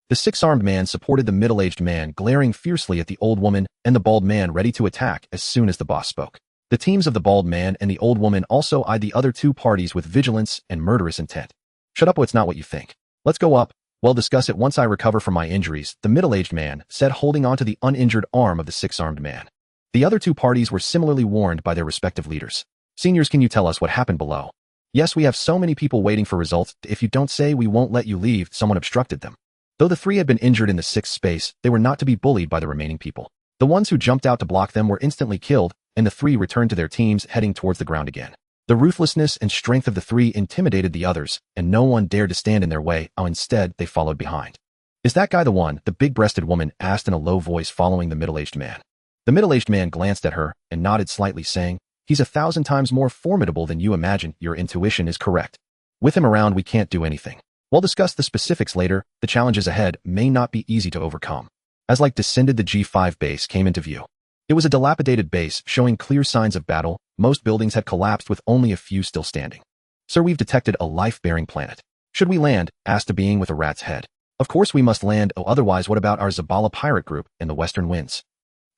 The six-armed man supported the middle-aged man, glaring fiercely at the old woman and the bald man, ready to attack as soon as the boss spoke. The teams of the bald man and the old woman also eyed the other two parties with vigilance and murderous intent. "Shut up, it's not what you think. Let's go up. We'll discuss it once I recover from my injuries," the middle-aged man said, holding onto the uninjured arm of the six-armed man. The other two parties were similarly warned by their respective leaders. "Seniors, can you tell us what happened below?" "Yes, we have so many people waiting for results. If you don't say, we won't let you leave." Someone obstructed them. Though the three had been injured in the sixth space, they were not to be bullied by the remaining people. The ones who jumped out to block them were instantly killed, and the three returned to their teams, heading towards the ground again. The ruthlessness and strength of the three intimidated the others, and no one dared to stand in their way. Instead, they followed behind. "Is that guy the one?" the big-breasted woman asked in a low voice, following the middle-aged man. The middle-aged man glanced at her and nodded slightly, saying, "He's 1,000 times more formidable than you imagine. Your intuition is correct. With him around, we can't do anything. We'll discuss the specifics later. The challenges ahead may not be easy to overcome." As light descended, the G5 base came into view. It was a dilapidated base, showing clear signs of battle. Most buildings had collapsed, with only a few still standing. "Sir, we've detected a life-bearing planet. Should we land?" asked a being with a rat's head. "Of course we must land. Oh, otherwise what about our Zabala pirate group in the Western Winds?"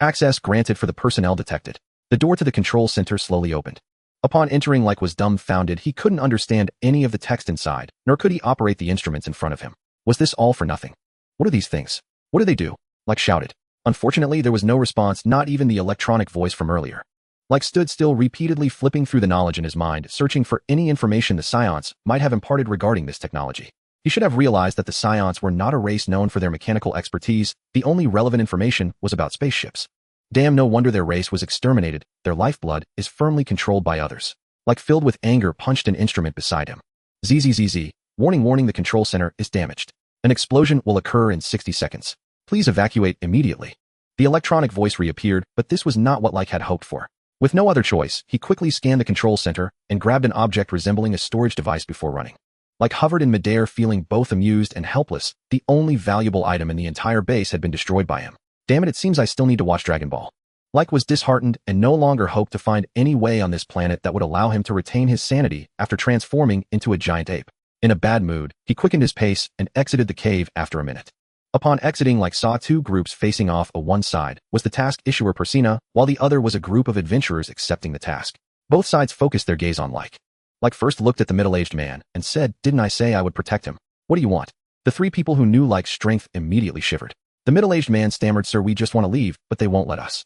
"Access granted for the personnel detected." The door to the control center slowly opened. Upon entering, Like was dumbfounded. He couldn't understand any of the text inside, nor could he operate the instruments in front of him. Was this all for nothing? What are these things? What do they do? Like shouted. Unfortunately, there was no response, not even the electronic voice from earlier. Like stood still, repeatedly flipping through the knowledge in his mind, searching for any information the Scions might have imparted regarding this technology. He should have realized that the Scions were not a race known for their mechanical expertise. The only relevant information was about spaceships. Damn, no wonder their race was exterminated. Their lifeblood is firmly controlled by others. Like filled with anger, punched an instrument beside him. ZZZZ. Warning, the control center is damaged. An explosion will occur in 60 seconds. Please evacuate immediately. The electronic voice reappeared, but this was not what Like had hoped for. With no other choice, he quickly scanned the control center and grabbed an object resembling a storage device before running. Like hovered in midair, feeling both amused and helpless. The only valuable item in the entire base had been destroyed by him. Damn it seems I still need to watch Dragon Ball. Like was disheartened and no longer hoped to find any way on this planet that would allow him to retain his sanity after transforming into a giant ape. In a bad mood, he quickened his pace and exited the cave after a minute. Upon exiting, Like saw two groups facing off. One side was the task issuer Persina, while the other was a group of adventurers accepting the task. Both sides focused their gaze on Like. Like first looked at the middle-aged man and said, "Didn't I say I would protect him? What do you want?" The three people who knew Like's strength immediately shivered. The middle-aged man stammered, "Sir, we just want to leave, but they won't let us."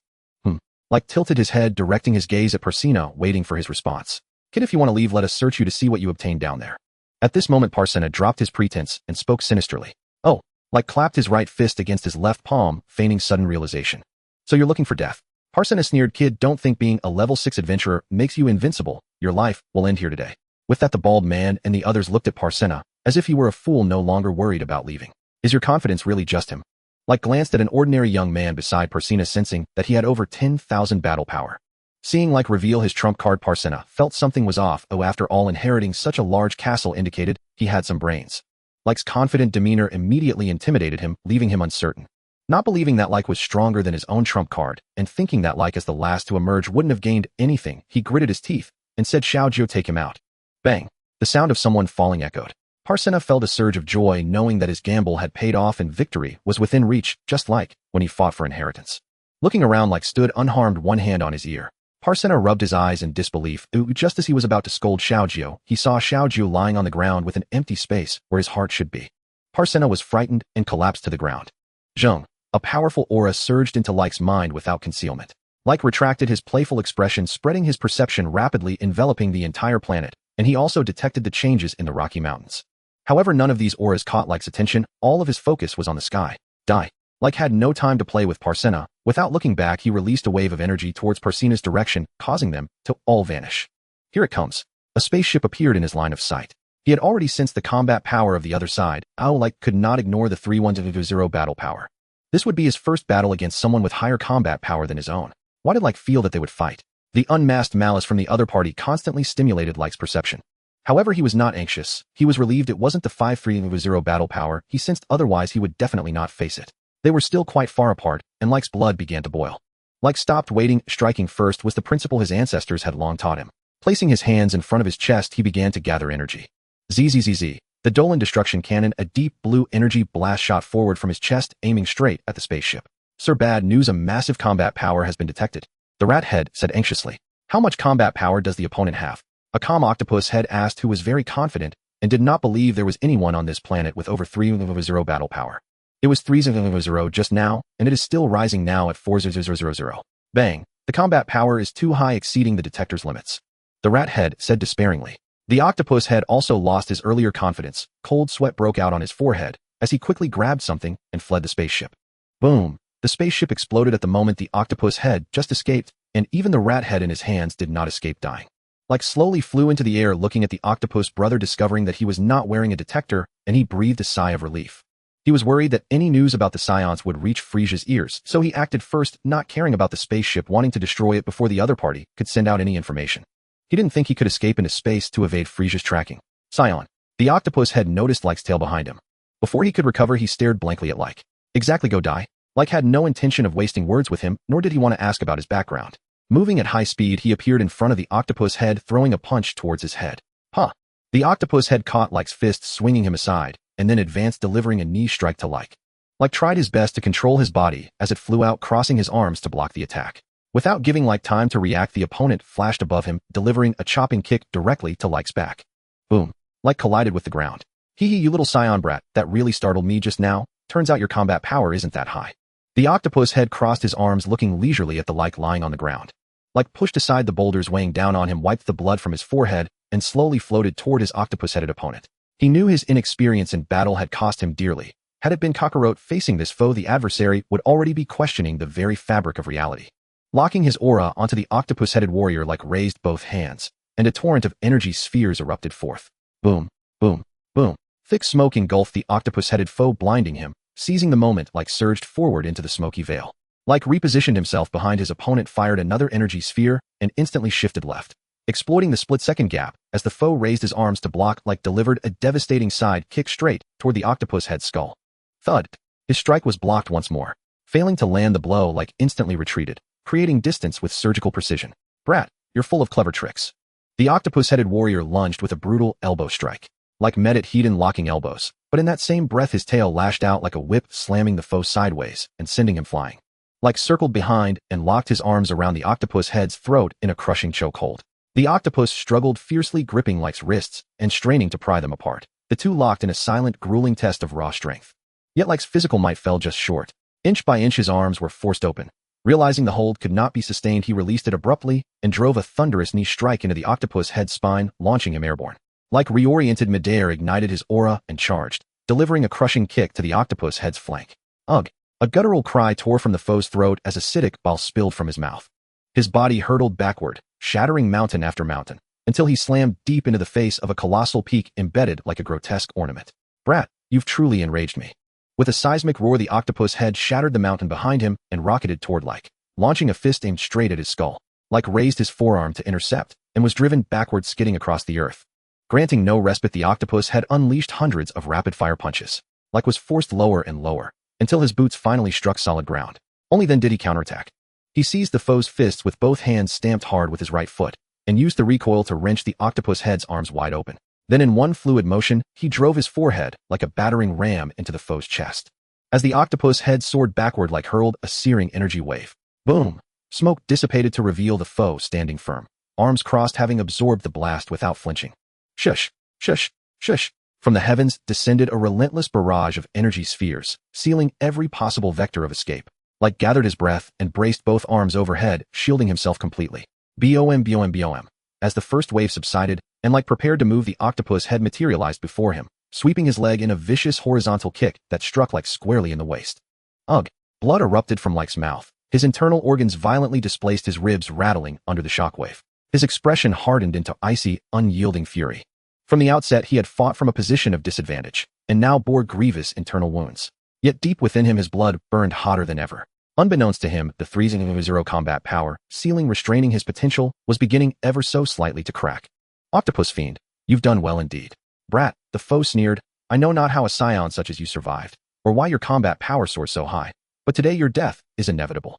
Like tilted his head, directing his gaze at Persina, waiting for his response. "Kid, if you want to leave, let us search you to see what you obtained down there." At this moment, Persina dropped his pretense and spoke sinisterly. "Oh." Like clapped his right fist against his left palm, feigning sudden realization. "So you're looking for death?" Persina sneered. "Kid, don't think being a level 6 adventurer makes you invincible. Your life will end here today." With that, the bald man and the others looked at Persina, as if he were a fool no longer worried about leaving. "Is your confidence really just him?" Like glanced at an ordinary young man beside Persina, sensing that he had over 10,000 battle power. Seeing Like reveal his trump card, Persina felt something was off. Oh, after all, inheriting such a large castle indicated he had some brains. Like's confident demeanor immediately intimidated him, leaving him uncertain. Not believing that Like was stronger than his own trump card, and thinking that Like as the last to emerge wouldn't have gained anything, he gritted his teeth and said, "Xiaojio, take him out." Bang! The sound of someone falling echoed. Persina felt a surge of joy, knowing that his gamble had paid off and victory was within reach, just like when he fought for inheritance. Looking around, Like stood unharmed, one hand on his ear. Persina rubbed his eyes in disbelief. Just as he was about to scold Xiaojio, he saw Xiaojio lying on the ground with an empty space where his heart should be. Persina was frightened and collapsed to the ground. Zheng. A powerful aura surged into Like's mind without concealment. Like retracted his playful expression, spreading his perception rapidly, enveloping the entire planet, and he also detected the changes in the Rocky Mountains. However, none of these auras caught Like's attention. All of his focus was on the sky. Die. Like had no time to play with Persina. Without looking back, he released a wave of energy towards Persina's direction, causing them to all vanish. Here it comes. A spaceship appeared in his line of sight. He had already sensed the combat power of the other side. Like could not ignore the 3-1-0 battle power. This would be his first battle against someone with higher combat power than his own. Why did Like feel that they would fight? The unmasked malice from the other party constantly stimulated Like's perception. However, he was not anxious. He was relieved it wasn't the 5-3-0 battle power. He sensed otherwise he would definitely not face it. They were still quite far apart, and Like's blood began to boil. Like stopped waiting. Striking first was the principle his ancestors had long taught him. Placing his hands in front of his chest, he began to gather energy. ZZZZ. The Dolan destruction cannon, a deep blue energy blast shot forward from his chest, aiming straight at the spaceship. "Sir, bad news, a massive combat power has been detected." The rat head said anxiously. "How much combat power does the opponent have?" A calm octopus head asked, who was very confident and did not believe there was anyone on this planet with over 3-0 battle power. It was 3-0 just now, and it is still rising now at 4-0-0-0. Bang! The combat power is too high, exceeding the detector's limits. The rat head said despairingly. The octopus head also lost his earlier confidence. Cold sweat broke out on his forehead as he quickly grabbed something and fled the spaceship. Boom! The spaceship exploded at the moment the octopus head just escaped, and even the rat head in his hands did not escape dying. Like slowly flew into the air, looking at the octopus brother, discovering that he was not wearing a detector, and he breathed a sigh of relief. He was worried that any news about the Scions would reach Frisia's ears, so he acted first, not caring about the spaceship, wanting to destroy it before the other party could send out any information. He didn't think he could escape into space to evade Frisia's tracking. Scion. The octopus had noticed Like's tail behind him. Before he could recover, he stared blankly at Like. Exactly, go die. Like had no intention of wasting words with him, nor did he want to ask about his background. Moving at high speed, he appeared in front of the octopus head, throwing a punch towards his head. Huh. The octopus head caught Like's fist, swinging him aside, and then advanced, delivering a knee strike to Like. Like tried his best to control his body as it flew out, crossing his arms to block the attack. Without giving Like time to react, the opponent flashed above him, delivering a chopping kick directly to Like's back. Boom. Like collided with the ground. Hee hee, you little Scion brat, that really startled me just now. turns out your combat power isn't that high. The octopus head crossed his arms, looking leisurely at the like lying on the ground. Like pushed aside the boulders weighing down on him, wiped the blood from his forehead, and slowly floated toward his octopus-headed opponent. He knew his inexperience in battle had cost him dearly. Had it been Kakarot facing this foe, the adversary would already be questioning the very fabric of reality. Locking his aura onto the octopus-headed warrior, like raised both hands, and a torrent of energy spheres erupted forth. Boom, boom, boom. Thick smoke engulfed the octopus-headed foe, blinding him. Seizing the moment, like surged forward into the smoky veil. Like repositioned himself behind his opponent, fired another energy sphere, and instantly shifted left. Exploiting the split-second gap, as the foe raised his arms to block, like delivered a devastating side kick straight toward the octopus head's skull. Thud. His strike was blocked once more. Failing to land the blow, like instantly retreated, creating distance with surgical precision. Brat, you're full of clever tricks. The octopus-headed warrior lunged with a brutal elbow strike. Like met at Hedon locking elbows, but in that same breath his tail lashed out like a whip, slamming the foe sideways and sending him flying. Like circled behind and locked his arms around the octopus head's throat in a crushing chokehold. The octopus struggled fiercely, gripping Like's wrists and straining to pry them apart. The two locked in a silent, grueling test of raw strength. Yet Like's physical might fell just short. Inch by inch his arms were forced open. Realizing the hold could not be sustained, he released it abruptly and drove a thunderous knee strike into the octopus head's spine, launching him airborne. Like reoriented midair, ignited his aura and charged, delivering a crushing kick to the octopus head's flank. Ugh! A guttural cry tore from the foe's throat as acidic bile spilled from his mouth. His body hurtled backward, shattering mountain after mountain, until he slammed deep into the face of a colossal peak embedded like a grotesque ornament. Brat, you've truly enraged me. With a seismic roar, the octopus head shattered the mountain behind him and rocketed toward Like, launching a fist aimed straight at his skull. Like raised his forearm to intercept and was driven backward, skidding across the earth. Granting no respite, the octopus had unleashed hundreds of rapid-fire punches. Like was forced lower and lower, until his boots finally struck solid ground. Only then did he counterattack. He seized the foe's fists with both hands, stamped hard with his right foot, and used the recoil to wrench the octopus head's arms wide open. Then in one fluid motion, he drove his forehead like a battering ram into the foe's chest. As the octopus head soared backward, Like hurled a searing energy wave. Boom! Smoke dissipated to reveal the foe standing firm, arms crossed, having absorbed the blast without flinching. Shush! Shush! Shush! From the heavens descended a relentless barrage of energy spheres, sealing every possible vector of escape. Like gathered his breath and braced both arms overhead, shielding himself completely. BOM BOM BOM. As the first wave subsided, and Like prepared to move, the octopus head materialized before him, sweeping his leg in a vicious horizontal kick that struck Like squarely in the waist. Ugh! Blood erupted from Like's mouth. His internal organs violently displaced, his ribs rattling under the shockwave. His expression hardened into icy, unyielding fury. From the outset, he had fought from a position of disadvantage, and now bore grievous internal wounds. Yet deep within him his blood burned hotter than ever. Unbeknownst to him, the freezing of his zero combat power, sealing restraining his potential, was beginning ever so slightly to crack. Octopus fiend, you've done well indeed. Brat, the foe sneered, I know not how a Saiyan such as you survived, or why your combat power soars so high, but today your death is inevitable.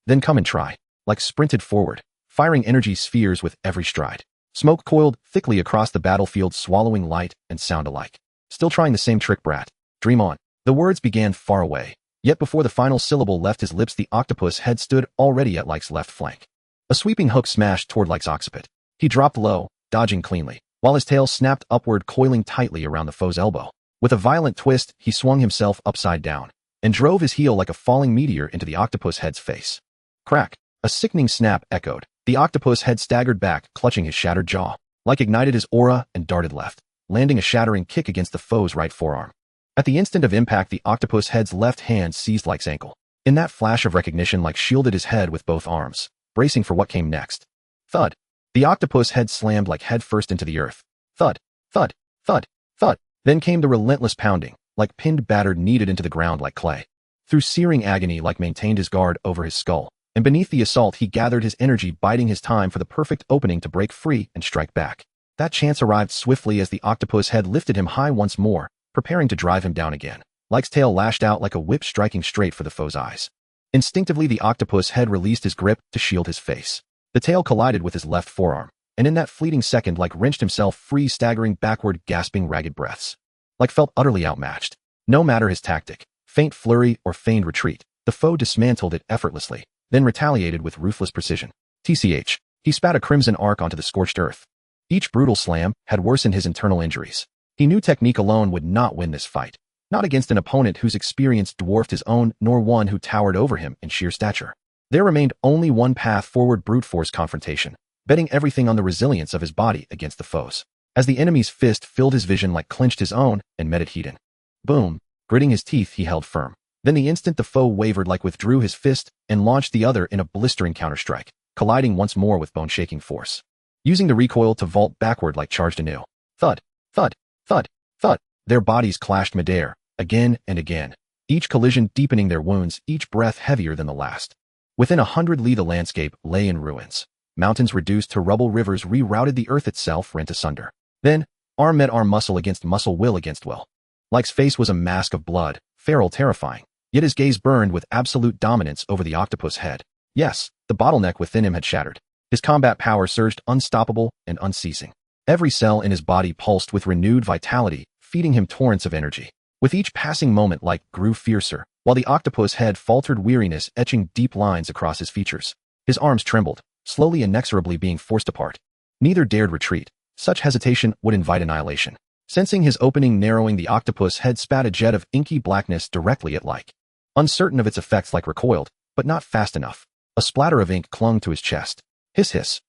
Then come and try. Like sprinted forward, firing energy spheres with every stride. Smoke coiled thickly across the battlefield, swallowing light and sound alike. Still trying the same trick, brat? Dream on. The words began far away, yet before the final syllable left his lips, the octopus head stood already at Like's left flank. A sweeping hook smashed toward Like's occiput. He dropped low, dodging cleanly, while his tail snapped upward, coiling tightly around the foe's elbow. With a violent twist, he swung himself upside down and drove his heel like a falling meteor into the octopus head's face. Crack! A sickening snap echoed. The octopus head staggered back, clutching his shattered jaw. Like ignited his aura and darted left, landing a shattering kick against the foe's right forearm. At the instant of impact, the octopus head's left hand seized Like's ankle. In that flash of recognition, Like shielded his head with both arms, bracing for what came next. Thud! The octopus head slammed Like headfirst into the earth. Thud! Thud! Thud! Thud! Then came the relentless pounding, Like pinned, battered, kneaded into the ground like clay. Through searing agony, Like maintained his guard over his skull, and beneath the assault he gathered his energy, biding his time for the perfect opening to break free and strike back. That chance arrived swiftly as the octopus head lifted him high once more, preparing to drive him down again. Like's tail lashed out like a whip, striking straight for the foe's eyes. Instinctively, the octopus head released his grip to shield his face. The tail collided with his left forearm, and in that fleeting second, Like wrenched himself free, staggering backward, gasping ragged breaths. Like felt utterly outmatched. No matter his tactic, feint flurry or feigned retreat, the foe dismantled it effortlessly, then retaliated with ruthless precision. TCH. He spat a crimson arc onto the scorched earth. Each brutal slam had worsened his internal injuries. He knew technique alone would not win this fight. not against an opponent whose experience dwarfed his own, nor one who towered over him in sheer stature. There remained only one path forward: brute force confrontation, betting everything on the resilience of his body against the foe's. As the enemy's fist filled his vision like clenched his own and met it heat-in. Boom! Gritting his teeth, he held firm. Then the instant the foe wavered, like withdrew his fist and launched the other in a blistering counterstrike, colliding once more with bone-shaking force. Using the recoil to vault backward like charged anew. Thud, thud, thud, thud. Their bodies clashed midair, again and again, each collision deepening their wounds, each breath heavier than the last. Within 100 li the landscape lay in ruins. Mountains reduced to rubble, rivers rerouted, the earth itself rent asunder. Then, arm met arm, muscle against muscle, will against will. Like's face was a mask of blood, feral, terrifying, yet his gaze burned with absolute dominance over the octopus head. Yes, the bottleneck within him had shattered. His combat power surged, unstoppable and unceasing. Every cell in his body pulsed with renewed vitality, feeding him torrents of energy. With each passing moment, Like grew fiercer, while the octopus head faltered, weariness etching deep lines across his features. His arms trembled, slowly, inexorably being forced apart. Neither dared retreat. Such hesitation would invite annihilation. Sensing his opening narrowing, the octopus head spat a jet of inky blackness directly at Like. Uncertain of its effects, Like recoiled, but not fast enough. A splatter of ink clung to his chest. Hiss, hiss.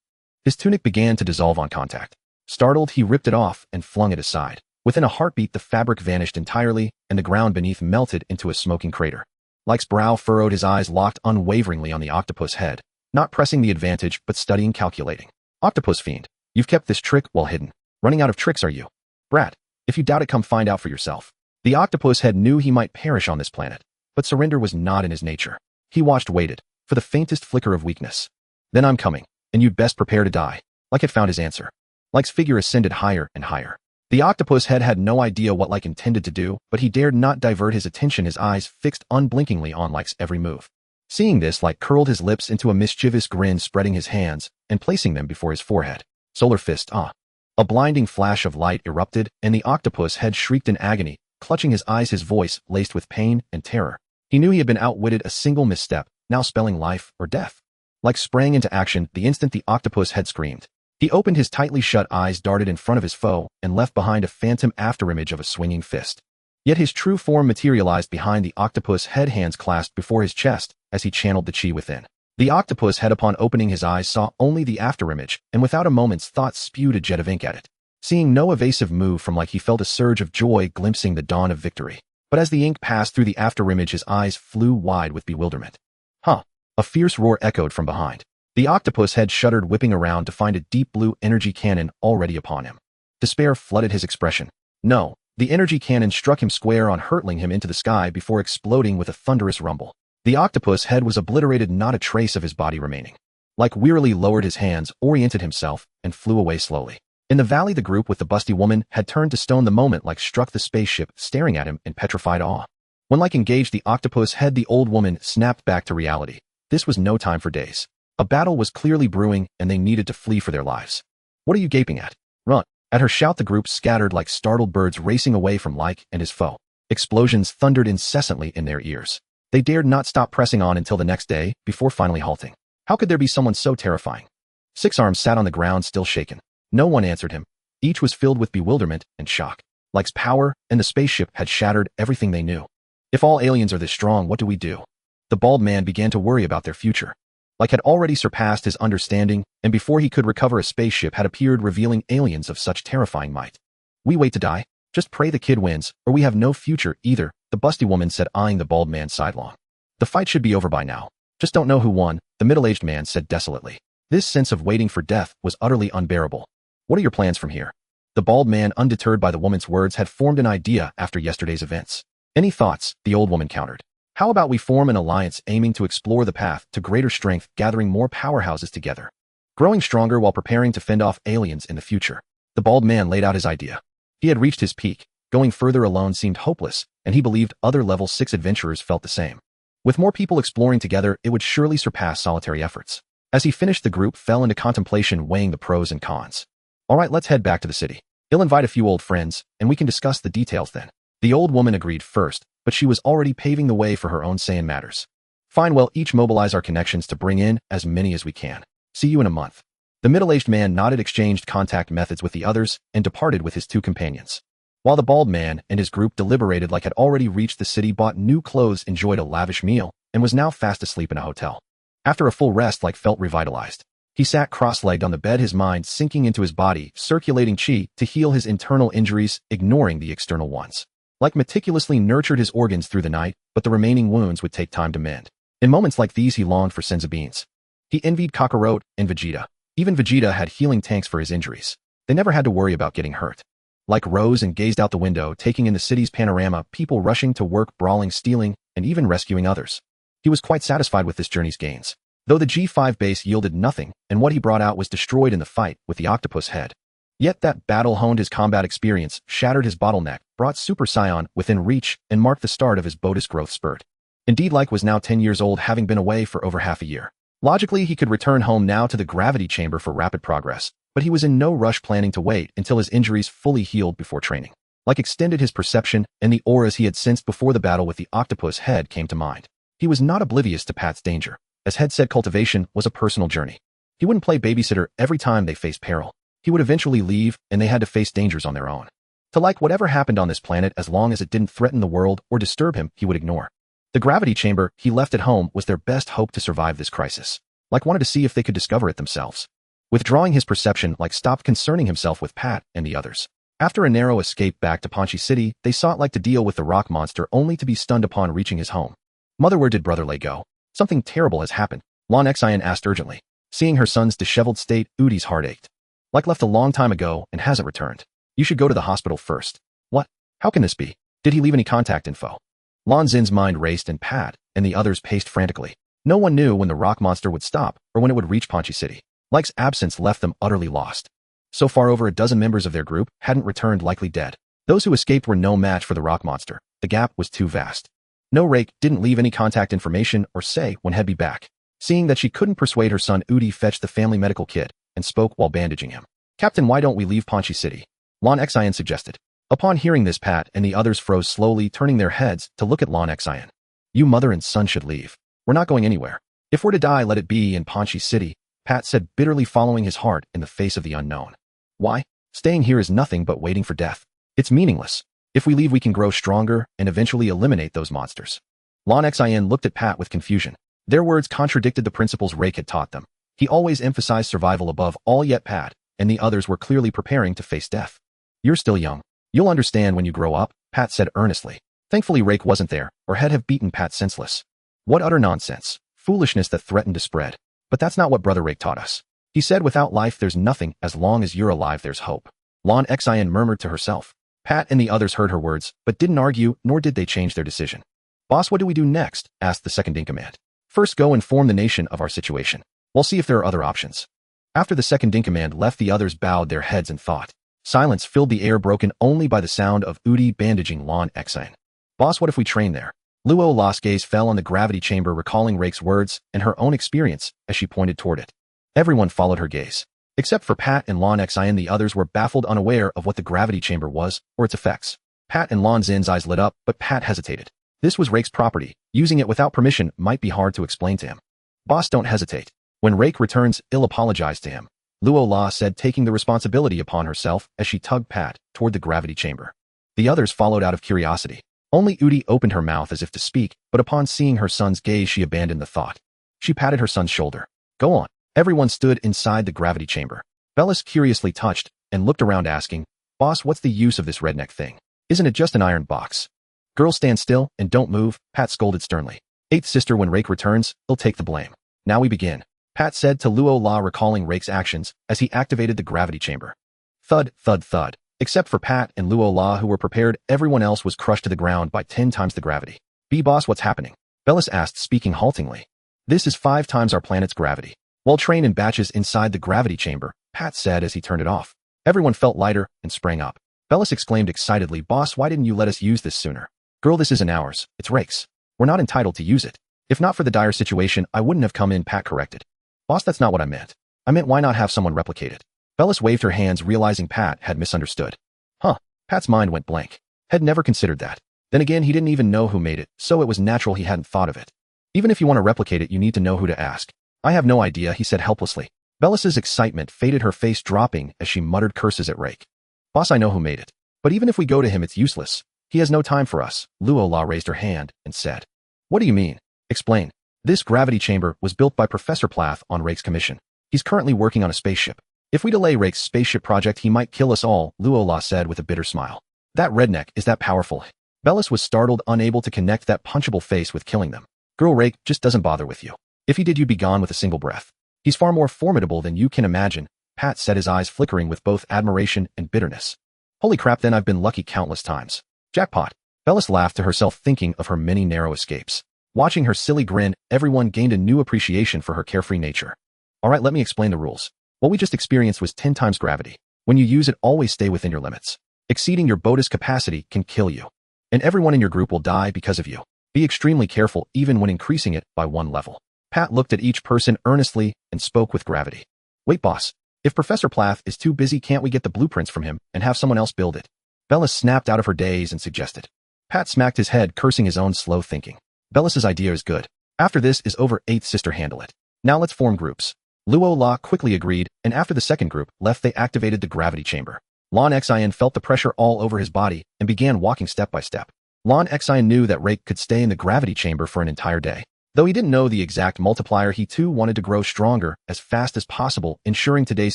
His tunic began to dissolve on contact. Startled, he ripped it off and flung it aside. Within a heartbeat, the fabric vanished entirely, and the ground beneath melted into a smoking crater. Like's brow furrowed, his eyes locked unwaveringly on the octopus head, not pressing the advantage but studying, calculating. Octopus fiend, you've kept this trick well hidden. Running out of tricks, are you? Brat, if you doubt it, come find out for yourself. The octopus head knew he might perish on this planet, but surrender was not in his nature. He watched, waited, for the faintest flicker of weakness. Then I'm coming, and you'd best prepare to die. Like had found his answer. Like's figure ascended higher and higher. The octopus head had no idea what Like intended to do, but he dared not divert his attention, his eyes fixed unblinkingly on Like's every move. Seeing this, Like curled his lips into a mischievous grin, spreading his hands and placing them before his forehead. Solar fist, ah. A blinding flash of light erupted, and the octopus head shrieked in agony, clutching his eyes, his voice laced with pain and terror. He knew he had been outwitted, a single misstep, now spelling life or death. Like sprang into action the instant the octopus head screamed. He opened his tightly shut eyes, darted in front of his foe, and left behind a phantom afterimage of a swinging fist. Yet his true form materialized behind the octopus head, hands clasped before his chest as he channeled the chi within. The octopus head, upon opening his eyes, saw only the afterimage, and without a moment's thought spewed a jet of ink at it. Seeing no evasive move from Like, he felt a surge of joy, glimpsing the dawn of victory. But as the ink passed through the afterimage, his eyes flew wide with bewilderment. Huh! A fierce roar echoed from behind. The octopus head shuddered, whipping around to find a deep blue energy cannon already upon him. Despair flooded his expression. No, the energy cannon struck him square on, hurtling him into the sky before exploding with a thunderous rumble. The octopus head was obliterated, not a trace of his body remaining. Like wearily lowered his hands, oriented himself, and flew away slowly. In the valley, the group with the busty woman had turned to stone the moment Like struck the spaceship, staring at him in petrified awe. When Like engaged the octopus head, the old woman snapped back to reality. This was no time for days. A battle was clearly brewing, and they needed to flee for their lives. What are you gaping at? Run! At her shout, the group scattered like startled birds, racing away from Like and his foe. Explosions thundered incessantly in their ears. They dared not stop pressing on until the next day, before finally halting. How could there be someone so terrifying? Six Arms sat on the ground, still shaken. No one answered him. Each was filled with bewilderment and shock. Like's power and the spaceship had shattered everything they knew. If all aliens are this strong, what do we do? The bald man began to worry about their future. Like had already surpassed his understanding, and before he could recover, a spaceship had appeared, revealing aliens of such terrifying might. We wait to die? Just pray the kid wins, or we have no future either, the busty woman said, eyeing the bald man sidelong. The fight should be over by now. Just don't know who won, the middle-aged man said desolately. This sense of waiting for death was utterly unbearable. What are your plans from here? The bald man, undeterred by the woman's words, had formed an idea after yesterday's events. Any thoughts? The old woman countered. How about we form an alliance aiming to explore the path to greater strength, gathering more powerhouses together, growing stronger while preparing to fend off aliens in the future? The bald man laid out his idea. He had reached his peak. Going further alone seemed hopeless, and he believed other level 6 adventurers felt the same. With more people exploring together, it would surely surpass solitary efforts. As he finished, the group fell into contemplation, weighing the pros and cons. All right, let's head back to the city. He'll invite a few old friends, and we can discuss the details then. The old woman agreed first, but she was already paving the way for her own Saiyan matters. Fine, well, each mobilize our connections to bring in as many as we can. See you in a month. The middle-aged man nodded, exchanged contact methods with the others, and departed with his two companions. While the bald man and his group deliberated like had already reached the city, bought new clothes, enjoyed a lavish meal, and was now fast asleep in a hotel. After a full rest, like felt revitalized. He sat cross-legged on the bed, his mind sinking into his body, circulating chi to heal his internal injuries, ignoring the external ones. Like meticulously nurtured his organs through the night, but the remaining wounds would take time to mend. In moments like these, he longed for senzu beans. He envied Kakarot and Vegeta. Even Vegeta had healing tanks for his injuries. They never had to worry about getting hurt. Like rose and gazed out the window, taking in the city's panorama, people rushing to work, brawling, stealing, and even rescuing others. He was quite satisfied with this journey's gains. Though the G5 base yielded nothing, and what he brought out was destroyed in the fight with the octopus head. Yet that battle honed his combat experience, shattered his bottleneck, brought Super Saiyan within reach, and marked the start of his Bodis growth spurt. Indeed, Like was now 10 years old, having been away for over half a year. Logically, he could return home now to the gravity chamber for rapid progress, but he was in no rush, planning to wait until his injuries fully healed before training. Like extended his perception, and the auras he had sensed before the battle with the octopus head came to mind. He was not oblivious to Pat's danger. As Head said, cultivation was a personal journey. He wouldn't play babysitter every time they faced peril. He would eventually leave, and they had to face dangers on their own. To Like, whatever happened on this planet, as long as it didn't threaten the world or disturb him, he would ignore. The gravity chamber he left at home was their best hope to survive this crisis. Like wanted to see if they could discover it themselves. Withdrawing his perception, Like stopped concerning himself with Pat and the others. After a narrow escape back to Ponchi City, they sought Like to deal with the rock monster, only to be stunned upon reaching his home. Mother, where did Brother Lay go? Something terrible has happened, Lon Xian asked urgently. Seeing her son's disheveled state, Udi's heart ached. Like left a long time ago and hasn't returned. You should go to the hospital first. What? How can this be? Did he leave any contact info? Lon Zin's mind raced, and Pat and the others paced frantically. No one knew when the rock monster would stop or when it would reach Ponchi City. Like's absence left them utterly lost. So far, over a dozen members of their group hadn't returned, likely dead. Those who escaped were no match for the rock monster. The gap was too vast. No, Rake didn't leave any contact information or say when he'd be back. Seeing that she couldn't persuade her son, Udi fetched the family medical kit and spoke while bandaging him. Captain, why don't we leave Ponchi City? Lon Xian suggested. Upon hearing this, Pat and the others froze, slowly turning their heads to look at Lon Xian. You mother and son should leave. We're not going anywhere. If we're to die, let it be in Ponchi City, Pat said bitterly, following his heart in the face of the unknown. Why? Staying here is nothing but waiting for death. It's meaningless. If we leave, we can grow stronger and eventually eliminate those monsters. Lon Xian looked at Pat with confusion. Their words contradicted the principles Rake had taught them. He always emphasized survival above all, yet Pat and the others were clearly preparing to face death. You're still young. You'll understand when you grow up, Pat said earnestly. Thankfully, Rake wasn't there, or had have beaten Pat senseless. What utter nonsense. Foolishness that threatened to spread. But that's not what Brother Rake taught us. He said, without life there's nothing, as long as you're alive there's hope. Lon Xian murmured to herself. Pat and the others heard her words, but didn't argue, nor did they change their decision. Boss, what do we do next? Asked the second-in-command. First, go inform the nation of our situation. We'll see if there are other options. After the second-in-command left, the others bowed their heads in thought. Silence filled the air, broken only by the sound of Udi bandaging Lon Xian. Boss, what if we train there? Luo La's gaze fell on the gravity chamber, recalling Rake's words and her own experience as she pointed toward it. Everyone followed her gaze. Except for Pat and Lon Xian, the others were baffled, unaware of what the gravity chamber was or its effects. Pat and Lon Zin's eyes lit up, but Pat hesitated. This was Rake's property. Using it without permission might be hard to explain to him. Boss, don't hesitate. When Rake returns, I'll apologize to him, Luo La said, taking the responsibility upon herself as she tugged Pat toward the gravity chamber. The others followed out of curiosity. Only Udi opened her mouth as if to speak, but upon seeing her son's gaze, she abandoned the thought. She patted her son's shoulder. Go on. Everyone stood inside the gravity chamber. Bellis curiously touched and looked around, asking, Boss, what's the use of this redneck thing? Isn't it just an iron box? Girl, stand still and don't move, Pat scolded sternly. Eighth sister, when Rake returns, he'll take the blame. Now we begin, Pat said to Luo La, recalling Rake's actions as he activated the gravity chamber. Thud, thud, thud. Except for Pat and Luo La, who were prepared, everyone else was crushed to the ground by 10 times the gravity. B-Boss, what's happening? Bellis asked, speaking haltingly. This is 5 times our planet's gravity. We'll train in batches inside the gravity chamber, Pat said as he turned it off. Everyone felt lighter and sprang up. Bellis exclaimed excitedly, Boss, why didn't you let us use this sooner? Girl, this isn't ours, it's Rake's. We're not entitled to use it. If not for the dire situation, I wouldn't have come in, Pat corrected. Boss, that's not what I meant. I meant why not have someone replicate it? Bellis waved her hands, realizing Pat had misunderstood. Huh, Pat's mind went blank. Had never considered that. Then again, he didn't even know who made it, so it was natural he hadn't thought of it. Even if you want to replicate it, you need to know who to ask. I have no idea, he said helplessly. Bellis's excitement faded, her face dropping as she muttered curses at Rake. Boss, I know who made it. But even if we go to him, it's useless. He has no time for us. Luola raised her hand and said, "What do you mean? Explain." This gravity chamber was built by Professor Plath on Rake's commission. He's currently working on a spaceship. If we delay Rake's spaceship project, he might kill us all, Luola said with a bitter smile. That redneck is that powerful. Bellis was startled, unable to connect that punchable face with killing them. Girl, Rake just doesn't bother with you. If he did, you'd be gone with a single breath. He's far more formidable than you can imagine, Pat said, his eyes flickering with both admiration and bitterness. Holy crap, then I've been lucky countless times. Jackpot. Bellis laughed to herself, thinking of her many narrow escapes. Watching her silly grin, everyone gained a new appreciation for her carefree nature. Alright, let me explain the rules. What we just experienced was 10 times gravity. When you use it, always stay within your limits. Exceeding your bonus capacity can kill you. And everyone in your group will die because of you. Be extremely careful even when increasing it by 1 level. Pat looked at each person earnestly and spoke with gravity. Wait, boss. If Professor Plath is too busy, can't we get the blueprints from him and have someone else build it? Bellis snapped out of her daze and suggested. Pat smacked his head, cursing his own slow thinking. Bellis's idea is good. After this is over, 8th sister handle it. Now let's form groups. Luo La quickly agreed, and after the second group left, they activated the gravity chamber. Lon Xian felt the pressure all over his body and began walking step by step. Lon Xian knew that Rake could stay in the gravity chamber for an entire day. Though he didn't know the exact multiplier, he too wanted to grow stronger as fast as possible, ensuring today's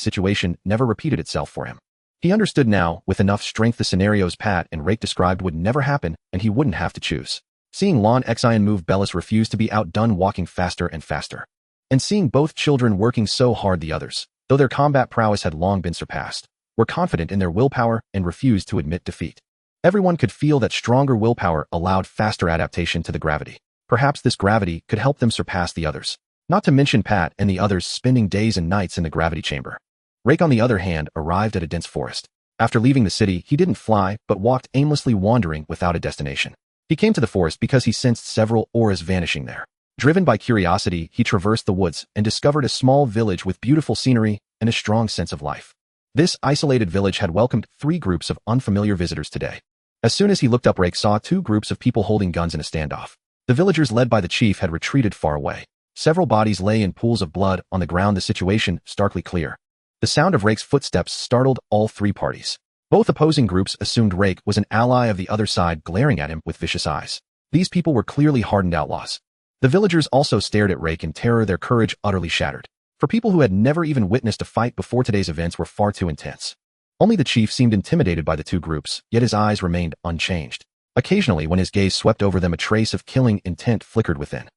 situation never repeated itself for him. He understood now, with enough strength, the scenarios Pat and Rake described would never happen, and he wouldn't have to choose. Seeing Lon Xian move, Bellis refused to be outdone, walking faster and faster. And seeing both children working so hard, the others, though their combat prowess had long been surpassed, were confident in their willpower and refused to admit defeat. Everyone could feel that stronger willpower allowed faster adaptation to the gravity. Perhaps this gravity could help them surpass the others. Not to mention Pat and the others spending days and nights in the gravity chamber. Rake, on the other hand, arrived at a dense forest. After leaving the city, he didn't fly, but walked aimlessly, wandering without a destination. He came to the forest because he sensed several auras vanishing there. Driven by curiosity, he traversed the woods and discovered a small village with beautiful scenery and a strong sense of life. This isolated village had welcomed 3 groups of unfamiliar visitors today. As soon as he looked up, Rake saw 2 groups of people holding guns in a standoff. The villagers, led by the chief, had retreated far away. Several bodies lay in pools of blood on the ground, the situation starkly clear. The sound of Rake's footsteps startled all 3 parties. Both opposing groups assumed Rake was an ally of the other side, glaring at him with vicious eyes. These people were clearly hardened outlaws. The villagers also stared at Rake in terror, their courage utterly shattered. For people who had never even witnessed a fight before, today's events were far too intense. Only the chief seemed intimidated by the 2 groups, yet his eyes remained unchanged. Occasionally, when his gaze swept over them, a trace of killing intent flickered within.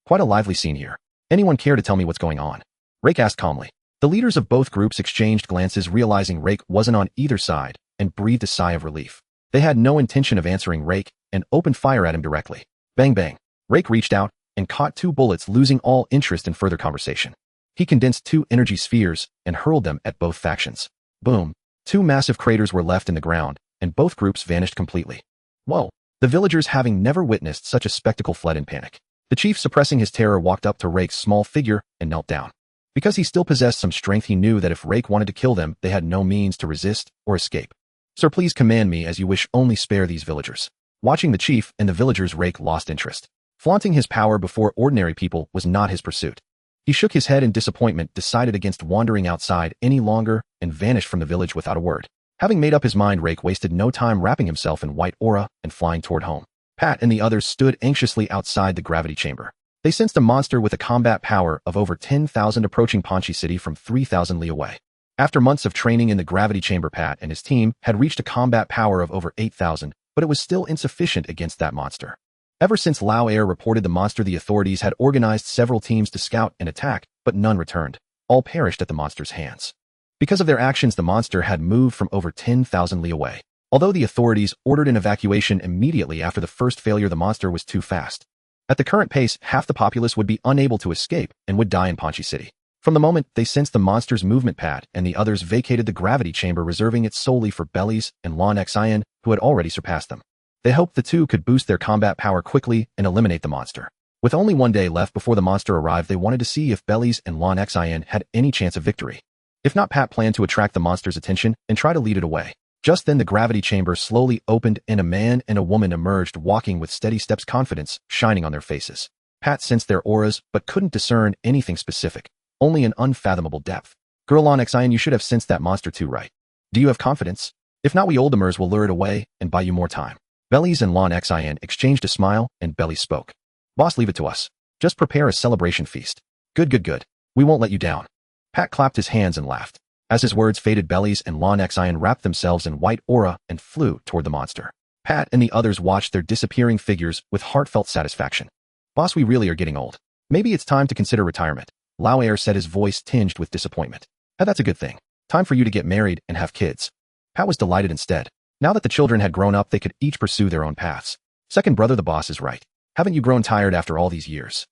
Quite a lively scene here. Anyone care to tell me what's going on? Rake asked calmly. The leaders of both groups exchanged glances, realizing Rake wasn't on either side, and breathed a sigh of relief. They had no intention of answering Rake and opened fire at him directly. Bang bang. Rake reached out and caught 2 bullets, losing all interest in further conversation. He condensed 2 energy spheres and hurled them at both factions. Boom. 2 massive craters were left in the ground, and both groups vanished completely. Whoa. The villagers, having never witnessed such a spectacle, fled in panic. The chief, suppressing his terror, walked up to Rake's small figure and knelt down. Because he still possessed some strength, he knew that if Rake wanted to kill them, they had no means to resist or escape. Sir, please command me as you wish, only spare these villagers. Watching the chief and the villagers, Rake lost interest. Flaunting his power before ordinary people was not his pursuit. He shook his head in disappointment, decided against wandering outside any longer, and vanished from the village without a word. Having made up his mind, Rake wasted no time wrapping himself in white aura and flying toward home. Pat and the others stood anxiously outside the gravity chamber. They sensed a monster with a combat power of over 10,000 approaching Ponchi City from 3,000 li away. After months of training in the gravity chamber, Pat and his team had reached a combat power of over 8,000, but it was still insufficient against that monster. Ever since Lao Air reported the monster, the authorities had organized several teams to scout and attack, but none returned. All perished at the monster's hands. Because of their actions, the monster had moved from over 10,000 li away. Although the authorities ordered an evacuation immediately after the first failure, the monster was too fast. At the current pace, half the populace would be unable to escape and would die in Ponchi City. From the moment they sensed the monster's movement, Pat and the others vacated the gravity chamber, reserving it solely for Bellies and Lon Xian, who had already surpassed them. They hoped the 2 could boost their combat power quickly and eliminate the monster. With only 1 day left before the monster arrived, they wanted to see if Bellies and Lon Xian had any chance of victory. If not, Pat planned to attract the monster's attention and try to lead it away. Just then the gravity chamber slowly opened and a man and a woman emerged, walking with steady steps, confidence shining on their faces. Pat sensed their auras but couldn't discern anything specific, only an unfathomable depth. Girl, Lon Xian, you should have sensed that monster too, right? Do you have confidence? If not, we Oldemers will lure it away and buy you more time. Bellies and Lon Xian exchanged a smile, and Bellies spoke. Boss, leave it to us. Just prepare a celebration feast. Good, good, good. We won't let you down. Pat clapped his hands and laughed. As his words faded, Bellies and Lon Xian wrapped themselves in white aura and flew toward the monster. Pat and the others watched their disappearing figures with heartfelt satisfaction. Boss, we really are getting old. Maybe it's time to consider retirement. Lao Air said, his voice tinged with disappointment. That's a good thing. Time for you to get married and have kids. Pat was delighted instead. Now that the children had grown up, they could each pursue their own paths. Second brother, the boss is right. Haven't you grown tired after all these years?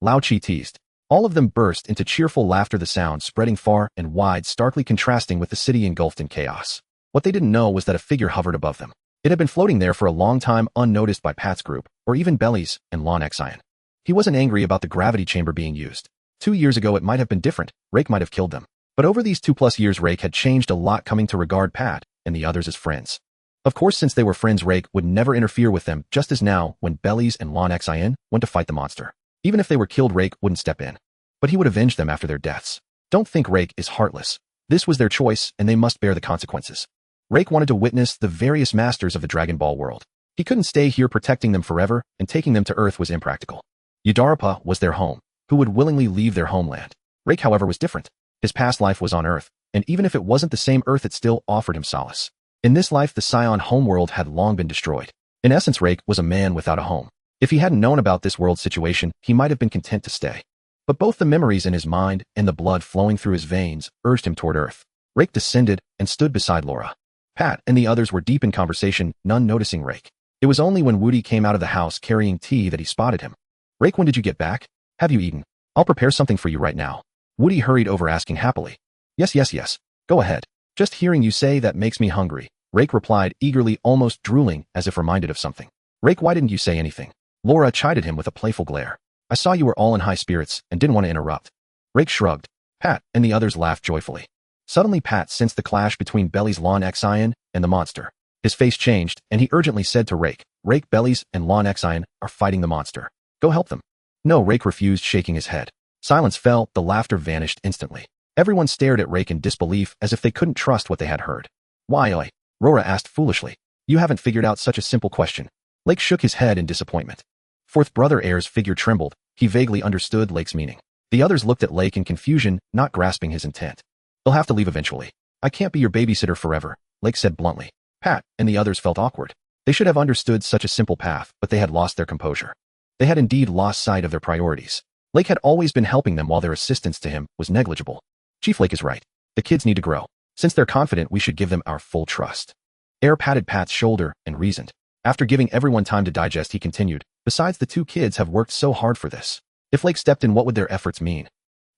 Lao Chi teased. All of them burst into cheerful laughter, the sound spreading far and wide, starkly contrasting with the city engulfed in chaos. What they didn't know was that a figure hovered above them. It had been floating there for a long time, unnoticed by Pat's group, or even Bellies and Lon Xian. He wasn't angry about the gravity chamber being used. 2 years ago it might have been different, Rake might have killed them. But over these 2+ years, Rake had changed a lot, coming to regard Pat and the others as friends. Of course, since they were friends, Rake would never interfere with them, just as now, when Bellies and Lon Xian went to fight the monster. Even if they were killed, Rake wouldn't step in. But he would avenge them after their deaths. Don't think Rake is heartless. This was their choice, and they must bear the consequences. Rake wanted to witness the various masters of the Dragon Ball world. He couldn't stay here protecting them forever, and taking them to Earth was impractical. Yudarapa was their home. Who would willingly leave their homeland? Rake, however, was different. His past life was on Earth, and even if it wasn't the same Earth, it still offered him solace. In this life, the Saiyan homeworld had long been destroyed. In essence, Rake was a man without a home. If he hadn't known about this world situation, he might have been content to stay. But both the memories in his mind and the blood flowing through his veins urged him toward Earth. Rake descended and stood beside Laura. Pat and the others were deep in conversation, none noticing Rake. It was only when Woody came out of the house carrying tea that he spotted him. Rake, when did you get back? Have you eaten? I'll prepare something for you right now. Woody hurried over, asking happily. Yes. Go ahead. Just hearing you say that makes me hungry, Rake replied eagerly, almost drooling as if reminded of something. Rake, why didn't you say anything? Laura chided him with a playful glare. I saw you were all in high spirits and didn't want to interrupt. Rake shrugged. Pat and the others laughed joyfully. Suddenly Pat sensed the clash between Bellies, Lon Xian, and the monster. His face changed, and he urgently said to Rake, Bellies and Lon Xian are fighting the monster. Go help them. No, Rake refused, shaking his head. Silence fell, the laughter vanished instantly. Everyone stared at Rake in disbelief, as if they couldn't trust what they had heard. Why, Rora asked foolishly. You haven't figured out such a simple question. Lake shook his head in disappointment. Fourth brother Air's figure trembled. He vaguely understood Lake's meaning. The others looked at Lake in confusion, not grasping his intent. They'll have to leave eventually. I can't be your babysitter forever, Lake said bluntly. Pat and the others felt awkward. They should have understood such a simple path, but they had lost their composure. They had indeed lost sight of their priorities. Lake had always been helping them, while their assistance to him was negligible. Chief Lake is right. The kids need to grow. Since they're confident, we should give them our full trust. Air patted Pat's shoulder and reasoned. After giving everyone time to digest, he continued, besides, the 2 kids have worked so hard for this. If Lake stepped in, what would their efforts mean?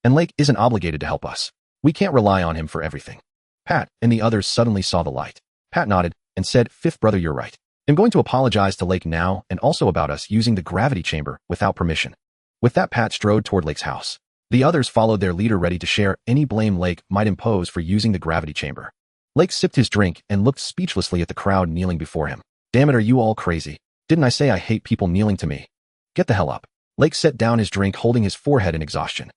And Lake isn't obligated to help us. We can't rely on him for everything. Pat and the others suddenly saw the light. Pat nodded and said, Fifth brother, you're right. I'm going to apologize to Lake now, and also about us using the gravity chamber without permission. With that, Pat strode toward Lake's house. The others followed their leader, ready to share any blame Lake might impose for using the gravity chamber. Lake sipped his drink and looked speechlessly at the crowd kneeling before him. Damn it, are you all crazy? Didn't I say I hate people kneeling to me? Get the hell up. Lake set down his drink, holding his forehead in exhaustion.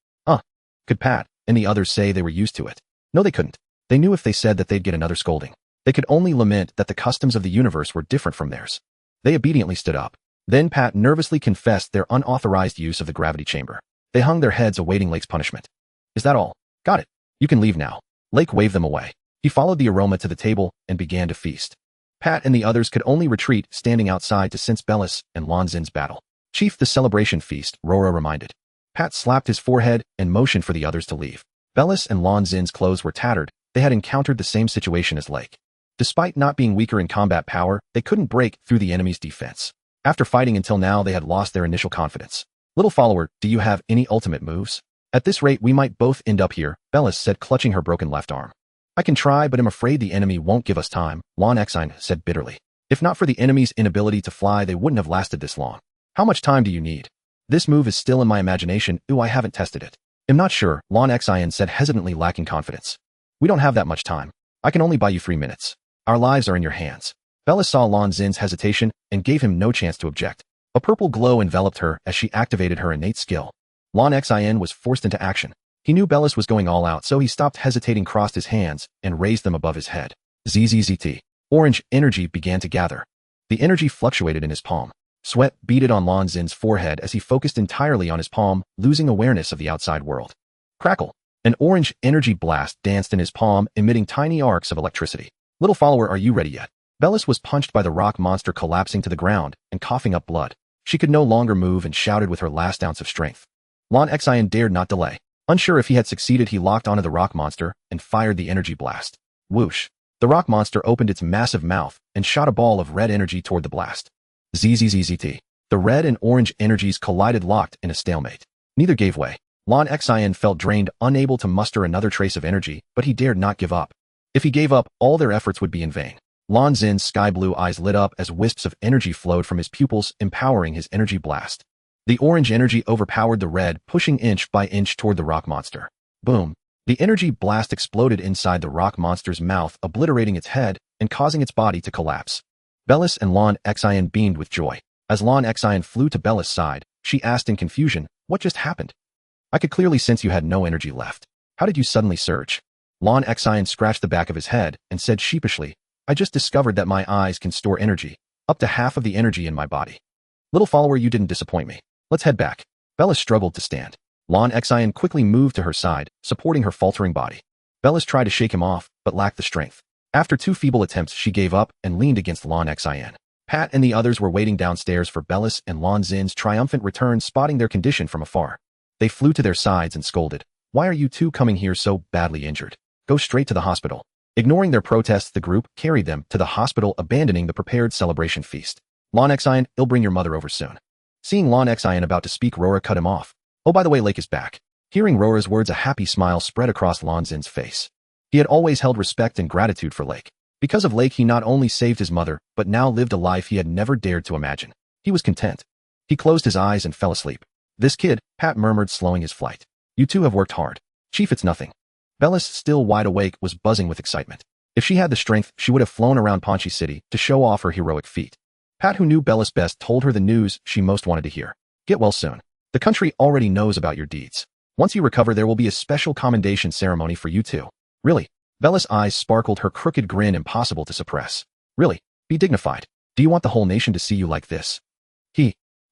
Could Pat and the others say they were used to it? No, they couldn't. They knew if they said that they'd get another scolding. They could only lament that the customs of the universe were different from theirs. They obediently stood up. Then Pat nervously confessed their unauthorized use of the gravity chamber. They hung their heads, awaiting Lake's punishment. Is that all? Got it. You can leave now. Lake waved them away. He followed the aroma to the table and began to feast. Pat and the others could only retreat, standing outside to sense Bellis and Lon Zin's battle. Chief, the celebration feast, Rora reminded. Pat slapped his forehead and motioned for the others to leave. Bellis and Lon Zin's clothes were tattered. They had encountered the same situation as Lake. Despite not being weaker in combat power, they couldn't break through the enemy's defense. After fighting until now, they had lost their initial confidence. Little follower, do you have any ultimate moves? At this rate, we might both end up here, Bellis said, clutching her broken left arm. I can try, but I'm afraid the enemy won't give us time, Lon Xian said bitterly. If not for the enemy's inability to fly, they wouldn't have lasted this long. How much time do you need? This move is still in my imagination. I haven't tested it. I'm not sure, Lon Xian said, hesitantly, lacking confidence. We don't have that much time. I can only buy you 3 minutes. Our lives are in your hands. Bellis saw Lon Zin's hesitation and gave him no chance to object. A purple glow enveloped her as she activated her innate skill. Lon Xian was forced into action. He knew Bellis was going all out, so he stopped hesitating, crossed his hands, and raised them above his head. ZZZT. Orange energy began to gather. The energy fluctuated in his palm. Sweat beaded on Lan Xin's forehead as he focused entirely on his palm, losing awareness of the outside world. Crackle! An orange energy blast danced in his palm, emitting tiny arcs of electricity. Little follower, are you ready yet? Bellis was punched by the rock monster collapsing to the ground and coughing up blood. She could no longer move and shouted with her last ounce of strength. Lan Xian dared not delay. Unsure if he had succeeded, he locked onto the rock monster and fired the energy blast. Whoosh! The rock monster opened its massive mouth and shot a ball of red energy toward the blast. ZZZZT. The red and orange energies collided, locked in a stalemate. Neither gave way. Lan Xian felt drained, unable to muster another trace of energy, but he dared not give up. If he gave up, all their efforts would be in vain. Lan Xin's sky-blue eyes lit up as wisps of energy flowed from his pupils, empowering his energy blast. The orange energy overpowered the red, pushing inch by inch toward the rock monster. Boom! The energy blast exploded inside the rock monster's mouth, obliterating its head and causing its body to collapse. Bellis and Lan Xian beamed with joy. As Lan Xian flew to Bellis' side, she asked in confusion, "What just happened? I could clearly sense you had no energy left. How did you suddenly surge?" Lan Xian scratched the back of his head and said sheepishly, "I just discovered that my eyes can store energy, up to half of the energy in my body." "Little follower, you didn't disappoint me. Let's head back." Bellis struggled to stand. Lan Xian quickly moved to her side, supporting her faltering body. Bellis tried to shake him off, but lacked the strength. After 2 feeble attempts, she gave up and leaned against Lan Xian. Pat and the others were waiting downstairs for Bellis and Lan Xin's triumphant return, spotting their condition from afar. They flew to their sides and scolded, "Why are you two coming here so badly injured? Go straight to the hospital." Ignoring their protests, the group carried them to the hospital, abandoning the prepared celebration feast. Lan Xian, "I'll bring your mother over soon." Seeing Lan Xian about to speak, Rora cut him off. "Oh, by the way, Lake is back." Hearing Rora's words, a happy smile spread across Lan Xin's face. He had always held respect and gratitude for Lake. Because of Lake, he not only saved his mother, but now lived a life he had never dared to imagine. He was content. He closed his eyes and fell asleep. "This kid," Pat murmured, slowing his flight. "You two have worked hard." "Chief, it's nothing." Bellis, still wide awake, was buzzing with excitement. If she had the strength, she would have flown around Ponchi City to show off her heroic feat. Pat, who knew Bellis best, told her the news she most wanted to hear. "Get well soon. The country already knows about your deeds. Once you recover, there will be a special commendation ceremony for you two." "Really?" Bellis' eyes sparkled, her crooked grin impossible to suppress. "Really? Be dignified. Do you want the whole nation to see you like this?"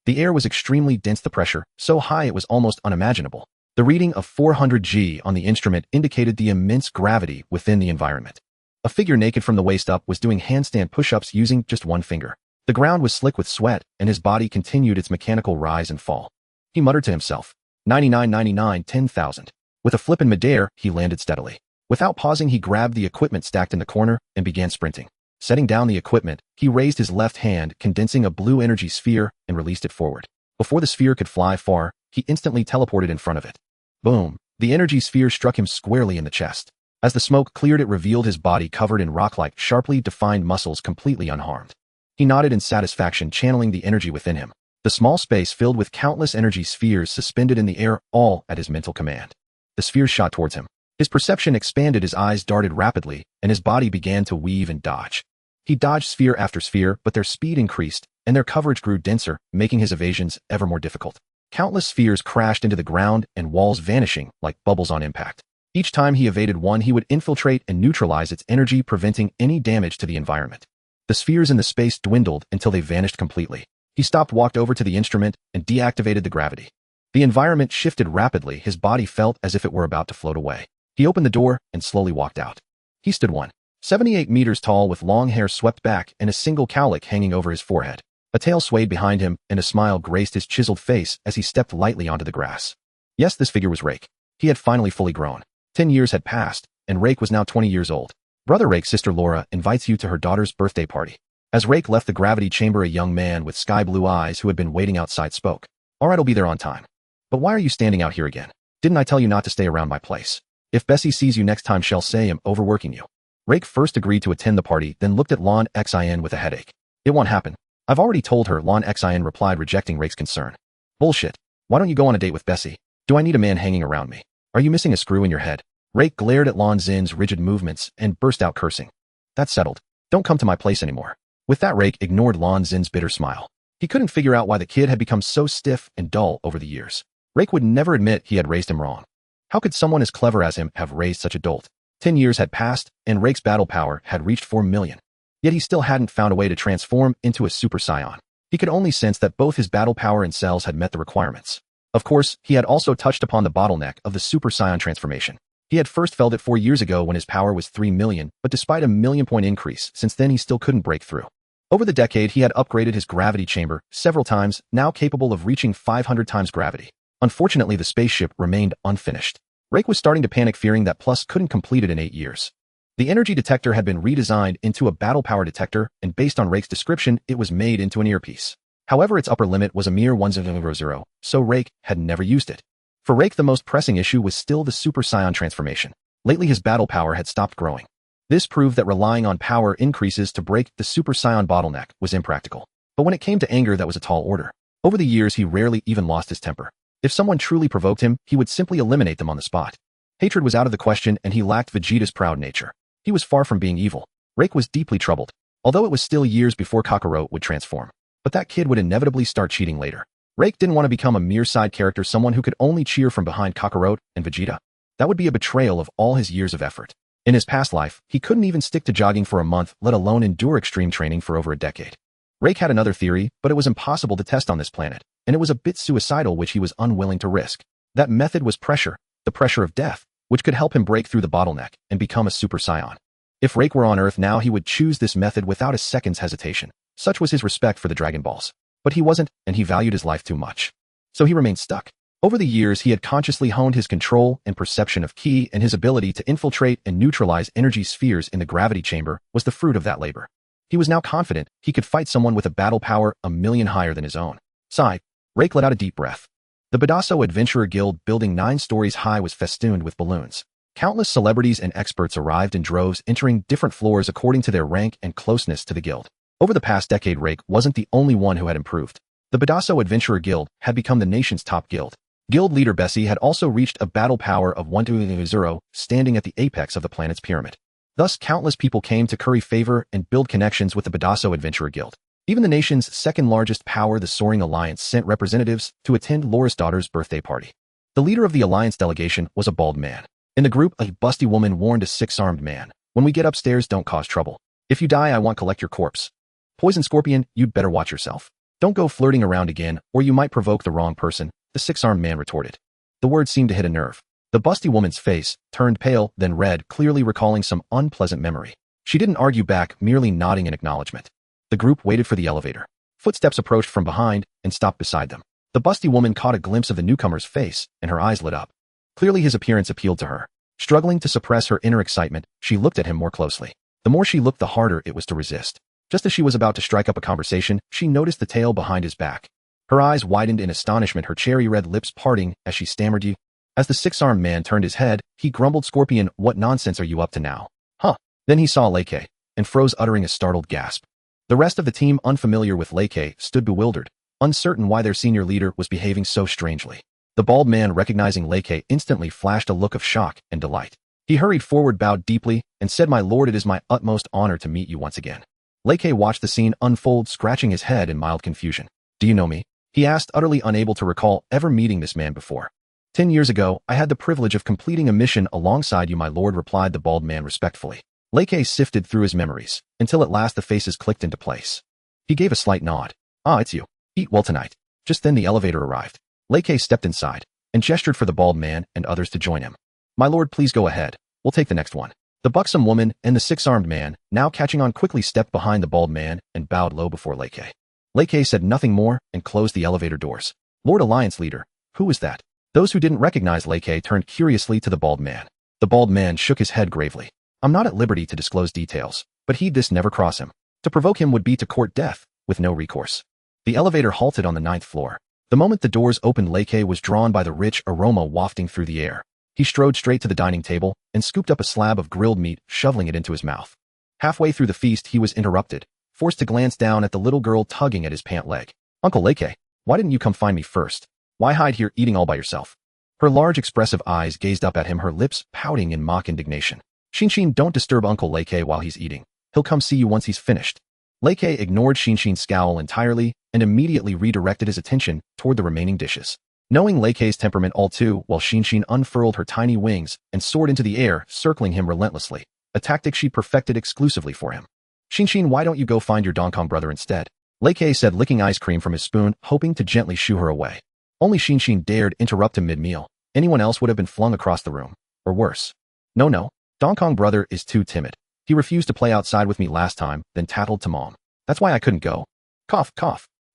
The air was extremely dense, the pressure so high it was almost unimaginable. The reading of 400 G on the instrument indicated the immense gravity within the environment. A figure naked from the waist up was doing handstand push-ups using just one finger. The ground was slick with sweat, and his body continued its mechanical rise and fall. He muttered to himself, 99, 10,000. With a flip in midair, he landed steadily. Without pausing, he grabbed the equipment stacked in the corner and began sprinting. Setting down the equipment, he raised his left hand, condensing a blue energy sphere, and released it forward. Before the sphere could fly far, he instantly teleported in front of it. Boom! The energy sphere struck him squarely in the chest. As the smoke cleared, it revealed his body covered in rock-like, sharply defined muscles, completely unharmed. He nodded in satisfaction, channeling the energy within him. The small space filled with countless energy spheres suspended in the air, all at his mental command. The spheres shot towards him. His perception expanded, his eyes darted rapidly, and his body began to weave and dodge. He dodged sphere after sphere, but their speed increased, and their coverage grew denser, making his evasions ever more difficult. Countless spheres crashed into the ground, and walls vanishing like bubbles on impact. Each time he evaded one, he would infiltrate and neutralize its energy, preventing any damage to the environment. The spheres in the space dwindled until they vanished completely. He stopped, walked over to the instrument, and deactivated the gravity. The environment shifted rapidly. His body felt as if it were about to float away. He opened the door and slowly walked out. He stood 178 meters tall, with long hair swept back and a single cowlick hanging over his forehead. A tail swayed behind him, and a smile graced his chiseled face as he stepped lightly onto the grass. Yes, this figure was Rake. He had finally fully grown. 10 years had passed, and Rake was now 20 years old. Brother Rake's sister Laura invites you to her daughter's birthday party. As Rake left the gravity chamber, a young man with sky-blue eyes who had been waiting outside spoke. All right, I'll be there on time. But why are you standing out here again? Didn't I tell you not to stay around my place? If Bessie sees you next time, she'll say I'm overworking you. Rake first agreed to attend the party, then looked at Lan Xian with a headache. It won't happen. I've already told her, Lan Xian replied, rejecting Rake's concern. Bullshit. Why don't you go on a date with Bessie? Do I need a man hanging around me? Are you missing a screw in your head? Rake glared at Lan Xin's rigid movements and burst out cursing. That's settled. Don't come to my place anymore. With that, Rake ignored Lan Xin's bitter smile. He couldn't figure out why the kid had become so stiff and dull over the years. Rake would never admit he had raised him wrong. How could someone as clever as him have raised such a dolt? 10 years had passed, and Rake's battle power had reached 4 million. Yet he still hadn't found a way to transform into a Super Saiyan. He could only sense that both his battle power and cells had met the requirements. Of course, he had also touched upon the bottleneck of the Super Saiyan transformation. He had first felt it 4 years ago when his power was 3 million, but despite a million-point increase, since then he still couldn't break through. Over the decade, he had upgraded his gravity chamber several times, now capable of reaching 500 times gravity. Unfortunately, the spaceship remained unfinished. Rake was starting to panic, fearing that Plus couldn't complete it in 8 years. The energy detector had been redesigned into a battle power detector, and based on Rake's description, it was made into an earpiece. However, its upper limit was a mere 100, so Rake had never used it. For Rake, the most pressing issue was still the Super Saiyan transformation. Lately, his battle power had stopped growing. This proved that relying on power increases to break the Super Saiyan bottleneck was impractical. But when it came to anger, that was a tall order. Over the years, he rarely even lost his temper. If someone truly provoked him, he would simply eliminate them on the spot. Hatred was out of the question, and he lacked Vegeta's proud nature. He was far from being evil. Rake was deeply troubled, although it was still years before Kakarot would transform. But that kid would inevitably start cheating later. Rake didn't want to become a mere side character, someone who could only cheer from behind Kakarot and Vegeta. That would be a betrayal of all his years of effort. In his past life, he couldn't even stick to jogging for a month, let alone endure extreme training for over a decade. Rake had another theory, but it was impossible to test on this planet, and it was a bit suicidal, which he was unwilling to risk. That method was pressure, the pressure of death, which could help him break through the bottleneck and become a Super Saiyan. If Rake were on Earth now, he would choose this method without a second's hesitation. Such was his respect for the Dragon Balls. But he wasn't, and he valued his life too much. So he remained stuck. Over the years, he had consciously honed his control and perception of ki, and his ability to infiltrate and neutralize energy spheres in the gravity chamber was the fruit of that labor. He was now confident he could fight someone with a battle power a million higher than his own. Sigh, Rake let out a deep breath. The Badasso Adventurer Guild, building 9 stories high, was festooned with balloons. Countless celebrities and experts arrived in droves, entering different floors according to their rank and closeness to the guild. Over the past decade, Rake wasn't the only one who had improved. The Badasso Adventurer Guild had become the nation's top guild. Guild leader Bessie had also reached a battle power of 1-0, standing at the apex of the planet's pyramid. Thus, countless people came to curry favor and build connections with the Badasso Adventurer Guild. Even the nation's second-largest power, the Soaring Alliance, sent representatives to attend Laura's daughter's birthday party. The leader of the Alliance delegation was a bald man. In the group, a busty woman warned a 6-armed man, "When we get upstairs, don't cause trouble. If you die, I won't collect your corpse. Poison Scorpion, you'd better watch yourself. Don't go flirting around again, or you might provoke the wrong person," the 6-armed man retorted. The words seemed to hit a nerve. The busty woman's face turned pale, then red, clearly recalling some unpleasant memory. She didn't argue back, merely nodding in acknowledgement. The group waited for the elevator. Footsteps approached from behind and stopped beside them. The busty woman caught a glimpse of the newcomer's face, and her eyes lit up. Clearly his appearance appealed to her. Struggling to suppress her inner excitement, she looked at him more closely. The more she looked, the harder it was to resist. Just as she was about to strike up a conversation, she noticed the tail behind his back. Her eyes widened in astonishment, her cherry-red lips parting as she stammered, "You." As the 6-armed man turned his head, he grumbled, "Scorpion, what nonsense are you up to now?" "Huh." Then he saw Leike, and froze, uttering a startled gasp. The rest of the team, unfamiliar with Leike, stood bewildered, uncertain why their senior leader was behaving so strangely. The bald man, recognizing Leike, instantly flashed a look of shock and delight. He hurried forward, bowed deeply, and said, "My lord, it is my utmost honor to meet you once again." Leike watched the scene unfold, scratching his head in mild confusion. "Do you know me?" he asked, utterly unable to recall ever meeting this man before. 10 years ago, I had the privilege of completing a mission alongside you, my lord," replied the bald man respectfully. Leike sifted through his memories, until at last the faces clicked into place. He gave a slight nod. "Ah, it's you. Eat well tonight." Just then the elevator arrived. Leike stepped inside, and gestured for the bald man and others to join him. "My lord, please go ahead. We'll take the next one." The buxom woman and the 6-armed man, now catching on, quickly stepped behind the bald man and bowed low before Leike. Leike said nothing more and closed the elevator doors. "Lord Alliance Leader, who is that?" Those who didn't recognize Leike turned curiously to the bald man. The bald man shook his head gravely. "I'm not at liberty to disclose details, but heed this: never cross him. To provoke him would be to court death, with no recourse." The elevator halted on the 9th floor. The moment the doors opened, Leike was drawn by the rich aroma wafting through the air. He strode straight to the dining table and scooped up a slab of grilled meat, shoveling it into his mouth. Halfway through the feast, he was interrupted, forced to glance down at the little girl tugging at his pant leg. "Uncle Leike, why didn't you come find me first? Why hide here eating all by yourself?" Her large expressive eyes gazed up at him, her lips pouting in mock indignation. "Shinshin, don't disturb Uncle Leike while he's eating. He'll come see you once he's finished." Leike ignored Shinshin's scowl entirely and immediately redirected his attention toward the remaining dishes. Knowing Leike's temperament all too well, Shinshin unfurled her tiny wings and soared into the air, circling him relentlessly, a tactic she perfected exclusively for him. Shinshin, why don't you go find your Donkong brother instead? Lei Ke said, licking ice cream from his spoon, hoping to gently shoo her away. Only Shinshin dared interrupt him mid-meal. Anyone else would have been flung across the room. Or worse. No. Donkong brother is too timid. He refused to play outside with me last time, then tattled to mom. That's why I couldn't go. Cough.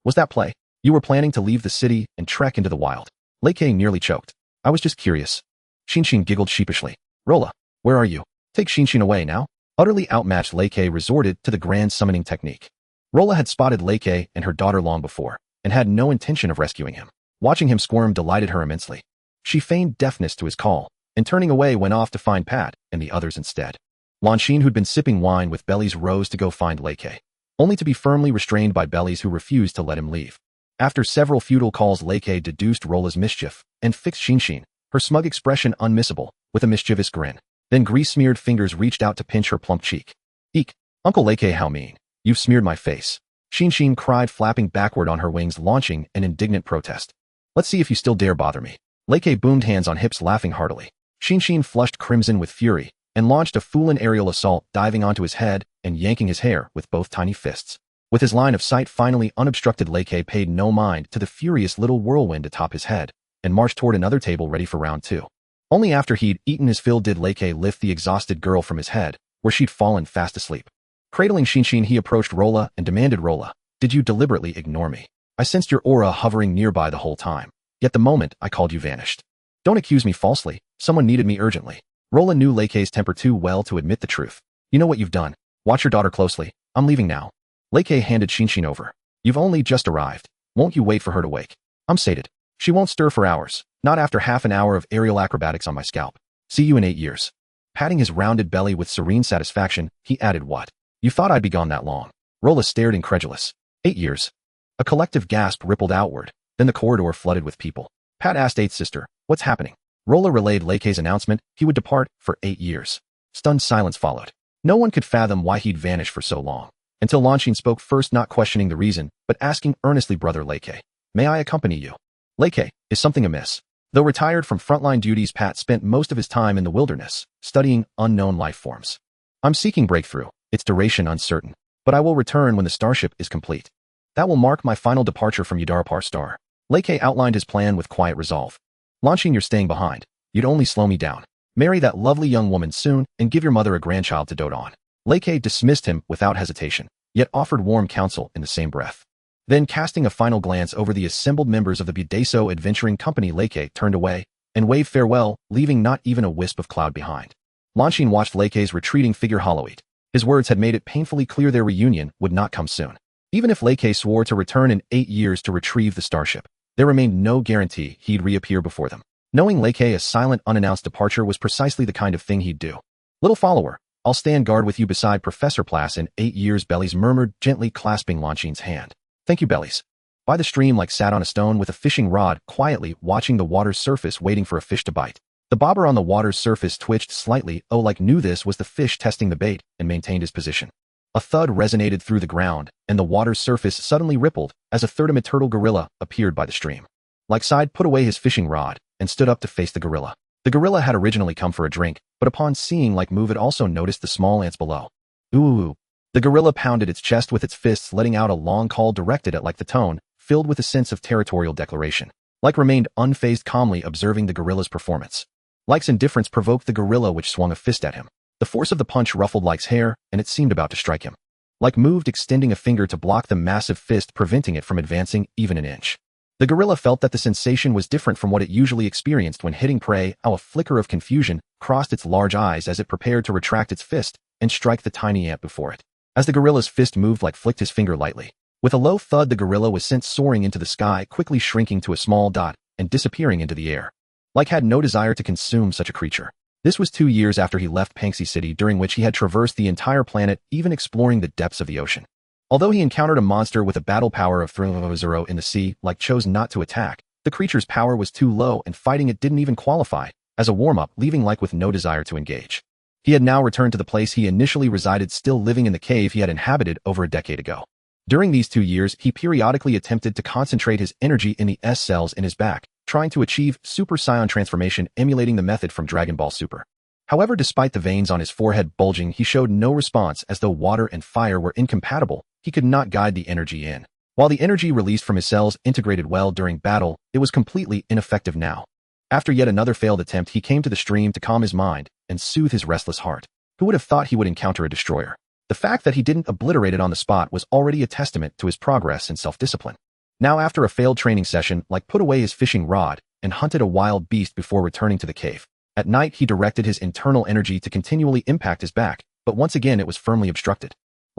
Was that play? You were planning to leave the city and trek into the wild. Lei Ke nearly choked. I was just curious. Shinshin giggled sheepishly. Rolla, where are you? Take Shinshin away now. Utterly outmatched, Lei Ke resorted to the grand summoning technique. Rolla had spotted Lei Ke and her daughter long before, and had no intention of rescuing him. Watching him squirm delighted her immensely. She feigned deafness to his call, and turning away went off to find Pat and the others instead. Lanshin, who'd been sipping wine with Bellies, rose to go find Lei Ke, only to be firmly restrained by Bellies, who refused to let him leave. After several futile calls, Lei Ke deduced Rolla's mischief and fixed Shinshin, her smug expression unmissable, with a mischievous grin. Then grease-smeared fingers reached out to pinch her plump cheek. Eek! Uncle Lei Ke, how mean. You've smeared my face. Shinshin cried, flapping backward on her wings, launching an indignant protest. Let's see if you still dare bother me. Lei Ke boomed, hands on hips, laughing heartily. Shinshin flushed crimson with fury and launched a foolin' aerial assault, diving onto his head and yanking his hair with both tiny fists. With his line of sight finally unobstructed, Lei Ke paid no mind to the furious little whirlwind atop his head and marched toward another table ready for round 2. Only after he'd eaten his fill did Lei Ke lift the exhausted girl from his head, where she'd fallen fast asleep. Cradling Shinshin, he approached Rolla and demanded, Rolla, did you deliberately ignore me? I sensed your aura hovering nearby the whole time, yet the moment I called you vanished. Don't accuse me falsely. Someone needed me urgently. Rolla knew Lei Ke's temper too well to admit the truth. You know what you've done. Watch your daughter closely. I'm leaving now. Lei Ke handed Shinshin over. You've only just arrived. Won't you wait for her to wake? I'm sated. She won't stir for hours, not after half an hour of aerial acrobatics on my scalp. See you in 8 years. Patting his rounded belly with serene satisfaction, he added, what? You thought I'd be gone that long? Rolla stared incredulous. 8 years. A collective gasp rippled outward, then the corridor flooded with people. Pat asked Eighth Sister, what's happening? Rolla relayed Lei Ke's announcement he would depart for 8 years. Stunned silence followed. No one could fathom why he'd vanished for so long, until Lanshin spoke first, not questioning the reason, but asking earnestly, Brother Lei Ke, may I accompany you? Lei Ke, is something amiss? Though retired from frontline duties, Pat spent most of his time in the wilderness, studying unknown life forms. I'm seeking breakthrough, its duration uncertain, but I will return when the starship is complete. That will mark my final departure from Yudarapar Star. Lei Ke outlined his plan with quiet resolve. Lanshin, you're staying behind. You'd only slow me down. Marry that lovely young woman soon and give your mother a grandchild to dote on. Lei Ke dismissed him without hesitation, yet offered warm counsel in the same breath. Then, casting a final glance over the assembled members of the Budeso Adventuring Company, Lei Ke turned away and waved farewell, leaving not even a wisp of cloud behind. Lanshin watched Lei Ke's retreating figure hollow-eyed. His words had made it painfully clear their reunion would not come soon. Even if Lei Ke swore to return in 8 years to retrieve the starship, there remained no guarantee he'd reappear before them. Knowing Lei Ke, a silent, unannounced departure was precisely the kind of thing he'd do. Little follower, I'll stand guard with you beside Professor Plass in 8 years, Bellies murmured, gently clasping Lanshin's hand. Thank you, Bellies. By the stream, like sat on a stone with a fishing rod, quietly watching the water's surface, waiting for a fish to bite. The bobber on the water's surface twitched slightly, like knew this was the fish testing the bait, and maintained his position. A thud resonated through the ground, and the water's surface suddenly rippled as a third-timid turtle gorilla appeared by the stream. Like side put away his fishing rod and stood up to face the gorilla. The gorilla had originally come for a drink, but upon seeing Like move, it also noticed the small ants below. Ooh. The gorilla pounded its chest with its fists, letting out a long call directed at Like, the tone filled with a sense of territorial declaration. Like remained unfazed, calmly observing the gorilla's performance. Like's indifference provoked the gorilla, which swung a fist at him. The force of the punch ruffled Like's hair, and it seemed about to strike him. Like moved, extending a finger to block the massive fist, preventing it from advancing even an inch. The gorilla felt that the sensation was different from what it usually experienced when hitting prey. A flicker of confusion crossed its large eyes as it prepared to retract its fist and strike the tiny ant before it. As the gorilla's fist moved, Like flicked his finger lightly. With a low thud, the gorilla was sent soaring into the sky, quickly shrinking to a small dot and disappearing into the air. Like had no desire to consume such a creature. This was 2 years after he left Panxi City, during which he had traversed the entire planet, even exploring the depths of the ocean. Although he encountered a monster with a battle power of 0 in the sea, Like chose not to attack. The creature's power was too low, and fighting it didn't even qualify as a warm-up, leaving Like with no desire to engage. He had now returned to the place he initially resided, still living in the cave he had inhabited over a decade ago. During these 2 years, he periodically attempted to concentrate his energy in the S cells in his back, trying to achieve Super Saiyan transformation, emulating the method from Dragon Ball Super. However, despite the veins on his forehead bulging, he showed no response as though water and fire were incompatible. He could not guide the energy in. While the energy released from his cells integrated well during battle, it was completely ineffective now. After yet another failed attempt, he came to the stream to calm his mind and soothe his restless heart. Who would have thought he would encounter a destroyer? The fact that he didn't obliterate it on the spot was already a testament to his progress and self-discipline. Now, after a failed training session, put away his fishing rod and hunted a wild beast before returning to the cave. At night, he directed his internal energy to continually impact his back, but once again it was firmly obstructed.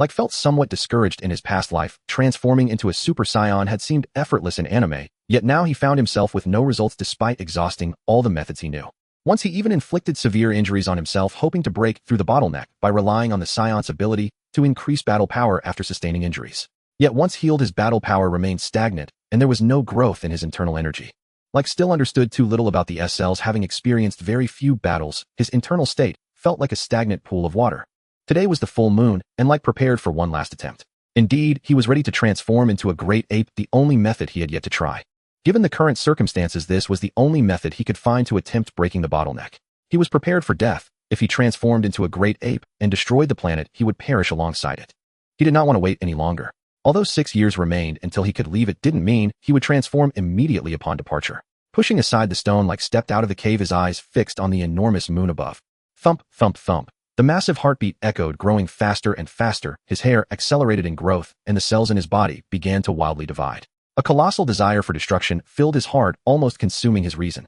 Felt somewhat discouraged in his past life, transforming into a Super Saiyan had seemed effortless in anime, yet now he found himself with no results despite exhausting all the methods he knew. Once he even inflicted severe injuries on himself, hoping to break through the bottleneck by relying on the Saiyan's ability to increase battle power after sustaining injuries. Yet once healed, his battle power remained stagnant, and there was no growth in his internal energy. Still understood too little about the S-cells, having experienced very few battles, his internal state felt like a stagnant pool of water. Today was the full moon, and prepared for one last attempt. Indeed, he was ready to transform into a great ape, the only method he had yet to try. Given the current circumstances, this was the only method he could find to attempt breaking the bottleneck. He was prepared for death. If he transformed into a great ape and destroyed the planet, he would perish alongside it. He did not want to wait any longer. Although 6 years remained until he could leave, it didn't mean he would transform immediately upon departure. Pushing aside the stone, stepped out of the cave, his eyes fixed on the enormous moon above. Thump, thump, thump. The massive heartbeat echoed, growing faster and faster. His hair accelerated in growth, and the cells in his body began to wildly divide. A colossal desire for destruction filled his heart, almost consuming his reason.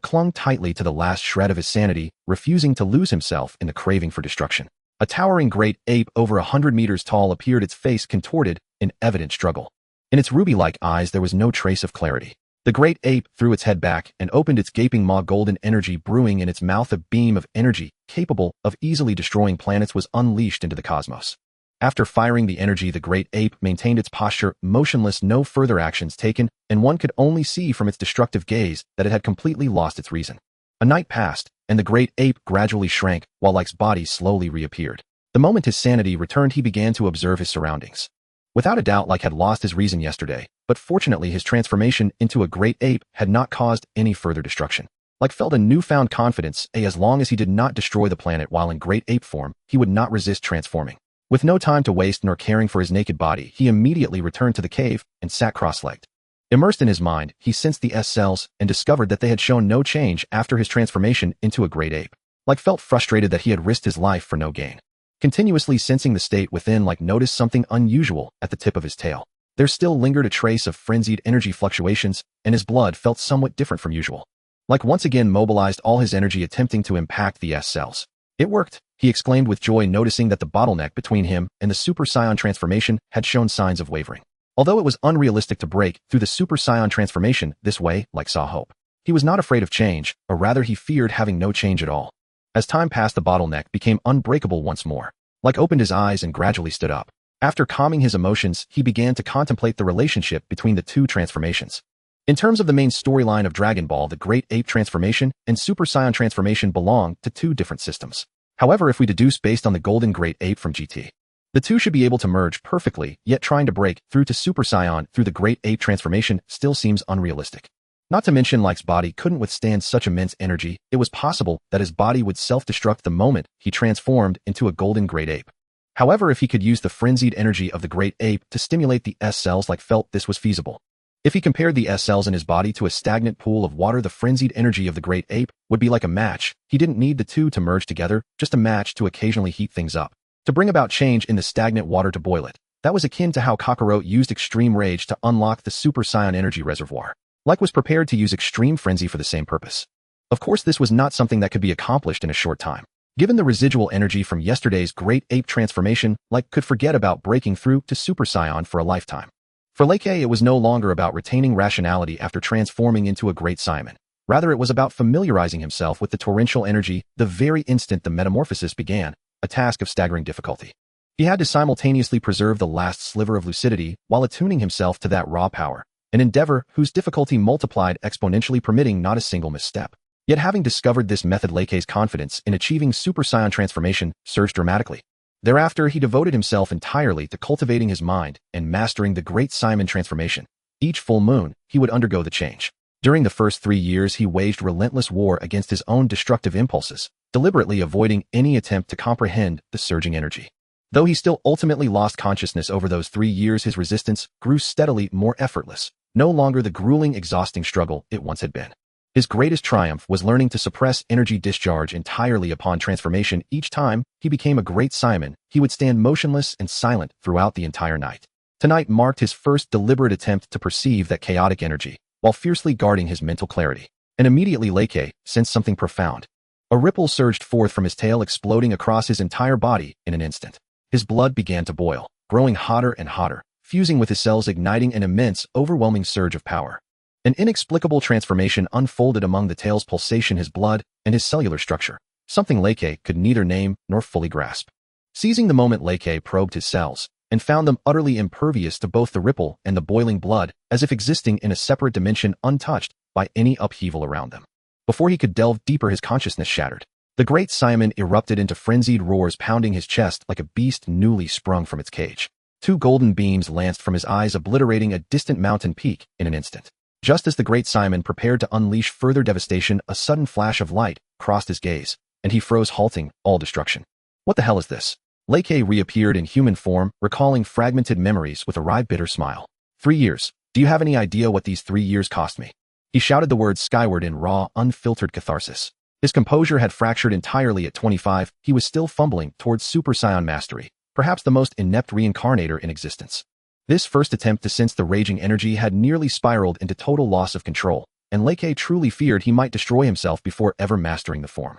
Clung tightly to the last shred of his sanity, refusing to lose himself in the craving for destruction. A towering great ape over 100 meters tall appeared, its face contorted in evident struggle. In its ruby-like eyes there was no trace of clarity. The great ape threw its head back and opened its gaping maw. Golden energy brewing in its mouth, a beam of energy capable of easily destroying planets, was unleashed into the cosmos. After firing the energy, the great ape maintained its posture, motionless, no further actions taken, and one could only see from its destructive gaze that it had completely lost its reason. A night passed, and the great ape gradually shrank, while its body slowly reappeared. The moment his sanity returned, he began to observe his surroundings. Without a doubt, had lost his reason yesterday, but fortunately his transformation into a great ape had not caused any further destruction. Felt a newfound confidence, as long as he did not destroy the planet while in great ape form, he would not resist transforming. With no time to waste nor caring for his naked body, he immediately returned to the cave and sat cross-legged. Immersed in his mind, he sensed the S-cells and discovered that they had shown no change after his transformation into a great ape. Felt frustrated that he had risked his life for no gain. Continuously sensing the state within, noticed something unusual at the tip of his tail. There still lingered a trace of frenzied energy fluctuations, and his blood felt somewhat different from usual. Once again mobilized all his energy attempting to impact the S-cells. It worked, he exclaimed with joy, noticing that the bottleneck between him and the Super Saiyan transformation had shown signs of wavering. Although it was unrealistic to break through the Super Saiyan transformation this way, saw hope. He was not afraid of change, or rather he feared having no change at all. As time passed, the bottleneck became unbreakable once more. Opened his eyes and gradually stood up. After calming his emotions, he began to contemplate the relationship between the two transformations. In terms of the main storyline of Dragon Ball, the Great Ape transformation and Super Saiyan transformation belong to two different systems. However, if we deduce based on the Golden Great Ape from GT, the two should be able to merge perfectly, yet trying to break through to Super Saiyan through the Great Ape transformation still seems unrealistic. Not to mention Like's body couldn't withstand such immense energy. It was possible that his body would self-destruct the moment he transformed into a Golden Great Ape. However, if he could use the frenzied energy of the Great Ape to stimulate the S-cells, felt this was feasible. If he compared the S-cells in his body to a stagnant pool of water, the frenzied energy of the Great Ape would be like a match. He didn't need the two to merge together, just a match to occasionally heat things up, to bring about change in the stagnant water to boil it. That was akin to how Kakarot used extreme rage to unlock the Super Saiyan energy reservoir. Was prepared to use extreme frenzy for the same purpose. Of course, this was not something that could be accomplished in a short time. Given the residual energy from yesterday's Great Ape transformation, could forget about breaking through to Super Saiyan for a lifetime. For Lake A, it was no longer about retaining rationality after transforming into a Great Saiyan. Rather, it was about familiarizing himself with the torrential energy the very instant the metamorphosis began, a task of staggering difficulty. He had to simultaneously preserve the last sliver of lucidity while attuning himself to that raw power, an endeavor whose difficulty multiplied exponentially, permitting not a single misstep. Yet having discovered this method, Leike's confidence in achieving Super Saiyan transformation surged dramatically. Thereafter, he devoted himself entirely to cultivating his mind and mastering the Great Saiyan transformation. Each full moon, he would undergo the change. During the first 3 years, he waged relentless war against his own destructive impulses, deliberately avoiding any attempt to comprehend the surging energy. Though he still ultimately lost consciousness over those 3 years, his resistance grew steadily more effortless, no longer the grueling, exhausting struggle it once had been. His greatest triumph was learning to suppress energy discharge entirely upon transformation. Each time he became a great Saiyan, he would stand motionless and silent throughout the entire night. Tonight marked his first deliberate attempt to perceive that chaotic energy, while fiercely guarding his mental clarity. And immediately Lei Ke sensed something profound. A ripple surged forth from his tail, exploding across his entire body in an instant. His blood began to boil, growing hotter and hotter, fusing with his cells, igniting an immense, overwhelming surge of power. An inexplicable transformation unfolded among the tail's pulsation, his blood, and his cellular structure, something Lei Ke could neither name nor fully grasp. Seizing the moment, Lei Ke probed his cells, and found them utterly impervious to both the ripple and the boiling blood, as if existing in a separate dimension untouched by any upheaval around them. Before he could delve deeper, his consciousness shattered. The great Saiyan erupted into frenzied roars, pounding his chest like a beast newly sprung from its cage. 2 golden beams lanced from his eyes, obliterating a distant mountain peak in an instant. Just as the great Saiyan prepared to unleash further devastation, a sudden flash of light crossed his gaze, and he froze, halting all destruction. What the hell is this? Lei Ke reappeared in human form, recalling fragmented memories with a wry, bitter smile. 3 years. Do you have any idea what these 3 years cost me? He shouted the words skyward in raw, unfiltered catharsis. His composure had fractured entirely. At 25, he was still fumbling towards Super Saiyan mastery, perhaps the most inept reincarnator in existence. This first attempt to sense the raging energy had nearly spiraled into total loss of control, and Lei Ke truly feared he might destroy himself before ever mastering the form.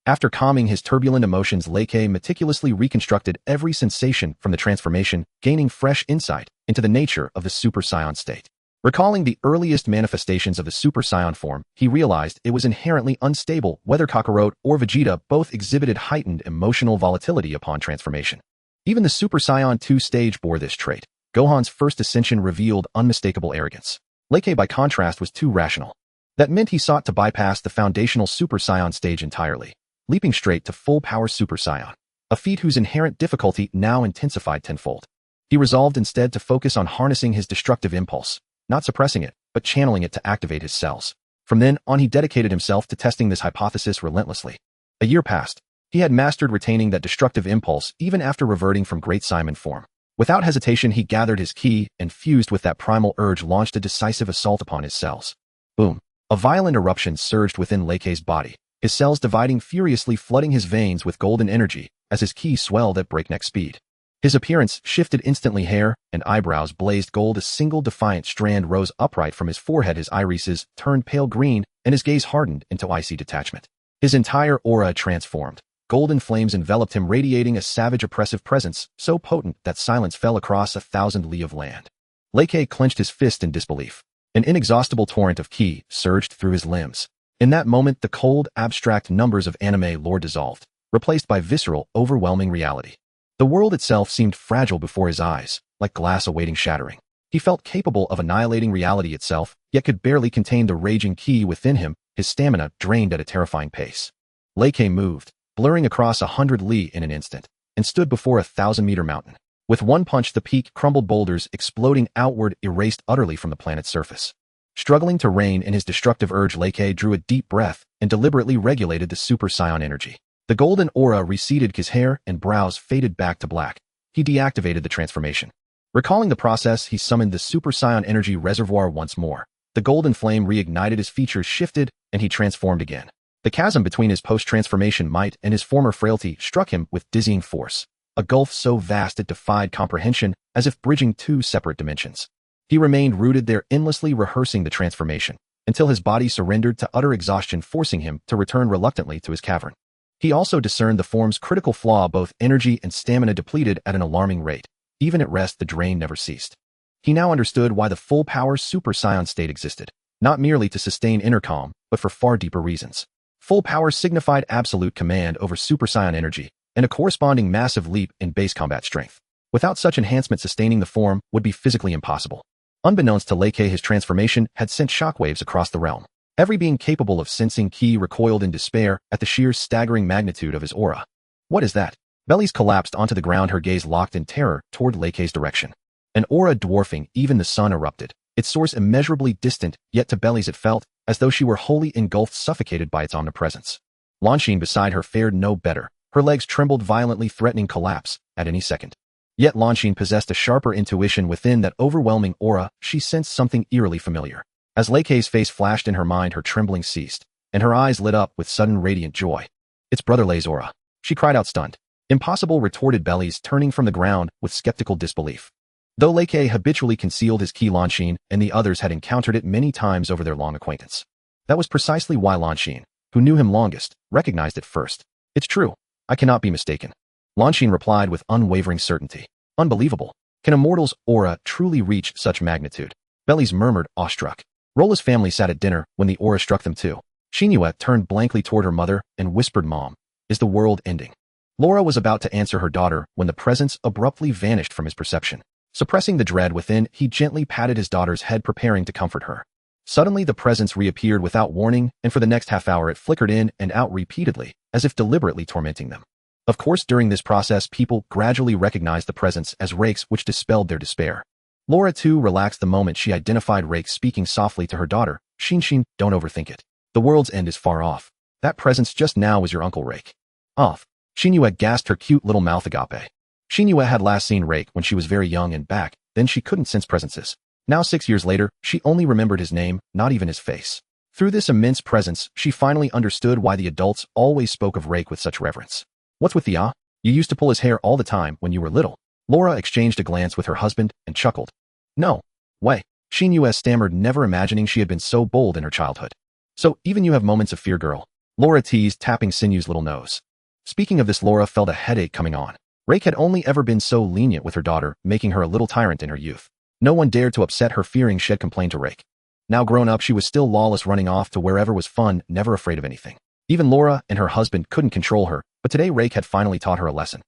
After calming his turbulent emotions, Lei Ke meticulously reconstructed every sensation from the transformation, gaining fresh insight into the nature of the Super Saiyan state. Recalling the earliest manifestations of the Super Saiyan form, he realized it was inherently unstable. Whether Kakarot or Vegeta both exhibited heightened emotional volatility upon transformation. Even the Super Saiyan 2 stage bore this trait. Gohan's first ascension revealed unmistakable arrogance. Lei Ke, by contrast, was too rational. That meant he sought to bypass the foundational Super Saiyan stage entirely, leaping straight to full-power Super Saiyan, a feat whose inherent difficulty now intensified tenfold. He resolved instead to focus on harnessing his destructive impulse, not suppressing it, but channeling it to activate his cells. From then on, he dedicated himself to testing this hypothesis relentlessly. A year passed. He had mastered retaining that destructive impulse even after reverting from Great Saiyan form. Without hesitation, he gathered his ki and, fused with that primal urge, launched a decisive assault upon his cells. Boom! A violent eruption surged within Lei Ke's body, his cells dividing furiously, flooding his veins with golden energy as his ki swelled at breakneck speed. His appearance shifted instantly. Hair and eyebrows blazed gold. A single defiant strand rose upright from his forehead. His irises turned pale green, and his gaze hardened into icy detachment. His entire aura transformed. Golden flames enveloped him, radiating a savage, oppressive presence so potent that silence fell across 1,000 li of land. Lei Ke clenched his fist in disbelief. An inexhaustible torrent of ki surged through his limbs. In that moment, the cold, abstract numbers of anime lore dissolved, replaced by visceral, overwhelming reality. The world itself seemed fragile before his eyes, like glass awaiting shattering. He felt capable of annihilating reality itself, yet could barely contain the raging ki within him, his stamina drained at a terrifying pace. Lei Ke moved, blurring across 100 li in an instant, and stood before a 1,000-meter mountain. With one punch, the peak crumbled, boulders exploding outward, erased utterly from the planet's surface. Struggling to rein in his destructive urge, Lei Ke drew a deep breath and deliberately regulated the Super Saiyan energy. The golden aura receded, his hair and brows faded back to black. He deactivated the transformation. Recalling the process, he summoned the Super Saiyan energy reservoir once more. The golden flame reignited, his features shifted, and he transformed again. The chasm between his post-transformation might and his former frailty struck him with dizzying force, a gulf so vast it defied comprehension, as if bridging 2 separate dimensions. He remained rooted there, endlessly rehearsing the transformation, until his body surrendered to utter exhaustion, forcing him to return reluctantly to his cavern. He also discerned the form's critical flaw: both energy and stamina depleted at an alarming rate. Even at rest, the drain never ceased. He now understood why the full-power Super Saiyan state existed, not merely to sustain inner calm, but for far deeper reasons. Full power signified absolute command over Super Saiyan energy, and a corresponding massive leap in base combat strength. Without such enhancement, sustaining the form would be physically impossible. Unbeknownst to Lei Ke, his transformation had sent shockwaves across the realm. Every being capable of sensing ki recoiled in despair at the sheer staggering magnitude of his aura. What is that? Bellies collapsed onto the ground, her gaze locked in terror toward Lei Ke's direction. An aura dwarfing even the sun erupted, its source immeasurably distant, yet to Bellies it felt as though she were wholly engulfed, suffocated by its omnipresence. Longsheen beside her fared no better. Her legs trembled violently, threatening collapse at any second. Yet Longsheen possessed a sharper intuition. Within that overwhelming aura, she sensed something eerily familiar. As Leikei's face flashed in her mind, her trembling ceased, and her eyes lit up with sudden radiant joy. It's Brother Lei's aura, she cried out, stunned. Impossible, retorted Bellies, turning from the ground with skeptical disbelief. Though Leikei habitually concealed his ki, Longsheen and the others had encountered it many times over their long acquaintance. That was precisely why Longsheen, who knew him longest, recognized it first. It's true. I cannot be mistaken. Longsheen replied with unwavering certainty. Unbelievable. Can a mortal's aura truly reach such magnitude? Bellies murmured, awestruck. Rolla's family sat at dinner when the aura struck them too. Shinua turned blankly toward her mother and whispered, Mom, is the world ending? Laura was about to answer her daughter when the presence abruptly vanished from his perception. Suppressing the dread within, he gently patted his daughter's head, preparing to comfort her. Suddenly the presence reappeared without warning, and for the next half hour it flickered in and out repeatedly, as if deliberately tormenting them. Of course, during this process people gradually recognized the presence as rakes, which dispelled their despair. Laura too relaxed the moment she identified Rake, speaking softly to her daughter, Shin, don't overthink it. The world's end is far off. That presence just now was your Uncle Rake. Off. Shinua gasped, her cute little mouth agape. Shinua had last seen Rake when she was very young and back, then she couldn't sense presences. Now 6 years later, she only remembered his name, not even his face. Through this immense presence, she finally understood why the adults always spoke of Rake with such reverence. What's with the You used to pull his hair all the time when you were little. Laura exchanged a glance with her husband and chuckled. No way. Shinua stammered, never imagining she had been so bold in her childhood. So even you have moments of fear, girl? Laura teased, tapping Sinu's little nose. Speaking of this, Laura felt a headache coming on. Rake had only ever been so lenient with her daughter, making her a little tyrant in her youth. No one dared to upset her, fearing she'd complain to Rake. Now grown up, she was still lawless, running off to wherever was fun, never afraid of anything. Even Laura and her husband couldn't control her, but today Rake had finally taught her a lesson.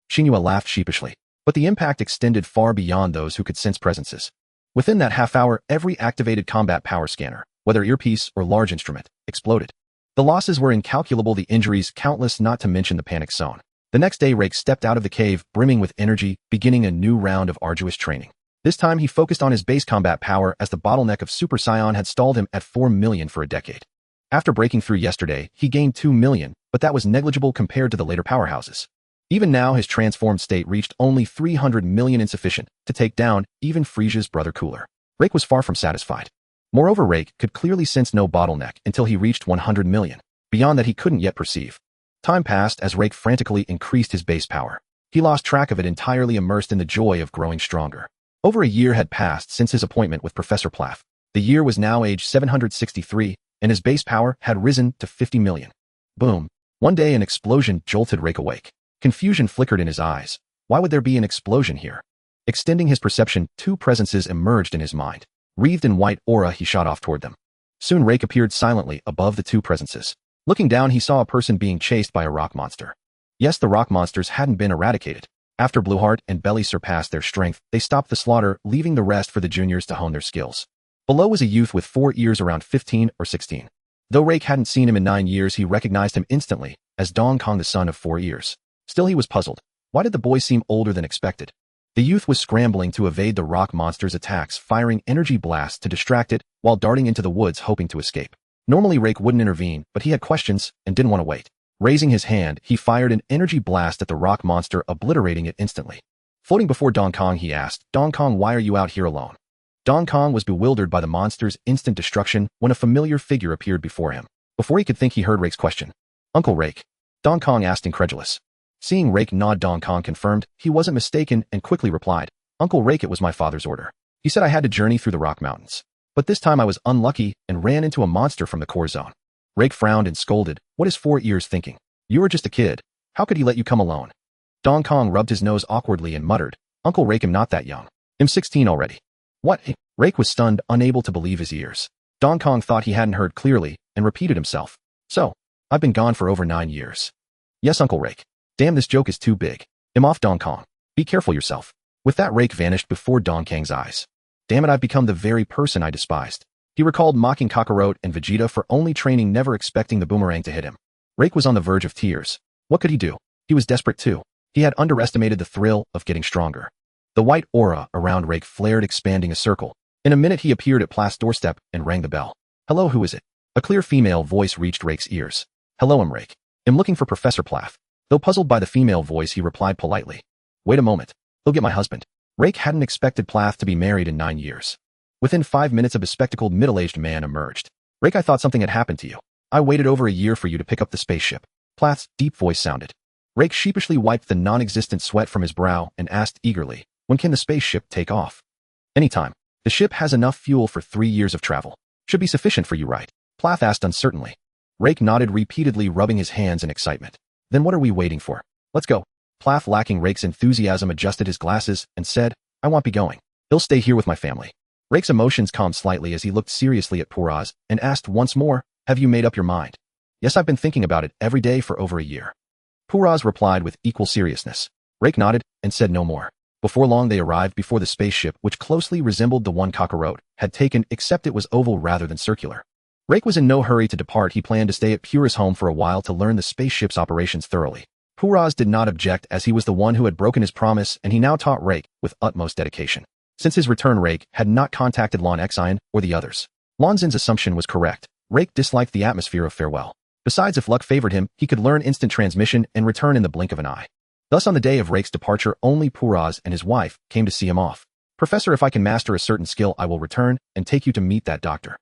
Shinua laughed sheepishly. But the impact extended far beyond those who could sense presences. Within that half hour, every activated combat power scanner, whether earpiece or large instrument, exploded. The losses were incalculable, the injuries countless, not to mention the panic zone. The next day Rake stepped out of the cave, brimming with energy, beginning a new round of arduous training. This time he focused on his base combat power, as the bottleneck of Super Saiyan had stalled him at 4 million for a decade. After breaking through yesterday, he gained 2 million, but that was negligible compared to the later powerhouses. Even now his transformed state reached only 300 million, insufficient to take down even Frisia's brother Cooler. Rake was far from satisfied. Moreover, Rake could clearly sense no bottleneck until he reached 100 million. Beyond that he couldn't yet perceive. Time passed as Rake frantically increased his base power. He lost track of it, entirely immersed in the joy of growing stronger. Over a year had passed since his appointment with Professor Plath. The year was now age 763, and his base power had risen to 50 million. Boom. One day an explosion jolted Rake awake. Confusion flickered in his eyes. Why would there be an explosion here? Extending his perception, 2 presences emerged in his mind. Wreathed in white aura, he shot off toward them. Soon Rake appeared silently above the 2 presences. Looking down, he saw a person being chased by a rock monster. Yes, the rock monsters hadn't been eradicated. After Blueheart and Belly surpassed their strength, they stopped the slaughter, leaving the rest for the juniors to hone their skills. Below was a youth with 4 ears, around 15 or 16. Though Rake hadn't seen him in 9 years, he recognized him instantly as Dong Kong, the son of 4 ears. Still, he was puzzled. Why did the boy seem older than expected? The youth was scrambling to evade the rock monster's attacks, firing energy blasts to distract it while darting into the woods, hoping to escape. Normally Rake wouldn't intervene, but he had questions and didn't want to wait. Raising his hand, he fired an energy blast at the rock monster, obliterating it instantly. Floating before Dong Kong, he asked, Dong Kong, why are you out here alone? Dong Kong was bewildered by the monster's instant destruction when a familiar figure appeared before him. Before he could think, he heard Rake's question. Uncle Rake? Dong Kong asked, incredulous. Seeing Rake nod, Dong Kong confirmed he wasn't mistaken and quickly replied, Uncle Rake, it was my father's order. He said I had to journey through the rock mountains. But this time I was unlucky and ran into a monster from the core zone. Rake frowned and scolded, what is 4 ears thinking? You were just a kid. How could he let you come alone? Dong Kong rubbed his nose awkwardly and muttered, Uncle Rake, I'm not that young. I'm 16 already. What? Rake was stunned, unable to believe his ears. Dong Kong thought he hadn't heard clearly and repeated himself. So, I've been gone for over 9 years. Yes, Uncle Rake. Damn, this joke is too big. I'm off, Dong Kong. Be careful yourself. With that, Rake vanished before Dong Kang's eyes. Damn it, I've become the very person I despised. He recalled mocking Kakarot and Vegeta for only training, never expecting the boomerang to hit him. Rake was on the verge of tears. What could he do? He was desperate too. He had underestimated the thrill of getting stronger. The white aura around Rake flared, expanding a circle. In a minute he appeared at Plath's doorstep and rang the bell. "Hello, who is it?" A clear female voice reached Rake's ears. "Hello, I'm Rake. I'm looking for Professor Plath." Though puzzled by the female voice, he replied politely. "Wait a moment. He'll get my husband." Rake hadn't expected Plath to be married in 9 years. Within 5 minutes a bespectacled middle-aged man emerged. "Rake, I thought something had happened to you. I waited over a year for you to pick up the spaceship." Plath's deep voice sounded. Rake sheepishly wiped the non-existent sweat from his brow and asked eagerly, "When can the spaceship take off?" "Anytime. The ship has enough fuel for 3 years of travel. Should be sufficient for you, right?" Plath asked uncertainly. Rake nodded repeatedly, rubbing his hands in excitement. "Then what are we waiting for? Let's go." Plath, lacking Rake's enthusiasm, adjusted his glasses and said, "I won't be going. He'll stay here with my family." Rake's emotions calmed slightly as he looked seriously at Puraz and asked once more, "Have you made up your mind?" "Yes, I've been thinking about it every day for over a year." Puraz replied with equal seriousness. Rake nodded and said no more. Before long they arrived before the spaceship, which closely resembled the one Kakarot had taken, except it was oval rather than circular. Rake was in no hurry to depart. He planned to stay at Pura's home for a while to learn the spaceship's operations thoroughly. Puraz did not object, as he was the one who had broken his promise, and he now taught Rake with utmost dedication. Since his return, Rake had not contacted Lon Xian or the others. Lon Xin's assumption was correct. Rake disliked the atmosphere of farewell. Besides, if luck favored him, he could learn instant transmission and return in the blink of an eye. Thus, on the day of Rake's departure, only Puraz and his wife came to see him off. "Professor, if I can master a certain skill, I will return and take you to meet that doctor."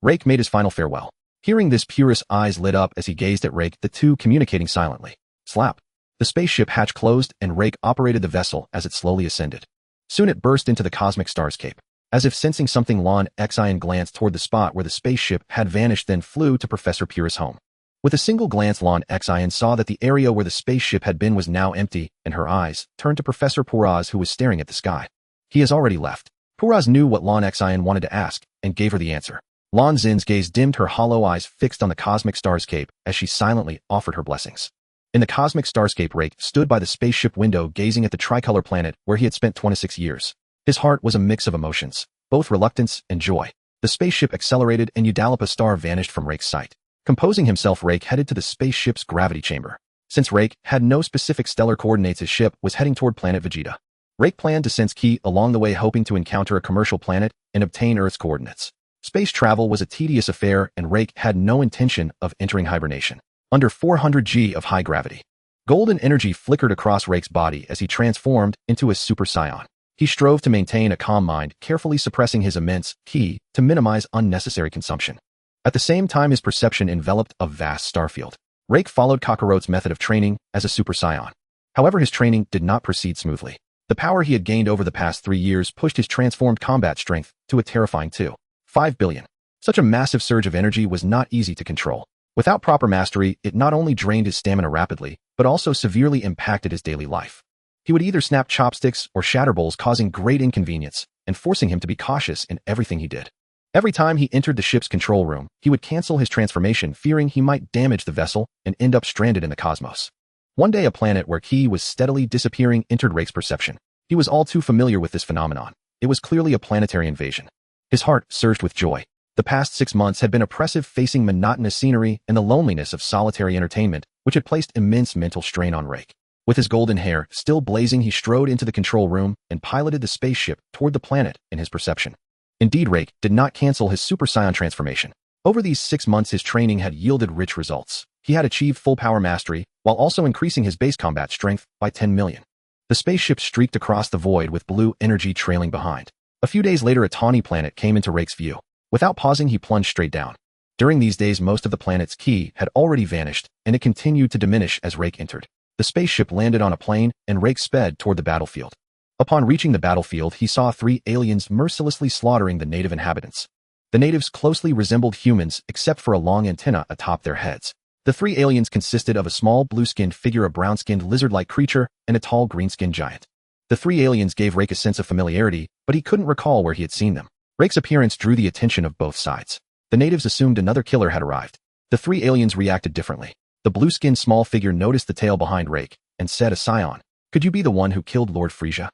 Rake made his final farewell. Hearing this, Purist's eyes lit up as he gazed at Rake, the two communicating silently. Slap. The spaceship hatch closed and Rake operated the vessel as it slowly ascended. Soon it burst into the cosmic starscape. As if sensing something, Lon Xian glanced toward the spot where the spaceship had vanished, then flew to Professor Purist's home. With a single glance, Lon Xian saw that the area where the spaceship had been was now empty, and her eyes turned to Professor Puraz, who was staring at the sky. "He has already left." Puraz knew what Lon Xian wanted to ask, and gave her the answer. Lon Xin's gaze dimmed, her hollow eyes fixed on the cosmic starscape as she silently offered her blessings. In the cosmic starscape, Rake stood by the spaceship window, gazing at the tricolor planet where he had spent 26 years. His heart was a mix of emotions, both reluctance and joy. The spaceship accelerated and Udalapa star vanished from Rake's sight. Composing himself, Rake headed to the spaceship's gravity chamber. Since Rake had no specific stellar coordinates, his ship was heading toward planet Vegeta. Rake planned to sense Ki along the way, hoping to encounter a commercial planet and obtain Earth's coordinates. Space travel was a tedious affair, and Rake had no intention of entering hibernation. Under 400 G of high gravity, golden energy flickered across Rake's body as he transformed into a Super Saiyan. He strove to maintain a calm mind, carefully suppressing his immense Ki to minimize unnecessary consumption. At the same time, his perception enveloped a vast starfield. Rake followed Kakarot's method of training as a Super Saiyan. However, his training did not proceed smoothly. The power he had gained over the past 3 years pushed his transformed combat strength to a terrifying 2.5 billion. Such a massive surge of energy was not easy to control. Without proper mastery, it not only drained his stamina rapidly, but also severely impacted his daily life. He would either snap chopsticks or shatter bowls, causing great inconvenience and forcing him to be cautious in everything he did. Every time he entered the ship's control room, he would cancel his transformation, fearing he might damage the vessel and end up stranded in the cosmos. One day, a planet where Ki was steadily disappearing entered Rake's perception. He was all too familiar with this phenomenon. It was clearly a planetary invasion. His heart surged with joy. The past 6 months had been oppressive, facing monotonous scenery and the loneliness of solitary entertainment, which had placed immense mental strain on Rake. With his golden hair still blazing, he strode into the control room and piloted the spaceship toward the planet in his perception. Indeed, Rake did not cancel his Super Saiyan transformation. Over these 6 months, his training had yielded rich results. He had achieved full power mastery, while also increasing his base combat strength by 10 million. The spaceship streaked across the void with blue energy trailing behind. A few days later, a tawny planet came into Rake's view. Without pausing, he plunged straight down. During these days, most of the planet's Ki had already vanished, and it continued to diminish as Rake entered. The spaceship landed on a plain, and Rake sped toward the battlefield. Upon reaching the battlefield, he saw 3 aliens mercilessly slaughtering the native inhabitants. The natives closely resembled humans, except for a long antenna atop their heads. The 3 aliens consisted of a small blue-skinned figure, a brown-skinned lizard-like creature, and a tall green-skinned giant. The 3 aliens gave Rake a sense of familiarity, but he couldn't recall where he had seen them. Rake's appearance drew the attention of both sides. The natives assumed another killer had arrived. The 3 aliens reacted differently. The blue-skinned small figure noticed the tail behind Rake and said, "A Saiyan. Could you be the one who killed Lord Frisia?"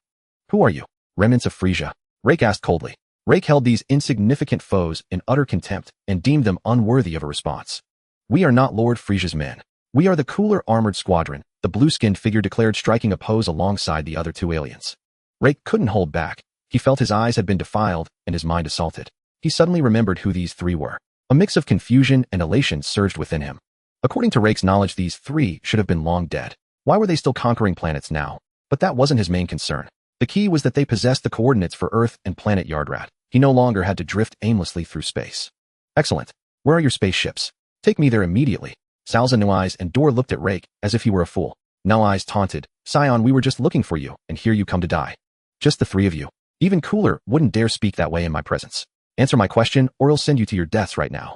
"Who are you?" "Remnants of Frisia," Rake asked coldly. Rake held these insignificant foes in utter contempt and deemed them unworthy of a response. "We are not Lord Frisia's men. We are the cooler armored squadron," the blue-skinned figure declared, striking a pose alongside the other 2 aliens. Rake couldn't hold back. He felt his eyes had been defiled and his mind assaulted. He suddenly remembered who these three were. A mix of confusion and elation surged within him. According to Rake's knowledge, these three should have been long dead. Why were they still conquering planets now? But that wasn't his main concern. The key was that they possessed the coordinates for Earth and planet Yardrat. He no longer had to drift aimlessly through space. Excellent. Where are your spaceships? Take me there immediately. Salza, No Eyes, and Dor looked at Rake as if he were a fool. No Eyes taunted, Saiyan, we were just looking for you, and here you come to die. Just the three of you. Even Cooler wouldn't dare speak that way in my presence. Answer my question, or I'll send you to your deaths right now.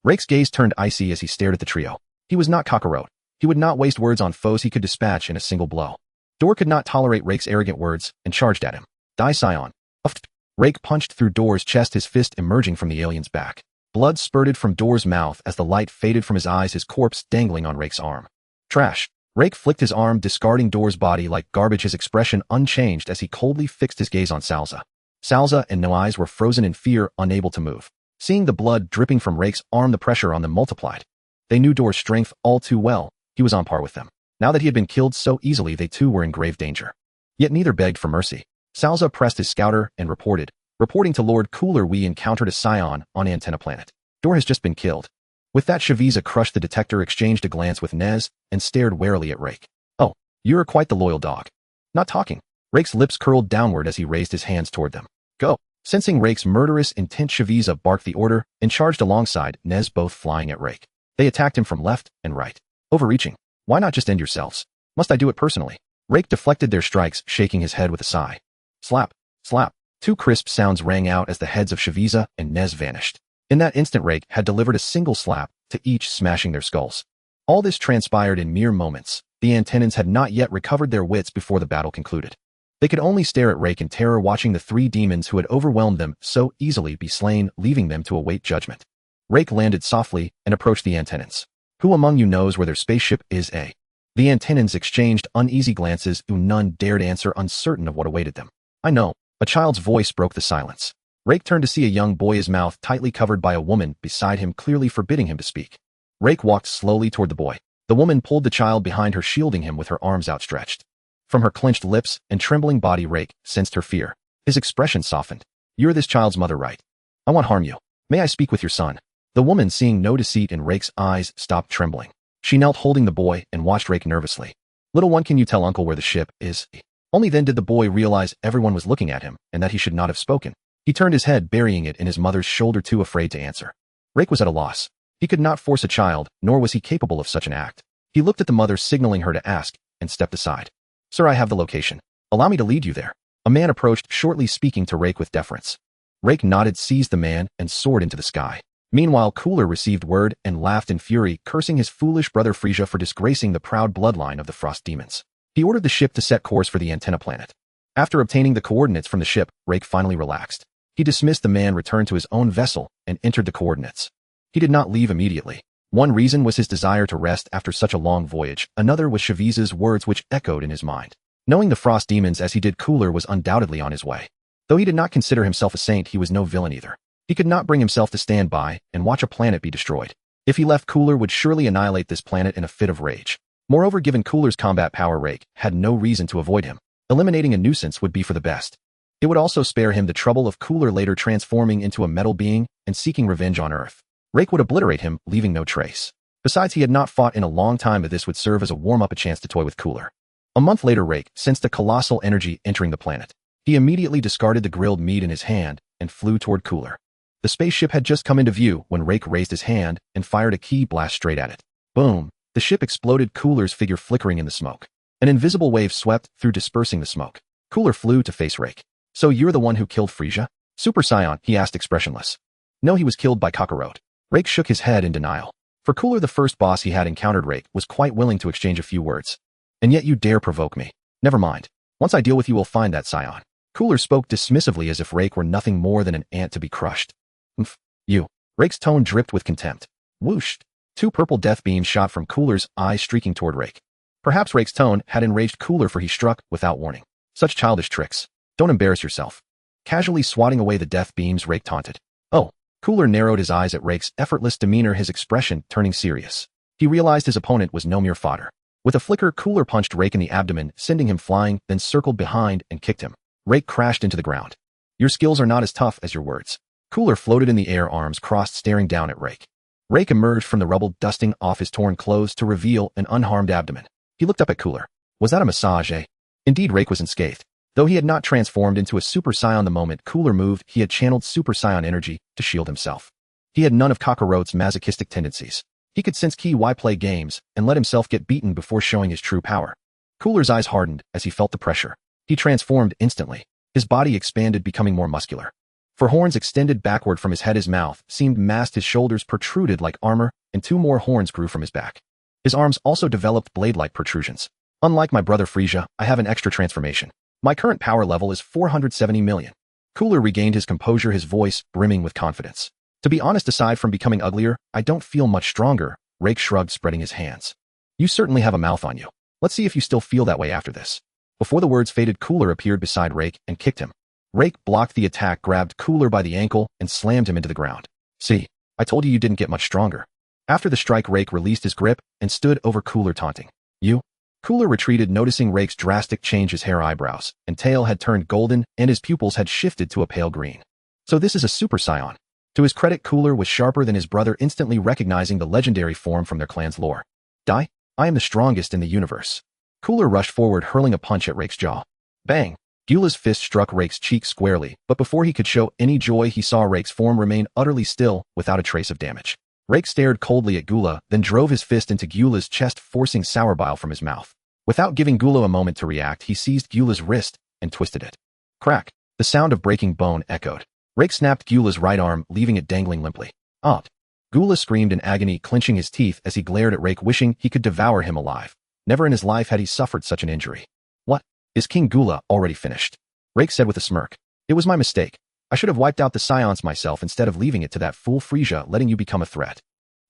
Rake's gaze turned icy as he stared at the trio. He was not Kakarot. He would not waste words on foes he could dispatch in a single blow. Dor could not tolerate Rake's arrogant words and charged at him. Die, Saiyan. Uffed. Rake punched through Dor's chest, his fist emerging from the alien's back. Blood spurted from Dor's mouth as the light faded from his eyes, his corpse dangling on Rake's arm. Trash. Rake flicked his arm, discarding Dor's body like garbage, his expression unchanged as he coldly fixed his gaze on Salza. Salza and No Eyes were frozen in fear, unable to move. Seeing the blood dripping from Rake's arm, the pressure on them multiplied. They knew Dor's strength all too well. He was on par with them. Now that he had been killed so easily, they too were in grave danger. Yet neither begged for mercy. Salza pressed his scouter and reporting to Lord Cooler, we encountered a Saiyan on Antenna Planet. Dor has just been killed. With that, Shaviza crushed the detector, exchanged a glance with Nez, and stared warily at Rake. Oh, you're quite the loyal dog. Not talking. Rake's lips curled downward as he raised his hands toward them. Go. Sensing Rake's murderous intent, Shaviza barked the order and charged alongside Nez, both flying at Rake. They attacked him from left and right. Overreaching. Why not just end yourselves? Must I do it personally? Rake deflected their strikes, shaking his head with a sigh. Slap. Slap. Two crisp sounds rang out as the heads of Shaviza and Nez vanished. In that instant, Rake had delivered a single slap to each, smashing their skulls. All this transpired in mere moments. The Antennans had not yet recovered their wits before the battle concluded. They could only stare at Rake in terror, watching the three demons who had overwhelmed them so easily be slain, leaving them to await judgment. Rake landed softly and approached the Antennans. Who among you knows where their spaceship is? The Antennans exchanged uneasy glances, none dared answer, uncertain of what awaited them. I know. A child's voice broke the silence. Rake turned to see a young boy, his mouth tightly covered by a woman beside him, clearly forbidding him to speak. Rake walked slowly toward the boy. The woman pulled the child behind her, shielding him with her arms outstretched. From her clenched lips and trembling body, Rake sensed her fear. His expression softened. You're this child's mother, right? I won't harm you. May I speak with your son? The woman, seeing no deceit in Rake's eyes, stopped trembling. She knelt holding the boy and watched Rake nervously. Little one, can you tell uncle where the ship is? Only then did the boy realize everyone was looking at him and that he should not have spoken. He turned his head, burying it in his mother's shoulder, too afraid to answer. Rake was at a loss. He could not force a child, nor was he capable of such an act. He looked at the mother, signaling her to ask, and stepped aside. Sir, I have the location. Allow me to lead you there. A man approached, shortly, speaking to Rake with deference. Rake nodded, seized the man, and soared into the sky. Meanwhile, Cooler received word and laughed in fury, cursing his foolish brother Frisia for disgracing the proud bloodline of the Frost Demons. He ordered the ship to set course for the Antenna Planet. After obtaining the coordinates from the ship, Rake finally relaxed. He dismissed the man, returned to his own vessel, and entered the coordinates. He did not leave immediately. One reason was his desire to rest after such a long voyage. Another was Shaviza's words, which echoed in his mind. Knowing the Frost Demons as he did, Cooler was undoubtedly on his way. Though he did not consider himself a saint, he was no villain either. He could not bring himself to stand by and watch a planet be destroyed. If he left, Cooler would surely annihilate this planet in a fit of rage. Moreover, given Cooler's combat power, Rake had no reason to avoid him. Eliminating a nuisance would be for the best. It would also spare him the trouble of Cooler later transforming into a metal being and seeking revenge on Earth. Rake would obliterate him, leaving no trace. Besides, he had not fought in a long time, but this would serve as a warm-up, a chance to toy with Cooler. A month later, Rake sensed a colossal energy entering the planet. He immediately discarded the grilled meat in his hand and flew toward Cooler. The spaceship had just come into view when Rake raised his hand and fired a key blast straight at it. Boom! The ship exploded, Cooler's figure flickering in the smoke. An invisible wave swept through, dispersing the smoke. Cooler flew to face Rake. So you're the one who killed Frisia? Super Saiyan, he asked, expressionless. No, he was killed by Kakarot. Rake shook his head in denial. For Cooler, the first boss he had encountered, Rake was quite willing to exchange a few words. And yet you dare provoke me. Never mind. Once I deal with you, we'll find that Saiyan. Cooler spoke dismissively, as if Rake were nothing more than an ant to be crushed. You. Rake's tone dripped with contempt. Whoosh. Two purple death beams shot from Cooler's eyes, streaking toward Rake. Perhaps Rake's tone had enraged Cooler, for he struck without warning. Such childish tricks. Don't embarrass yourself. Casually swatting away the death beams, Rake taunted. Oh. Cooler narrowed his eyes at Rake's effortless demeanor, his expression turning serious. He realized his opponent was no mere fodder. With a flicker, Cooler punched Rake in the abdomen, sending him flying, then circled behind and kicked him. Rake crashed into the ground. Your skills are not as tough as your words. Cooler floated in the air, arms crossed, staring down at Rake. Rake emerged from the rubble, dusting off his torn clothes to reveal an unharmed abdomen. He looked up at Cooler. Was that a massage, eh? Indeed, Rake was unscathed. Though he had not transformed into a Super Saiyan the moment Cooler moved, he had channeled Super Saiyan energy to shield himself. He had none of Kakarot's masochistic tendencies. He could sense why play games and let himself get beaten before showing his true power. Cooler's eyes hardened as he felt the pressure. He transformed instantly. His body expanded, becoming more muscular. For horns extended backward from his head, his mouth seemed masked, his shoulders protruded like armor, and 2 more horns grew from his back. His arms also developed blade-like protrusions. Unlike my brother Frieza, I have an extra transformation. My current power level is 470 million. Cooler regained his composure, his voice brimming with confidence. To be honest, aside from becoming uglier, I don't feel much stronger. Rake shrugged, spreading his hands. You certainly have a mouth on you. Let's see if you still feel that way after this. Before the words faded, Cooler appeared beside Rake and kicked him. Rake blocked the attack, grabbed Cooler by the ankle, and slammed him into the ground. See, I told you didn't get much stronger. After the strike, Rake released his grip and stood over Cooler, taunting. You? Cooler retreated, noticing Rake's drastic change. His hair, eyebrows, and tail had turned golden, and his pupils had shifted to a pale green. So this is a Super Saiyan. To his credit, Cooler was sharper than his brother, instantly recognizing the legendary form from their clan's lore. Die? I am the strongest in the universe. Cooler rushed forward, hurling a punch at Rake's jaw. Bang! Gyula's fist struck Rake's cheek squarely, but before he could show any joy, he saw Rake's form remain utterly still, without a trace of damage. Rake stared coldly at Gyula, then drove his fist into Gyula's chest, forcing sour bile from his mouth. Without giving Gyula a moment to react, he seized Gyula's wrist and twisted it. Crack! The sound of breaking bone echoed. Rake snapped Gyula's right arm, leaving it dangling limply. Opt! Gyula screamed in agony, clenching his teeth as he glared at Rake, wishing he could devour him alive. Never in his life had he suffered such an injury. What? Is King Gyula already finished? Rake said with a smirk. It was my mistake. I should have wiped out the Saiyans myself instead of leaving it to that fool Frieza, letting you become a threat.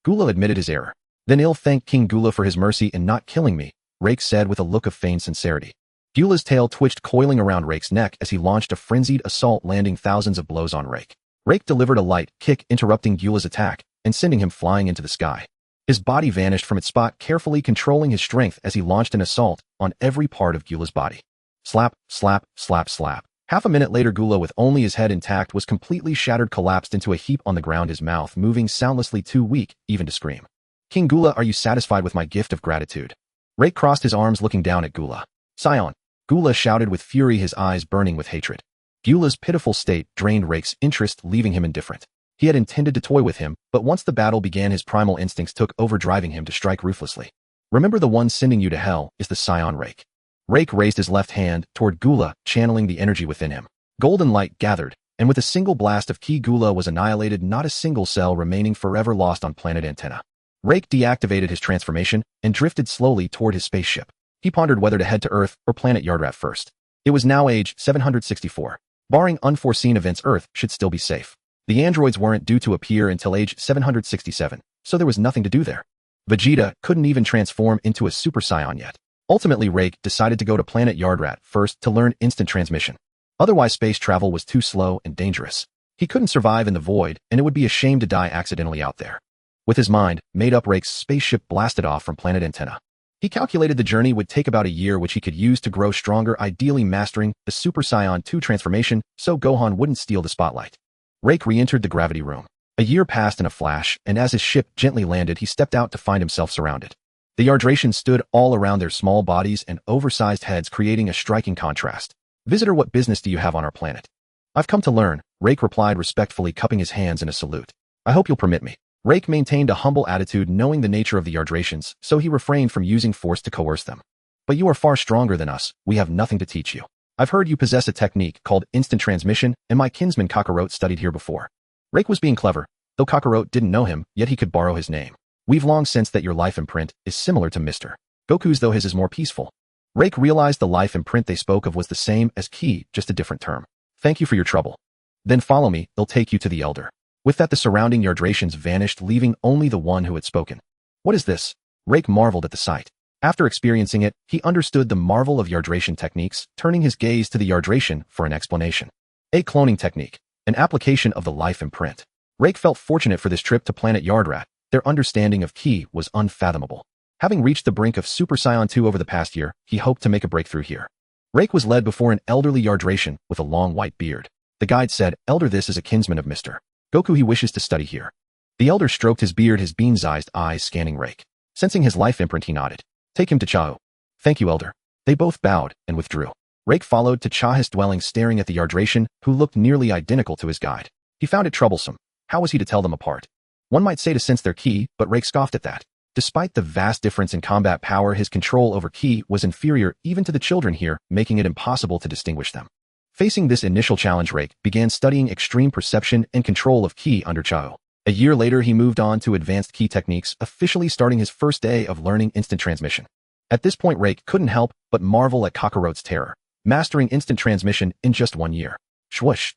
Gyula admitted his error. Then ill thank King Gyula for his mercy in not killing me, Rake said with a look of feigned sincerity. Gyula's tail twitched, coiling around Rake's neck as he launched a frenzied assault, landing thousands of blows on Rake. Rake delivered a light kick, interrupting Gyula's attack and sending him flying into the sky. His body vanished from its spot, carefully controlling his strength as he launched an assault on every part of Gyula's body. Slap, slap, slap, slap. Half a minute later, Gyula, with only his head intact, was completely shattered, collapsed into a heap on the ground, his mouth moving soundlessly, too weak even to scream. King Gyula, are you satisfied with my gift of gratitude? Rake crossed his arms, looking down at Gyula. Saiyan! Gyula shouted with fury, his eyes burning with hatred. Gyula's pitiful state drained Rake's interest, leaving him indifferent. He had intended to toy with him, but once the battle began, his primal instincts took over, driving him to strike ruthlessly. Remember, the one sending you to hell is the Saiyan Rake. Rake raised his left hand toward Gyula, channeling the energy within him. Golden light gathered, and with a single blast of ki, Gyula was annihilated, not a single cell remaining, forever lost on planet Antenna. Rake deactivated his transformation and drifted slowly toward his spaceship. He pondered whether to head to Earth or planet Yardrat first. It was now age 764. Barring unforeseen events, Earth should still be safe. The androids weren't due to appear until age 767, so there was nothing to do there. Vegeta couldn't even transform into a Super Saiyan yet. Ultimately, Rake decided to go to planet Yardrat first to learn instant transmission. Otherwise, space travel was too slow and dangerous. He couldn't survive in the void, and it would be a shame to die accidentally out there. With his mind made up, Rake's spaceship blasted off from planet Antenna. He calculated the journey would take about a year, which he could use to grow stronger, ideally mastering the Super Saiyan 2 transformation so Gohan wouldn't steal the spotlight. Rake re-entered the gravity room. A year passed in a flash, and as his ship gently landed, he stepped out to find himself surrounded. The Yardratians stood all around, their small bodies and oversized heads creating a striking contrast. Visitor, what business do you have on our planet? I've come to learn, Rake replied respectfully, cupping his hands in a salute. I hope you'll permit me. Rake maintained a humble attitude, knowing the nature of the Yardratians, so he refrained from using force to coerce them. But you are far stronger than us, we have nothing to teach you. I've heard you possess a technique called instant transmission, and my kinsman Kakarot studied here before. Rake was being clever. Though Kakarot didn't know him, yet he could borrow his name. We've long sensed that your life imprint is similar to Mr. Goku's, though his is more peaceful. Rake realized the life imprint they spoke of was the same as ki, just a different term. Thank you for your trouble. Then follow me, they'll take you to the Elder. With that, the surrounding Yardratians vanished, leaving only the one who had spoken. What is this? Rake marveled at the sight. After experiencing it, he understood the marvel of Yardratian techniques, turning his gaze to the Yardratian for an explanation. A cloning technique, an application of the life imprint. Rake felt fortunate for this trip to planet Yardrat. Their understanding of ki was unfathomable. Having reached the brink of Super Saiyan 2 over the past year, he hoped to make a breakthrough here. Rake was led before an elderly Yardratian with a long white beard. The guide said, Elder, this is a kinsman of Mr. Goku. He wishes to study here. The elder stroked his beard, his bean-sized eyes scanning Rake. Sensing his life imprint, he nodded. Take him to Chao. Thank you, Elder. They both bowed and withdrew. Rake followed to Cha's dwelling, staring at the Yardration, who looked nearly identical to his guide. He found it troublesome. How was he to tell them apart? One might say to sense their ki, but Rake scoffed at that. Despite the vast difference in combat power, his control over ki was inferior even to the children here, making it impossible to distinguish them. Facing this initial challenge, Rake began studying extreme perception and control of ki under Chao. A year later, he moved on to advanced ki techniques, officially starting his first day of learning instant transmission. At this point, Rake couldn't help but marvel at Kakarote's terror, mastering instant transmission in just 1 year. Swoosh!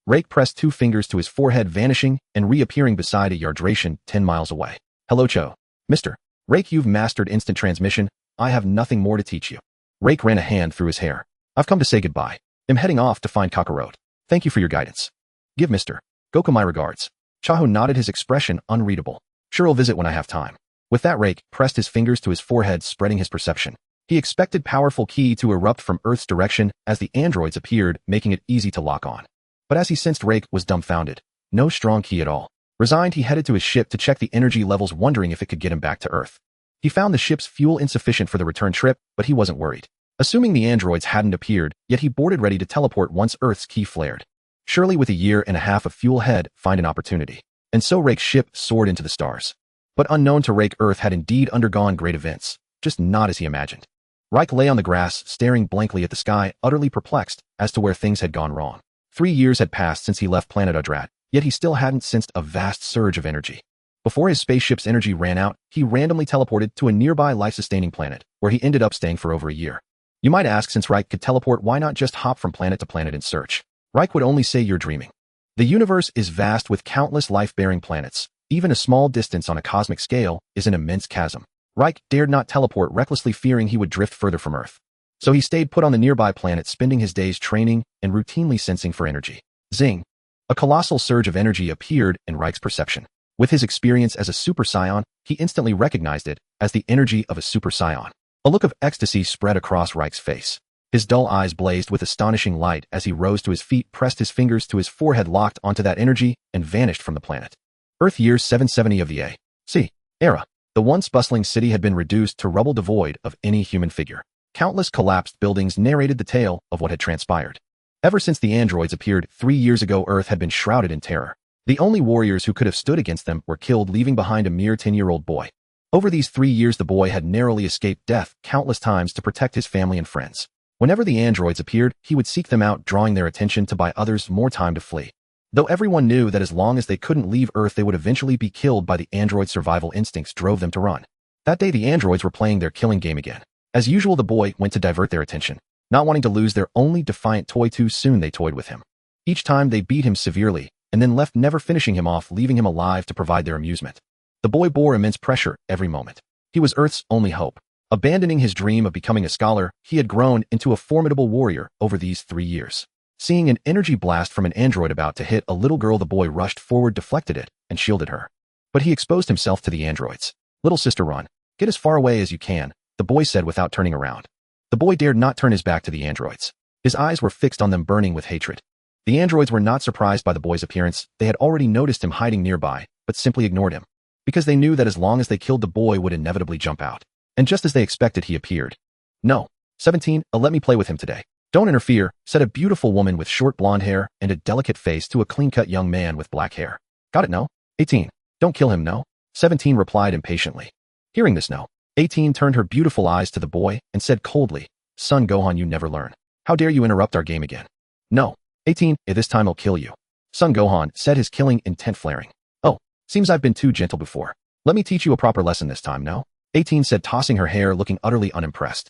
Rake pressed 2 fingers to his forehead, vanishing and reappearing beside a Yardration 10 miles away. Hello, Cho. Mr. Rake, you've mastered instant transmission. I have nothing more to teach you. Rake ran a hand through his hair. I've come to say goodbye. I'm heading off to find Kakarote. Thank you for your guidance. Give Mr. Goku my regards. Chaho nodded, his expression unreadable. Sure, I'll visit when I have time. With that, Rake pressed his fingers to his forehead, spreading his perception. He expected powerful ki to erupt from Earth's direction as the androids appeared, making it easy to lock on. But as he sensed, Rake was dumbfounded. No strong ki at all. Resigned, he headed to his ship to check the energy levels, wondering if it could get him back to Earth. He found the ship's fuel insufficient for the return trip, but he wasn't worried. Assuming the androids hadn't appeared, yet he boarded ready to teleport once Earth's ki flared. Surely with 1.5 years of fuel ahead, find an opportunity. And so Rake's ship soared into the stars. But unknown to Rake, Earth had indeed undergone great events, just not as he imagined. Rake lay on the grass, staring blankly at the sky, utterly perplexed as to where things had gone wrong. 3 years had passed since he left planet Udrat, yet he still hadn't sensed a vast surge of energy. Before his spaceship's energy ran out, he randomly teleported to a nearby life-sustaining planet, where he ended up staying for over 1 year. You might ask, since Rake could teleport, why not just hop from planet to planet in search? Rake would only say, you're dreaming. The universe is vast with countless life-bearing planets. Even a small distance on a cosmic scale is an immense chasm. Rake dared not teleport, recklessly fearing he would drift further from Earth. So he stayed put on the nearby planet, spending his days training and routinely sensing for energy. Zing! A colossal surge of energy appeared in Rake's perception. With his experience as a Super Saiyan, he instantly recognized it as the energy of a Super Saiyan. A look of ecstasy spread across Rake's face. His dull eyes blazed with astonishing light as he rose to his feet, pressed his fingers to his forehead, locked onto that energy, and vanished from the planet. Earth year 770 of the A.C. era. The once bustling city had been reduced to rubble, devoid of any human figure. Countless collapsed buildings narrated the tale of what had transpired. Ever since the androids appeared 3 years ago, Earth had been shrouded in terror. The only warriors who could have stood against them were killed, leaving behind a mere 10-year-old boy. Over these 3 years, the boy had narrowly escaped death countless times to protect his family and friends. Whenever the androids appeared, he would seek them out, drawing their attention to buy others more time to flee. Though everyone knew that as long as they couldn't leave Earth, they would eventually be killed by the android, survival instincts drove them to run. That day, the androids were playing their killing game again. As usual, the boy went to divert their attention. Not wanting to lose their only defiant toy too soon, they toyed with him. Each time they beat him severely, and then left, never finishing him off, leaving him alive to provide their amusement. The boy bore immense pressure every moment. He was Earth's only hope. Abandoning his dream of becoming a scholar, he had grown into a formidable warrior over these 3 years. Seeing an energy blast from an android about to hit a little girl, the boy rushed forward, deflected it, and shielded her. But he exposed himself to the androids. Little sister, run. Get as far away as you can, the boy said without turning around. The boy dared not turn his back to the androids. His eyes were fixed on them, burning with hatred. The androids were not surprised by the boy's appearance. They had already noticed him hiding nearby, but simply ignored him, because they knew that as long as they killed, the boy would inevitably jump out. And just as they expected, he appeared. No. 17, let me play with him today. Don't interfere, said a beautiful woman with short blonde hair and a delicate face to a clean-cut young man with black hair. Got it, no? 18. Don't kill him, no? 17 replied impatiently. Hearing this no, 18 turned her beautiful eyes to the boy and said coldly, Son Gohan, you never learn. How dare you interrupt our game again? No. 18, this time I'll kill you. Son Gohan said, his killing intent flaring. Oh, seems I've been too gentle before. Let me teach you a proper lesson this time, no? 18 said, tossing her hair, looking utterly unimpressed.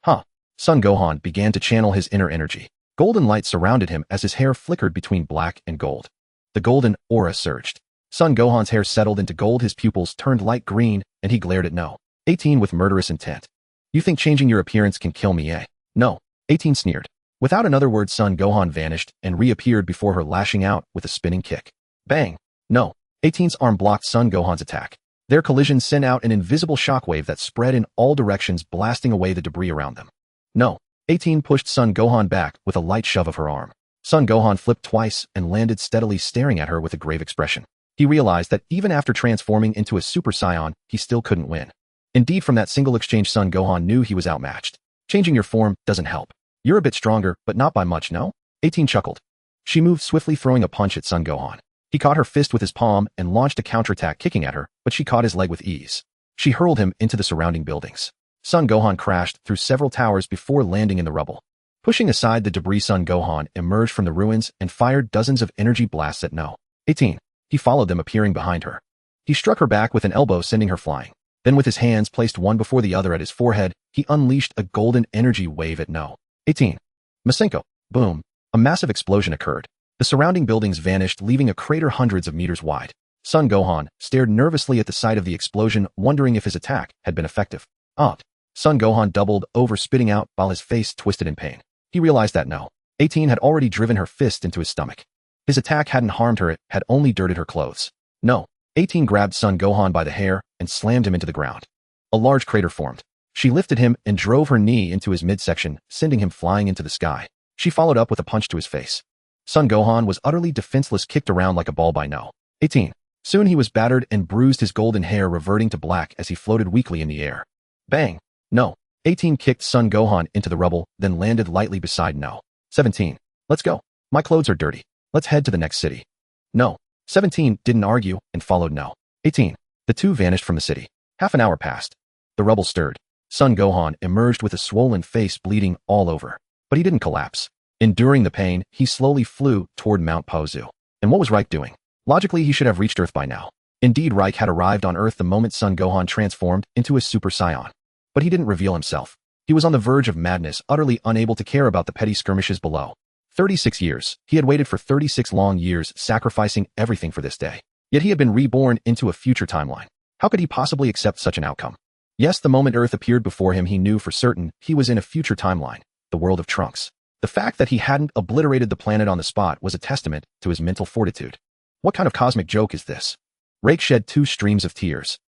Huh. Son Gohan began to channel his inner energy. Golden light surrounded him as his hair flickered between black and gold. The golden aura surged. Son Gohan's hair settled into gold, his pupils turned light green, and he glared at no. 18 with murderous intent. You think changing your appearance can kill me, eh? No. 18 sneered. Without another word, Son Gohan vanished and reappeared before her, lashing out with a spinning kick. Bang. No. 18's arm blocked Son Gohan's attack. Their collision sent out an invisible shockwave that spread in all directions, blasting away the debris around them. No. 18 pushed Son Gohan back with a light shove of her arm. Son Gohan flipped twice and landed steadily, staring at her with a grave expression. He realized that even after transforming into a Super Saiyan, he still couldn't win. Indeed, from that single exchange, Son Gohan knew he was outmatched. Changing your form doesn't help. You're a bit stronger, but not by much, no? 18 chuckled. She moved swiftly, throwing a punch at Son Gohan. He caught her fist with his palm and launched a counterattack, kicking at her, but she caught his leg with ease. She hurled him into the surrounding buildings. Son Gohan crashed through several towers before landing in the rubble. Pushing aside the debris, Son Gohan emerged from the ruins and fired dozens of energy blasts at No. 18. He followed them, appearing behind her. He struck her back with an elbow, sending her flying. Then, with his hands placed one before the other at his forehead, he unleashed a golden energy wave at No. 18. Masenko. Boom. A massive explosion occurred. The surrounding buildings vanished, leaving a crater hundreds of meters wide. Son Gohan stared nervously at the site of the explosion, wondering if his attack had been effective. Son Gohan doubled over, spitting out while his face twisted in pain. He realized that No. 18 had already driven her fist into his stomach. His attack hadn't harmed her, it had only dirted her clothes. No. 18 grabbed Son Gohan by the hair and slammed him into the ground. A large crater formed. She lifted him and drove her knee into his midsection, sending him flying into the sky. She followed up with a punch to his face. Son Gohan was utterly defenseless, kicked around like a ball by No. 18. Soon he was battered and bruised, his golden hair reverting to black as he floated weakly in the air. Bang! No. 18 kicked Son Gohan into the rubble, then landed lightly beside No. 17. Let's go. My clothes are dirty. Let's head to the next city. No. 17 didn't argue and followed No. 18. The two vanished from the city. Half an hour passed. The rubble stirred. Son Gohan emerged with a swollen face, bleeding all over. But he didn't collapse. Enduring the pain, he slowly flew toward Mount Pozu. And what was Reich doing? Logically, he should have reached Earth by now. Indeed, Reich had arrived on Earth the moment Son Gohan transformed into a Super Saiyan. But he didn't reveal himself. He was on the verge of madness, utterly unable to care about the petty skirmishes below. 36 years. He had waited for 36 long years, sacrificing everything for this day. Yet he had been reborn into a future timeline. How could he possibly accept such an outcome? Yes, the moment Earth appeared before him, he knew for certain he was in a future timeline, the world of Trunks. The fact that he hadn't obliterated the planet on the spot was a testament to his mental fortitude. What kind of cosmic joke is this? Reich shed 2 streams of tears.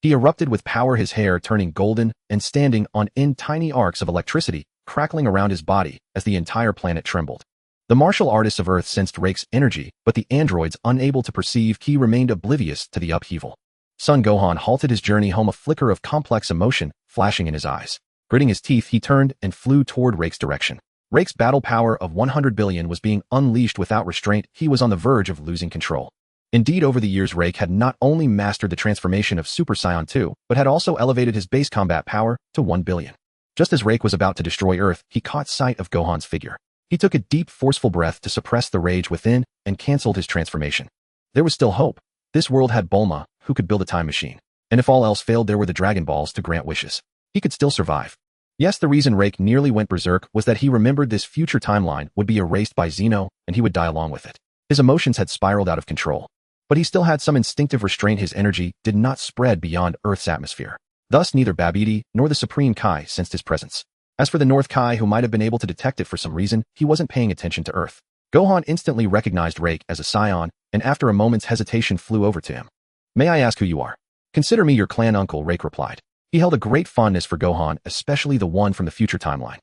He erupted with power, his hair turning golden and standing on end, tiny arcs of electricity crackling around his body as the entire planet trembled. The martial artists of Earth sensed Reich's energy, but the androids, unable to perceive Ki, remained oblivious to the upheaval. Son Gohan halted his journey home, a flicker of complex emotion flashing in his eyes. Gritting his teeth, he turned and flew toward Reich's direction. Reich's battle power of 100 billion was being unleashed without restraint. He was on the verge of losing control. Indeed, over the years, Reich had not only mastered the transformation of Super Saiyan 2, but had also elevated his base combat power to 1 billion. Just as Reich was about to destroy Earth, he caught sight of Gohan's figure. He took a deep, forceful breath to suppress the rage within and canceled his transformation. There was still hope. This world had Bulma, who could build a time machine. And if all else failed, there were the Dragon Balls to grant wishes. He could still survive. Yes, the reason Reich nearly went berserk was that he remembered this future timeline would be erased by Xeno, and he would die along with it. His emotions had spiraled out of control. But he still had some instinctive restraint. His energy did not spread beyond Earth's atmosphere. Thus, neither Babidi nor the Supreme Kai sensed his presence. As for the North Kai, who might have been able to detect it for some reason, he wasn't paying attention to Earth. Gohan instantly recognized Reich as a Saiyan, and after a moment's hesitation flew over to him. May I ask who you are? Consider me your clan uncle, Reich replied. He held a great fondness for Gohan, especially the one from the future timeline.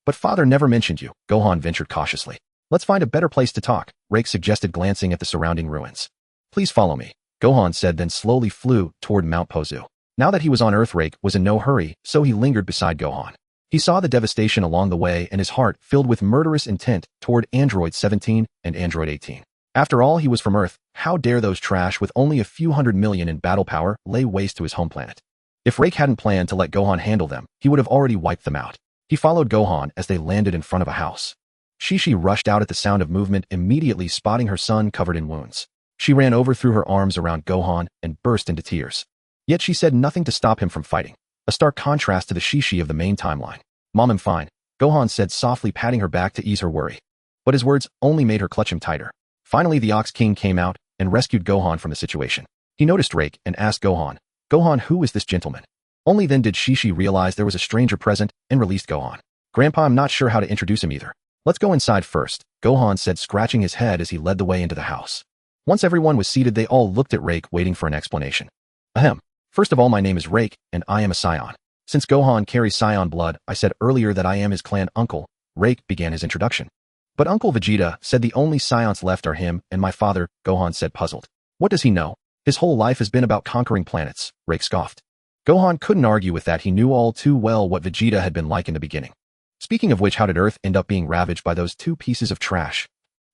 But father never mentioned you, Gohan ventured cautiously. Let's find a better place to talk, Reich suggested, glancing at the surrounding ruins. Please follow me, Gohan said, then slowly flew toward Mount Pozu. Now that he was on Earth, Reich was in no hurry, so he lingered beside Gohan. He saw the devastation along the way, and his heart filled with murderous intent toward Android 17 and Android 18. After all, he was from Earth. How dare those trash with only a few 100 million in battle power lay waste to his home planet? If Reich hadn't planned to let Gohan handle them, he would have already wiped them out. He followed Gohan as they landed in front of a house. Shishi rushed out at the sound of movement, immediately spotting her son covered in wounds. She ran over, threw her arms around Gohan, and burst into tears. Yet she said nothing to stop him from fighting. A stark contrast to the Shishi of the main timeline. Mom, I'm fine, Gohan said softly, patting her back to ease her worry. But his words only made her clutch him tighter. Finally, the Ox King came out and rescued Gohan from the situation. He noticed Reich and asked Gohan, who is this gentleman? Only then did Shishi realize there was a stranger present and released Gohan. Grandpa, I'm not sure how to introduce him either. Let's go inside first, Gohan said, scratching his head as he led the way into the house. Once everyone was seated, they all looked at Reich, waiting for an explanation. Ahem. First of all, my name is Reich, and I am a Saiyan. Since Gohan carries Saiyan blood, I said earlier that I am his clan uncle. Reich began his introduction. But Uncle Vegeta said the only Saiyans left are him and my father, Gohan said puzzled. What does he know? His whole life has been about conquering planets, Rake scoffed. Gohan couldn't argue with that. He knew all too well what Vegeta had been like in the beginning. Speaking of which, how did Earth end up being ravaged by those two pieces of trash?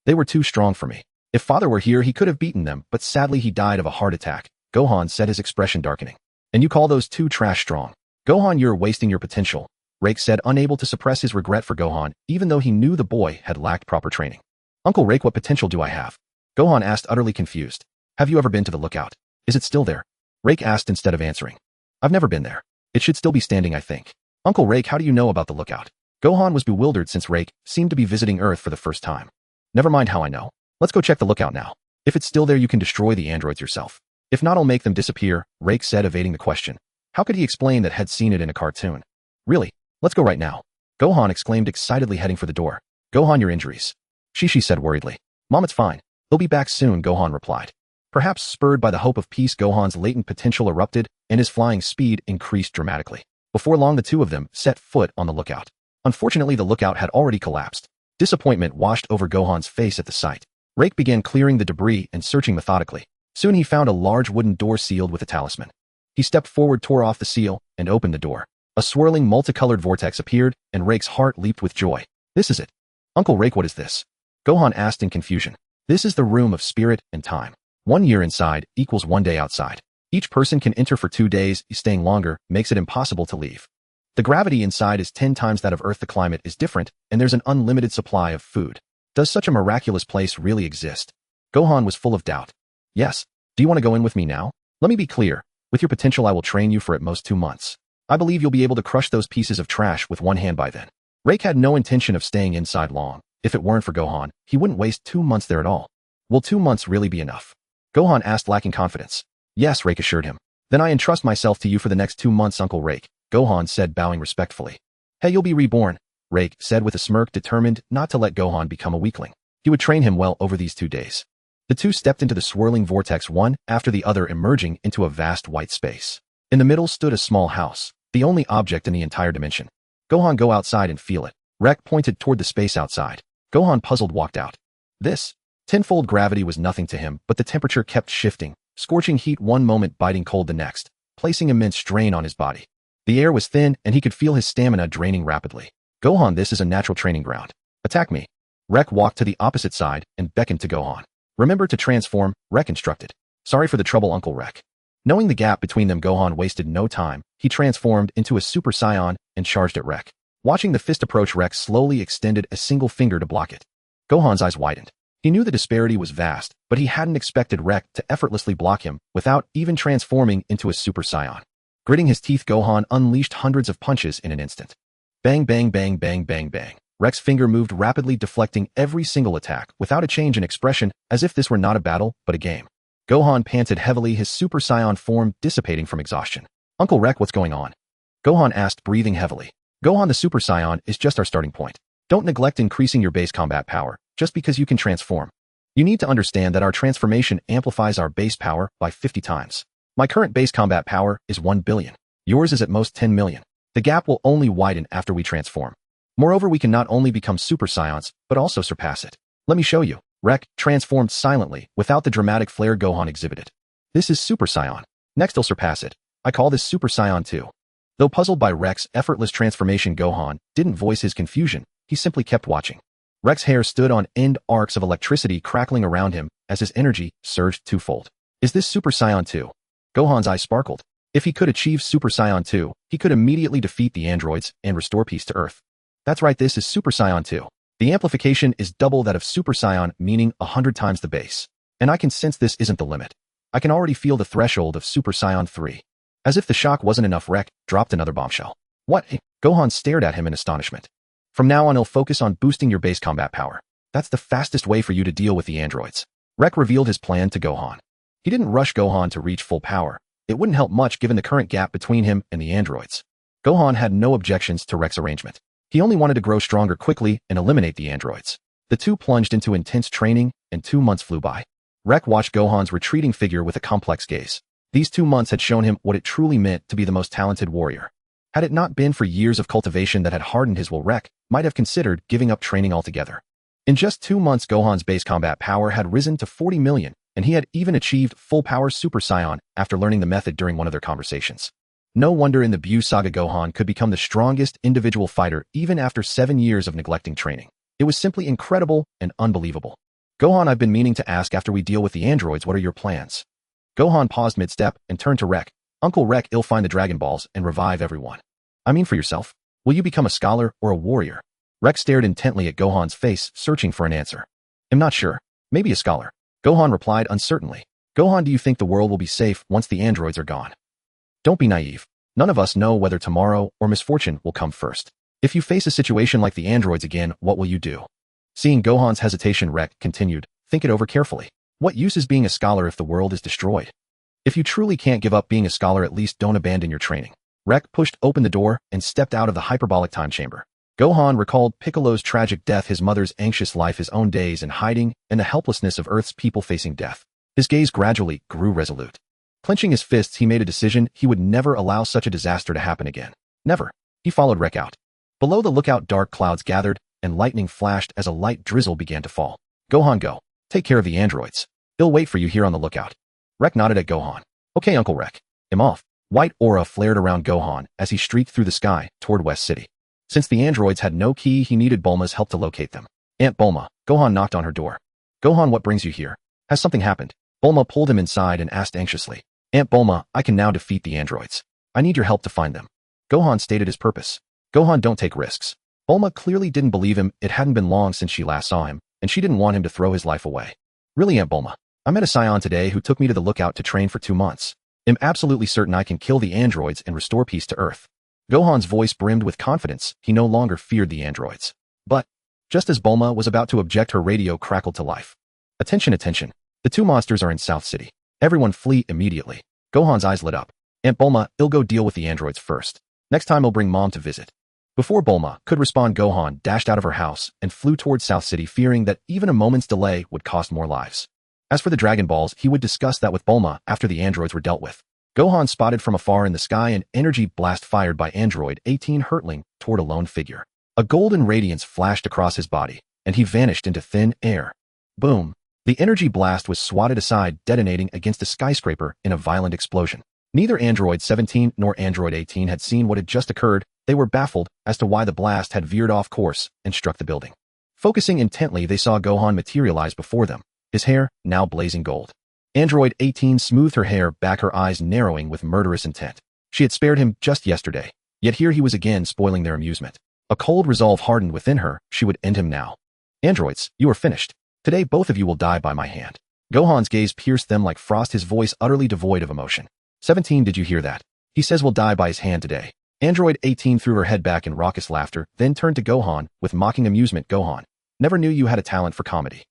They were too strong for me. If father were here, he could have beaten them, but sadly he died of a heart attack, Gohan said, his expression darkening. And you call those two trash strong? Gohan, you're wasting your potential, Rake said, unable to suppress his regret for Gohan, even though he knew the boy had lacked proper training. Uncle Rake, what potential do I have? Gohan asked, utterly confused. Have you ever been to the lookout? Is it still there? Rake asked instead of answering. I've never been there. It should still be standing, I think. Uncle Rake, how do you know about the lookout? Gohan was bewildered since Rake seemed to be visiting Earth for the first time. Never mind how I know. Let's go check the lookout now. If it's still there, you can destroy the androids yourself. If not, I'll make them disappear, Rake said, evading the question. How could he explain that had seen it in a cartoon? Really? Let's go right now. Gohan exclaimed excitedly, heading for the door. Gohan, your injuries. Shishi said worriedly. Mom, it's fine. They'll be back soon, Gohan replied. Perhaps spurred by the hope of peace, Gohan's latent potential erupted and his flying speed increased dramatically. Before long, the two of them set foot on the lookout. Unfortunately, the lookout had already collapsed. Disappointment washed over Gohan's face at the sight. Rake began clearing the debris and searching methodically. Soon he found a large wooden door sealed with a talisman. He stepped forward, tore off the seal, and opened the door. A swirling, multicolored vortex appeared, and Rake's heart leaped with joy. This is it. Uncle Rake, what is this? Gohan asked in confusion. This is the room of spirit and time. 1 year inside equals 1 day outside. Each person can enter for 2 days, staying longer makes it impossible to leave. The gravity inside is 10 times that of Earth. The climate is different, and there's an unlimited supply of food. Does such a miraculous place really exist? Gohan was full of doubt. Yes. Do you want to go in with me now? Let me be clear. With your potential, I will train you for at most 2 months. I believe you'll be able to crush those pieces of trash with one hand by then. Rake had no intention of staying inside long. If it weren't for Gohan, he wouldn't waste 2 months there at all. Will 2 months really be enough? Gohan asked, lacking confidence. Yes, Rake assured him. Then I entrust myself to you for the next 2 months, Uncle Rake, Gohan said, bowing respectfully. Hey, you'll be reborn, Rake said with a smirk, determined not to let Gohan become a weakling. He would train him well over these 2 days. The two stepped into the swirling vortex, one after the other, emerging into a vast white space. In the middle stood a small house, the only object in the entire dimension. Gohan, go outside and feel it. Rake pointed toward the space outside. Gohan, puzzled, walked out. This tenfold gravity was nothing to him, but the temperature kept shifting, scorching heat one moment, biting cold the next, placing immense strain on his body. The air was thin, and he could feel his stamina draining rapidly. Gohan, this is a natural training ground. Attack me. Rake walked to the opposite side and beckoned to Gohan. Remember to transform, Rake instructed. Sorry for the trouble, Uncle Rake. Knowing the gap between them, Gohan wasted no time. He transformed into a Super Saiyan and charged at Rake. Watching the fist approach, Rake slowly extended a single finger to block it. Gohan's eyes widened. He knew the disparity was vast, but he hadn't expected Rake to effortlessly block him without even transforming into a Super Saiyan. Gritting his teeth, Gohan unleashed hundreds of punches in an instant. Bang, bang, bang, bang, bang, bang. Rake's finger moved rapidly, deflecting every single attack without a change in expression, as if this were not a battle, but a game. Gohan panted heavily, his Super Saiyan form dissipating from exhaustion. Uncle Rake, what's going on? Gohan asked, breathing heavily. Gohan, the Super Saiyan is just our starting point. Don't neglect increasing your base combat power, just because you can transform. You need to understand that our transformation amplifies our base power by 50 times. My current base combat power is 1 billion. Yours is at most 10 million. The gap will only widen after we transform. Moreover, we can not only become Super Saiyans, but also surpass it. Let me show you. Rake transformed silently, without the dramatic flair Gohan exhibited. This is Super Saiyan. Next he'll surpass it. I call this Super Saiyan 2. Though puzzled by Rake's effortless transformation, Gohan didn't voice his confusion. He simply kept watching. Rake's hair stood on end, arcs of electricity crackling around him as his energy surged twofold. Is this Super Saiyan 2? Gohan's eyes sparkled. If he could achieve Super Saiyan 2, he could immediately defeat the androids and restore peace to Earth. That's right, this is Super Saiyan 2. The amplification is double that of Super Saiyan, meaning 100 times the base. And I can sense this isn't the limit. I can already feel the threshold of Super Saiyan 3. As if the shock wasn't enough, Rake dropped another bombshell. What? Gohan stared at him in astonishment. From now on, he'll focus on boosting your base combat power. That's the fastest way for you to deal with the androids. Rake revealed his plan to Gohan. He didn't rush Gohan to reach full power. It wouldn't help much given the current gap between him and the androids. Gohan had no objections to Rake's arrangement. He only wanted to grow stronger quickly and eliminate the androids. The two plunged into intense training, and 2 months flew by. Rake watched Gohan's retreating figure with a complex gaze. These 2 months had shown him what it truly meant to be the most talented warrior. Had it not been for years of cultivation that had hardened his will, Rake might have considered giving up training altogether. In just 2 months, Gohan's base combat power had risen to 40 million, and he had even achieved full-power Super Saiyan after learning the method during one of their conversations. No wonder in the Buu saga Gohan could become the strongest individual fighter even after 7 years of neglecting training. It was simply incredible and unbelievable. Gohan, I've been meaning to ask after we deal with the androids, what are your plans? Gohan paused mid-step and turned to Rek. Uncle Rek, you'll find the Dragon Balls and revive everyone. I mean for yourself. Will you become a scholar or a warrior? Rek stared intently at Gohan's face, searching for an answer. I'm not sure. Maybe a scholar. Gohan replied uncertainly. Gohan, do you think the world will be safe once the androids are gone? Don't be naive. None of us know whether tomorrow or misfortune will come first. If you face a situation like the androids again, what will you do? Seeing Gohan's hesitation, Rek continued, think it over carefully. What use is being a scholar if the world is destroyed? If you truly can't give up being a scholar, at least don't abandon your training. Rek pushed open the door and stepped out of the hyperbolic time chamber. Gohan recalled Piccolo's tragic death, his mother's anxious life, his own days in hiding, and the helplessness of Earth's people facing death. His gaze gradually grew resolute. Clenching his fists, he made a decision: he would never allow such a disaster to happen again. Never. He followed Rek out. Below the lookout, dark clouds gathered, and lightning flashed as a light drizzle began to fall. Gohan, go. Take care of the androids. They'll wait for you here on the lookout. Rek nodded at Gohan. Okay, Uncle Rek. I'm off. White aura flared around Gohan as he streaked through the sky toward West City. Since the androids had no key, he needed Bulma's help to locate them. Aunt Bulma. Gohan knocked on her door. Gohan, what brings you here? Has something happened? Bulma pulled him inside and asked anxiously. Aunt Bulma, I can now defeat the androids. I need your help to find them. Gohan stated his purpose. Gohan, don't take risks. Bulma clearly didn't believe him. It hadn't been long since she last saw him, and she didn't want him to throw his life away. Really, Aunt Bulma? I met a Saiyan today who took me to the lookout to train for 2 months. I'm absolutely certain I can kill the androids and restore peace to Earth. Gohan's voice brimmed with confidence. He no longer feared the androids. But, just as Bulma was about to object, her radio crackled to life. Attention, attention. The 2 monsters are in South City. Everyone flee immediately. Gohan's eyes lit up. Aunt Bulma, I'll go deal with the androids first. Next time I'll bring Mom to visit. Before Bulma could respond, Gohan dashed out of her house and flew towards South City, fearing that even a moment's delay would cost more lives. As for the Dragon Balls, he would discuss that with Bulma after the androids were dealt with. Gohan spotted from afar in the sky an energy blast fired by Android 18 hurtling toward a lone figure. A golden radiance flashed across his body, and he vanished into thin air. Boom! The energy blast was swatted aside, detonating against a skyscraper in a violent explosion. Neither Android 17 nor Android 18 had seen what had just occurred. They were baffled as to why the blast had veered off course and struck the building. Focusing intently, they saw Gohan materialize before them, his hair now blazing gold. Android 18 smoothed her hair back, her eyes narrowing with murderous intent. She had spared him just yesterday, yet here he was again, spoiling their amusement. A cold resolve hardened within her. She would end him now. Androids, you are finished. Today both of you will die by my hand. Gohan's gaze pierced them like frost, his voice utterly devoid of emotion. 17, did you hear that? He says we'll die by his hand today. Android 18 threw her head back in raucous laughter, then turned to Gohan with mocking amusement. Gohan, never knew you had a talent for comedy.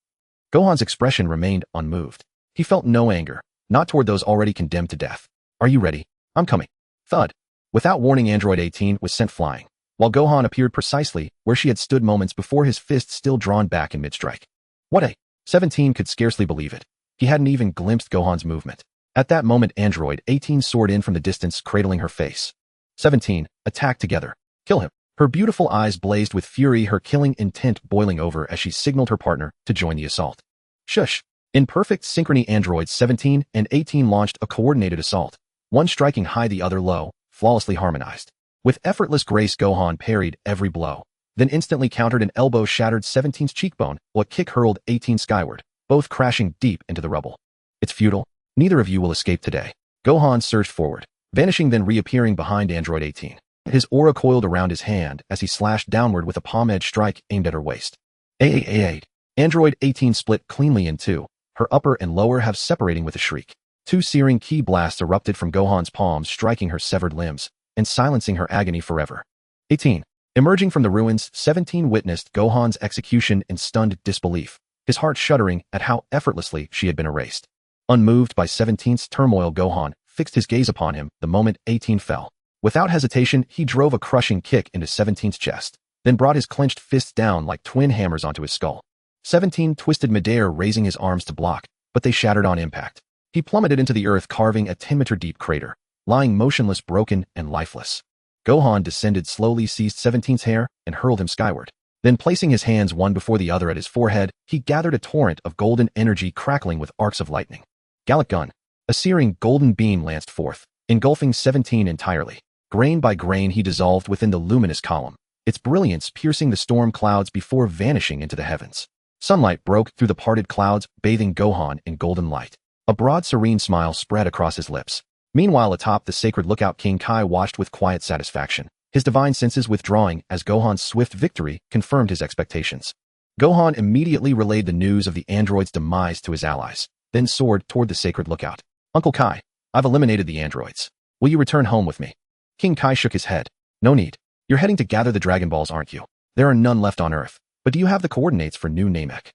Gohan's expression remained unmoved. He felt no anger, not toward those already condemned to death. Are you ready? I'm coming. Thud. Without warning, Android 18 was sent flying, while Gohan appeared precisely where she had stood moments before, his fist still drawn back in mid-strike. What a... 17 could scarcely believe it. He hadn't even glimpsed Gohan's movement. At that moment, Android 18 soared in from the distance, cradling her face. 17, attack together. Kill him. Her beautiful eyes blazed with fury, her killing intent boiling over as she signaled her partner to join the assault. Shush. In perfect synchrony, Androids 17 and 18 launched a coordinated assault, one striking high, the other low, flawlessly harmonized. With effortless grace, Gohan parried every blow, then instantly countered. An elbow shattered 17's cheekbone, while a kick hurled 18 skyward, both crashing deep into the rubble. It's futile. Neither of you will escape today. Gohan surged forward, vanishing then reappearing behind Android 18. His aura coiled around his hand as he slashed downward with a palm-edge strike aimed at her waist. Android 18 split cleanly in two, her upper and lower halves separating with a shriek. 2 searing ki blasts erupted from Gohan's palms, striking her severed limbs and silencing her agony forever. 18. Emerging from the ruins, 17 witnessed Gohan's execution in stunned disbelief, his heart shuddering at how effortlessly she had been erased. Unmoved by 17's turmoil, Gohan fixed his gaze upon him the moment 18 fell. Without hesitation, he drove a crushing kick into 17's chest, then brought his clenched fists down like twin hammers onto his skull. 17 twisted midair, raising his arms to block, but they shattered on impact. He plummeted into the earth, carving a 10-meter-deep crater, lying motionless, broken, and lifeless. Gohan descended slowly, seized 17's hair, and hurled him skyward. Then placing his hands one before the other at his forehead, he gathered a torrent of golden energy crackling with arcs of lightning. Gallic gun. A searing golden beam lanced forth, engulfing 17 entirely. Grain by grain he dissolved within the luminous column, its brilliance piercing the storm clouds before vanishing into the heavens. Sunlight broke through the parted clouds, bathing Gohan in golden light. A broad serene smile spread across his lips. Meanwhile atop the sacred lookout, King Kai watched with quiet satisfaction, his divine senses withdrawing as Gohan's swift victory confirmed his expectations. Gohan immediately relayed the news of the android's demise to his allies, then soared toward the sacred lookout. Uncle Kai, I've eliminated the androids. Will you return home with me? King Kai shook his head. No need. You're heading to gather the Dragon Balls, aren't you? There are none left on Earth. But do you have the coordinates for New Namek?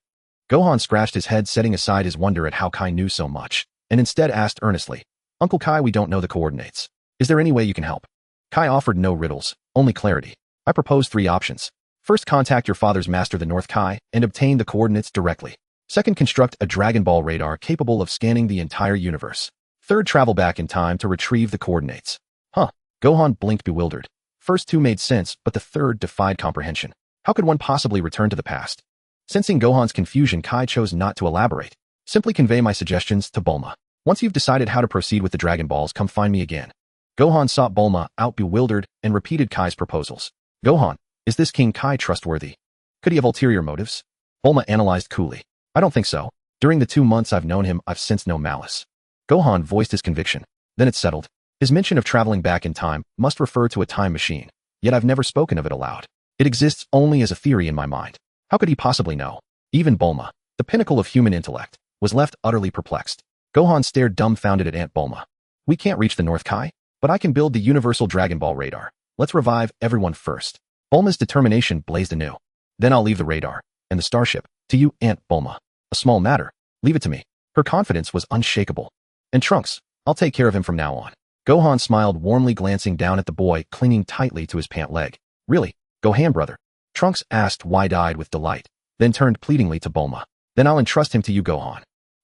Gohan scratched his head, setting aside his wonder at how Kai knew so much, and instead asked earnestly, Uncle Kai, we don't know the coordinates. Is there any way you can help? Kai offered no riddles, only clarity. I propose 3 options. First, contact your father's master, the North Kai, and obtain the coordinates directly. Second, construct a Dragon Ball radar capable of scanning the entire universe. Third, travel back in time to retrieve the coordinates. Huh. Gohan blinked, bewildered. First 2 made sense, but the third defied comprehension. How could one possibly return to the past? Sensing Gohan's confusion, Kai chose not to elaborate. Simply convey my suggestions to Bulma. Once you've decided how to proceed with the Dragon Balls, come find me again. Gohan sought Bulma out, bewildered, and repeated Kai's proposals. Gohan, is this King Kai trustworthy? Could he have ulterior motives? Bulma analyzed coolly. I don't think so. During the 2 months I've known him, I've sensed no malice. Gohan voiced his conviction. Then it settled. His mention of traveling back in time must refer to a time machine, yet I've never spoken of it aloud. It exists only as a theory in my mind. How could he possibly know? Even Bulma, the pinnacle of human intellect, was left utterly perplexed. Gohan stared dumbfounded at Aunt Bulma. We can't reach the North Kai, but I can build the universal Dragon Ball radar. Let's revive everyone first. Bulma's determination blazed anew. Then I'll leave the radar and the starship to you, Aunt Bulma. A small matter. Leave it to me. Her confidence was unshakable. And Trunks, I'll take care of him from now on. Gohan smiled warmly, glancing down at the boy clinging tightly to his pant leg. Really? Go ham, brother. Trunks asked, wide-eyed with delight, then turned pleadingly to Bulma. Then I'll entrust him to you, Gohan.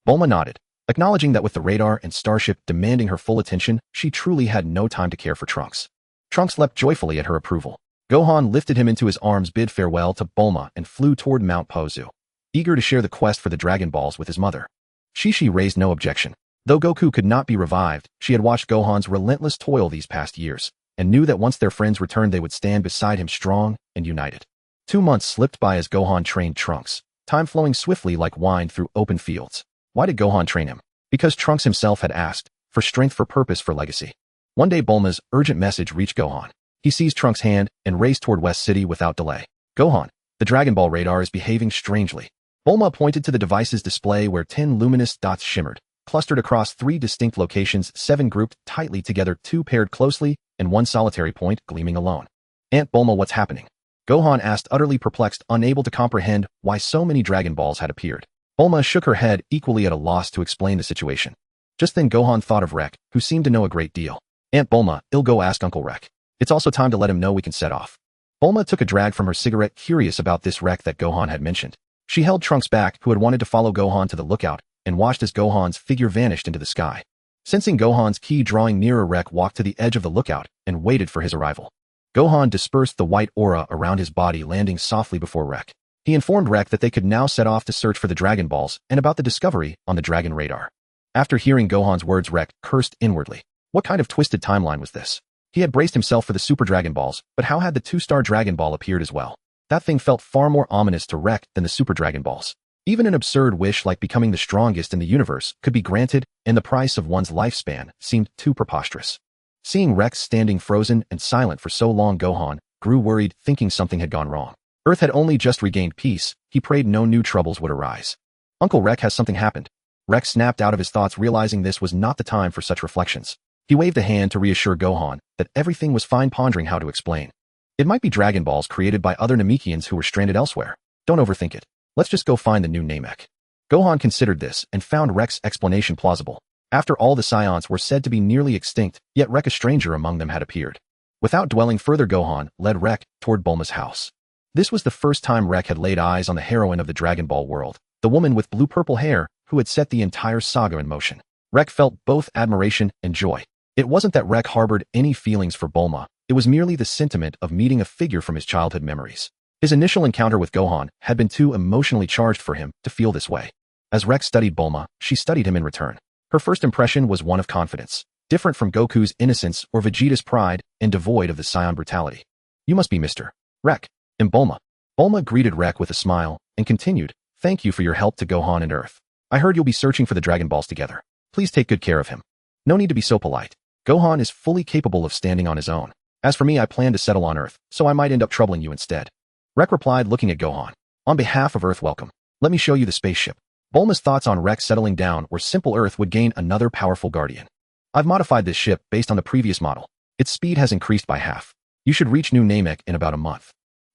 Bulma nodded, acknowledging that with the radar and starship demanding her full attention, she truly had no time to care for Trunks. Trunks leapt joyfully at her approval. Gohan lifted him into his arms, bid farewell to Bulma, and flew toward Mount Pozu, eager to share the quest for the Dragon Balls with his mother. Shishi raised no objection. Though Goku could not be revived, she had watched Gohan's relentless toil these past years, and knew that once their friends returned they would stand beside him strong and united. 2 months slipped by as Gohan trained Trunks, time flowing swiftly like wine through open fields. Why did Gohan train him? Because Trunks himself had asked, for strength, for purpose, for legacy. One day Bulma's urgent message reached Gohan. He seized Trunks' hand and raced toward West City without delay. Gohan, the Dragon Ball radar is behaving strangely. Bulma pointed to the device's display where 10 luminous dots shimmered, clustered across 3 distinct locations, 7 grouped tightly together, 2 paired closely, and 1 solitary point gleaming alone. Aunt Bulma, what's happening? Gohan asked, utterly perplexed, unable to comprehend why so many Dragon Balls had appeared. Bulma shook her head, equally at a loss to explain the situation. Just then Gohan thought of Rek, who seemed to know a great deal. Aunt Bulma, I'll go ask Uncle Rek. It's also time to let him know we can set off. Bulma took a drag from her cigarette, curious about this Rek that Gohan had mentioned. She held Trunks back, who had wanted to follow Gohan to the lookout, and watched as Gohan's figure vanished into the sky. Sensing Gohan's ki drawing nearer, Rek walked to the edge of the lookout and waited for his arrival. Gohan dispersed the white aura around his body, landing softly before Rek. He informed Rek that they could now set off to search for the Dragon Balls and about the discovery on the Dragon radar. After hearing Gohan's words, Rek cursed inwardly. What kind of twisted timeline was this? He had braced himself for the Super Dragon Balls, but how had the 2-star Dragon Ball appeared as well? That thing felt far more ominous to Rek than the Super Dragon Balls. Even an absurd wish like becoming the strongest in the universe could be granted, and the price of one's lifespan seemed too preposterous. Seeing Rex standing frozen and silent for so long, Gohan grew worried, thinking something had gone wrong. Earth had only just regained peace. He prayed no new troubles would arise. Uncle Rek, has something happened? Rex snapped out of his thoughts, realizing this was not the time for such reflections. He waved a hand to reassure Gohan that everything was fine, pondering how to explain. It might be Dragon Balls created by other Namekians who were stranded elsewhere. Don't overthink it. Let's just go find the new Namek. Gohan considered this and found Rek's explanation plausible. After all, the Saiyans were said to be nearly extinct, yet Rek, a stranger among them, had appeared. Without dwelling further, Gohan led Rek toward Bulma's house. This was the first time Rek had laid eyes on the heroine of the Dragon Ball world, the woman with blue-purple hair who had set the entire saga in motion. Rek felt both admiration and joy. It wasn't that Rek harbored any feelings for Bulma, it was merely the sentiment of meeting a figure from his childhood memories. His initial encounter with Gohan had been too emotionally charged for him to feel this way. As Rex studied Bulma, she studied him in return. Her first impression was one of confidence, different from Goku's innocence or Vegeta's pride, and devoid of the Saiyan brutality. You must be Mr. Rek. And Bulma. Bulma greeted Rek with a smile, and continued, thank you for your help to Gohan and Earth. I heard you'll be searching for the Dragon Balls together. Please take good care of him. No need to be so polite. Gohan is fully capable of standing on his own. As for me, I plan to settle on Earth, so I might end up troubling you instead. Rek replied, looking at Gohan. On behalf of Earth, welcome. Let me show you the spaceship. Bulma's thoughts on Rek settling down where simple Earth would gain another powerful guardian. I've modified this ship based on the previous model. Its speed has increased by half. You should reach New Namek in about a month.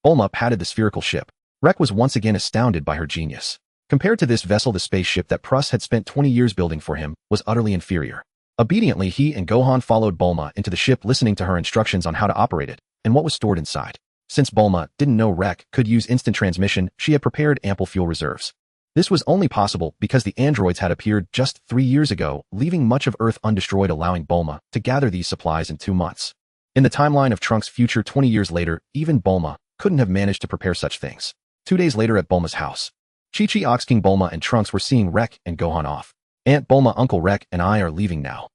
Bulma patted the spherical ship. Rek was once again astounded by her genius. Compared to this vessel, the spaceship that Prus had spent 20 years building for him was utterly inferior. Obediently, he and Gohan followed Bulma into the ship, listening to her instructions on how to operate it and what was stored inside. Since Bulma didn't know Rek could use instant transmission, she had prepared ample fuel reserves. This was only possible because the androids had appeared just 3 years ago, leaving much of Earth undestroyed, allowing Bulma to gather these supplies in 2 months. In the timeline of Trunks' future 20 years later, even Bulma couldn't have managed to prepare such things. 2 days later at Bulma's house, Chi-Chi, Ox King Bulma, and Trunks were seeing Rek and Gohan off. Aunt Bulma, Uncle Rek, and I are leaving now.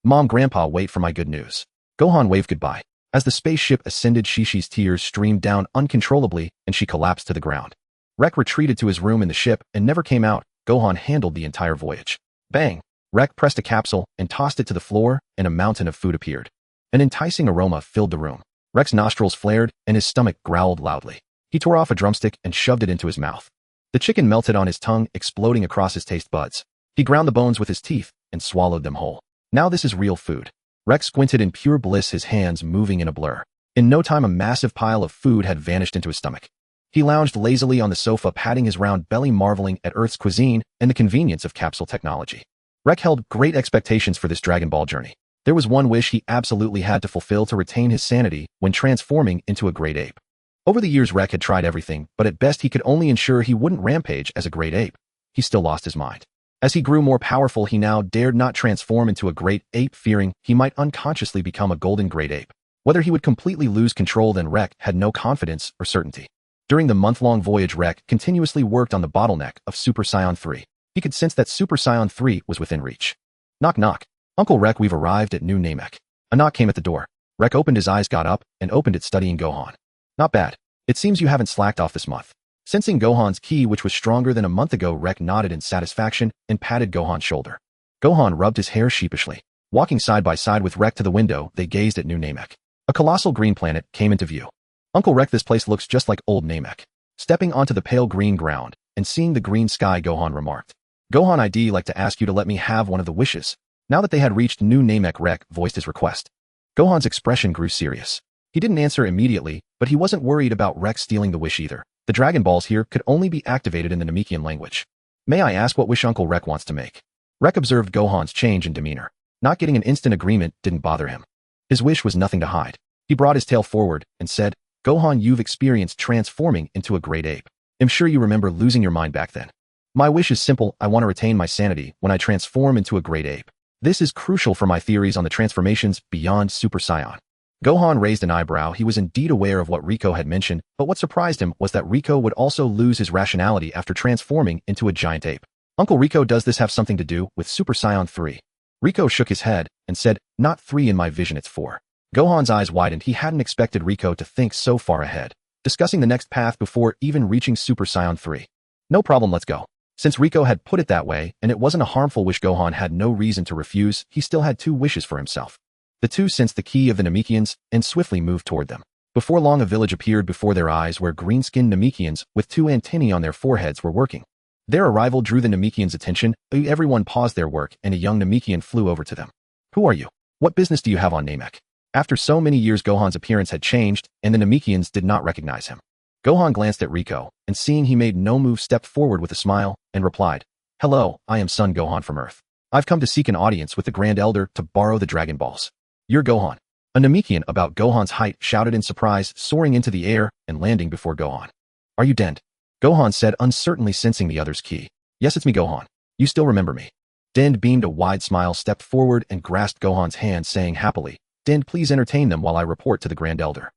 Mom, Grandpa, wait for my good news. Gohan waved goodbye. As the spaceship ascended, Chi-Chi's tears streamed down uncontrollably, and she collapsed to the ground. Rek retreated to his room in the ship and never came out. Gohan handled the entire voyage. Bang! Rek pressed a capsule and tossed it to the floor, and a mountain of food appeared. An enticing aroma filled the room. Rek's nostrils flared, and his stomach growled loudly. He tore off a drumstick and shoved it into his mouth. The chicken melted on his tongue, exploding across his taste buds. He ground the bones with his teeth and swallowed them whole. Now this is real food. Rek squinted in pure bliss, his hands moving in a blur. In no time, a massive pile of food had vanished into his stomach. He lounged lazily on the sofa, patting his round belly, marveling at Earth's cuisine and the convenience of capsule technology. Rek held great expectations for this Dragon Ball journey. There was one wish he absolutely had to fulfill to retain his sanity when transforming into a great ape. Over the years, Rek had tried everything, but at best he could only ensure he wouldn't rampage as a great ape. He still lost his mind. As he grew more powerful, he now dared not transform into a great ape, fearing he might unconsciously become a golden great ape. Whether he would completely lose control, then Rek had no confidence or certainty. During the month-long voyage, Rek continuously worked on the bottleneck of Super Saiyan 3. He could sense that Super Saiyan 3 was within reach. Knock knock. Uncle Rek, we've arrived at New Namek. A knock came at the door. Rek opened his eyes, got up, and opened it, studying Gohan. Not bad. It seems you haven't slacked off this month. Sensing Gohan's ki, which was stronger than a month ago, Rek nodded in satisfaction and patted Gohan's shoulder. Gohan rubbed his hair sheepishly. Walking side by side with Rek to the window, they gazed at New Namek. A colossal green planet came into view. Uncle Rek, this place looks just like old Namek. Stepping onto the pale green ground and seeing the green sky, Gohan remarked. Gohan, I'd like to ask you to let me have one of the wishes. Now that they had reached New Namek, Rek voiced his request. Gohan's expression grew serious. He didn't answer immediately, but he wasn't worried about Rek stealing the wish either. The Dragon Balls here could only be activated in the Namekian language. May I ask what wish Uncle Rek wants to make? Rek observed Gohan's change in demeanor. Not getting an instant agreement didn't bother him. His wish was nothing to hide. He brought his tail forward and said, Gohan, you've experienced transforming into a great ape. I'm sure you remember losing your mind back then. My wish is simple. I want to retain my sanity when I transform into a great ape. This is crucial for my theories on the transformations beyond Super Saiyan. Gohan raised an eyebrow. He was indeed aware of what Rico had mentioned, but what surprised him was that Rico would also lose his rationality after transforming into a giant ape. Uncle Rico, does this have something to do with Super Saiyan 3? Rico shook his head and said, not 3 in my vision, it's 4. Gohan's eyes widened. He hadn't expected Rico to think so far ahead, discussing the next path before even reaching Super Saiyan 3. No problem, let's go. Since Rico had put it that way, and it wasn't a harmful wish, Gohan had no reason to refuse. He still had 2 wishes for himself. The two sensed the ki of the Namekians and swiftly moved toward them. Before long, a village appeared before their eyes where green-skinned Namekians with 2 antennae on their foreheads were working. Their arrival drew the Namekians' attention. Everyone paused their work, and a young Namekian flew over to them. Who are you? What business do you have on Namek? After so many years, Gohan's appearance had changed, and the Namekians did not recognize him. Gohan glanced at Rico, and seeing he made no move, stepped forward with a smile and replied, Hello, I am Son Gohan from Earth. I've come to seek an audience with the Grand Elder to borrow the Dragon Balls. You're Gohan. A Namekian about Gohan's height shouted in surprise, soaring into the air and landing before Gohan. Are you Dend? Gohan said, uncertainly sensing the other's ki. Yes, it's me, Gohan. You still remember me. Dend beamed a wide smile, stepped forward and grasped Gohan's hand, saying happily, Dend, please entertain them while I report to the Grand Elder.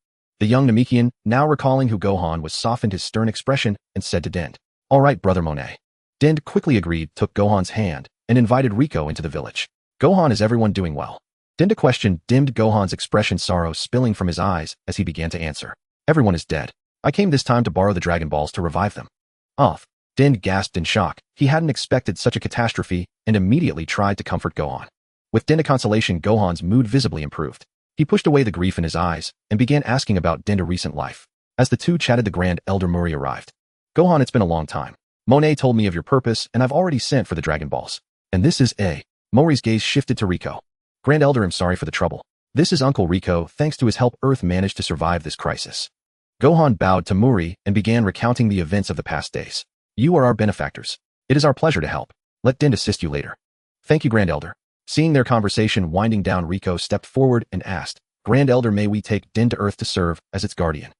The young Namekian, now recalling who Gohan was, softened his stern expression and said to Dend, "All right, brother Monet." Dend quickly agreed, took Gohan's hand, and invited Rico into the village. "Gohan, is everyone doing well?" Dend question dimmed Gohan's expression, sorrow spilling from his eyes as he began to answer. "Everyone is dead. I came this time to borrow the Dragon Balls to revive them." "Off." Dend gasped in shock. He hadn't expected such a catastrophe and immediately tried to comfort Gohan. With Dend consolation, Gohan's mood visibly improved. He pushed away the grief in his eyes and began asking about Dend's recent life. As the two chatted, the Grand Elder Murray arrived. "Gohan, it's been a long time. Monet told me of your purpose, and I've already sent for the Dragon Balls. And this is A." Mori's gaze shifted to Rico. "Grand Elder, I'm sorry for the trouble. This is Uncle Rico. Thanks to his help, Earth managed to survive this crisis." Gohan bowed to Mori and began recounting the events of the past days. "You are our benefactors. It is our pleasure to help. Let Dend assist you later." "Thank you, Grand Elder." Seeing their conversation winding down, Rico stepped forward and asked, "Grand Elder, may we take Dend to Earth to serve as its guardian?"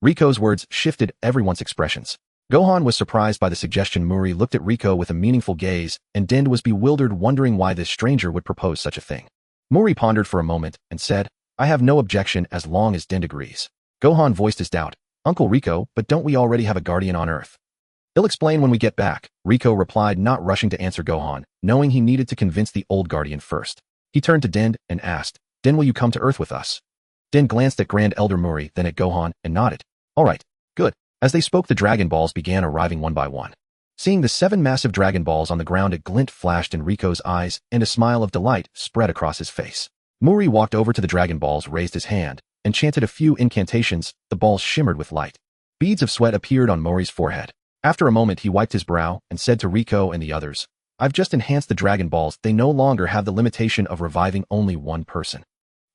Rico's words shifted everyone's expressions. Gohan was surprised by the suggestion. Mori looked at Rico with a meaningful gaze, and Dend was bewildered, wondering why this stranger would propose such a thing. Mori pondered for a moment and said, "I have no objection as long as Dend agrees." Gohan voiced his doubt. "Uncle Rico, but don't we already have a guardian on Earth?" "He'll explain when we get back," Rico replied, not rushing to answer Gohan, knowing he needed to convince the old guardian first. He turned to Dend and asked, "Dend, will you come to Earth with us?" Dend glanced at Grand Elder Murray, then at Gohan, and nodded. "All right, good." As they spoke, the Dragon Balls began arriving one by one. Seeing the 7 massive Dragon Balls on the ground, a glint flashed in Rico's eyes, and a smile of delight spread across his face. Murray walked over to the Dragon Balls, raised his hand, and chanted a few incantations. The balls shimmered with light. Beads of sweat appeared on Murray's forehead. After a moment, he wiped his brow and said to Rico and the others, "I've just enhanced the Dragon Balls. They no longer have the limitation of reviving only one person."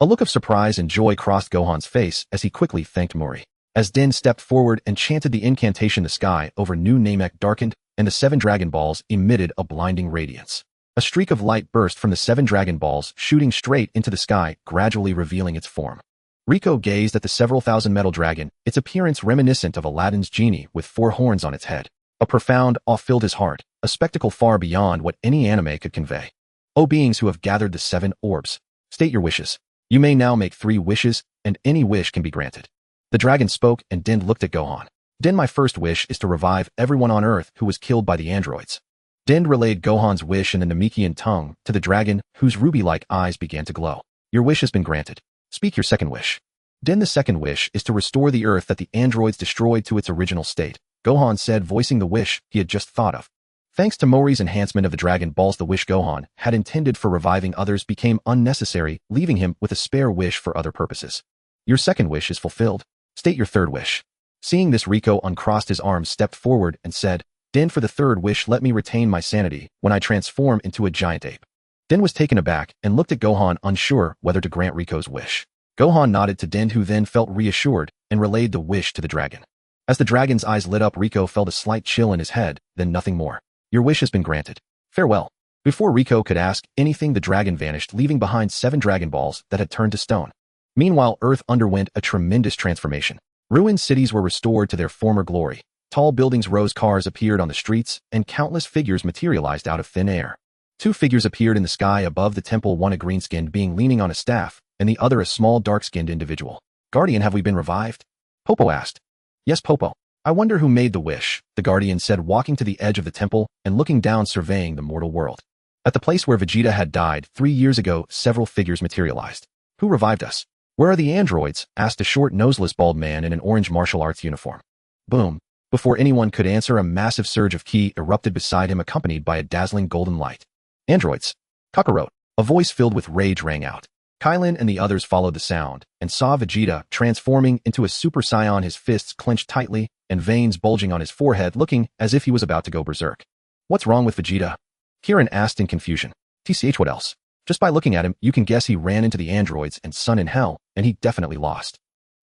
A look of surprise and joy crossed Gohan's face as he quickly thanked Murray. As Dend stepped forward and chanted the incantation, the sky over New Namek darkened, and the 7 Dragon Balls emitted a blinding radiance. A streak of light burst from the 7 Dragon Balls, shooting straight into the sky, gradually revealing its form. Rico gazed at the several thousand metal dragon, its appearance reminiscent of Aladdin's genie with 4 horns on its head. A profound awe filled his heart, a spectacle far beyond what any anime could convey. "O beings who have gathered the 7 orbs, state your wishes. You may now make 3 wishes, and any wish can be granted." The dragon spoke, and Dend looked at Gohan. "Dend, my first wish is to revive everyone on Earth who was killed by the androids." Dend relayed Gohan's wish in the Namekian tongue to the dragon, whose ruby-like eyes began to glow. "Your wish has been granted. Speak your second wish." "Dend, the second wish is to restore the Earth that the androids destroyed to its original state," Gohan said, voicing the wish he had just thought of. Thanks to Mori's enhancement of the Dragon Balls, the wish Gohan had intended for reviving others became unnecessary, leaving him with a spare wish for other purposes. "Your second wish is fulfilled. State your third wish." Seeing this, Rico uncrossed his arms, stepped forward, and said, "Dend, for the third wish, let me retain my sanity when I transform into a giant ape." Dend was taken aback and looked at Gohan, unsure whether to grant Rico's wish. Gohan nodded to Dend, who then felt reassured and relayed the wish to the dragon. As the dragon's eyes lit up, Rico felt a slight chill in his head, then nothing more. "Your wish has been granted. Farewell." Before Rico could ask anything, the dragon vanished, leaving behind 7 Dragon Balls that had turned to stone. Meanwhile, Earth underwent a tremendous transformation. Ruined cities were restored to their former glory. Tall buildings rose, cars appeared on the streets, and countless figures materialized out of thin air. 2 figures appeared in the sky above the temple, one a green-skinned being leaning on a staff, and the other a small dark-skinned individual. "Guardian, have we been revived?" Popo asked. "Yes, Popo. I wonder who made the wish," the Guardian said, walking to the edge of the temple and looking down, surveying the mortal world. At the place where Vegeta had died 3 years ago, several figures materialized. "Who revived us?" "Where are the androids?" asked a short, noseless, bald man in an orange martial arts uniform. Boom. Before anyone could answer, a massive surge of ki erupted beside him, accompanied by a dazzling golden light. "Androids! Kakarot!" A voice filled with rage rang out. Kylin and the others followed the sound and saw Vegeta transforming into a Super Saiyan, his fists clenched tightly and veins bulging on his forehead, looking as if he was about to go berserk. "What's wrong with Vegeta?" Kirin asked in confusion. "TCH, what else? Just by looking at him, you can guess he ran into the androids and Sun in Hell, and he definitely lost."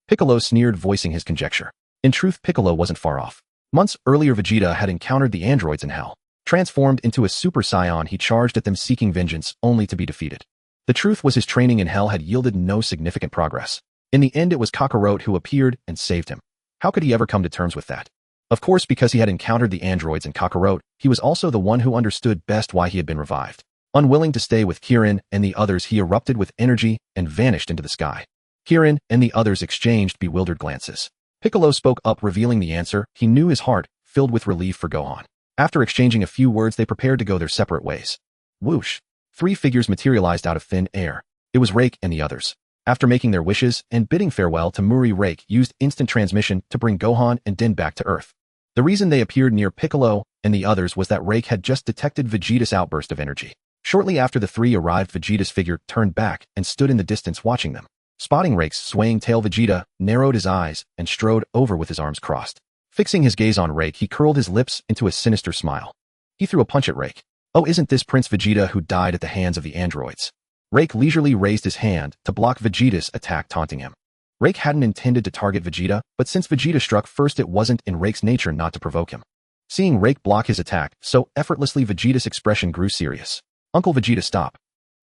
Piccolo sneered, voicing his conjecture. In truth, Piccolo wasn't far off. Months earlier, Vegeta had encountered the androids in Hell. Transformed into a Super Saiyan, he charged at them seeking vengeance, only to be defeated. The truth was, his training in Hell had yielded no significant progress. In the end, it was Kakarot who appeared and saved him. How could he ever come to terms with that? Of course, because he had encountered the androids and Kakarot, he was also the one who understood best why he had been revived. Unwilling to stay with Kirin and the others, he erupted with energy and vanished into the sky. Kirin and the others exchanged bewildered glances. Piccolo spoke up, revealing the answer. He knew, his heart filled with relief for Gohan. After exchanging a few words, they prepared to go their separate ways. Whoosh! 3 figures materialized out of thin air. It was Rake and the others. After making their wishes and bidding farewell to Muri, Rake used instant transmission to bring Gohan and Din back to Earth. The reason they appeared near Piccolo and the others was that Rake had just detected Vegeta's outburst of energy. Shortly after the 3 arrived, Vegeta's figure turned back and stood in the distance watching them. Spotting Rake's swaying tail, Vegeta narrowed his eyes and strode over with his arms crossed. Fixing his gaze on Rake, he curled his lips into a sinister smile. He threw a punch at Rake. Oh, isn't this Prince Vegeta who died at the hands of the androids? Rake leisurely raised his hand to block Vegeta's attack, taunting him. Rake hadn't intended to target Vegeta, but since Vegeta struck first, it wasn't in Rake's nature not to provoke him. Seeing Rake block his attack so effortlessly, Vegeta's expression grew serious. Uncle Vegeta, stop.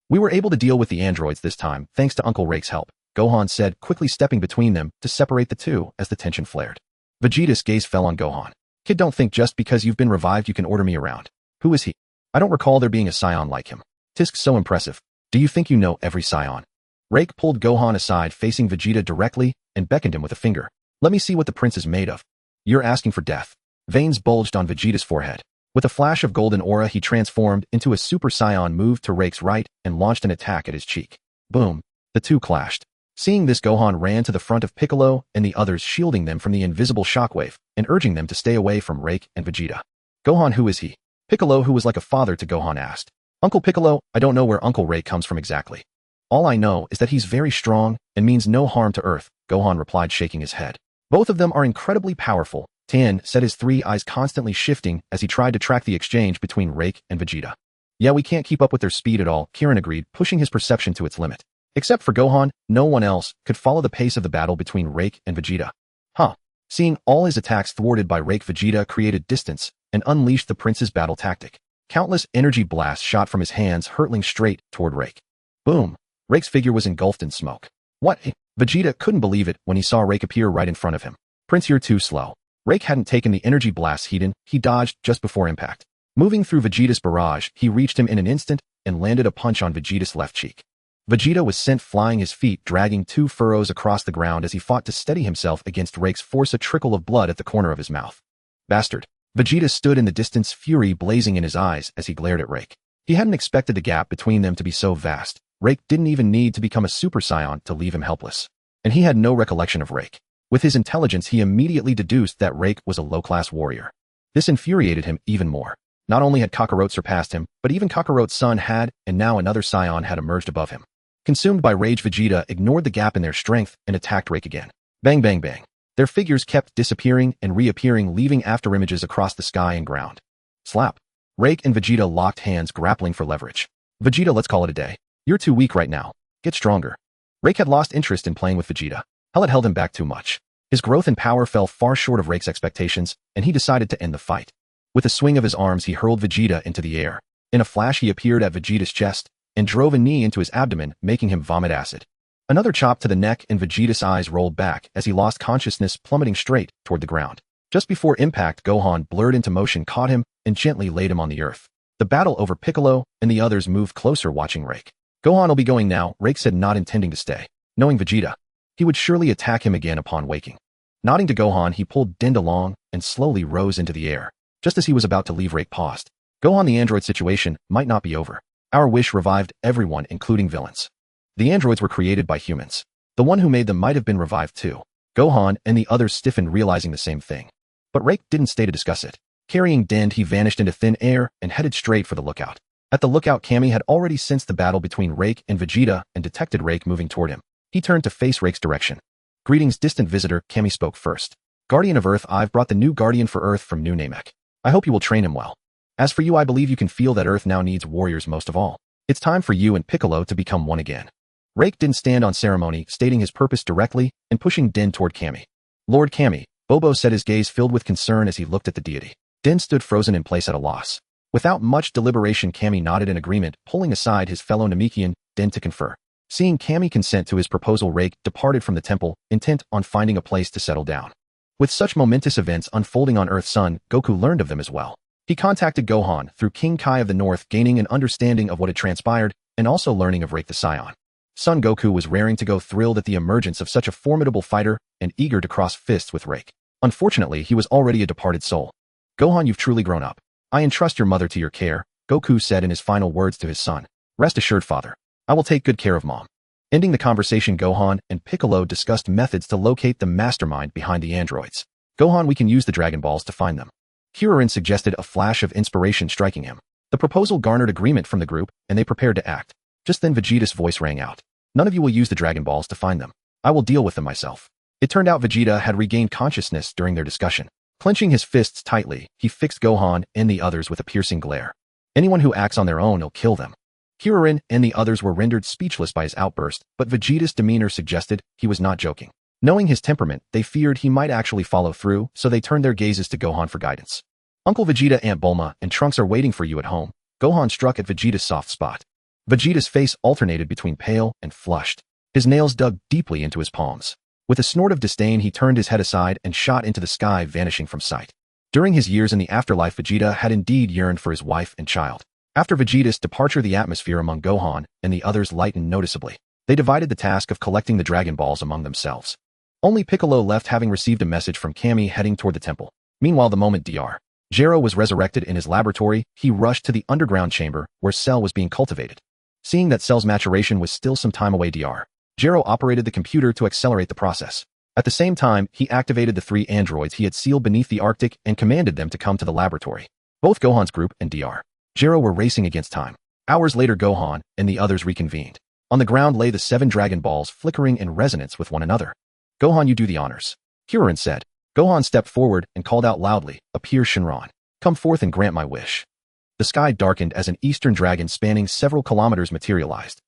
We were able to deal with the androids this time, thanks to Uncle Rake's help, Gohan said, quickly stepping between them to separate the two as the tension flared. Vegeta's gaze fell on Gohan. Kid, don't think just because you've been revived you can order me around. Who is he? I don't recall there being a Saiyan like him. Tisk's so impressive. Do you think you know every Saiyan? Rake pulled Gohan aside, facing Vegeta directly, and beckoned him with a finger. Let me see what the prince is made of. You're asking for death. Veins bulged on Vegeta's forehead. With a flash of golden aura, he transformed into a Super Saiyan, moved to Rake's right, and launched an attack at his cheek. Boom. The two clashed. Seeing this, Gohan ran to the front of Piccolo and the others, shielding them from the invisible shockwave and urging them to stay away from Rake and Vegeta. Gohan, who is he? Piccolo, who was like a father to Gohan, asked. Uncle Piccolo, I don't know where Uncle Rake comes from exactly. All I know is that he's very strong and means no harm to Earth, Gohan replied, shaking his head. Both of them are incredibly powerful, Tien said, his 3 eyes constantly shifting as he tried to track the exchange between Rake and Vegeta. Yeah, we can't keep up with their speed at all, Kirin agreed, pushing his perception to its limit. Except for Gohan, no one else could follow the pace of the battle between Rake and Vegeta. Huh. Seeing all his attacks thwarted by Rake, Vegeta created distance and unleashed the prince's battle tactic. Countless energy blasts shot from his hands, hurtling straight toward Rake. Boom. Rake's figure was engulfed in smoke. What? Vegeta couldn't believe it when he saw Rake appear right in front of him. Prince, you're too slow. Rake hadn't taken the energy blast he dodged just before impact. Moving through Vegeta's barrage, he reached him in an instant and landed a punch on Vegeta's left cheek. Vegeta was sent flying, his feet dragging 2 furrows across the ground as he fought to steady himself against Rake's force, a trickle of blood at the corner of his mouth. Bastard. Vegeta stood in the distance, fury blazing in his eyes as he glared at Rake. He hadn't expected the gap between them to be so vast. Rake didn't even need to become a Super Saiyan to leave him helpless. And he had no recollection of Rake. With his intelligence, he immediately deduced that Rake was a low-class warrior. This infuriated him even more. Not only had Kakarot surpassed him, but even Kakarot's son had, and now another Saiyan had emerged above him. Consumed by rage, Vegeta ignored the gap in their strength and attacked Rake again. Bang, bang, bang. Their figures kept disappearing and reappearing, leaving afterimages across the sky and ground. Slap. Rake and Vegeta locked hands, grappling for leverage. Vegeta, let's call it a day. You're too weak right now. Get stronger. Rake had lost interest in playing with Vegeta. Hell had held him back too much. His growth and power fell far short of Rake's expectations, and he decided to end the fight. With a swing of his arms, he hurled Vegeta into the air. In a flash, he appeared at Vegeta's chest and drove a knee into his abdomen, making him vomit acid. Another chop to the neck, and Vegeta's eyes rolled back as he lost consciousness, plummeting straight toward the ground. Just before impact, Gohan blurred into motion, caught him, and gently laid him on the earth. The battle over, Piccolo and the others moved closer, watching Rake. Gohan will be going now, Rake said, not intending to stay. Knowing Vegeta, he would surely attack him again upon waking. Nodding to Gohan, he pulled Din along and slowly rose into the air. Just as he was about to leave, Rake paused. Gohan, the android situation might not be over. Our wish revived everyone, including villains. The androids were created by humans. The one who made them might have been revived too. Gohan and the others stiffened, realizing the same thing. But Rake didn't stay to discuss it. Carrying Din, he vanished into thin air and headed straight for the lookout. At the lookout, Kami had already sensed the battle between Rake and Vegeta and detected Rake moving toward him. He turned to face Rake's direction. Greetings, distant visitor, Kami spoke first. Guardian of Earth, I've brought the new Guardian for Earth from New Namek. I hope you will train him well. As for you, I believe you can feel that Earth now needs warriors most of all. It's time for you and Piccolo to become one again. Rake didn't stand on ceremony, stating his purpose directly and pushing Din toward Kami. Lord Kami, Bobo said, his gaze filled with concern as he looked at the deity. Din stood frozen in place at a loss. Without much deliberation, Kami nodded in agreement, pulling aside his fellow Namekian, Din, to confer. Seeing Kami consent to his proposal, Rake departed from the temple, intent on finding a place to settle down. With such momentous events unfolding on Earth, Son Goku learned of them as well. He contacted Gohan through King Kai of the North, gaining an understanding of what had transpired and also learning of Rake the Saiyan. Son Goku was raring to go, thrilled at the emergence of such a formidable fighter and eager to cross fists with Rake. Unfortunately, he was already a departed soul. Gohan, you've truly grown up. I entrust your mother to your care, Goku said in his final words to his son. Rest assured, father. I will take good care of mom. Ending the conversation, Gohan and Piccolo discussed methods to locate the mastermind behind the androids. Gohan, we can use the Dragon Balls to find them. Kuririn suggested, a flash of inspiration striking him. The proposal garnered agreement from the group, and they prepared to act. Just then Vegeta's voice rang out. None of you will use the Dragon Balls to find them. I will deal with them myself. It turned out Vegeta had regained consciousness during their discussion. Clenching his fists tightly, he fixed Gohan and the others with a piercing glare. Anyone who acts on their own will kill them. Kuririn and the others were rendered speechless by his outburst, but Vegeta's demeanor suggested he was not joking. Knowing his temperament, they feared he might actually follow through, so they turned their gazes to Gohan for guidance. Uncle Vegeta, Aunt Bulma, and Trunks are waiting for you at home. Gohan struck at Vegeta's soft spot. Vegeta's face alternated between pale and flushed. His nails dug deeply into his palms. With a snort of disdain, he turned his head aside and shot into the sky, vanishing from sight. During his years in the afterlife, Vegeta had indeed yearned for his wife and child. After Vegeta's departure, the atmosphere among Gohan and the others lightened noticeably. They divided the task of collecting the Dragon Balls among themselves. Only Piccolo left, having received a message from Kami heading toward the temple. Meanwhile, the moment Dr. Gero was resurrected in his laboratory, he rushed to the underground chamber where Cell was being cultivated. Seeing that Cell's maturation was still some time away, Dr. Gero operated the computer to accelerate the process. At the same time, he activated the 3 androids he had sealed beneath the Arctic and commanded them to come to the laboratory. Both Gohan's group and Dr. Gero were racing against time. Hours later, Gohan and the others reconvened. On the ground lay the 7 Dragon Balls, flickering in resonance with one another. Gohan, you do the honors, Kuririn said. Gohan stepped forward and called out loudly, appear Shenron. Come forth and grant my wish. The sky darkened as an eastern dragon spanning several kilometers materialized.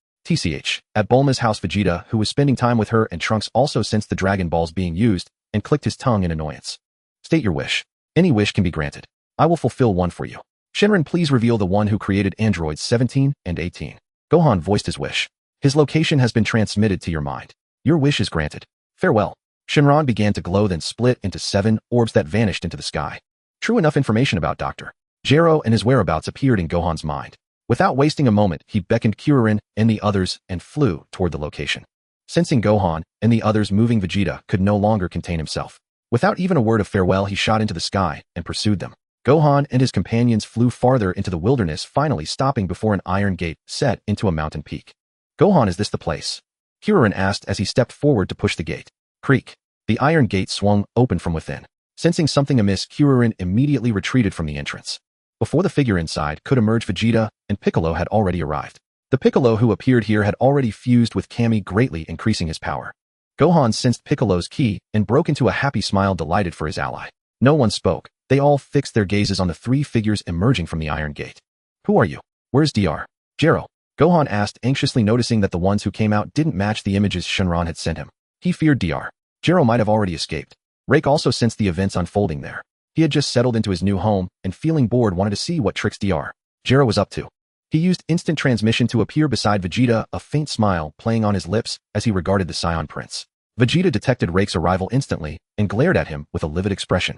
At Bulma's house, Vegeta, who was spending time with her and Trunks, also sensed the Dragon Balls being used and clicked his tongue in annoyance. State your wish. Any wish can be granted. I will fulfill one for you. Shenron, please reveal the one who created androids 17 and 18. Gohan voiced his wish. His location has been transmitted to your mind. Your wish is granted. Farewell. Shenron began to glow, then split into 7 orbs that vanished into the sky. True enough, information about Dr. Gero and his whereabouts appeared in Gohan's mind. Without wasting a moment, he beckoned Kuririn and the others and flew toward the location. Sensing Gohan and the others moving, Vegeta could no longer contain himself. Without even a word of farewell, he shot into the sky and pursued them. Gohan and his companions flew farther into the wilderness, finally stopping before an iron gate set into a mountain peak. Gohan, is this the place? Kuririn asked as he stepped forward to push the gate. Creak. The iron gate swung open from within. Sensing something amiss, Kuririn immediately retreated from the entrance. Before the figure inside could emerge, Vegeta and Piccolo had already arrived. The Piccolo who appeared here had already fused with Kami, greatly increasing his power. Gohan sensed Piccolo's ki and broke into a happy smile, delighted for his ally. No one spoke. They all fixed their gazes on the 3 figures emerging from the iron gate. Who are you? Where's Dr. Gero? Gohan asked, anxiously, noticing that the ones who came out didn't match the images Shenron had sent him. He feared Dr. Gero might have already escaped. Rake also sensed the events unfolding there. He had just settled into his new home and, feeling bored, wanted to see what tricks Dr. Gero was up to. He used instant transmission to appear beside Vegeta, a faint smile playing on his lips as he regarded the Saiyan prince. Vegeta detected Rake's arrival instantly and glared at him with a livid expression.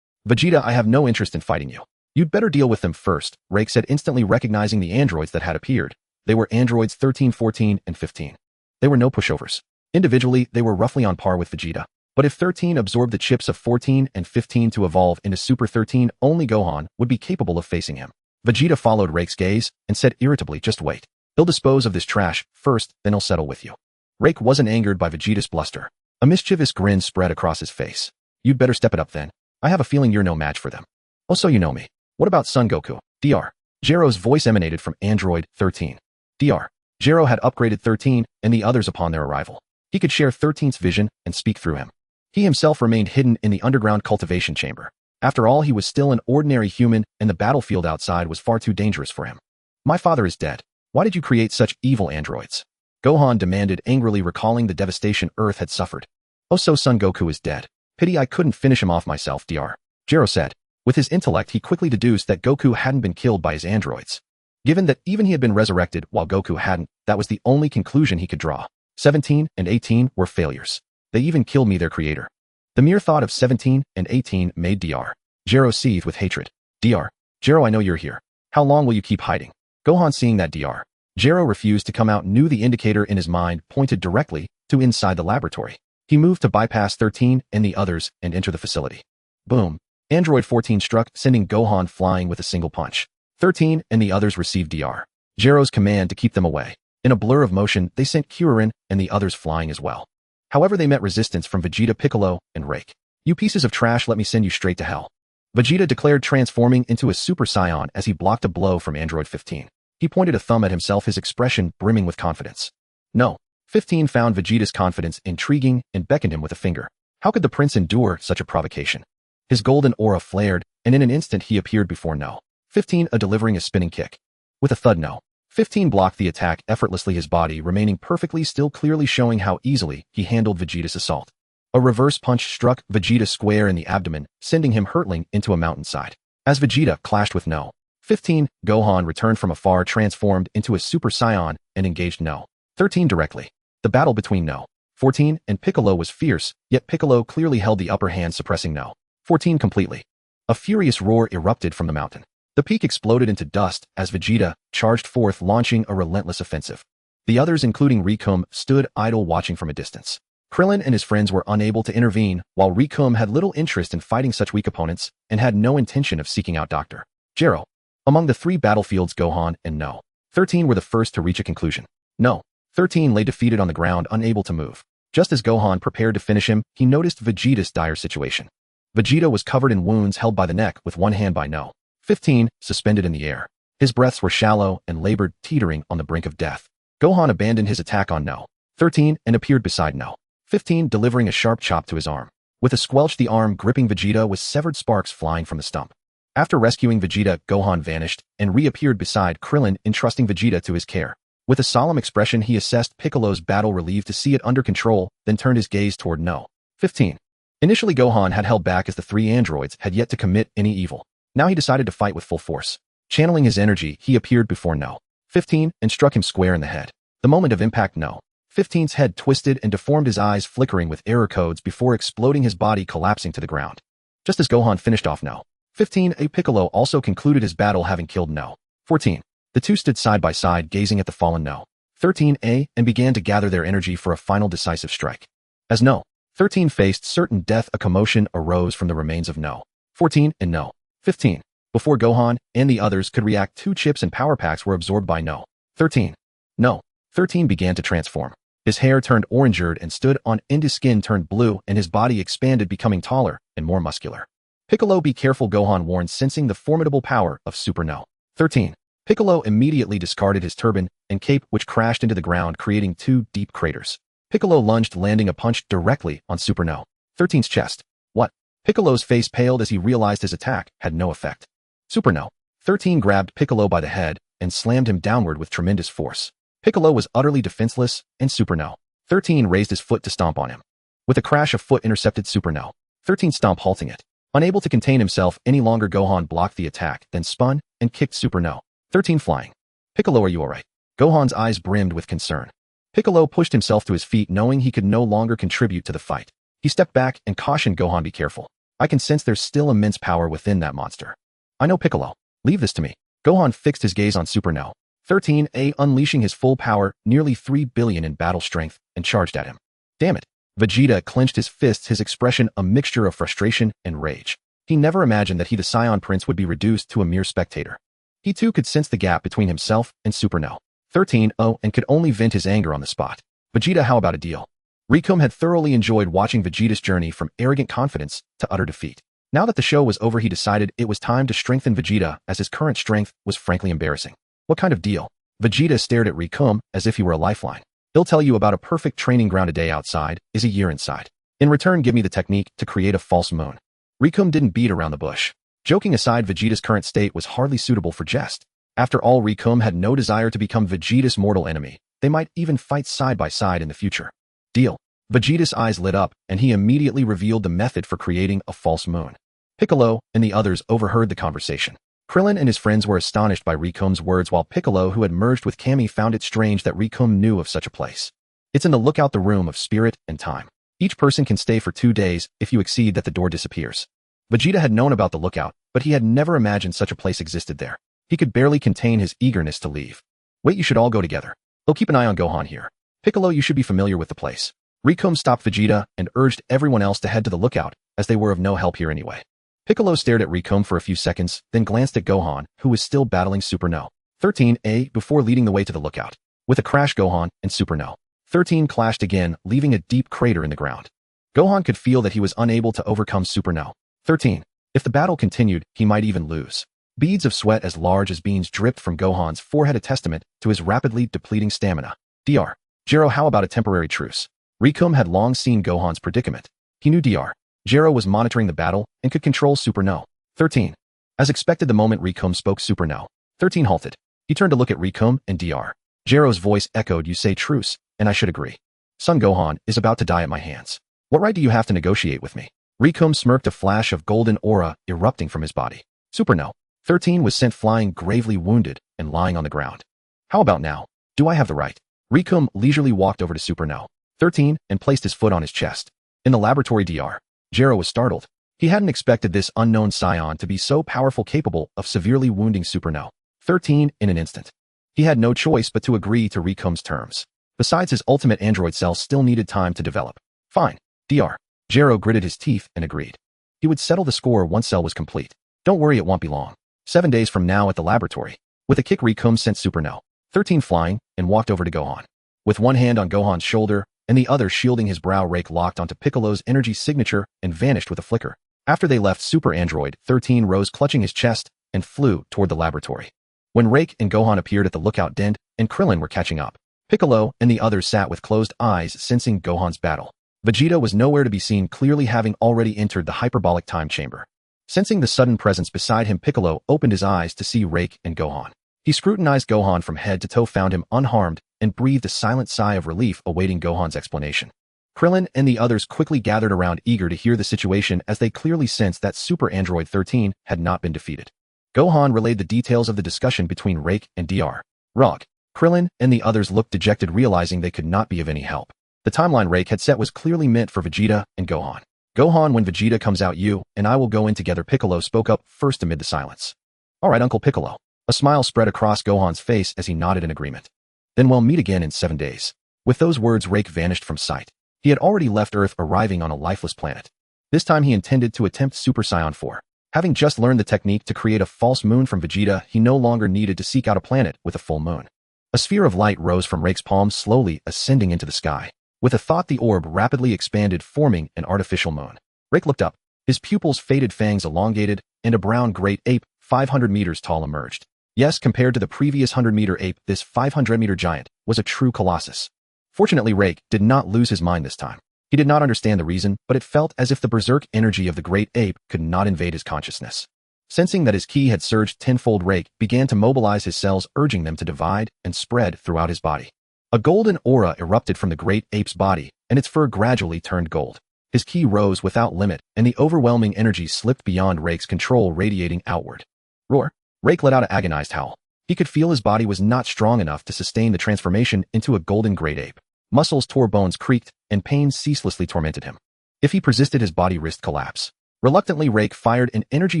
Vegeta, I have no interest in fighting you. You'd better deal with them first, Rake said, instantly recognizing the androids that had appeared. They were androids 13, 14, and 15. They were no pushovers. Individually, they were roughly on par with Vegeta. But if 13 absorbed the chips of 14 and 15 to evolve into Super 13, only Gohan would be capable of facing him. Vegeta followed Rake's gaze and said irritably, just wait. He'll dispose of this trash first, then he'll settle with you. Rake wasn't angered by Vegeta's bluster. A mischievous grin spread across his face. You'd better step it up then. I have a feeling you're no match for them. Oh, so you know me. What about Son Goku? Dr. Gero's voice emanated from Android 13. Dr. Gero had upgraded 13 and the others upon their arrival. He could share 13's vision and speak through him. He himself remained hidden in the underground cultivation chamber. After all, he was still an ordinary human, and the battlefield outside was far too dangerous for him. My father is dead. Why did you create such evil androids? Gohan demanded, angrily recalling the devastation Earth had suffered. Oh, so Son Goku is dead. Pity I couldn't finish him off myself, Dr. Gero said. With his intellect, he quickly deduced that Goku hadn't been killed by his androids. Given that even he had been resurrected while Goku hadn't, that was the only conclusion he could draw. 17 and 18 were failures. They even killed me, their creator. The mere thought of 17 and 18 made Dr. Gero seethe with hatred. Dr. Gero, I know you're here. How long will you keep hiding? Gohan, seeing that Dr. Jero refused to come out, knew the indicator in his mind pointed directly to inside the laboratory. He moved to bypass 13 and the others and enter the facility. Boom. Android 14 struck, sending Gohan flying with a single punch. 13 and the others received Dr. Jero's command to keep them away. In a blur of motion, they sent Kuririn and the others flying as well. However, they met resistance from Vegeta, Piccolo, and Rake. "You pieces of trash, let me send you straight to hell," Vegeta declared, transforming into a Super Saiyan as he blocked a blow from Android 15. He pointed a thumb at himself, his expression brimming with confidence. No. 15 found Vegeta's confidence intriguing and beckoned him with a finger. How could the prince endure such a provocation? His golden aura flared, and in an instant he appeared before No. 15, delivering a spinning kick. With a thud, No. 15 blocked the attack effortlessly, his body remaining perfectly still, clearly showing how easily he handled Vegeta's assault. A reverse punch struck Vegeta square in the abdomen, sending him hurtling into a mountainside. As Vegeta clashed with No. 15, Gohan returned from afar, transformed into a Super Saiyan, and engaged No. 13 directly. The battle between No. 14 and Piccolo was fierce, yet Piccolo clearly held the upper hand, suppressing No. 14 completely. A furious roar erupted from the mountain. The peak exploded into dust as Vegeta charged forth, launching a relentless offensive. The others, including Rikum, stood idle watching from a distance. Krillin and his friends were unable to intervene, while Rikum had little interest in fighting such weak opponents and had no intention of seeking out Dr. Jero. Among the three battlefields, Gohan and No. 13 were the first to reach a conclusion. No. 13 lay defeated on the ground, unable to move. Just as Gohan prepared to finish him, he noticed Vegeta's dire situation. Vegeta was covered in wounds, held by the neck with one hand by No. 15, suspended in the air. His breaths were shallow and labored, teetering on the brink of death. Gohan abandoned his attack on No. 13 and appeared beside No. 15, delivering a sharp chop to his arm. With a squelch, the arm gripping Vegeta with severed sparks flying from the stump. After rescuing Vegeta, Gohan vanished and reappeared beside Krillin, entrusting Vegeta to his care. With a solemn expression, he assessed Piccolo's battle, relieved to see it under control, then turned his gaze toward No. 15. Initially, Gohan had held back as the three androids had yet to commit any evil. Now he decided to fight with full force. Channeling his energy, he appeared before No. 15 and struck him square in the head. The moment of impact, No. 15's head twisted and deformed, his eyes flickering with error codes before exploding, his body collapsing to the ground. Just as Gohan finished off No. 15, Piccolo also concluded his battle, having killed No. 14. The two stood side by side, gazing at the fallen No. 13 and began to gather their energy for a final decisive strike. As No. 13 faced certain death, a commotion arose from the remains of No. 14 and No. 15. Before Gohan and the others could react, two chips and power packs were absorbed by No. 13. No. 13 began to transform. His hair turned orange-red and stood on end, his skin turned blue, and his body expanded, becoming taller and more muscular. Piccolo, be careful, Gohan warned, sensing the formidable power of Super No. 13. Piccolo immediately discarded his turban and cape, which crashed into the ground, creating two deep craters. Piccolo lunged, landing a punch directly on Super No. 13's chest. What? Piccolo's face paled as he realized his attack had no effect. Super No. 13 grabbed Piccolo by the head and slammed him downward with tremendous force. Piccolo was utterly defenseless, and Super No. 13 raised his foot to stomp on him. With a crash, a foot intercepted Super No. 13's stomp, halting it. Unable to contain himself any longer, Gohan blocked the attack, then spun and kicked Super No. 13 flying. Piccolo, are you alright? Gohan's eyes brimmed with concern. Piccolo pushed himself to his feet, knowing he could no longer contribute to the fight. He stepped back and cautioned Gohan, be careful. I can sense there's still immense power within that monster. I know, Piccolo. Leave this to me. Gohan fixed his gaze on Super No. 13, unleashing his full power, nearly 3 billion in battle strength, and charged at him. Damn it. Vegeta clenched his fists, his expression a mixture of frustration and rage. He never imagined that he, the Saiyan Prince, would be reduced to a mere spectator. He too could sense the gap between himself and Super No. 13, and could only vent his anger on the spot. Vegeta, how about a deal? Rikum had thoroughly enjoyed watching Vegeta's journey from arrogant confidence to utter defeat. Now that the show was over, he decided it was time to strengthen Vegeta, as his current strength was frankly embarrassing. What kind of deal? Vegeta stared at Rikum as if he were a lifeline. He'll tell you about a perfect training ground. A day outside is a year inside. In return, give me the technique to create a false moon. Rikum didn't beat around the bush. Joking aside, Vegeta's current state was hardly suitable for jest. After all, Rikum had no desire to become Vegeta's mortal enemy. They might even fight side by side in the future. Deal. Vegeta's eyes lit up, and he immediately revealed the method for creating a false moon. Piccolo and the others overheard the conversation. Krillin and his friends were astonished by Rikum's words, while Piccolo, who had merged with Kami, found it strange that Rikum knew of such a place. It's in the lookout, the room of spirit and time. Each person can stay for 2 days. If you exceed that, the door disappears. Vegeta had known about the lookout, but he had never imagined such a place existed there. He could barely contain his eagerness to leave. Wait, you should all go together. He'll keep an eye on Gohan here. Piccolo, you should be familiar with the place. Rikum stopped Vegeta and urged everyone else to head to the lookout, as they were of no help here anyway. Piccolo stared at Rikum for a few seconds, then glanced at Gohan, who was still battling Super No. 13A before leading the way to the lookout. With a crash, Gohan and Super No. 13 clashed again, leaving a deep crater in the ground. Gohan could feel that he was unable to overcome Super No. 13. If the battle continued, he might even lose. Beads of sweat as large as beans dripped from Gohan's forehead, a testament to his rapidly depleting stamina. Dr. Gero, how about a temporary truce? Rikum had long seen Gohan's predicament. He knew Dr. Gero was monitoring the battle and could control Super No. 13. As expected, the moment Rikum spoke, Super No. 13 halted. He turned to look at Rikum, and Dr. Gero's voice echoed, "You say truce, and I should agree. Son Gohan is about to die at my hands. What right do you have to negotiate with me?" Rikum smirked, a flash of golden aura erupting from his body. Super No. 13 was sent flying, gravely wounded and lying on the ground. How about now? Do I have the right? Rikum leisurely walked over to Super No. 13 and placed his foot on his chest. In the laboratory, Dr. Gero was startled. He hadn't expected this unknown Saiyan to be so powerful, capable of severely wounding Super No. 13 in an instant. He had no choice but to agree to Rikum's terms. Besides, his ultimate android cell still needed time to develop. Fine. Dr. Gero gritted his teeth and agreed. He would settle the score once cell was complete. Don't worry, it won't be long. 7 days from now at the laboratory. With a kick, Rikum sent Super No. 13 flying and walked over to Gohan. With one hand on Gohan's shoulder and the other shielding his brow, Rake locked onto Piccolo's energy signature and vanished with a flicker. After they left, Super Android 13 rose, clutching his chest, and flew toward the laboratory. When Rake and Gohan appeared at the lookout, Den and Krillin were catching up. Piccolo and the others sat with closed eyes, sensing Gohan's battle. Vegeta was nowhere to be seen, clearly having already entered the hyperbolic time chamber. Sensing the sudden presence beside him, Piccolo opened his eyes to see Rake and Gohan. He scrutinized Gohan from head to toe, found him unharmed, and breathed a silent sigh of relief, awaiting Gohan's explanation. Krillin and the others quickly gathered around, eager to hear the situation, as they clearly sensed that Super Android 13 had not been defeated. Gohan relayed the details of the discussion between Rake and Dr. Rog. Krillin and the others looked dejected, realizing they could not be of any help. The timeline Rake had set was clearly meant for Vegeta and Gohan. Gohan, when Vegeta comes out, you and I will go in together. Piccolo spoke up first amid the silence. All right, Uncle Piccolo. A smile spread across Gohan's face as he nodded in agreement. Then we'll meet again in 7 days. With those words, Rake vanished from sight. He had already left Earth, arriving on a lifeless planet. This time he intended to attempt Super Saiyan 4. Having just learned the technique to create a false moon from Vegeta, he no longer needed to seek out a planet with a full moon. A sphere of light rose from Rake's palm, slowly ascending into the sky. With a thought, the orb rapidly expanded, forming an artificial moon. Rake looked up. His pupils faded, fangs elongated, and a brown great ape, 500 meters tall, emerged. Yes, compared to the previous 100-meter ape, this 500-meter giant was a true colossus. Fortunately, Rake did not lose his mind this time. He did not understand the reason, but it felt as if the berserk energy of the great ape could not invade his consciousness. Sensing that his ki had surged tenfold, Rake began to mobilize his cells, urging them to divide and spread throughout his body. A golden aura erupted from the great ape's body, and its fur gradually turned gold. His ki rose without limit, and the overwhelming energy slipped beyond Rake's control, radiating outward. Roar! Rake let out an agonized howl. He could feel his body was not strong enough to sustain the transformation into a golden great ape. Muscles tore, bones creaked, and pain ceaselessly tormented him. If he persisted, his body risked collapse. Reluctantly, Rake fired an energy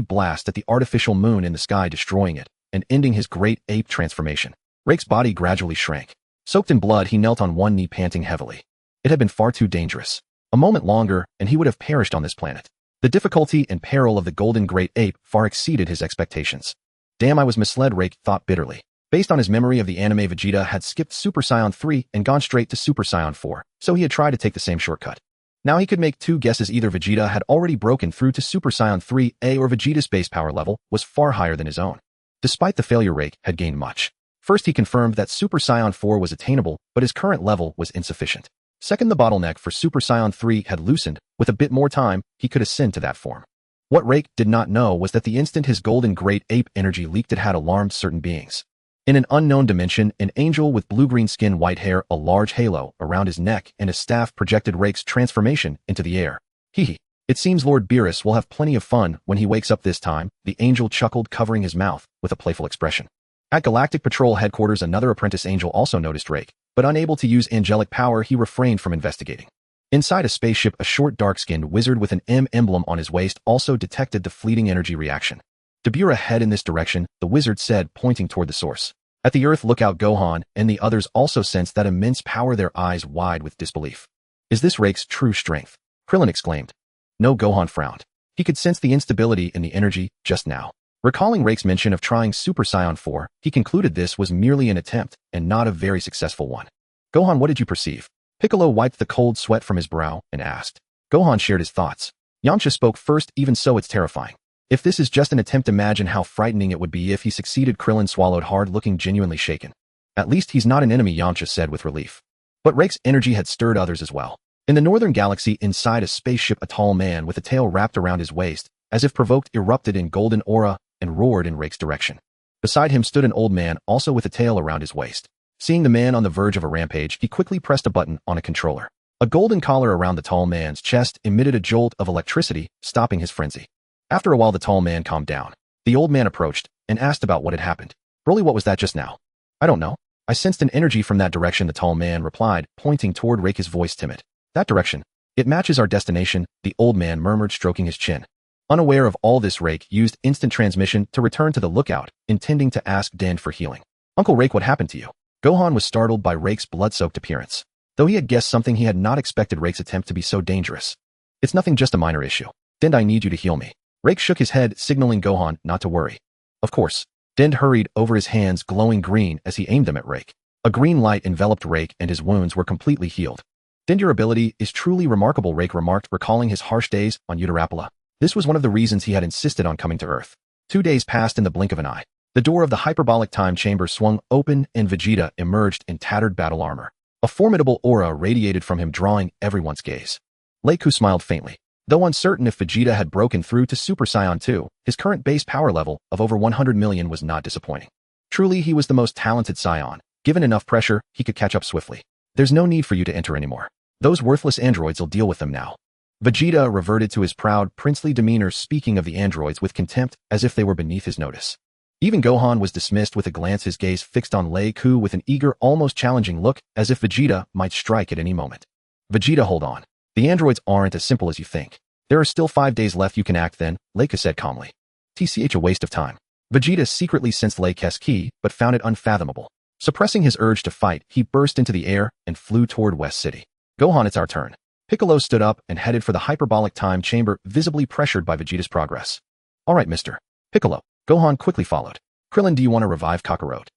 blast at the artificial moon in the sky, destroying it and ending his great ape transformation. Rake's body gradually shrank. Soaked in blood, he knelt on one knee, panting heavily. It had been far too dangerous. A moment longer, and he would have perished on this planet. The difficulty and peril of the golden great ape far exceeded his expectations. Damn, I was misled, Rake thought bitterly. Based on his memory of the anime, Vegeta had skipped Super Saiyan 3 and gone straight to Super Saiyan 4, so he had tried to take the same shortcut. Now he could make two guesses: either Vegeta had already broken through to Super Saiyan 3A, or Vegeta's base power level was far higher than his own. Despite the failure, Rake had gained much. First, he confirmed that Super Saiyan 4 was attainable, but his current level was insufficient. Second, the bottleneck for Super Saiyan 3 had loosened. With a bit more time, he could ascend to that form. What Rake did not know was that the instant his golden great ape energy leaked, it had alarmed certain beings. In an unknown dimension, an angel with blue-green skin, white hair, a large halo around his neck, and a staff projected Rake's transformation into the air. Hee. It seems Lord Beerus will have plenty of fun when he wakes up this time, the angel chuckled, covering his mouth with a playful expression. At Galactic Patrol headquarters, another apprentice angel also noticed Rake, but unable to use angelic power, he refrained from investigating. Inside a spaceship, a short, dark-skinned wizard with an M emblem on his waist also detected the fleeting energy reaction. Dabura, head in this direction, the wizard said, pointing toward the source. At the Earth lookout, Gohan and the others also sensed that immense power, their eyes wide with disbelief. Is this Rake's true strength? Krillin exclaimed. No, Gohan frowned. He could sense the instability in the energy just now. Recalling Rake's mention of trying Super Saiyan 4, he concluded this was merely an attempt and not a very successful one. Gohan, what did you perceive? Piccolo wiped the cold sweat from his brow and asked. Gohan shared his thoughts. Yamcha spoke first. Even so, it's terrifying. If this is just an attempt, imagine how frightening it would be if he succeeded. Krillin swallowed hard, looking genuinely shaken. At least he's not an enemy, Yamcha said with relief. But Rake's energy had stirred others as well. In the northern galaxy, inside a spaceship, a tall man with a tail wrapped around his waist, as if provoked, erupted in golden aura and roared in Rake's direction. Beside him stood an old man, also with a tail around his waist. Seeing the man on the verge of a rampage, he quickly pressed a button on a controller. A golden collar around the tall man's chest emitted a jolt of electricity, stopping his frenzy. After a while, the tall man calmed down. The old man approached and asked about what had happened. Broly, what was that just now? I don't know. I sensed an energy from that direction, the tall man replied, pointing toward Rake, his voice timid. That direction? It matches our destination, the old man murmured, stroking his chin. Unaware of all this, Rake used instant transmission to return to the lookout, intending to ask Dend for healing. Uncle Rake, what happened to you? Gohan was startled by Rake's blood-soaked appearance. Though he had guessed something, he had not expected Rake's attempt to be so dangerous. It's nothing, just a minor issue. Dend, I need you to heal me. Rake shook his head, signaling Gohan not to worry. Of course. Dend hurried over, his hands glowing green as he aimed them at Rake. A green light enveloped Rake and his wounds were completely healed. Dend, your ability is truly remarkable, Rake remarked, recalling his harsh days on Utarapola. This was one of the reasons he had insisted on coming to Earth. 2 days passed in the blink of an eye. The door of the hyperbolic time chamber swung open and Vegeta emerged in tattered battle armor. A formidable aura radiated from him, drawing everyone's gaze. Leiku smiled faintly. Though uncertain if Vegeta had broken through to Super Saiyan 2, his current base power level of over 100 million was not disappointing. Truly, he was the most talented Saiyan. Given enough pressure, he could catch up swiftly. There's no need for you to enter anymore. Those worthless androids will deal with them now. Vegeta reverted to his proud, princely demeanor, speaking of the androids with contempt, as if they were beneath his notice. Even Gohan was dismissed with a glance, his gaze fixed on Leiku with an eager, almost challenging look, as if Vegeta might strike at any moment. Vegeta, hold on. The androids aren't as simple as you think. There are still 5 days left, you can act then, Leiku said calmly. TCH, a waste of time. Vegeta secretly sensed Leiku's ki, but found it unfathomable. Suppressing his urge to fight, he burst into the air and flew toward West City. Gohan, it's our turn. Piccolo stood up and headed for the hyperbolic time chamber, visibly pressured by Vegeta's progress. All right, Mr. Piccolo. Gohan quickly followed. Krillin, do you want to revive Kakarot?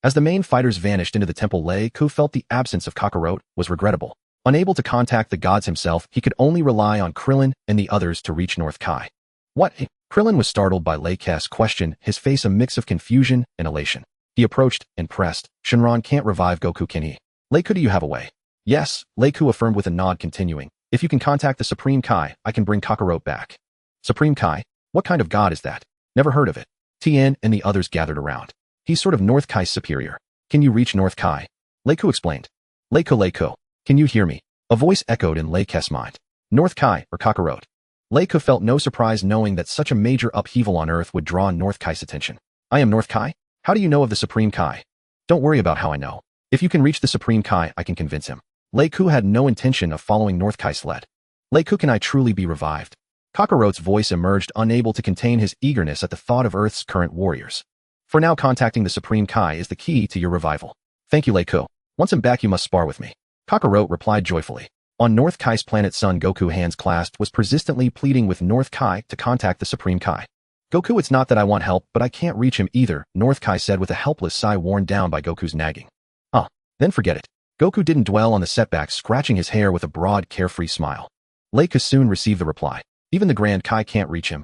As the main fighters vanished into the temple, Leiku felt the absence of Kakarot was regrettable. Unable to contact the gods himself, he could only rely on Krillin and the others to reach North Kai. What? Krillin was startled by Leiku's question, his face a mix of confusion and elation. He approached and pressed. Shenron can't revive Goku, can he? Leiku, do you have a way? Yes, Leiku affirmed with a nod, continuing. If you can contact the Supreme Kai, I can bring Kakarot back. Supreme Kai? What kind of god is that? Never heard of it. Tien and the others gathered around. He's sort of North Kai's superior. Can you reach North Kai? Leiku explained. Leiku, can you hear me? A voice echoed in Leiku's mind. North Kai or Kakarot? Leiku felt no surprise knowing that such a major upheaval on Earth would draw North Kai's attention. I am North Kai? How do you know of the Supreme Kai? Don't worry about how I know. If you can reach the Supreme Kai, I can convince him. Leiku had no intention of following North Kai's lead. Leiku, can I truly be revived? Kakarot's voice emerged, unable to contain his eagerness at the thought of Earth's current warriors. For now, contacting the Supreme Kai is the key to your revival. Thank you, Leiku. Once I'm back, you must spar with me. Kakarot replied joyfully. On North Kai's planet, Son Goku, hands clasped, was persistently pleading with North Kai to contact the Supreme Kai. Goku, it's not that I want help, but I can't reach him either, North Kai said with a helpless sigh worn down by Goku's nagging. Then forget it. Goku didn't dwell on the setbacks, scratching his hair with a broad, carefree smile. Leiku soon received the reply. Even the Grand Kai can't reach him.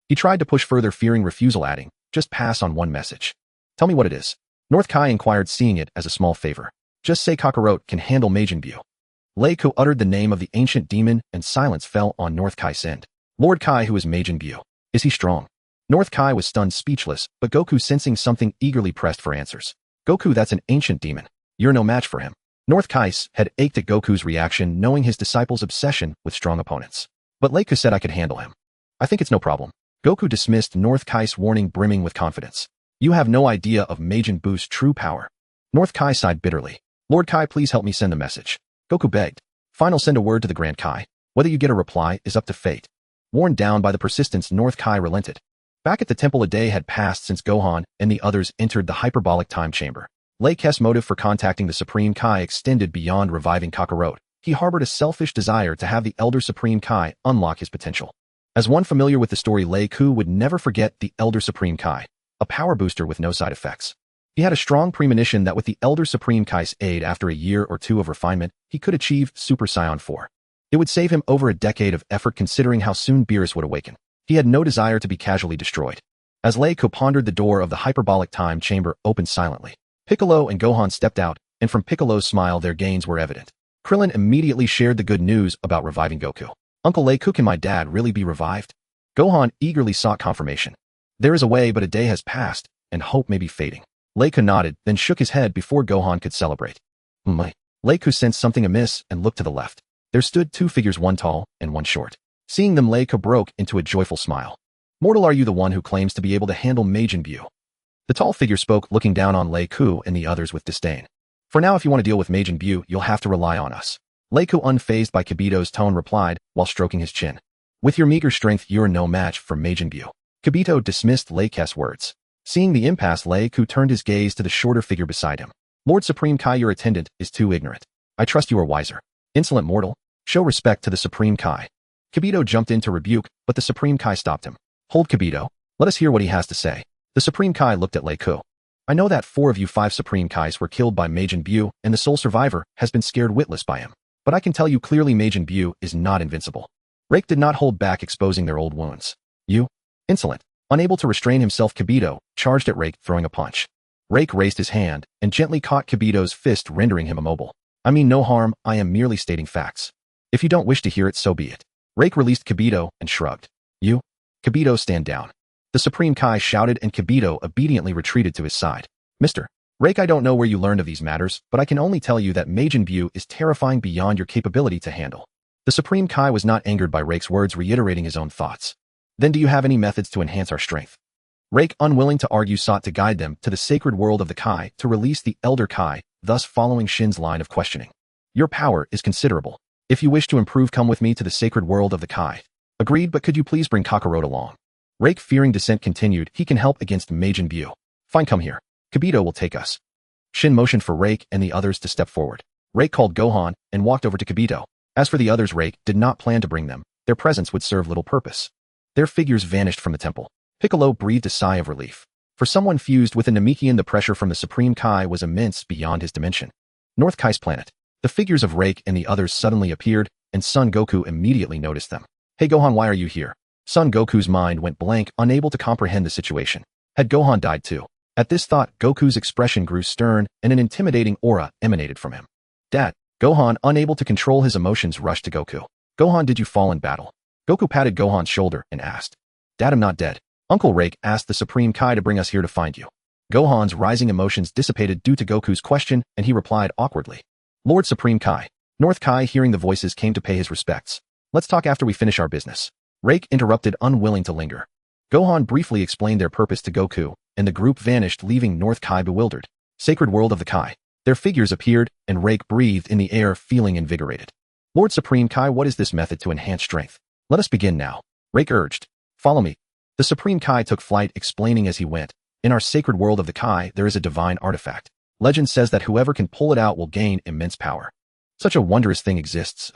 He tried to push further, fearing refusal, adding, just pass on one message. Tell me what it is. North Kai inquired, seeing it as a small favor. Just say Kakarot can handle Majin Buu. Leiku uttered the name of the ancient demon and silence fell on North Kai's end. Lord Kai, who is Majin Buu? Is he strong? North Kai was stunned, speechless, but Goku, sensing something, eagerly pressed for answers. Goku, that's an ancient demon. You're no match for him. North Kai's head ached at Goku's reaction, knowing his disciple's obsession with strong opponents. But Leiku said I could handle him. I think it's no problem. Goku dismissed North Kai's warning, brimming with confidence. You have no idea of Majin Buu's true power. North Kai sighed bitterly. Lord Kai, please help me send the message. Goku begged. Final, send a word to the Grand Kai. Whether you get a reply is up to fate. Worn down by the persistence, North Kai relented. Back at the temple, a day had passed since Gohan and the others entered the hyperbolic time chamber. Lei Ke's motive for contacting the Supreme Kai extended beyond reviving Kakarot. He harbored a selfish desire to have the Elder Supreme Kai unlock his potential. As one familiar with the story, Lei Ku would never forget the Elder Supreme Kai, a power booster with no side effects. He had a strong premonition that with the Elder Supreme Kai's aid, after a year or two of refinement, he could achieve Super Saiyan 4. It would save him over a decade of effort considering how soon Beerus would awaken. He had no desire to be casually destroyed. As Lei Ku pondered, the door of the hyperbolic time chamber opened silently. Piccolo and Gohan stepped out, and from Piccolo's smile their gains were evident. Krillin immediately shared the good news about reviving Goku. Uncle Lei Ku, can my dad really be revived? Gohan eagerly sought confirmation. There is a way, but a day has passed, and hope may be fading. Lei Ku nodded, then shook his head before Gohan could celebrate. Lei Ku sensed something amiss and looked to the left. There stood two figures, one tall and one short. Seeing them, Lei Ku broke into a joyful smile. Mortal, are you the one who claims to be able to handle Majin Buu? The tall figure spoke, looking down on Lei Ku and the others with disdain. For now, if you want to deal with Majin Buu, you'll have to rely on us. Lei Ku, unfazed by Kibito's tone, replied, while stroking his chin. With your meager strength, you're no match for Majin Buu. Kibito dismissed Lei Ke's words. Seeing the impasse, Lei Ku turned his gaze to the shorter figure beside him. Lord Supreme Kai, your attendant is too ignorant. I trust you are wiser. Insolent mortal, show respect to the Supreme Kai. Kibito jumped in to rebuke, but the Supreme Kai stopped him. Hold, Kibito. Let us hear what he has to say. The Supreme Kai looked at Lei Ku. I know that 4 of you 5 Supreme Kais were killed by Majin Buu, and the sole survivor has been scared witless by him. But I can tell you clearly, Majin Buu is not invincible. Rake did not hold back, exposing their old wounds. You? Insolent. Unable to restrain himself, Kibito charged at Rake, throwing a punch. Rake raised his hand and gently caught Kibito's fist, rendering him immobile. I mean no harm, I am merely stating facts. If you don't wish to hear it, so be it. Rake released Kibito and shrugged. You? Kibito, stand down. The Supreme Kai shouted, and Kibito obediently retreated to his side. Mr. Rake, I don't know where you learned of these matters, but I can only tell you that Majin Buu is terrifying beyond your capability to handle. The Supreme Kai was not angered by Rake's words, reiterating his own thoughts. Then do you have any methods to enhance our strength? Rake, unwilling to argue, sought to guide them to the sacred world of the Kai to release the Elder Kai, thus following Shin's line of questioning. Your power is considerable. If you wish to improve, come with me to the sacred world of the Kai. Agreed, but could you please bring Kakarot along? Rake, fearing dissent, continued, he can help against Majin Buu. Fine, come here. Kibito will take us. Shin motioned for Rake and the others to step forward. Rake called Gohan and walked over to Kibito. As for the others, Rake did not plan to bring them. Their presence would serve little purpose. Their figures vanished from the temple. Piccolo breathed a sigh of relief. For someone fused with a Namekian, the pressure from the Supreme Kai was immense beyond his dimension. North Kai's planet. The figures of Rake and the others suddenly appeared, and Son Goku immediately noticed them. Hey Gohan, why are you here? Son Goku's mind went blank, unable to comprehend the situation. Had Gohan died too? At this thought, Goku's expression grew stern, and an intimidating aura emanated from him. Dad. Gohan, unable to control his emotions, rushed to Goku. Gohan, did you fall in battle? Goku patted Gohan's shoulder and asked. Dad, I'm not dead. Uncle Rake asked the Supreme Kai to bring us here to find you. Gohan's rising emotions dissipated due to Goku's question, and he replied awkwardly. Lord Supreme Kai. North Kai, hearing the voices, came to pay his respects. Let's talk after we finish our business. Rake interrupted, unwilling to linger. Gohan briefly explained their purpose to Goku, and the group vanished, leaving North Kai bewildered. Sacred world of the Kai. Their figures appeared, and Rake breathed in the air, feeling invigorated. Lord Supreme Kai, what is this method to enhance strength? Let us begin now. Rake urged. Follow me. The Supreme Kai took flight, explaining as he went. In our sacred world of the Kai, there is a divine artifact. Legend says that whoever can pull it out will gain immense power. Such a wondrous thing exists,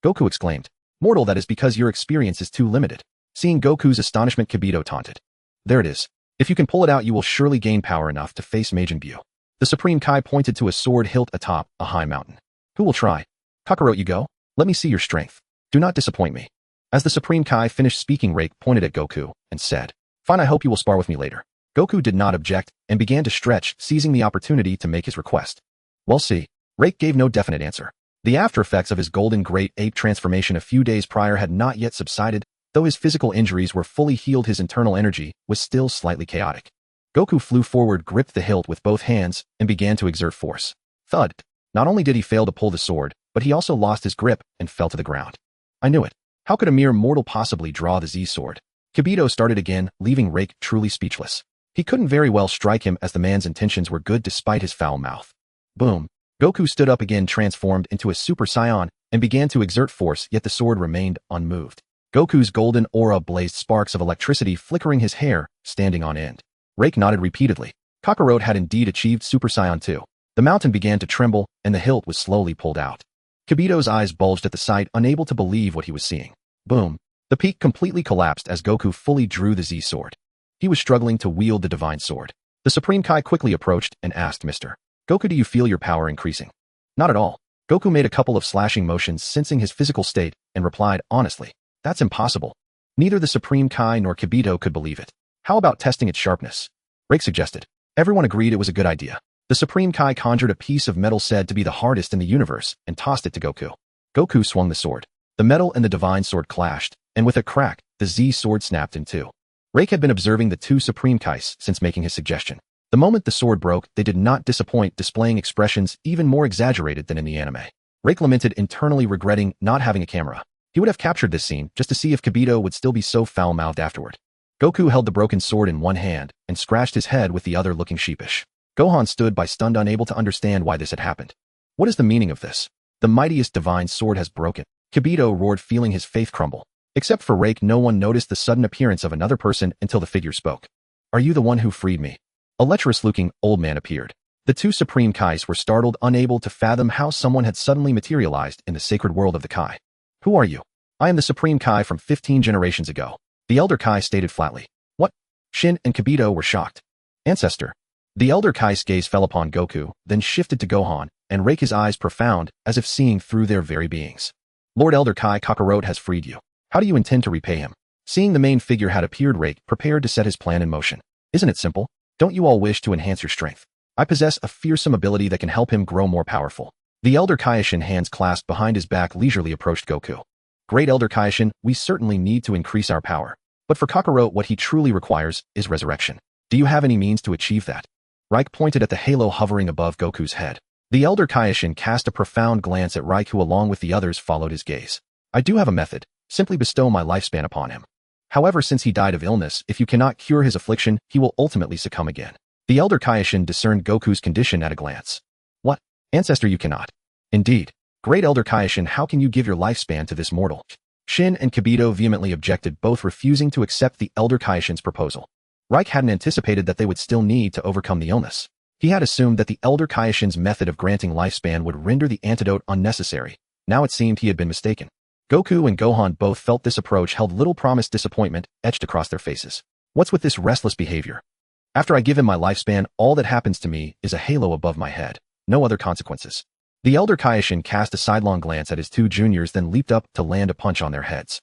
Goku exclaimed. Mortal, that is because your experience is too limited. Seeing Goku's astonishment, Kibito taunted. There it is. If you can pull it out, you will surely gain power enough to face Majin Buu. The Supreme Kai pointed to a sword hilt atop a high mountain. Who will try? Kakarot, you go. Let me see your strength. Do not disappoint me. As the Supreme Kai finished speaking, Rake pointed at Goku and said, Fine, I hope you will spar with me later. Goku did not object and began to stretch, seizing the opportunity to make his request. We'll see. Rake gave no definite answer. The after effects of his golden great ape transformation a few days prior had not yet subsided. Though his physical injuries were fully healed, his internal energy was still slightly chaotic. Goku flew forward, gripped the hilt with both hands, and began to exert force. Thud. Not only did he fail to pull the sword, but he also lost his grip and fell to the ground. I knew it. How could a mere mortal possibly draw the Z-sword? Kibito started again, leaving Rake truly speechless. He couldn't very well strike him as the man's intentions were good despite his foul mouth. Boom. Goku stood up again, transformed into a Super Saiyan, and began to exert force, yet the sword remained unmoved. Goku's golden aura blazed sparks of electricity flickering his hair, standing on end. Rake nodded repeatedly. Kakarot had indeed achieved Super Saiyan 2. The mountain began to tremble, and the hilt was slowly pulled out. Kibito's eyes bulged at the sight, unable to believe what he was seeing. Boom. The peak completely collapsed as Goku fully drew the Z-sword. He was struggling to wield the divine sword. The Supreme Kai quickly approached and asked Mr. Goku, do you feel your power increasing? Not at all. Goku made a couple of slashing motions sensing his physical state and replied, honestly, that's impossible. Neither the Supreme Kai nor Kibito could believe it. How about testing its sharpness? Rake suggested. Everyone agreed it was a good idea. The Supreme Kai conjured a piece of metal said to be the hardest in the universe and tossed it to Goku. Goku swung the sword. The metal and the divine sword clashed, and with a crack, the Z-sword snapped in two. Rake had been observing the two Supreme Kais since making his suggestion. The moment the sword broke, they did not disappoint, displaying expressions even more exaggerated than in the anime. Rake lamented, internally regretting not having a camera. He would have captured this scene just to see if Kibito would still be so foul-mouthed afterward. Goku held the broken sword in one hand and scratched his head with the other, looking sheepish. Gohan stood by, stunned, unable to understand why this had happened. What is the meaning of this? The mightiest divine sword has broken. Kibito roared, feeling his faith crumble. Except for Rake, no one noticed the sudden appearance of another person until the figure spoke. Are you the one who freed me? A lecherous-looking old man appeared. The two Supreme Kais were startled, unable to fathom how someone had suddenly materialized in the sacred world of the Kai. Who are you? I am the Supreme Kai from 15 generations ago. The Elder Kai stated flatly. What? Shin and Kibito were shocked. Ancestor. The Elder Kai's gaze fell upon Goku, then shifted to Gohan, and Rake, his eyes profound, as if seeing through their very beings. Lord Elder Kai, Kakarot has freed you. How do you intend to repay him? Seeing the main figure had appeared, Rake prepared to set his plan in motion. Isn't it simple? Don't you all wish to enhance your strength? I possess a fearsome ability that can help him grow more powerful. The Elder Kaishin, hands clasped behind his back, leisurely approached Goku. Great Elder Kaishin, we certainly need to increase our power. But for Kakarot, what he truly requires is resurrection. Do you have any means to achieve that? Rake pointed at the halo hovering above Goku's head. The Elder Kaishin cast a profound glance at Rake, who along with the others followed his gaze. I do have a method. Simply bestow my lifespan upon him. However, since he died of illness, if you cannot cure his affliction, he will ultimately succumb again. The Elder Kaishin discerned Goku's condition at a glance. What? Ancestor, you cannot. Indeed. Great Elder Kaishin, how can you give your lifespan to this mortal? Shin and Kibito vehemently objected, both refusing to accept the Elder Kaishin's proposal. Rake hadn't anticipated that they would still need to overcome the illness. He had assumed that the Elder Kaishin's method of granting lifespan would render the antidote unnecessary. Now it seemed he had been mistaken. Goku and Gohan both felt this approach held little promise. Disappointment etched across their faces. What's with this restless behavior? After I give him my lifespan, all that happens to me is a halo above my head. No other consequences. The Elder Kaishin cast a sidelong glance at his two juniors, then leaped up to land a punch on their heads.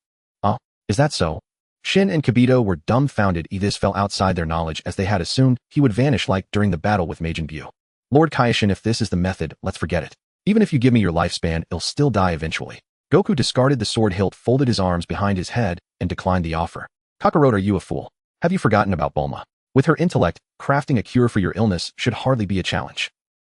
Is that so? Shin and Kibito were dumbfounded. This fell outside their knowledge, as they had assumed he would vanish like during the battle with Majin Buu. Lord Kaishin, if this is the method, let's forget it. Even if you give me your lifespan, I'll still die eventually. Goku discarded the sword hilt, folded his arms behind his head, and declined the offer. Kakarot, are you a fool? Have you forgotten about Bulma? With her intellect, crafting a cure for your illness should hardly be a challenge.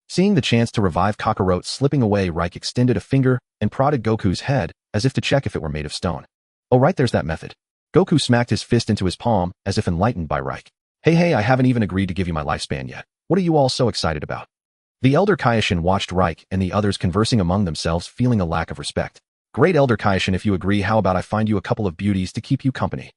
Seeing the chance to revive Kakarot slipping away, Rake extended a finger and prodded Goku's head, as if to check if it were made of stone. Oh right, there's that method. Goku smacked his fist into his palm, as if enlightened by Rake. Hey, I haven't even agreed to give you my lifespan yet. What are you all so excited about? The Elder Kaishin watched Rake and the others conversing among themselves, feeling a lack of respect. Great Elder Kaishin, if you agree, how about I find you a couple of beauties to keep you company?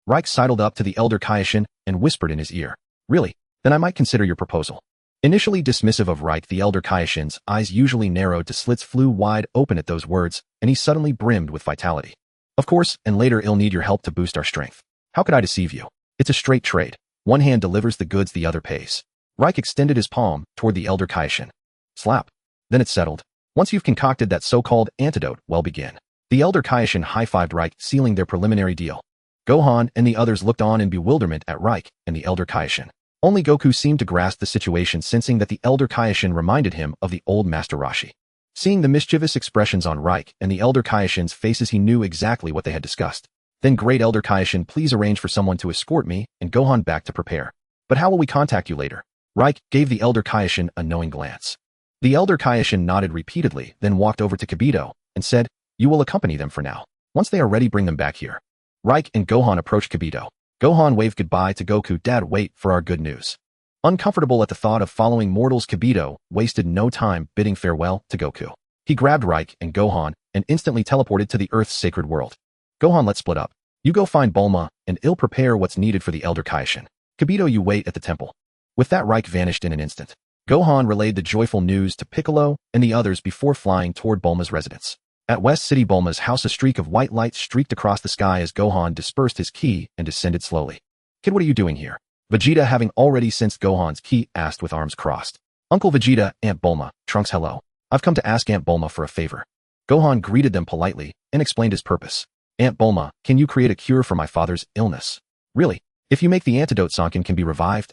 Rake sidled up to the Elder Kaishin and whispered in his ear. Really? Then I might consider your proposal. Initially dismissive of Rake, the Elder Kaishin's eyes, usually narrowed to slits, flew wide open at those words, and he suddenly brimmed with vitality. Of course, and later I'll need your help to boost our strength. How could I deceive you? It's a straight trade. One hand delivers the goods, the other pays. Rake extended his palm toward the Elder Kaishin. Slap. Then it's settled. Once you've concocted that so-called antidote, well, begin. The Elder Kaishin high-fived Rake, sealing their preliminary deal. Gohan and the others looked on in bewilderment at Rake and the Elder Kaishin. Only Goku seemed to grasp the situation, sensing that the Elder Kaishin reminded him of the old Master Roshi. Seeing the mischievous expressions on Rake and the Elder Kaishin's faces, he knew exactly what they had discussed. Then, Great Elder Kaishin, please arrange for someone to escort me and Gohan back to prepare. But how will we contact you later? Rake gave the Elder Kaishin a knowing glance. The Elder Kaishin nodded repeatedly, then walked over to Kibito and said, you will accompany them for now. Once they are ready, bring them back here. Rake and Gohan approached Kibito. Gohan waved goodbye to Goku. Dad, wait for our good news. Uncomfortable at the thought of following mortals, Kibito wasted no time bidding farewell to Goku. He grabbed Rake and Gohan and instantly teleported to the Earth's sacred world. Gohan, let's split up. You go find Bulma, and I'll prepare what's needed for the Elder Kaishin. Kibito, you wait at the temple. With that, Reich vanished in an instant. Gohan relayed the joyful news to Piccolo and the others before flying toward Bulma's residence. At West City Bulma's house, a streak of white light streaked across the sky as Gohan dispersed his ki and descended slowly. Kid, what are you doing here? Vegeta, having already sensed Gohan's ki, asked with arms crossed. Uncle Vegeta, Aunt Bulma, Trunks, hello. I've come to ask Aunt Bulma for a favor. Gohan greeted them politely and explained his purpose. Aunt Bulma, can you create a cure for my father's illness? Really? If you make the antidote, Sankin can be revived?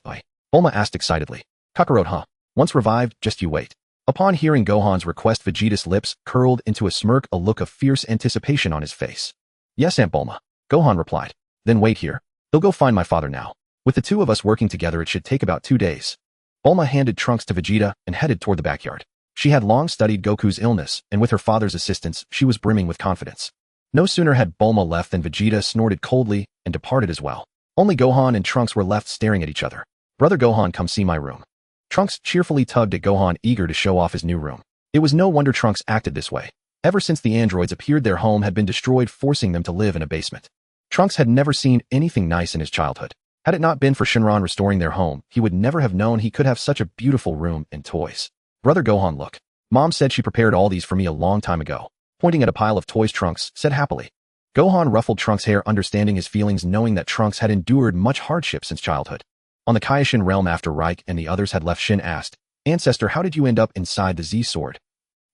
Bulma asked excitedly. Kakarot, huh? Once revived, just you wait. Upon hearing Gohan's request, Vegeta's lips curled into a smirk, a look of fierce anticipation on his face. Yes, Aunt Bulma. Gohan replied. Then wait here. They'll go find my father now. With the two of us working together, it should take about 2 days. Bulma handed Trunks to Vegeta and headed toward the backyard. She had long studied Goku's illness, and with her father's assistance, she was brimming with confidence. No sooner had Bulma left than Vegeta snorted coldly and departed as well. Only Gohan and Trunks were left staring at each other. Brother Gohan, come see my room. Trunks cheerfully tugged at Gohan, eager to show off his new room. It was no wonder Trunks acted this way. Ever since the androids appeared, their home had been destroyed, forcing them to live in a basement. Trunks had never seen anything nice in his childhood. Had it not been for Shinron restoring their home, he would never have known he could have such a beautiful room and toys. Brother Gohan, look. Mom said she prepared all these for me a long time ago. Pointing at a pile of toys, Trunks said happily. Gohan ruffled Trunks' hair, understanding his feelings, knowing that Trunks had endured much hardship since childhood. On the Kaishin realm, after Reich and the others had left, Shin asked, Ancestor, how did you end up inside the Z-Sword?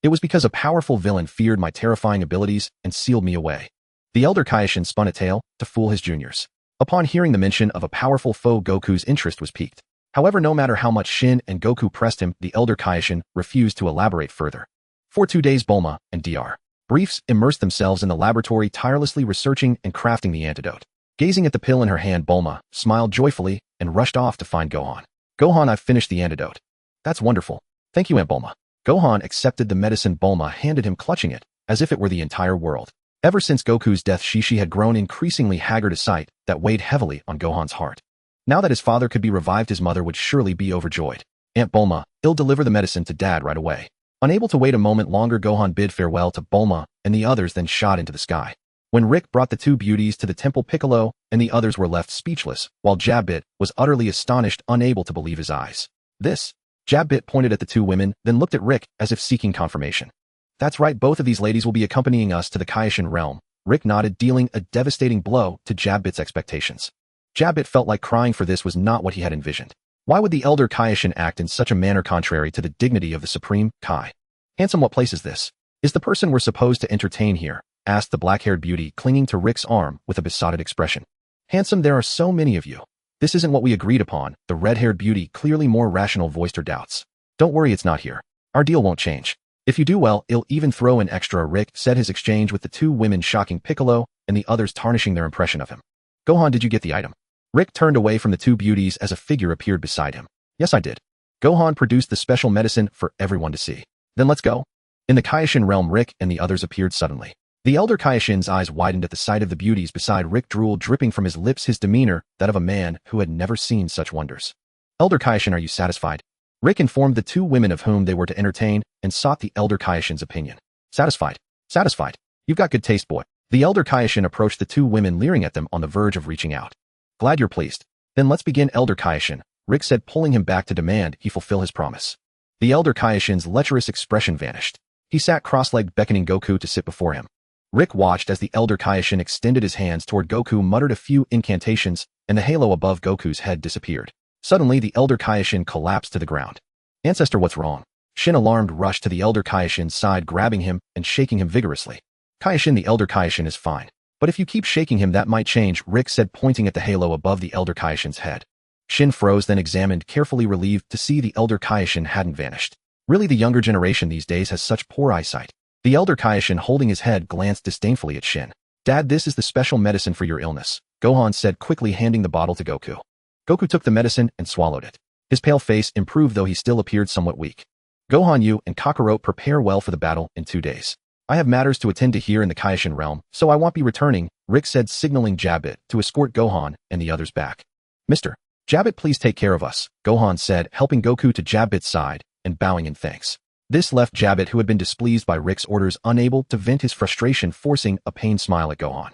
It was because a powerful villain feared my terrifying abilities and sealed me away. The Elder Kaishin spun a tale to fool his juniors. Upon hearing the mention of a powerful foe, Goku's interest was piqued. However, no matter how much Shin and Goku pressed him, the Elder Kaishin refused to elaborate further. For 2 days, Bulma and Dr. Briefs immersed themselves in the laboratory, tirelessly researching and crafting the antidote. Gazing at the pill in her hand, Bulma smiled joyfully and rushed off to find Gohan. Gohan, I've finished the antidote. That's wonderful. Thank you, Aunt Bulma. Gohan accepted the medicine Bulma handed him, clutching it as if it were the entire world. Ever since Goku's death, Shishi had grown increasingly haggard, a sight that weighed heavily on Gohan's heart. Now that his father could be revived, his mother would surely be overjoyed. Aunt Bulma, I'll deliver the medicine to Dad right away. Unable to wait a moment longer, Gohan bid farewell to Bulma and the others, then shot into the sky. When Rick brought the two beauties to the temple, Piccolo and the others were left speechless, while Jabbit was utterly astonished, unable to believe his eyes. This? Jabbit pointed at the two women, then looked at Rick as if seeking confirmation. That's right, both of these ladies will be accompanying us to the Kaishin realm. Rick nodded, dealing a devastating blow to Jabbit's expectations. Jabbit felt like crying, for this was not what he had envisioned. Why would the Elder Kaishin act in such a manner contrary to the dignity of the Supreme Kai? Handsome, what place is this? Is the person we're supposed to entertain here? Asked the black-haired beauty, clinging to Rick's arm with a besotted expression. Handsome, there are so many of you. This isn't what we agreed upon. The red-haired beauty, clearly more rational, voiced her doubts. Don't worry, it's not here. Our deal won't change. If you do well, I'll even throw in extra. Rick said, his exchange with the two women shocking Piccolo and the others tarnishing their impression of him. Gohan, did you get the item? Rick turned away from the two beauties as a figure appeared beside him. Yes, I did. Gohan produced the special medicine for everyone to see. Then let's go. In the Kaishin realm, Rick and the others appeared suddenly. The Elder Kaishin's eyes widened at the sight of the beauties beside Rick, drool dripping from his lips, his demeanor that of a man who had never seen such wonders. Elder Kaishin, are you satisfied? Rick informed the two women of whom they were to entertain and sought the Elder Kaishin's opinion. Satisfied. Satisfied. You've got good taste, boy. The Elder Kaishin approached the two women, leering at them on the verge of reaching out. Glad you're pleased. Then let's begin, Elder Kaishin, Rick said, pulling him back to demand he fulfill his promise. The Elder Kaishin's lecherous expression vanished. He sat cross-legged, beckoning Goku to sit before him. Rick watched as the Elder Kaishin extended his hands toward Goku, muttered a few incantations, and the halo above Goku's head disappeared. Suddenly, the Elder Kaishin collapsed to the ground. Ancestor, what's wrong? Shin, alarmed, rushed to the Elder Kaishin's side, grabbing him and shaking him vigorously. Kaishin, the Elder Kaishin is fine. But if you keep shaking him, that might change, Rick said, pointing at the halo above the Elder Kaishin's head. Shin froze, then examined carefully, relieved to see the Elder Kaishin hadn't vanished. Really, the younger generation these days has such poor eyesight. The Elder Kaishin, holding his head, glanced disdainfully at Shin. Dad, this is the special medicine for your illness, Gohan said, quickly handing the bottle to Goku. Goku took the medicine and swallowed it. His pale face improved, though he still appeared somewhat weak. Gohan, you and Kakarot prepare well for the battle in 2 days. I have matters to attend to here in the Kaishin realm, so I won't be returning, Rick said, signaling Jabbit to escort Gohan and the others back. Mr. Jabbit, please take care of us, Gohan said, helping Goku to Jabbit's side and bowing in thanks. This left Jabbit, who had been displeased by Rick's orders, unable to vent his frustration, forcing a pained smile at Gohan.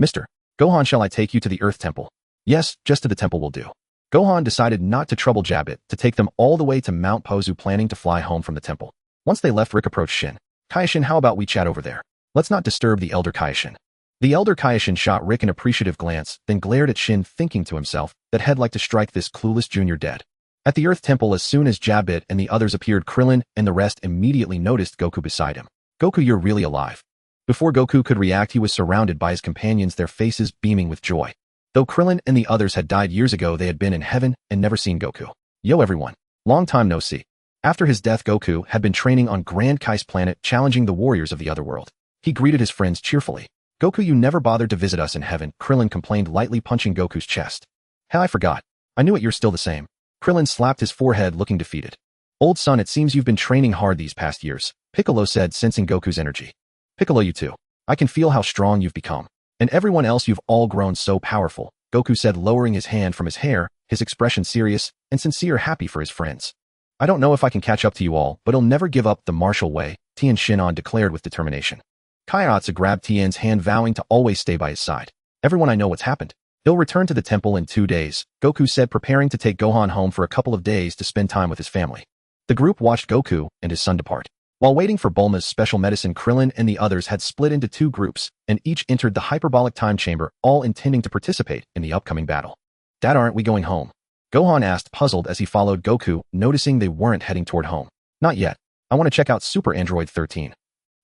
Mr. Gohan, shall I take you to the Earth Temple? Yes, just to the temple will do. Gohan decided not to trouble Jabbit to take them all the way to Mount Pozu, planning to fly home from the temple. Once they left, Rick approached Shin. Kaioshin, how about we chat over there? Let's not disturb the elder Kaioshin. The elder Kaioshin shot Rick an appreciative glance, then glared at Shin, thinking to himself that he'd like to strike this clueless junior dead. At the Earth Temple, as soon as Jabbit and the others appeared, Krillin and the rest immediately noticed Goku beside him. Goku, you're really alive. Before Goku could react, he was surrounded by his companions, their faces beaming with joy. Though Krillin and the others had died years ago, they had been in heaven and never seen Goku. Yo everyone. Long time no see. After his death, Goku had been training on Grand Kai's planet, challenging the warriors of the other world. He greeted his friends cheerfully. Goku, you never bothered to visit us in heaven, Krillin complained, lightly punching Goku's chest. Hell, I forgot. I knew it, you're still the same. Krillin slapped his forehead, looking defeated. Old son, it seems you've been training hard these past years, Piccolo said, sensing Goku's energy. Piccolo, you too. I can feel how strong you've become. And everyone else, you've all grown so powerful, Goku said, lowering his hand from his hair, his expression serious and sincere, happy for his friends. I don't know if I can catch up to you all, but I'll never give up the martial way, Tien Shinhan declared with determination. Kaiatsu grabbed Tien's hand, vowing to always stay by his side. Everyone, I know what's happened. He'll return to the temple in 2 days, Goku said, preparing to take Gohan home for a couple of days to spend time with his family. The group watched Goku and his son depart. While waiting for Bulma's special medicine, Krillin and the others had split into 2 groups, and each entered the hyperbolic time chamber, all intending to participate in the upcoming battle. Dad, aren't we going home? Gohan asked, puzzled as he followed Goku, noticing they weren't heading toward home. Not yet. I want to check out Super Android 13.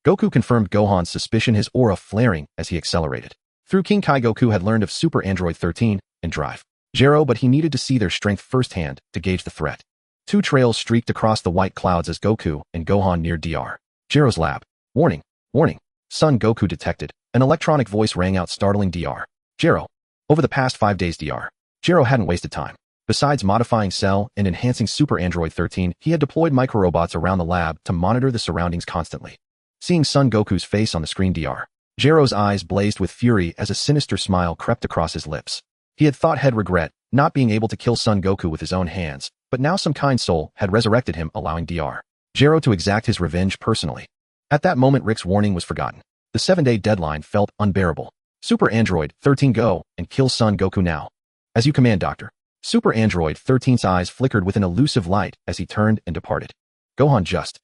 Goku confirmed Gohan's suspicion, his aura flaring as he accelerated. Through King Kai, Goku had learned of Super Android 13 and Drive Zero, but he needed to see their strength firsthand to gauge the threat. 2 trails streaked across the white clouds as Goku and Gohan neared Dr. Zero's lab. Warning, warning. Son Goku detected. An electronic voice rang out, startling Dr. Zero. Over the past 5 days, Dr. Zero hadn't wasted time. Besides modifying Cell and enhancing Super Android 13, he had deployed microrobots around the lab to monitor the surroundings constantly. Seeing Son Goku's face on the screen, Dr. Zero's eyes blazed with fury as a sinister smile crept across his lips. He had thought he'd regret not being able to kill Son Goku with his own hands, but now some kind soul had resurrected him, allowing Dr. Zero to exact his revenge personally. At that moment, Rick's warning was forgotten. The 7-day deadline felt unbearable. Super Android 13, go and kill Son Goku now. As you command, Doctor. Super Android 13's eyes flickered with an elusive light as he turned and departed. Gohan just.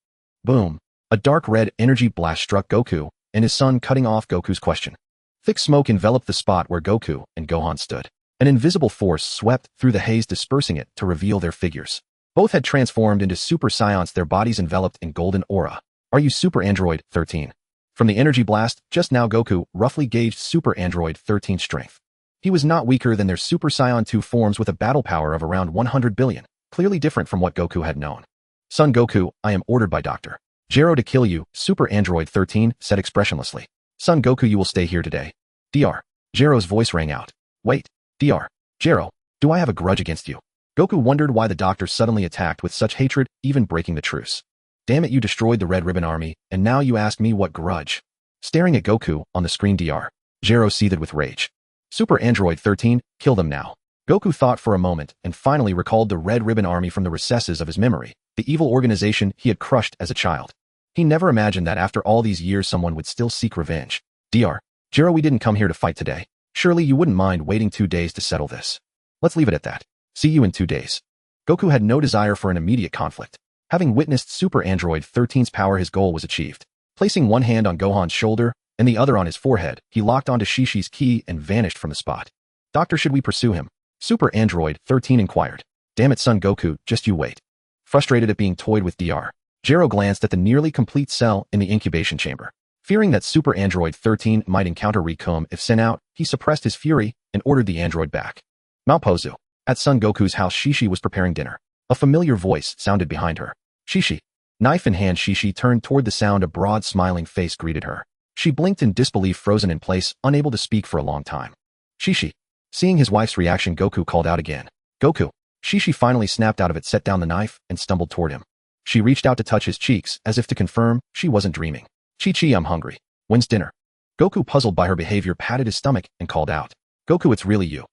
Boom. A dark red energy blast struck Goku and his son, cutting off Goku's question. Thick smoke enveloped the spot where Goku and Gohan stood. An invisible force swept through the haze, dispersing it to reveal their figures. Both had transformed into Super Saiyans, their bodies enveloped in golden aura. Are you Super Android 13? From the energy blast, just now Goku roughly gauged Super Android 13's strength. He was not weaker than their Super Saiyan 2 forms, with a battle power of around 100 billion, clearly different from what Goku had known. Son Goku, I am ordered by Dr. Zero to kill you, Super Android 13 said expressionlessly. Son Goku, you will stay here today. Dr. Zero's voice rang out. Wait, Dr. Zero, do I have a grudge against you? Goku wondered why the doctor suddenly attacked with such hatred, even breaking the truce. Damn it, you destroyed the Red Ribbon Army, and now you ask me what grudge? Staring at Goku on the screen, Dr. Zero seethed with rage. Super Android 13, kill them now. Goku thought for a moment and finally recalled the Red Ribbon Army from the recesses of his memory, the evil organization he had crushed as a child. He never imagined that after all these years someone would still seek revenge. Dr. Zero, we didn't come here to fight today. Surely you wouldn't mind waiting 2 days to settle this. Let's leave it at that. See you in 2 days. Goku had no desire for an immediate conflict. Having witnessed Super Android 13's power, his goal was achieved. Placing one hand on Gohan's shoulder and the other on his forehead, he locked onto Shishi's ki and vanished from the spot. Doctor, should we pursue him? Super Android 13 inquired. Damn it, Son Goku, just you wait. Frustrated at being toyed with, Dr. Zero glanced at the nearly complete cell in the incubation chamber. Fearing that Super Android 13 might encounter Rikum if sent out, he suppressed his fury and ordered the android back. Mount Pozu. At Son Goku's house, Shishi was preparing dinner. A familiar voice sounded behind her. Shishi. Knife in hand, Shishi turned toward the sound. A broad, smiling face greeted her. She blinked in disbelief, frozen in place, unable to speak for a long time. Shishi. Seeing his wife's reaction, Goku called out again. Goku. Shishi finally snapped out of it, set down the knife, and stumbled toward him. She reached out to touch his cheeks, as if to confirm she wasn't dreaming. Chi-Chi, I'm hungry. When's dinner? Goku, puzzled by her behavior, patted his stomach and called out. Goku, it's really you.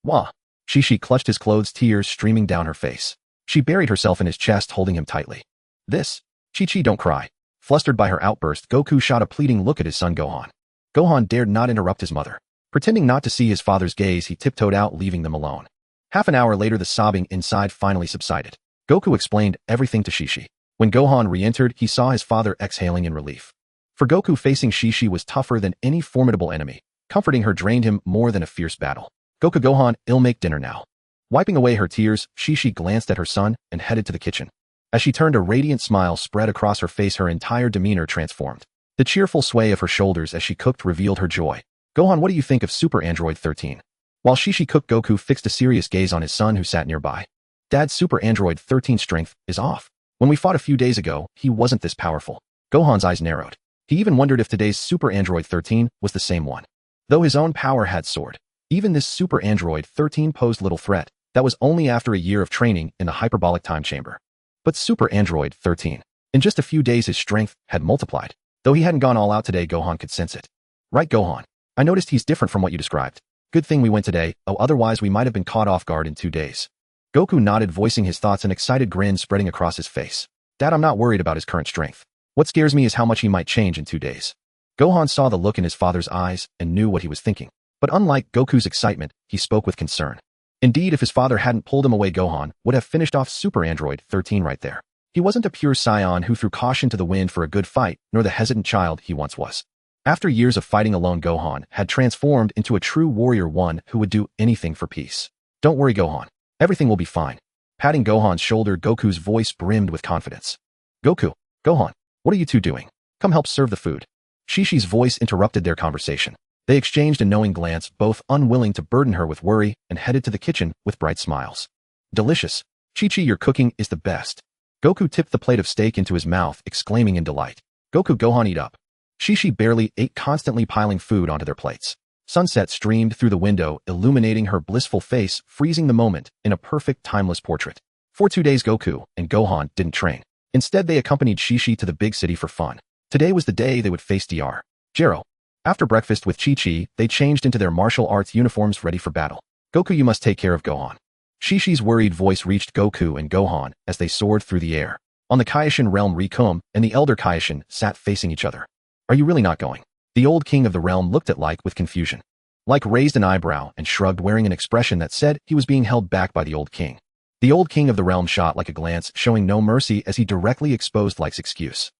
Wah. Shishi clutched his clothes, tears streaming down her face. She buried herself in his chest, holding him tightly. This? Chi-Chi, don't cry. Flustered by her outburst, Goku shot a pleading look at his son Gohan. Gohan dared not interrupt his mother. Pretending not to see his father's gaze, he tiptoed out, leaving them alone. Half an hour later, the sobbing inside finally subsided. Goku explained everything to Shishi. When Gohan re-entered, he saw his father exhaling in relief. For Goku, facing Shishi was tougher than any formidable enemy. Comforting her drained him more than a fierce battle. Gohan, I'll make dinner now. Wiping away her tears, Shishi glanced at her son and headed to the kitchen. As she turned, a radiant smile spread across her face, her entire demeanor transformed. The cheerful sway of her shoulders as she cooked revealed her joy. Gohan, what do you think of Super Android 13? While Shishi cooked, Goku fixed a serious gaze on his son who sat nearby. Dad, Super Android 13's strength is off. When we fought a few days ago, he wasn't this powerful. Gohan's eyes narrowed. He even wondered if today's Super Android 13 was the same one. Though his own power had soared, even this Super Android 13 posed little threat. That was only after a year of training in the hyperbolic time chamber. But Super Android 13. In just a few days, his strength had multiplied. Though he hadn't gone all out today, Gohan could sense it. Right, Gohan? I noticed he's different from what you described. Good thing we went today, otherwise we might have been caught off guard in 2 days. Goku nodded, voicing his thoughts, an excited grin spreading across his face. Dad, I'm not worried about his current strength. What scares me is how much he might change in 2 days. Gohan saw the look in his father's eyes and knew what he was thinking. But unlike Goku's excitement, he spoke with concern. Indeed, if his father hadn't pulled him away, Gohan would have finished off Super Android 13 right there. He wasn't a pure Saiyan who threw caution to the wind for a good fight, nor the hesitant child he once was. After years of fighting alone, Gohan had transformed into a true warrior, one who would do anything for peace. Don't worry, Gohan. Everything will be fine. Patting Gohan's shoulder, Goku's voice brimmed with confidence. Gohan, what are you two doing? Come help serve the food. Shishi's voice interrupted their conversation. They exchanged a knowing glance, both unwilling to burden her with worry, and headed to the kitchen with bright smiles. Delicious. Chi-Chi, your cooking is the best. Goku tipped the plate of steak into his mouth, exclaiming in delight. Gohan, eat up. Shishi barely ate, constantly piling food onto their plates. Sunset streamed through the window, illuminating her blissful face, freezing the moment in a perfect timeless portrait. For 2 days, Goku and Gohan didn't train. Instead, they accompanied Shishi to the big city for fun. Today was the day they would face Dr. Gero. After breakfast with Chi-Chi, they changed into their martial arts uniforms, ready for battle. Goku, you must take care of Gohan. Shishi's worried voice reached Goku and Gohan as they soared through the air. On the Kaioshin realm, Rikum and the elder Kaioshin sat facing each other. Are you really not going? The old king of the realm looked at Like with confusion. Like raised an eyebrow and shrugged, wearing an expression that said he was being held back by the old king. The old king of the realm shot Like a glance, showing no mercy as he directly exposed Like's excuse.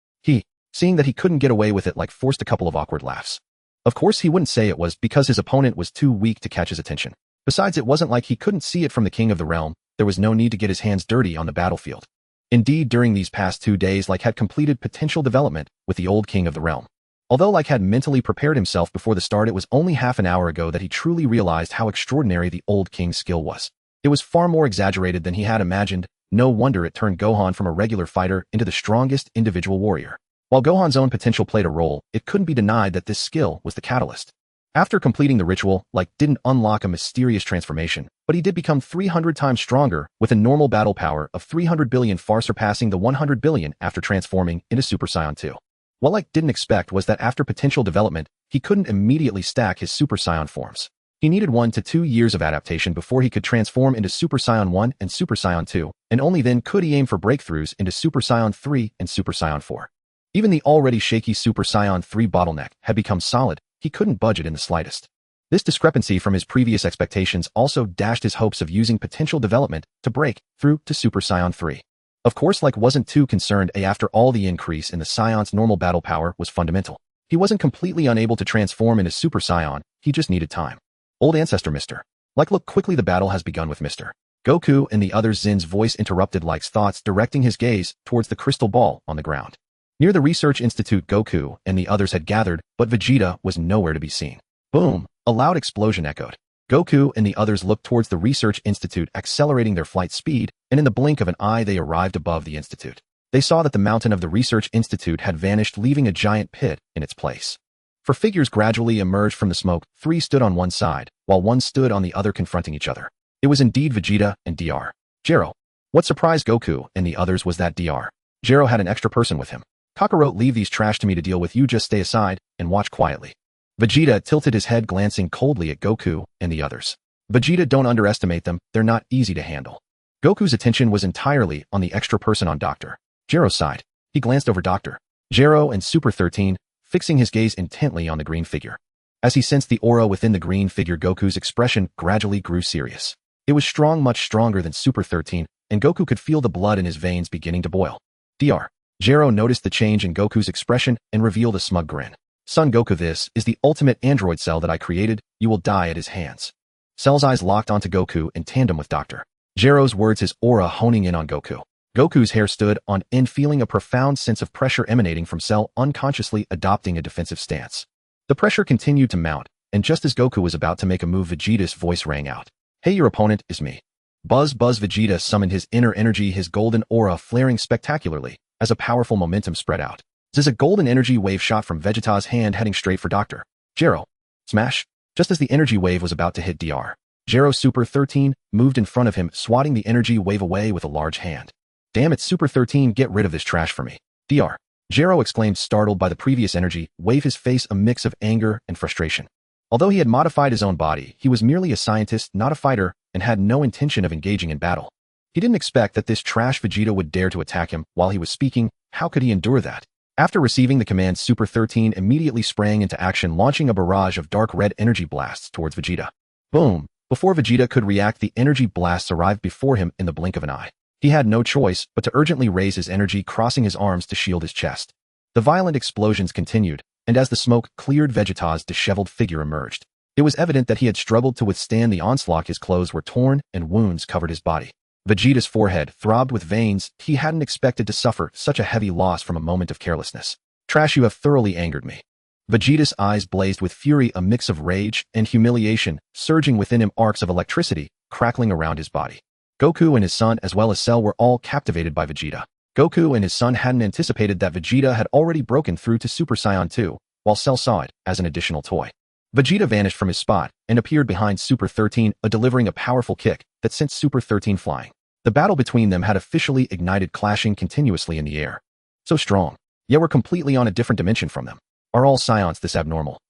Seeing that he couldn't get away with it, Like forced a couple of awkward laughs. Of course, he wouldn't say it was because his opponent was too weak to catch his attention. Besides, it wasn't like he couldn't see it from the king of the realm. There was no need to get his hands dirty on the battlefield. Indeed, during these past 2 days, Like had completed potential development with the old king of the realm. Although Like had mentally prepared himself before the start, it was only half an hour ago that he truly realized how extraordinary the old king's skill was. It was far more exaggerated than he had imagined. No wonder it turned Gohan from a regular fighter into the strongest individual warrior. While Gohan's own potential played a role, it couldn't be denied that this skill was the catalyst. After completing the ritual, Like didn't unlock a mysterious transformation, but he did become 300 times stronger with a normal battle power of 300 billion, far surpassing the 100 billion after transforming into Super Saiyan 2. What Like didn't expect was that after potential development, he couldn't immediately stack his Super Saiyan forms. He needed 1 to 2 years of adaptation before he could transform into Super Saiyan 1 and Super Saiyan 2, and only then could he aim for breakthroughs into Super Saiyan 3 and Super Saiyan 4. Even the already shaky Super Saiyan 3 bottleneck had become solid. He couldn't budge it in the slightest. This discrepancy from his previous expectations also dashed his hopes of using potential development to break through to Super Saiyan 3. Of course, Like wasn't too concerned. After all, the increase in the Saiyans' normal battle power was fundamental. He wasn't completely unable to transform into Super Saiyan, he just needed time. Old ancestor Mr. Like, look quickly, the battle has begun with Mr. Goku and the others. Zin's voice interrupted Like's thoughts, directing his gaze towards the crystal ball on the ground. Near the research institute, Goku and the others had gathered, but Vegeta was nowhere to be seen. Boom! A loud explosion echoed. Goku and the others looked towards the research institute, accelerating their flight speed, and in the blink of an eye they arrived above the institute. They saw that the mountain of the research institute had vanished, leaving a giant pit in its place. 4 figures gradually emerged from the smoke. 3 stood on one side, while 1 stood on the other, confronting each other. It was indeed Vegeta and Dr. Gero. What surprised Goku and the others was that Dr. Gero had an extra person with him. Kakarot, leave these trash to me to deal with. You just stay aside and watch quietly. Vegeta tilted his head, glancing coldly at Goku and the others. Vegeta, don't underestimate them, they're not easy to handle. Goku's attention was entirely on the extra person on Dr. Gero's side. He glanced over Dr. Gero and Super 13, fixing his gaze intently on the green figure. As he sensed the aura within the green figure, Goku's expression gradually grew serious. It was strong, much stronger than Super 13, and Goku could feel the blood in his veins beginning to boil. Dr. Gero noticed the change in Goku's expression and revealed a smug grin. Son Goku, this is the ultimate android cell that I created. You will die at his hands. Cell's eyes locked onto Goku in tandem with Dr. Gero's words, his aura honing in on Goku. Goku's hair stood on end, feeling a profound sense of pressure emanating from Cell, unconsciously adopting a defensive stance. The pressure continued to mount, and just as Goku was about to make a move, Vegeta's voice rang out. Hey, your opponent is me. Buzz buzz. Vegeta summoned his inner energy, his golden aura flaring spectacularly as a powerful momentum spread out. As a golden energy wave shot from Vegeta's hand, heading straight for Dr. Gero. Smash! Just as the energy wave was about to hit Dr. Gero, Super 13 moved in front of him, swatting the energy wave away with a large hand. Damn it, Super 13, get rid of this trash for me. Dr. Gero exclaimed, startled by the previous energy wave, his face a mix of anger and frustration. Although he had modified his own body, he was merely a scientist, not a fighter, and had no intention of engaging in battle. He didn't expect that this trash Vegeta would dare to attack him while he was speaking. How could he endure that? After receiving the command, Super 13 immediately sprang into action, launching a barrage of dark red energy blasts towards Vegeta. Boom! Before Vegeta could react, the energy blasts arrived before him in the blink of an eye. He had no choice but to urgently raise his energy, crossing his arms to shield his chest. The violent explosions continued, and as the smoke cleared, Vegeta's disheveled figure emerged. It was evident that he had struggled to withstand the onslaught. His clothes were torn and wounds covered his body. Vegeta's forehead throbbed with veins. He hadn't expected to suffer such a heavy loss from a moment of carelessness. Trash, you have thoroughly angered me. Vegeta's eyes blazed with fury, a mix of rage and humiliation surging within him, arcs of electricity crackling around his body. Goku and his son, as well as Cell, were all captivated by Vegeta. Goku and his son hadn't anticipated that Vegeta had already broken through to Super Saiyan 2, while Cell saw it as an additional toy. Vegeta vanished from his spot and appeared behind Super 13, delivering a powerful kick that sent Super 13 flying. The battle between them had officially ignited, clashing continuously in the air. So strong, yet we're completely on a different dimension from them. Are all Saiyans this abnormal?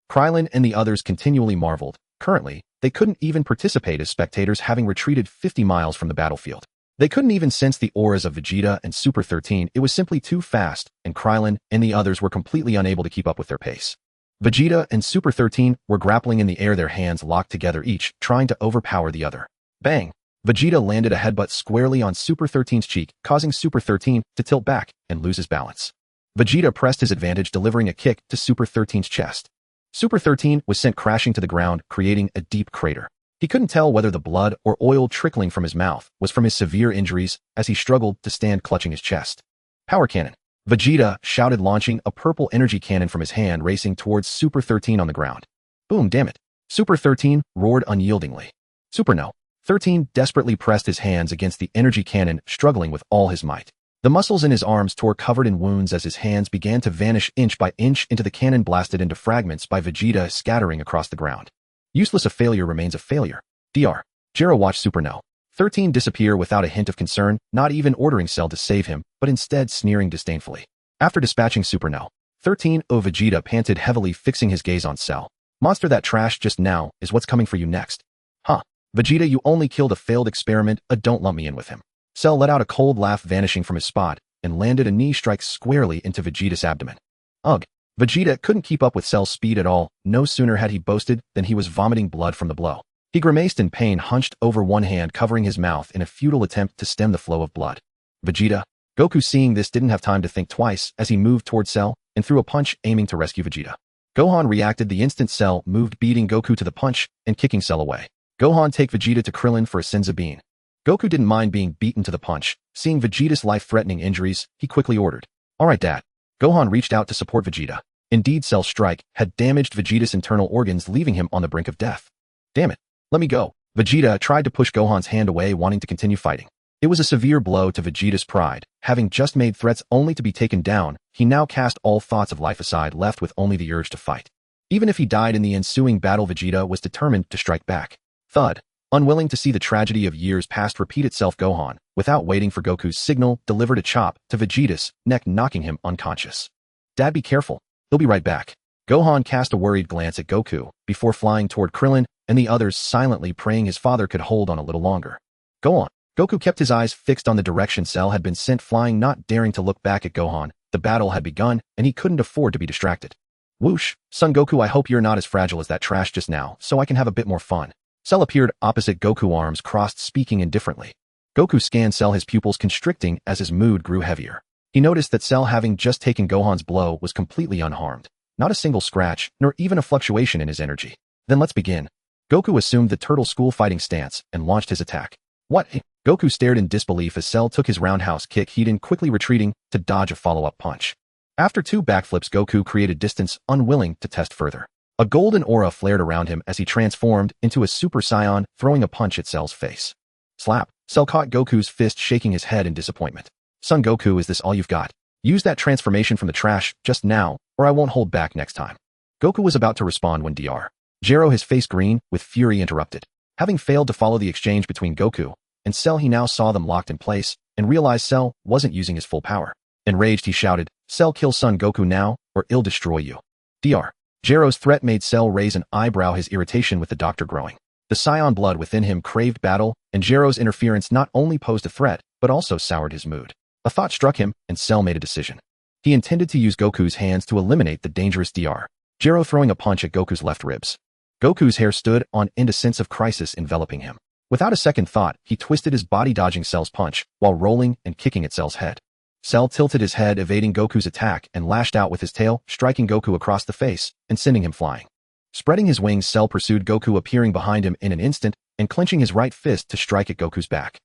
Krillin and the others continually marveled. Currently, they couldn't even participate as spectators, having retreated 50 miles from the battlefield. They couldn't even sense the auras of Vegeta and Super 13. It was simply too fast, and Krillin and the others were completely unable to keep up with their pace. Vegeta and Super 13 were grappling in the air, their hands locked together, each trying to overpower the other. Bang! Vegeta landed a headbutt squarely on Super 13's cheek, causing Super 13 to tilt back and lose his balance. Vegeta pressed his advantage, delivering a kick to Super 13's chest. Super 13 was sent crashing to the ground, creating a deep crater. He couldn't tell whether the blood or oil trickling from his mouth was from his severe injuries as he struggled to stand, clutching his chest. Power cannon! Vegeta shouted, launching a purple energy cannon from his hand, racing towards Super 13 on the ground. Boom, damn it! Super 13 roared unyieldingly. Super No. 13 desperately pressed his hands against the energy cannon, struggling with all his might. The muscles in his arms tore, covered in wounds, as his hands began to vanish inch by inch into the cannon, blasted into fragments by Vegeta, scattering across the ground. Useless, a failure remains a failure. Dr. Gero watched Super No. 13 disappear without a hint of concern, not even ordering Cell to save him, but instead sneering disdainfully. After dispatching Super No. 13, Vegeta panted heavily, fixing his gaze on Cell. Monster, that trash just now is what's coming for you next. Huh. Vegeta, you only killed a failed experiment, don't lump me in with him. Cell let out a cold laugh, vanishing from his spot, and landed a knee strike squarely into Vegeta's abdomen. Ugh. Vegeta couldn't keep up with Cell's speed at all. No sooner had he boasted than he was vomiting blood from the blow. He grimaced in pain, hunched over, one hand covering his mouth in a futile attempt to stem the flow of blood. Vegeta. Goku, seeing this, didn't have time to think twice as he moved toward Cell and threw a punch, aiming to rescue Vegeta. Gohan reacted the instant Cell moved, beating Goku to the punch and kicking Cell away. Gohan, take Vegeta to Krillin for a Senzu bean. Goku didn't mind being beaten to the punch. Seeing Vegeta's life-threatening injuries, he quickly ordered, "Alright, Dad." Gohan reached out to support Vegeta. Indeed, Cell's strike had damaged Vegeta's internal organs, leaving him on the brink of death. Damn it. Let me go. Vegeta tried to push Gohan's hand away, wanting to continue fighting. It was a severe blow to Vegeta's pride. Having just made threats only to be taken down, he now cast all thoughts of life aside, left with only the urge to fight. Even if he died in the ensuing battle, Vegeta was determined to strike back. Thud. Unwilling to see the tragedy of years past repeat itself, Gohan, without waiting for Goku's signal, delivered a chop to Vegeta's neck, knocking him unconscious. Dad, be careful. He'll be right back. Gohan cast a worried glance at Goku before flying toward Krillin and the others, silently praying his father could hold on a little longer. Go on. Goku kept his eyes fixed on the direction Cell had been sent flying, not daring to look back at Gohan. The battle had begun, and he couldn't afford to be distracted. Whoosh, Son Goku, I hope you're not as fragile as that trash just now, so I can have a bit more fun. Cell appeared opposite Goku, arms crossed, speaking indifferently. Goku scanned Cell, his pupils constricting as his mood grew heavier. He noticed that Cell, having just taken Gohan's blow, was completely unharmed. Not a single scratch, nor even a fluctuation in his energy. Then let's begin. Goku assumed the turtle school fighting stance and launched his attack. What? Goku stared in disbelief as Cell took his roundhouse kick, he'd in quickly retreating to dodge a follow-up punch. After 2 backflips, Goku created distance, unwilling to test further. A golden aura flared around him as he transformed into a Super Saiyan, throwing a punch at Cell's face. Slap! Cell caught Goku's fist, shaking his head in disappointment. Son Goku, is this all you've got? Use that transformation from the trash just now, or I won't hold back next time. Goku was about to respond when Dr. Gero, his face green with fury, interrupted. Having failed to follow the exchange between Goku and Cell, he now saw them locked in place and realized Cell wasn't using his full power. Enraged, he shouted, "Cell, kill Son Goku now, or I'll destroy you." Dr. Gero's threat made Cell raise an eyebrow, his irritation with the doctor growing. The Saiyan blood within him craved battle, and Gero's interference not only posed a threat, but also soured his mood. A thought struck him, and Cell made a decision. He intended to use Goku's hands to eliminate the dangerous Dr. Gero, throwing a punch at Goku's left ribs. Goku's hair stood on end, a sense of crisis enveloping him. Without a second thought, he twisted his body, dodging Cell's punch, while rolling and kicking at Cell's head. Cell tilted his head, evading Goku's attack, and lashed out with his tail, striking Goku across the face and sending him flying. Spreading his wings, Cell pursued Goku, appearing behind him in an instant and clenching his right fist to strike at Goku's back.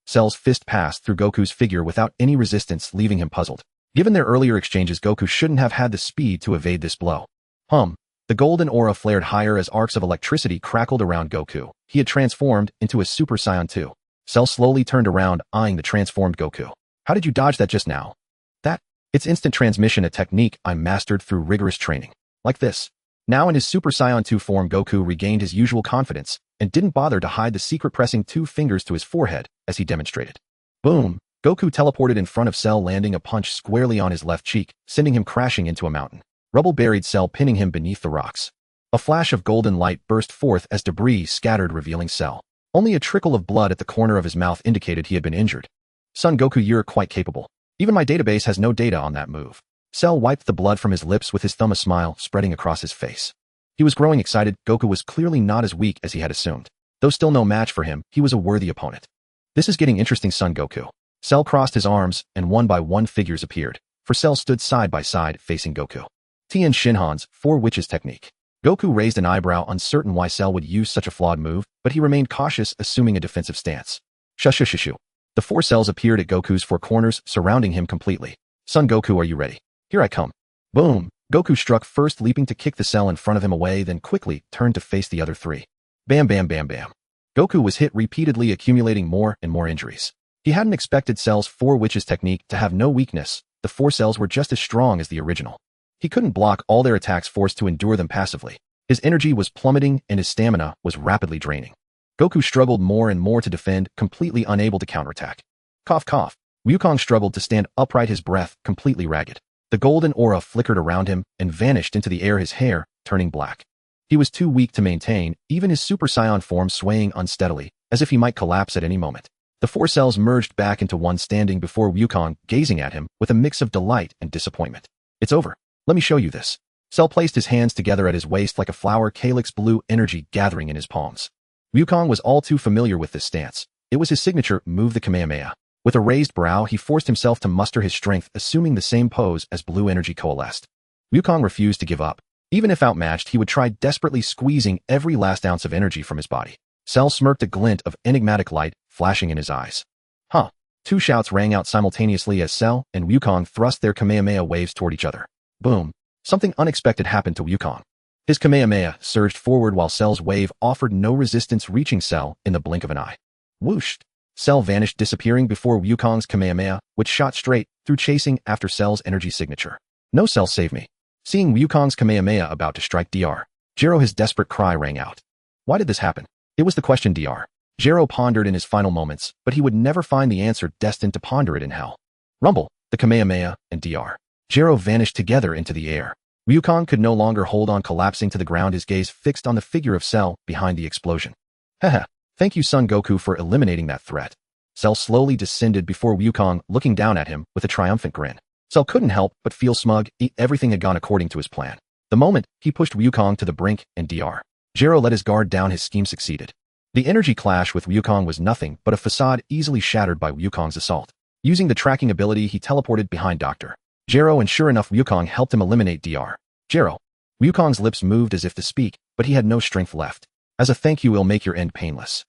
Cell's fist passed through Goku's figure without any resistance, leaving him puzzled. Given their earlier exchanges, Goku shouldn't have had the speed to evade this blow. The golden aura flared higher as arcs of electricity crackled around Goku. He had transformed into a Super Saiyan 2. Cell slowly turned around, eyeing the transformed Goku. How did you dodge that just now? It's instant transmission, a technique I mastered through rigorous training. Like this. Now in his Super Saiyan 2 form, Goku regained his usual confidence and didn't bother to hide the secret, pressing 2 fingers to his forehead as he demonstrated. Boom! Goku teleported in front of Cell, landing a punch squarely on his left cheek, sending him crashing into a mountain. Rubble buried Cell, pinning him beneath the rocks. A flash of golden light burst forth as debris scattered, revealing Cell. Only a trickle of blood at the corner of his mouth indicated he had been injured. Son Goku, you're quite capable. Even my database has no data on that move. Cell wiped the blood from his lips with his thumb, a smile spreading across his face. He was growing excited. Goku was clearly not as weak as he had assumed. Though still no match for him, he was a worthy opponent. This is getting interesting, Son Goku. Cell crossed his arms, and one by one figures appeared. For Cell stood side by side, facing Goku. Tien Shinhan's 4 Witches technique. Goku raised an eyebrow, uncertain why Cell would use such a flawed move, but he remained cautious, assuming a defensive stance. Shushushishu. The 4 cells appeared at Goku's 4 corners, surrounding him completely. Son Goku, are you ready? Here I come. Boom! Goku struck first, leaping to kick the cell in front of him away, then quickly turned to face the other 3. Bam bam bam bam. Goku was hit repeatedly, accumulating more and more injuries. He hadn't expected Cell's 4 Witches technique to have no weakness. The 4 cells were just as strong as the original. He couldn't block all their attacks, forced to endure them passively. His energy was plummeting and his stamina was rapidly draining. Goku struggled more and more to defend, completely unable to counterattack. Cough cough. Wukong struggled to stand upright, his breath completely ragged. The golden aura flickered around him and vanished into the air, his hair turning black. He was too weak to maintain, even his Super Saiyan form swaying unsteadily, as if he might collapse at any moment. The 4 cells merged back into one, standing before Wukong, gazing at him with a mix of delight and disappointment. It's over. Let me show you this. Cell placed his hands together at his waist like a flower, calyx, blue energy gathering in his palms. Wukong was all too familiar with this stance. It was his signature move, the Kamehameha. With a raised brow, he forced himself to muster his strength, assuming the same pose as blue energy coalesced. Wukong refused to give up. Even if outmatched, he would try, desperately squeezing every last ounce of energy from his body. Cell smirked, a glint of enigmatic light flashing in his eyes. 2 shouts rang out simultaneously as Cell and Wukong thrust their Kamehameha waves toward each other. Boom! Something unexpected happened to Wukong. His Kamehameha surged forward while Cell's wave offered no resistance, reaching Cell in the blink of an eye. Whoosh! Cell vanished, disappearing before Wukong's Kamehameha, which shot straight through, chasing after Cell's energy signature. No, Cell, save me. Seeing Wukong's Kamehameha about to strike Dr. Gero, his desperate cry rang out. Why did this happen? It was the question Dr. Gero pondered in his final moments, but he would never find the answer, destined to ponder it in hell. Rumble! The Kamehameha and Dr. Gero vanished together into the air. Wukong could no longer hold on, collapsing to the ground, his gaze fixed on the figure of Cell behind the explosion. Haha. Thank you, Son Goku, for eliminating that threat. Cell slowly descended before Wukong, looking down at him with a triumphant grin. Cell couldn't help but feel smug. Everything had gone according to his plan. The moment he pushed Wukong to the brink and Dr. Gero let his guard down, his scheme succeeded. The energy clash with Wukong was nothing but a facade easily shattered by Wukong's assault. Using the tracking ability, he teleported behind Dr. Gero, and sure enough, Wukong helped him eliminate Dr. Gero. Wukong's lips moved as if to speak, but he had no strength left. As a thank you, we'll make your end painless.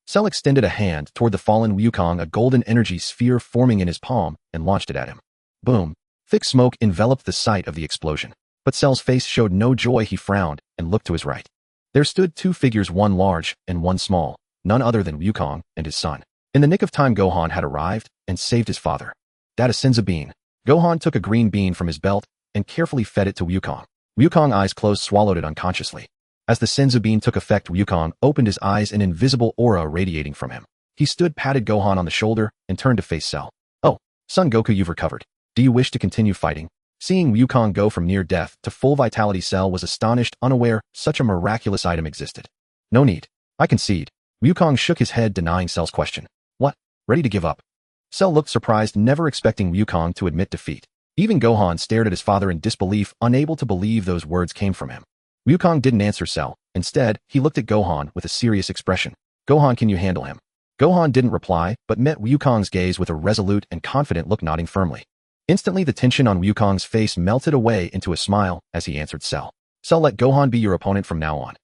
Cell extended a hand toward the fallen Wukong, a golden energy sphere forming in his palm, and launched it at him. Boom. Thick smoke enveloped the site of the explosion. But Cell's face showed no joy. He frowned and looked to his right. There stood two figures, one large and one small, none other than Wukong and his son. In the nick of time, Gohan had arrived and saved his father. That is a bean. Gohan took a green bean from his belt and carefully fed it to Wukong. Wukong, eyes closed, swallowed it unconsciously. As the senzu bean took effect, Wukong opened his eyes, an invisible aura radiating from him. He stood, patted Gohan on the shoulder, and turned to face Cell. Oh, Son Goku, you've recovered. Do you wish to continue fighting? Seeing Wukong go from near death to full vitality, Cell was astonished, unaware such a miraculous item existed. No need. I concede. Wukong shook his head, denying Cell's question. What? Ready to give up? Cell looked surprised, never expecting Wukong to admit defeat. Even Gohan stared at his father in disbelief, unable to believe those words came from him. Wukong didn't answer Cell. Instead, he looked at Gohan with a serious expression. Gohan, can you handle him? Gohan didn't reply, but met Wukong's gaze with a resolute and confident look, nodding firmly. Instantly, the tension on Wukong's face melted away into a smile as he answered Cell. Cell, let Gohan be your opponent from now on.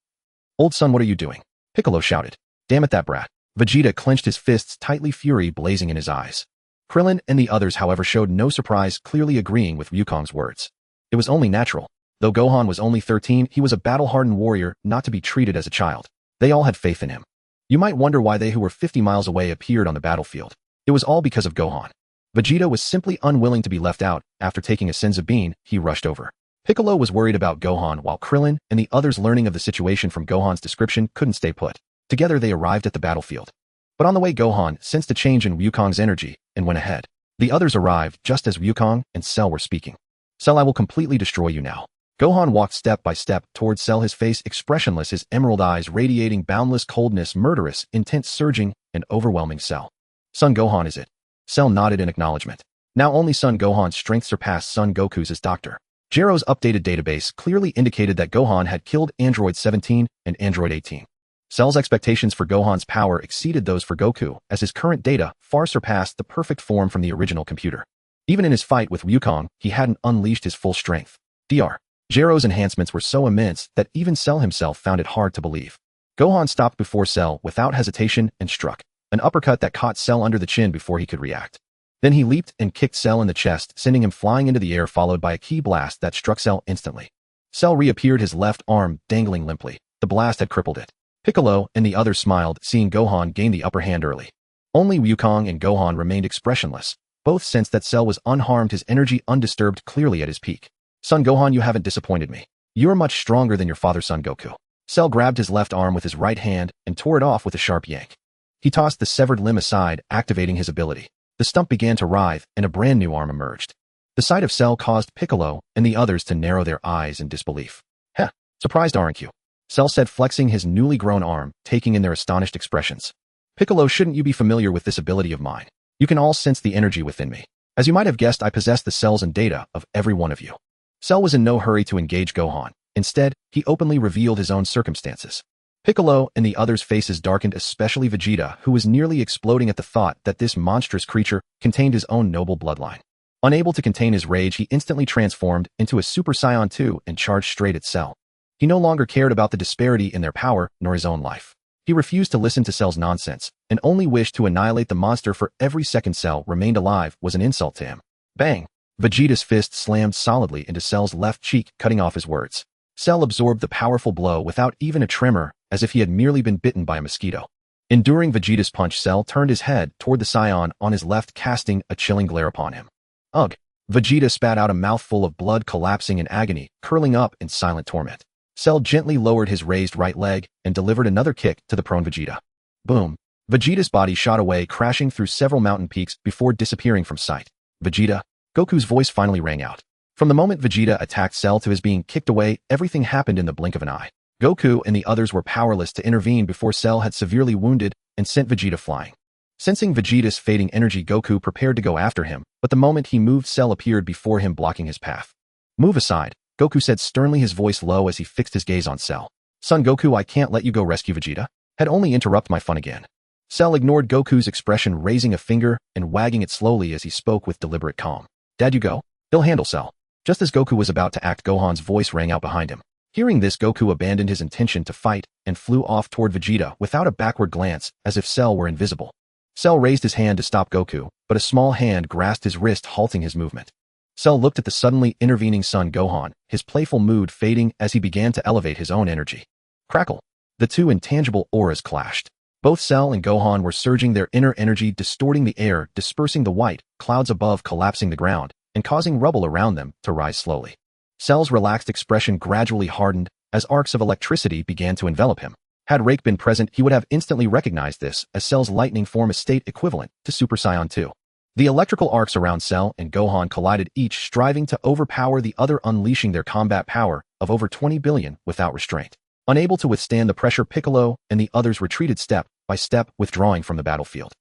Old son, what are you doing? Piccolo shouted. Damn it, that brat. Vegeta clenched his fists tightly, fury blazing in his eyes. Krillin and the others, however, showed no surprise, clearly agreeing with Wukong's words. It was only natural. Though Gohan was only 13, he was a battle-hardened warrior, not to be treated as a child. They all had faith in him. You might wonder why they who were 50 miles away appeared on the battlefield. It was all because of Gohan. Vegeta was simply unwilling to be left out. After taking a senzu bean, he rushed over. Piccolo was worried about Gohan, while Krillin and the others, learning of the situation from Gohan's description, couldn't stay put. Together they arrived at the battlefield. But on the way, Gohan sensed a change in Wukong's energy and went ahead. The others arrived just as Wukong and Cell were speaking. Cell, I will completely destroy you now. Gohan walked step by step towards Cell, his face expressionless, his emerald eyes radiating boundless coldness, murderous intent surging and overwhelming Cell. Son Gohan, is it? Cell nodded in acknowledgement. Now only Son Gohan's strength surpassed Son Goku's, as Dr. Gero's updated database clearly indicated that Gohan had killed Android 17 and Android 18. Cell's expectations for Gohan's power exceeded those for Goku, as his current data far surpassed the perfect form from the original computer. Even in his fight with Wukong, he hadn't unleashed his full strength. Dr. Gero's enhancements were so immense that even Cell himself found it hard to believe. Gohan stopped before Cell without hesitation and struck an uppercut that caught Cell under the chin before he could react. Then he leaped and kicked Cell in the chest, sending him flying into the air, followed by a ki blast that struck Cell instantly. Cell reappeared, his left arm dangling limply. The blast had crippled it. Piccolo and the others smiled, seeing Gohan gain the upper hand early. Only Wukong and Gohan remained expressionless. Both sensed that Cell was unharmed, his energy undisturbed, clearly at his peak. Son Gohan, you haven't disappointed me. You're much stronger than your father, Son Goku. Cell grabbed his left arm with his right hand and tore it off with a sharp yank. He tossed the severed limb aside, activating his ability. The stump began to writhe, and a brand new arm emerged. The sight of Cell caused Piccolo and the others to narrow their eyes in disbelief. Heh, surprised aren't you? Cell said, flexing his newly grown arm, taking in their astonished expressions. Piccolo, shouldn't you be familiar with this ability of mine? You can all sense the energy within me. As you might have guessed, I possess the cells and data of every one of you. Cell was in no hurry to engage Gohan. Instead, he openly revealed his own circumstances. Piccolo and the others' faces darkened, especially Vegeta, who was nearly exploding at the thought that this monstrous creature contained his own noble bloodline. Unable to contain his rage, he instantly transformed into a Super Saiyan 2 and charged straight at Cell. He no longer cared about the disparity in their power nor his own life. He refused to listen to Cell's nonsense and only wished to annihilate the monster, for every second Cell remained alive was an insult to him. Bang! Vegeta's fist slammed solidly into Cell's left cheek, cutting off his words. Cell absorbed the powerful blow without even a tremor, as if he had merely been bitten by a mosquito. Enduring Vegeta's punch, Cell turned his head toward the Saiyan on his left, casting a chilling glare upon him. Ugh! Vegeta spat out a mouthful of blood, collapsing in agony, curling up in silent torment. Cell gently lowered his raised right leg and delivered another kick to the prone Vegeta. Boom! Vegeta's body shot away, crashing through several mountain peaks before disappearing from sight. Vegeta! Goku's voice finally rang out. From the moment Vegeta attacked Cell to his being kicked away, everything happened in the blink of an eye. Goku and the others were powerless to intervene before Cell had severely wounded and sent Vegeta flying. Sensing Vegeta's fading energy, Goku prepared to go after him, but the moment he moved, Cell appeared before him, blocking his path. Move aside. Goku said sternly, his voice low as he fixed his gaze on Cell. Son Goku, I can't let you go rescue Vegeta. Had only interrupt my fun again. Cell ignored Goku's expression, raising a finger and wagging it slowly as he spoke with deliberate calm. Dad, you go. He'll handle Cell. Just as Goku was about to act, Gohan's voice rang out behind him. Hearing this, Goku abandoned his intention to fight and flew off toward Vegeta without a backward glance, as if Cell were invisible. Cell raised his hand to stop Goku, but a small hand grasped his wrist, halting his movement. Cell looked at the suddenly intervening Son Gohan, his playful mood fading as he began to elevate his own energy. Crackle. The two intangible auras clashed. Both Cell and Gohan were surging their inner energy, distorting the air, dispersing the white clouds above, collapsing the ground, and causing rubble around them to rise slowly. Cell's relaxed expression gradually hardened as arcs of electricity began to envelop him. Had Rake been present, he would have instantly recognized this as Cell's lightning form, a state equivalent to Super Saiyan 2. The electrical arcs around Cell and Gohan collided, each striving to overpower the other, unleashing their combat power of over 20 billion without restraint. Unable to withstand the pressure, Piccolo and the others retreated step by step, withdrawing from the battlefield.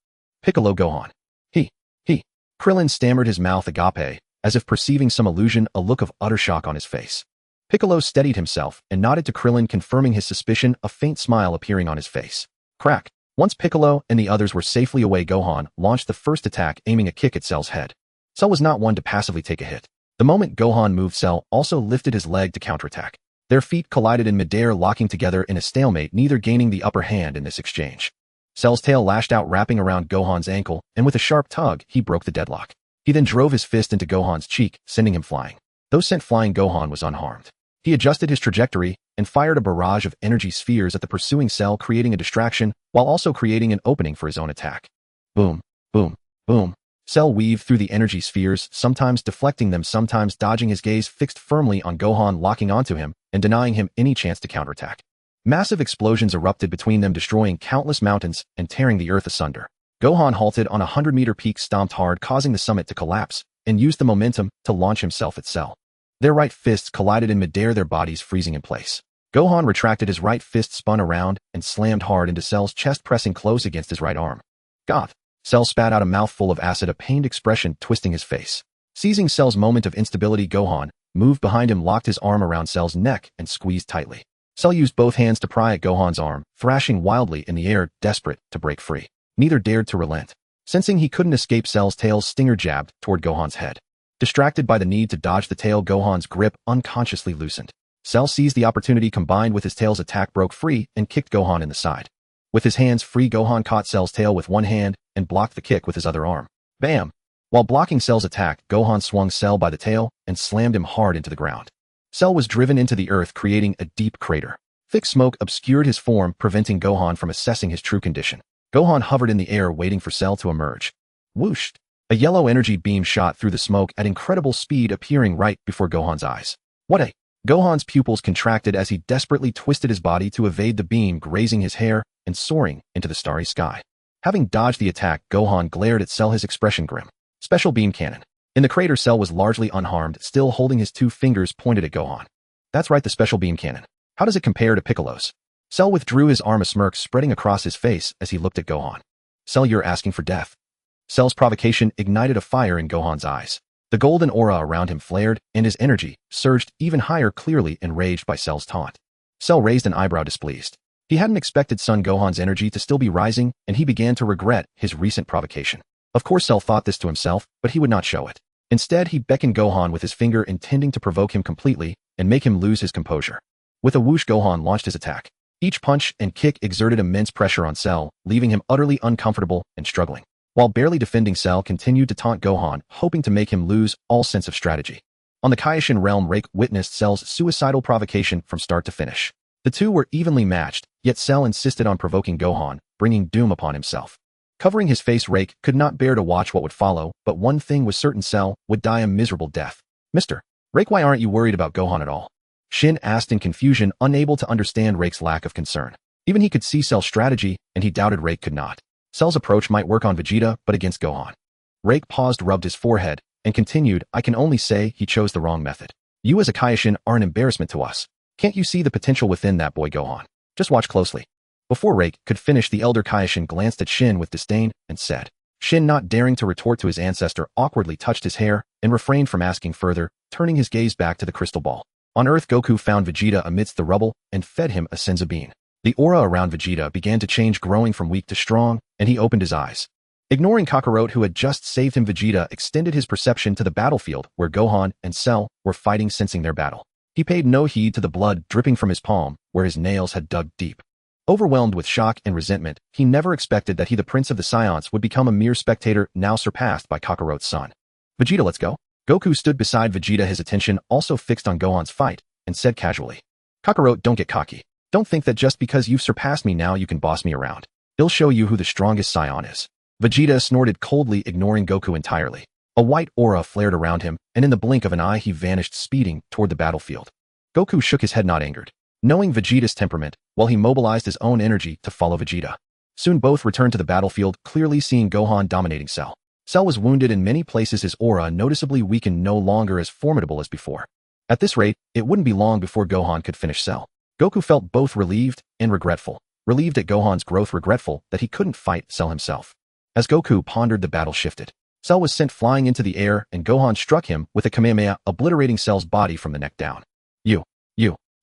Piccolo, Gohan. He. Krillin stammered, his mouth agape, as if perceiving some illusion, a look of utter shock on his face. Piccolo steadied himself and nodded to Krillin, confirming his suspicion, a faint smile appearing on his face. Crack. Once Piccolo and the others were safely away, Gohan launched the first attack, aiming a kick at Cell's head. Cell was not one to passively take a hit. The moment Gohan moved, Cell also lifted his leg to counterattack. Their feet collided in midair, locking together in a stalemate, neither gaining the upper hand in this exchange. Cell's tail lashed out, wrapping around Gohan's ankle, and with a sharp tug, he broke the deadlock. He then drove his fist into Gohan's cheek, sending him flying. Though sent flying, Gohan was unharmed. He adjusted his trajectory and fired a barrage of energy spheres at the pursuing Cell, creating a distraction while also creating an opening for his own attack. Boom, boom, boom. Cell weaved through the energy spheres, sometimes deflecting them, sometimes dodging, his gaze fixed firmly on Gohan, locking onto him and denying him any chance to counterattack. Massive explosions erupted between them, destroying countless mountains and tearing the earth asunder. Gohan halted on a 100-meter peak, stomped hard, causing the summit to collapse, and used the momentum to launch himself at Cell. Their right fists collided in midair, their bodies freezing in place. Gohan retracted, his right fist spun around and slammed hard into Cell's chest, pressing close against his right arm. Goth. Cell spat out a mouthful of acid, a pained expression twisting his face. Seizing Cell's moment of instability, Gohan moved behind him, locked his arm around Cell's neck, and squeezed tightly. Cell used both hands to pry at Gohan's arm, thrashing wildly in the air, desperate to break free. Neither dared to relent. Sensing he couldn't escape, Cell's tail's stinger jabbed toward Gohan's head. Distracted by the need to dodge the tail, Gohan's grip unconsciously loosened. Cell seized the opportunity, combined with his tail's attack, broke free and kicked Gohan in the side. With his hands free, Gohan caught Cell's tail with one hand and blocked the kick with his other arm. Bam! While blocking Cell's attack, Gohan swung Cell by the tail and slammed him hard into the ground. Cell was driven into the earth, creating a deep crater. Thick smoke obscured his form, preventing Gohan from assessing his true condition. Gohan hovered in the air, waiting for Cell to emerge. Whoosh! A yellow energy beam shot through the smoke at incredible speed, appearing right before Gohan's eyes. What a... Gohan's pupils contracted as he desperately twisted his body to evade the beam, grazing his hair and soaring into the starry sky. Having dodged the attack, Gohan glared at Cell, his expression grim. Special beam cannon. In the crater, Cell was largely unharmed, still holding his two fingers pointed at Gohan. That's right, the special beam cannon. How does it compare to Piccolo's? Cell withdrew his arm, a smirk spreading across his face as he looked at Gohan. Cell, you're asking for death. Cell's provocation ignited a fire in Gohan's eyes. The golden aura around him flared, and his energy surged even higher, clearly enraged by Cell's taunt. Cell raised an eyebrow, displeased. He hadn't expected Son Gohan's energy to still be rising, and he began to regret his recent provocation. Of course, Cell thought this to himself, but he would not show it. Instead, he beckoned Gohan with his finger, intending to provoke him completely and make him lose his composure. With a whoosh, Gohan launched his attack. Each punch and kick exerted immense pressure on Cell, leaving him utterly uncomfortable and struggling. While barely defending, Cell continued to taunt Gohan, hoping to make him lose all sense of strategy. On the Kaioshin realm, Rake witnessed Cell's suicidal provocation from start to finish. The two were evenly matched, yet Cell insisted on provoking Gohan, bringing doom upon himself. Covering his face, Rake could not bear to watch what would follow, but one thing was certain: Cell would die a miserable death. Mr. Rake, why aren't you worried about Gohan at all? Shin asked in confusion, unable to understand Rake's lack of concern. Even he could see Cell's strategy, and he doubted Rake could not. Cell's approach might work on Vegeta, but against Gohan. Rake paused, rubbed his forehead, and continued, I can only say he chose the wrong method. You as a Kaioshin are an embarrassment to us. Can't you see the potential within that boy Gohan? Just watch closely. Before Rake could finish, the elder Kaioshin glanced at Shin with disdain and said. Shin, not daring to retort to his ancestor, awkwardly touched his hair and refrained from asking further, turning his gaze back to the crystal ball. On Earth, Goku found Vegeta amidst the rubble and fed him a senzu bean. The aura around Vegeta began to change, growing from weak to strong, and he opened his eyes. Ignoring Kakarot, who had just saved him, Vegeta extended his perception to the battlefield where Gohan and Cell were fighting, sensing their battle. He paid no heed to the blood dripping from his palm, where his nails had dug deep. Overwhelmed with shock and resentment, he never expected that he, the Prince of the Saiyans, would become a mere spectator, now surpassed by Kakarot's son. Vegeta, let's go. Goku stood beside Vegeta, his attention also fixed on Gohan's fight, and said casually, Kakarot, don't get cocky. Don't think that just because you've surpassed me now you can boss me around. I'll show you who the strongest Saiyan is. Vegeta snorted coldly, ignoring Goku entirely. A white aura flared around him, and in the blink of an eye he vanished, speeding toward the battlefield. Goku shook his head, not angered, knowing Vegeta's temperament, while he mobilized his own energy to follow Vegeta. Soon both returned to the battlefield, clearly seeing Gohan dominating Cell. Cell was wounded in many places, his aura noticeably weakened, no longer as formidable as before. At this rate, it wouldn't be long before Gohan could finish Cell. Goku felt both relieved and regretful. Relieved at Gohan's growth, regretful that he couldn't fight Cell himself. As Goku pondered, the battle shifted. Cell was sent flying into the air, and Gohan struck him with a Kamehameha, obliterating Cell's body from the neck down. You.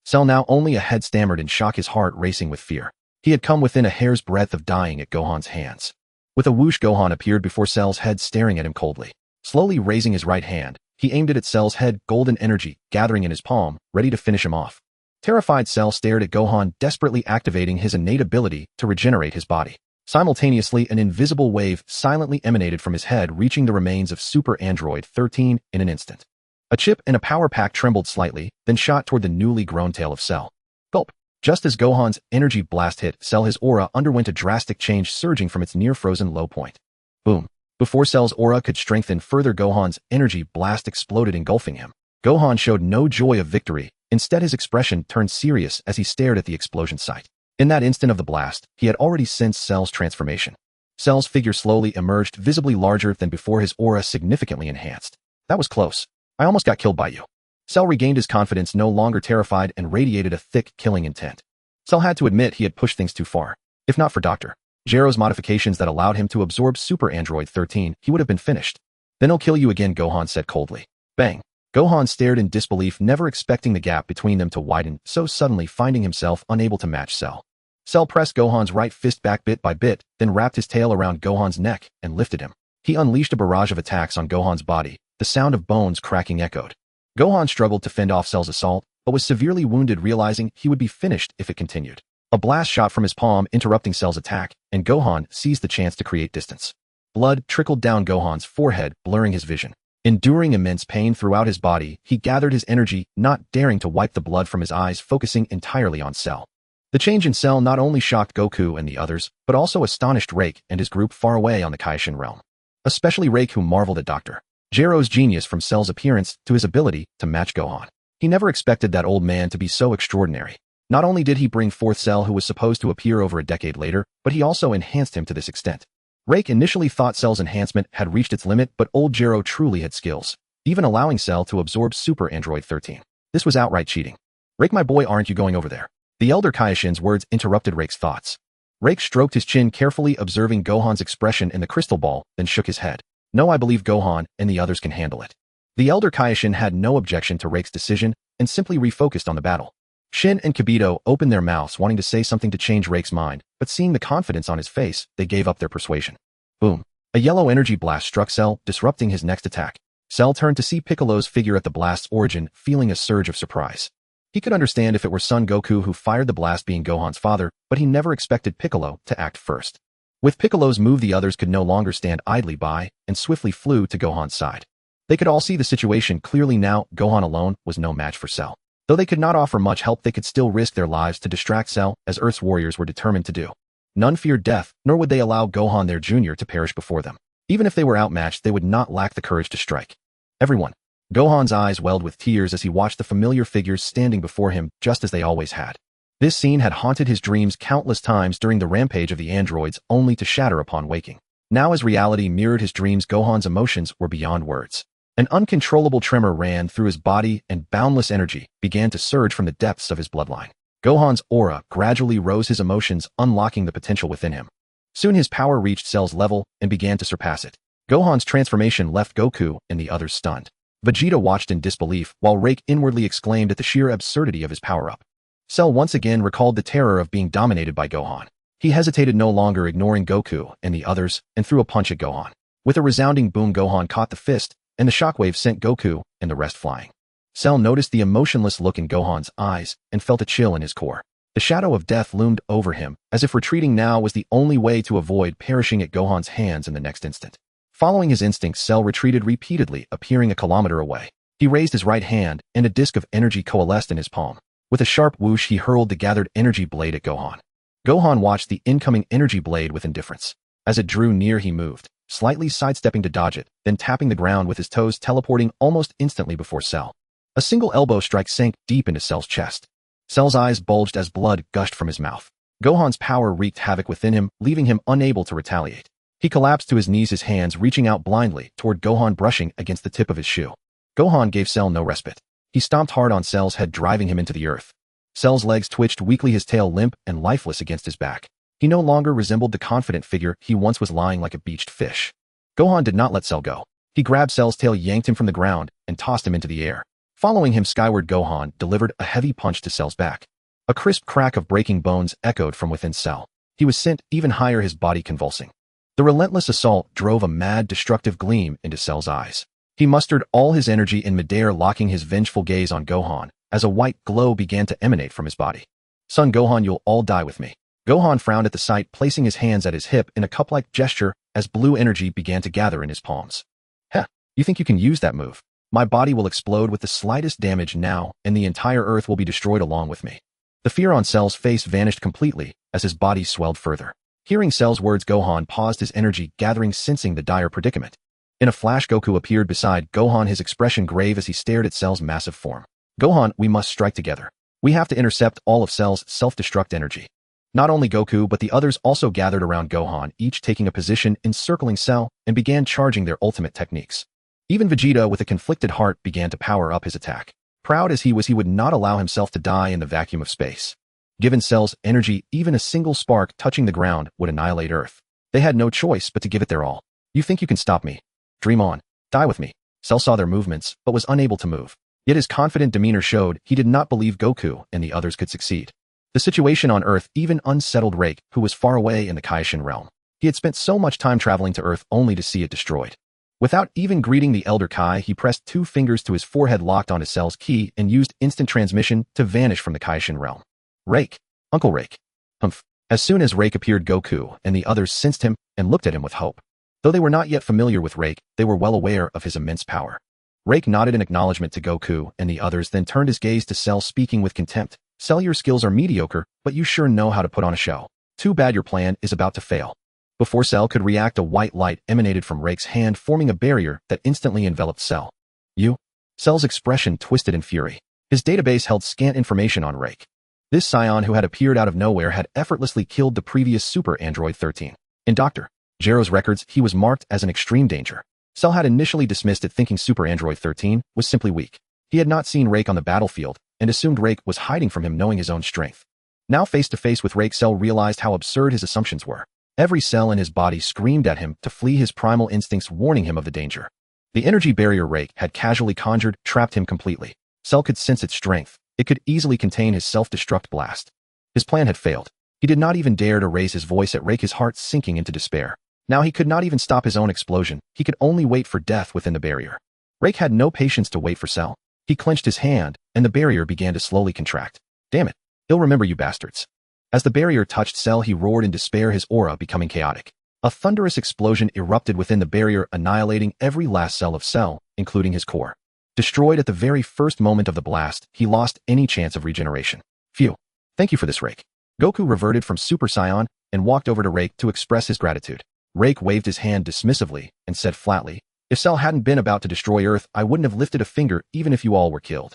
Cell, now only a head, stammered in shock, his heart racing with fear. He had come within a hair's breadth of dying at Gohan's hands. With a whoosh, Gohan appeared before Cell's head, staring at him coldly. Slowly raising his right hand, he aimed it at Cell's head, golden energy gathering in his palm, ready to finish him off. Terrified, Cell stared at Gohan, desperately activating his innate ability to regenerate his body. Simultaneously, an invisible wave silently emanated from his head, reaching the remains of Super Android 13 in an instant. A chip in a power pack trembled slightly, then shot toward the newly grown tail of Cell. Gulp! Just as Gohan's energy blast hit Cell, his aura underwent a drastic change, surging from its near-frozen low point. Boom! Before Cell's aura could strengthen further, Gohan's energy blast exploded, engulfing him. Gohan showed no joy of victory. Instead, his expression turned serious as he stared at the explosion site. In that instant of the blast, he had already sensed Cell's transformation. Cell's figure slowly emerged, visibly larger than before, his aura significantly enhanced. That was close. I almost got killed by you. Cell regained his confidence, no longer terrified, and radiated a thick, killing intent. Cell had to admit he had pushed things too far. If not for Dr. Gero's modifications that allowed him to absorb Super Android 13, he would have been finished. Then I'll kill you again, Gohan said coldly. Bang! Gohan stared in disbelief, never expecting the gap between them to widen so suddenly, finding himself unable to match Cell. Cell pressed Gohan's right fist back bit by bit, then wrapped his tail around Gohan's neck and lifted him. He unleashed a barrage of attacks on Gohan's body. The sound of bones cracking echoed. Gohan struggled to fend off Cell's assault, but was severely wounded, realizing he would be finished if it continued. A blast shot from his palm, interrupting Cell's attack, and Gohan seized the chance to create distance. Blood trickled down Gohan's forehead, blurring his vision. Enduring immense pain throughout his body, he gathered his energy, not daring to wipe the blood from his eyes, focusing entirely on Cell. The change in Cell not only shocked Goku and the others, but also astonished Rake and his group far away on the Kaishin realm. Especially Rake, who marveled at Dr. Gero's genius, from Cell's appearance to his ability to match Gohan. He never expected that old man to be so extraordinary. Not only did he bring forth Cell, who was supposed to appear over a decade later, but he also enhanced him to this extent. Rake initially thought Cell's enhancement had reached its limit, but old Gero truly had skills, even allowing Cell to absorb Super Android 13. This was outright cheating. Rake, my boy, aren't you going over there? The elder Kaishin's words interrupted Rake's thoughts. Rake stroked his chin, carefully observing Gohan's expression in the crystal ball, then shook his head. No, I believe Gohan and the others can handle it. The elder Kaishin had no objection to Rake's decision and simply refocused on the battle. Shin and Kibito opened their mouths, wanting to say something to change Rake's mind, but seeing the confidence on his face, they gave up their persuasion. Boom! A yellow energy blast struck Cell, disrupting his next attack. Cell turned to see Piccolo's figure at the blast's origin, feeling a surge of surprise. He could understand if it were Son Goku who fired the blast, being Gohan's father, but he never expected Piccolo to act first. With Piccolo's move, the others could no longer stand idly by and swiftly flew to Gohan's side. They could all see the situation clearly now. Gohan alone was no match for Cell. Though they could not offer much help, they could still risk their lives to distract Cell, as Earth's warriors were determined to do. None feared death, nor would they allow Gohan, their junior, to perish before them. Even if they were outmatched, they would not lack the courage to strike. Everyone. Gohan's eyes welled with tears as he watched the familiar figures standing before him, just as they always had. This scene had haunted his dreams countless times during the rampage of the androids, only to shatter upon waking. Now, as reality mirrored his dreams, Gohan's emotions were beyond words. An uncontrollable tremor ran through his body, and boundless energy began to surge from the depths of his bloodline. Gohan's aura gradually rose, his emotions unlocking the potential within him. Soon his power reached Cell's level and began to surpass it. Gohan's transformation left Goku and the others stunned. Vegeta watched in disbelief while Rake inwardly exclaimed at the sheer absurdity of his power-up. Cell once again recalled the terror of being dominated by Gohan. He hesitated no longer, ignoring Goku and the others, and threw a punch at Gohan. With a resounding boom, Gohan caught the fist, and the shockwave sent Goku and the rest flying. Cell noticed the emotionless look in Gohan's eyes and felt a chill in his core. The shadow of death loomed over him, as if retreating now was the only way to avoid perishing at Gohan's hands in the next instant. Following his instincts, Cell retreated repeatedly, appearing a kilometer away. He raised his right hand, and a disk of energy coalesced in his palm. With a sharp whoosh, he hurled the gathered energy blade at Gohan. Gohan watched the incoming energy blade with indifference. As it drew near, he moved, slightly sidestepping to dodge it, then tapping the ground with his toes, teleporting almost instantly before Cell. A single elbow strike sank deep into Cell's chest. Cell's eyes bulged as blood gushed from his mouth. Gohan's power wreaked havoc within him, leaving him unable to retaliate. He collapsed to his knees, his hands reaching out blindly toward Gohan, brushing against the tip of his shoe. Gohan gave Cell no respite. He stomped hard on Cell's head, driving him into the earth. Cell's legs twitched weakly, his tail limp and lifeless against his back. He no longer resembled the confident figure he once was, lying like a beached fish. Gohan did not let Cell go. He grabbed Cell's tail, yanked him from the ground, and tossed him into the air. Following him skyward, Gohan delivered a heavy punch to Cell's back. A crisp crack of breaking bones echoed from within Cell. He was sent even higher, his body convulsing. The relentless assault drove a mad, destructive gleam into Cell's eyes. He mustered all his energy in midair, locking his vengeful gaze on Gohan, as a white glow began to emanate from his body. Son Gohan, you'll all die with me. Gohan frowned at the sight, placing his hands at his hip in a cup-like gesture as blue energy began to gather in his palms. Heh, you think you can use that move? My body will explode with the slightest damage now, and the entire Earth will be destroyed along with me. The fear on Cell's face vanished completely as his body swelled further. Hearing Cell's words, Gohan paused, his energy gathering, sensing the dire predicament. In a flash, Goku appeared beside Gohan, his expression grave as he stared at Cell's massive form. Gohan, we must strike together. We have to intercept all of Cell's self-destruct energy. Not only Goku but the others also gathered around Gohan, each taking a position encircling Cell, and began charging their ultimate techniques. Even Vegeta, with a conflicted heart, began to power up his attack. Proud as he was, he would not allow himself to die in the vacuum of space. Given Cell's energy, even a single spark touching the ground would annihilate Earth. They had no choice but to give it their all. You think you can stop me? Dream on. Die with me. Cell saw their movements, but was unable to move. Yet his confident demeanor showed he did not believe Goku and the others could succeed. The situation on Earth even unsettled Rake, who was far away in the Kaishin realm. He had spent so much time traveling to Earth only to see it destroyed. Without even greeting the Elder Kai, he pressed 2 fingers to his forehead, locked onto Cell's ki, and used instant transmission to vanish from the Kaishin realm. Rake. Uncle Rake. Humph. As soon as Rake appeared, Goku and the others sensed him and looked at him with hope. Though they were not yet familiar with Rake, they were well aware of his immense power. Rake nodded in acknowledgement to Goku and the others, then turned his gaze to Cell, speaking with contempt. Cell, your skills are mediocre, but you sure know how to put on a show. Too bad your plan is about to fail. Before Cell could react, a white light emanated from Rake's hand, forming a barrier that instantly enveloped Cell. You? Cell's expression twisted in fury. His database held scant information on Rake. This Saiyan who had appeared out of nowhere had effortlessly killed the previous Super Android 13. In Dr. Gero's records, he was marked as an extreme danger. Cell had initially dismissed it, thinking Super Android 13 was simply weak. He had not seen Rake on the battlefield, and assumed Rake was hiding from him, knowing his own strength. Now face to face with Rake, Cell realized how absurd his assumptions were. Every cell in his body screamed at him to flee, his primal instincts warning him of the danger. The energy barrier Rake had casually conjured trapped him completely. Cell could sense its strength. It could easily contain his self-destruct blast. His plan had failed. He did not even dare to raise his voice at Rake, his heart sinking into despair. Now he could not even stop his own explosion. He could only wait for death within the barrier. Rake had no patience to wait for Cell. He clenched his hand, and the barrier began to slowly contract. Damn it. He'll remember you bastards. As the barrier touched Cell, he roared in despair, his aura becoming chaotic. A thunderous explosion erupted within the barrier, annihilating every last cell of Cell, including his core. Destroyed at the very first moment of the blast, he lost any chance of regeneration. Phew. Thank you for this, Rake. Goku reverted from Super Saiyan and walked over to Rake to express his gratitude. Rake waved his hand dismissively and said flatly, if Cell hadn't been about to destroy Earth, I wouldn't have lifted a finger even if you all were killed.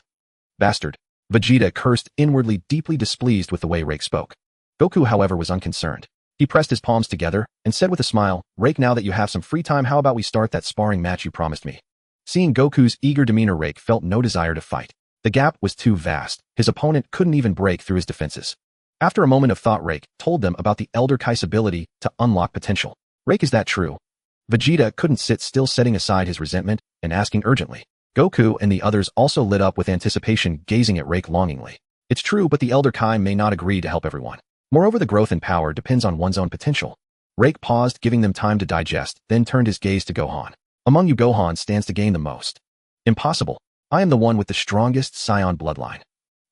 Bastard. Vegeta cursed inwardly, deeply displeased with the way Rake spoke. Goku, however, was unconcerned. He pressed his palms together and said with a smile, Rake, now that you have some free time, how about we start that sparring match you promised me? Seeing Goku's eager demeanor, Rake felt no desire to fight. The gap was too vast. His opponent couldn't even break through his defenses. After a moment of thought, Rake told them about the Elder Kai's ability to unlock potential. Rake, is that true? Vegeta couldn't sit still, setting aside his resentment and asking urgently. Goku and the others also lit up with anticipation, gazing at Rake longingly. It's true, but the Elder Kai may not agree to help everyone. Moreover, the growth in power depends on one's own potential. Rake paused, giving them time to digest, then turned his gaze to Gohan. Among you, Gohan stands to gain the most. Impossible. I am the one with the strongest Saiyan bloodline.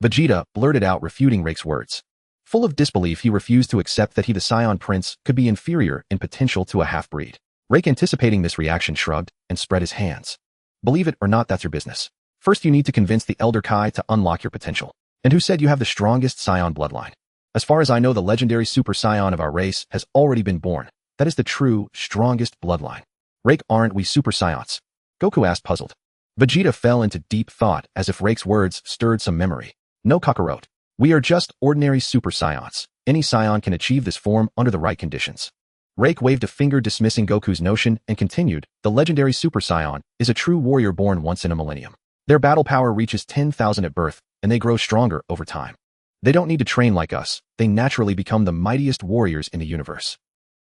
Vegeta blurted out, refuting Rake's words. Full of disbelief, he refused to accept that he, the Saiyan prince, could be inferior in potential to a half-breed. Rake, anticipating this reaction, shrugged and spread his hands. Believe it or not, that's your business. First, you need to convince the Elder Kai to unlock your potential. And who said you have the strongest Saiyan bloodline? As far as I know, the legendary Super Saiyan of our race has already been born. That is the true, strongest bloodline. Rake, aren't we Super Saiyans? Goku asked, puzzled. Vegeta fell into deep thought, as if Rake's words stirred some memory. No, Kakarot. We are just ordinary Super Saiyans. Any Saiyan can achieve this form under the right conditions. Rake waved a finger, dismissing Goku's notion, and continued, the legendary Super Saiyan is a true warrior born once in a millennium. Their battle power reaches 10,000 at birth, and they grow stronger over time. They don't need to train like us, they naturally become the mightiest warriors in the universe.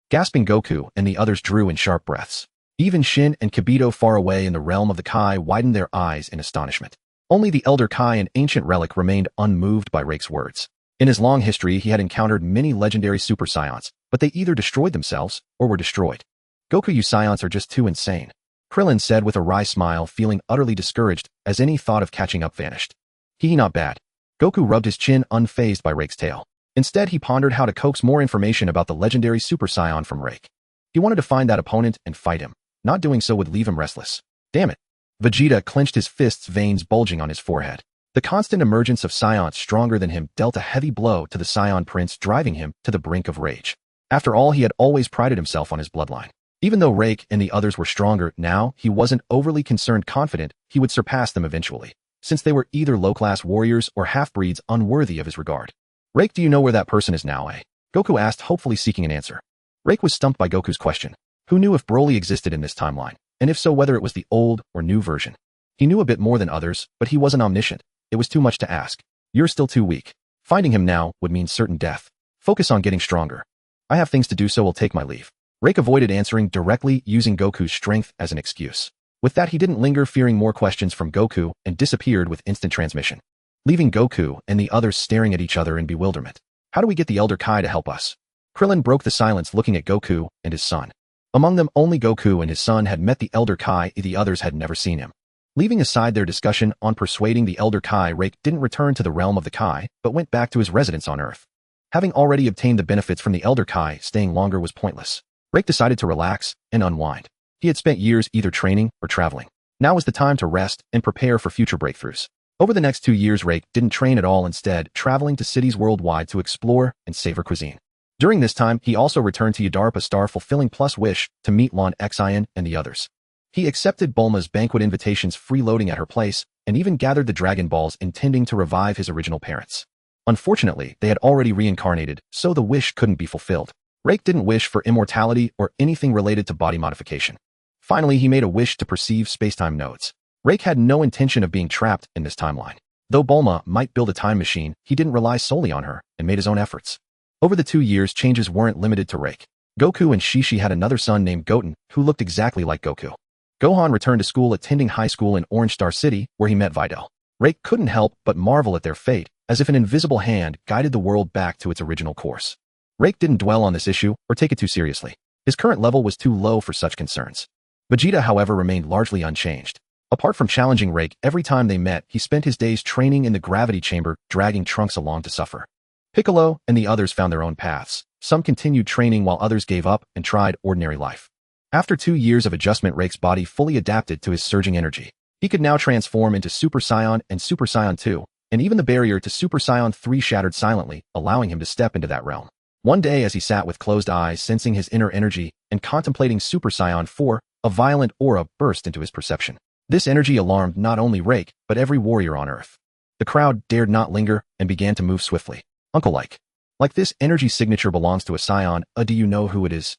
Gasping, Goku and the others drew in sharp breaths. Even Shin and Kibito, far away in the realm of the Kai, widened their eyes in astonishment. Only the Elder Kai, an ancient relic, remained unmoved by Rake's words. In his long history, he had encountered many legendary Super Saiyans, but they either destroyed themselves or were destroyed. Goku, you Saiyans are just too insane. Krillin said with a wry smile, feeling utterly discouraged as any thought of catching up vanished. He not bad. Goku rubbed his chin, unfazed by Rake's tale. Instead, he pondered how to coax more information about the legendary Super Saiyan from Rake. He wanted to find that opponent and fight him. Not doing so would leave him restless. Damn it. Vegeta clenched his fists, veins bulging on his forehead. The constant emergence of Saiyans stronger than him dealt a heavy blow to the Saiyan prince, driving him to the brink of rage. After all, he had always prided himself on his bloodline. Even though Rake and the others were stronger, now he wasn't overly concerned, confident he would surpass them eventually, since they were either low-class warriors or half-breeds unworthy of his regard. Rake, do you know where that person is now, eh? Goku asked, hopefully seeking an answer. Rake was stumped by Goku's question. Who knew if Broly existed in this timeline, and if so, whether it was the old or new version? He knew a bit more than others, but he wasn't omniscient. It was too much to ask. You're still too weak. Finding him now would mean certain death. Focus on getting stronger. I have things to do, so will take my leave. Rake avoided answering directly, using Goku's strength as an excuse. With that, he didn't linger, fearing more questions from Goku, and disappeared with instant transmission, leaving Goku and the others staring at each other in bewilderment. How do we get the Elder Kai to help us? Krillin broke the silence, looking at Goku and his son. Among them, only Goku and his son had met the Elder Kai, the others had never seen him. Leaving aside their discussion on persuading the Elder Kai, Rake didn't return to the realm of the Kai, but went back to his residence on Earth. Having already obtained the benefits from the Elder Kai, staying longer was pointless. Rake decided to relax and unwind. He had spent years either training or traveling. Now was the time to rest and prepare for future breakthroughs. Over the next 2 years, Rake didn't train at all, instead traveling to cities worldwide to explore and savor cuisine. During this time, he also returned to Yadarpa Star, fulfilling plus wish to meet Lon Xian and the others. He accepted Bulma's banquet invitations, freeloading at her place, and even gathered the Dragon Balls, intending to revive his original parents. Unfortunately, they had already reincarnated, so the wish couldn't be fulfilled. Rake didn't wish for immortality or anything related to body modification. Finally, he made a wish to perceive spacetime nodes. Rake had no intention of being trapped in this timeline. Though Bulma might build a time machine, he didn't rely solely on her and made his own efforts. Over the 2 years, changes weren't limited to Rake. Goku and Shishi had another son named Goten, who looked exactly like Goku. Gohan returned to school, attending high school in Orange Star City, where he met Videl. Rake couldn't help but marvel at their fate, as if an invisible hand guided the world back to its original course. Rake didn't dwell on this issue or take it too seriously. His current level was too low for such concerns. Vegeta, however, remained largely unchanged. Apart from challenging Rake every time they met, he spent his days training in the gravity chamber, dragging Trunks along to suffer. Piccolo and the others found their own paths. Some continued training while others gave up and tried ordinary life. After 2 years of adjustment, Rake's body fully adapted to his surging energy. He could now transform into Super Saiyan and Super Saiyan 2, and even the barrier to Super Saiyan 3 shattered silently, allowing him to step into that realm. One day, as he sat with closed eyes, sensing his inner energy and contemplating Super Saiyan 4, a violent aura burst into his perception. This energy alarmed not only Rake, but every warrior on Earth. The crowd dared not linger and began to move swiftly. Uncle-like. Like this energy signature belongs to a Saiyan, do you know who it is?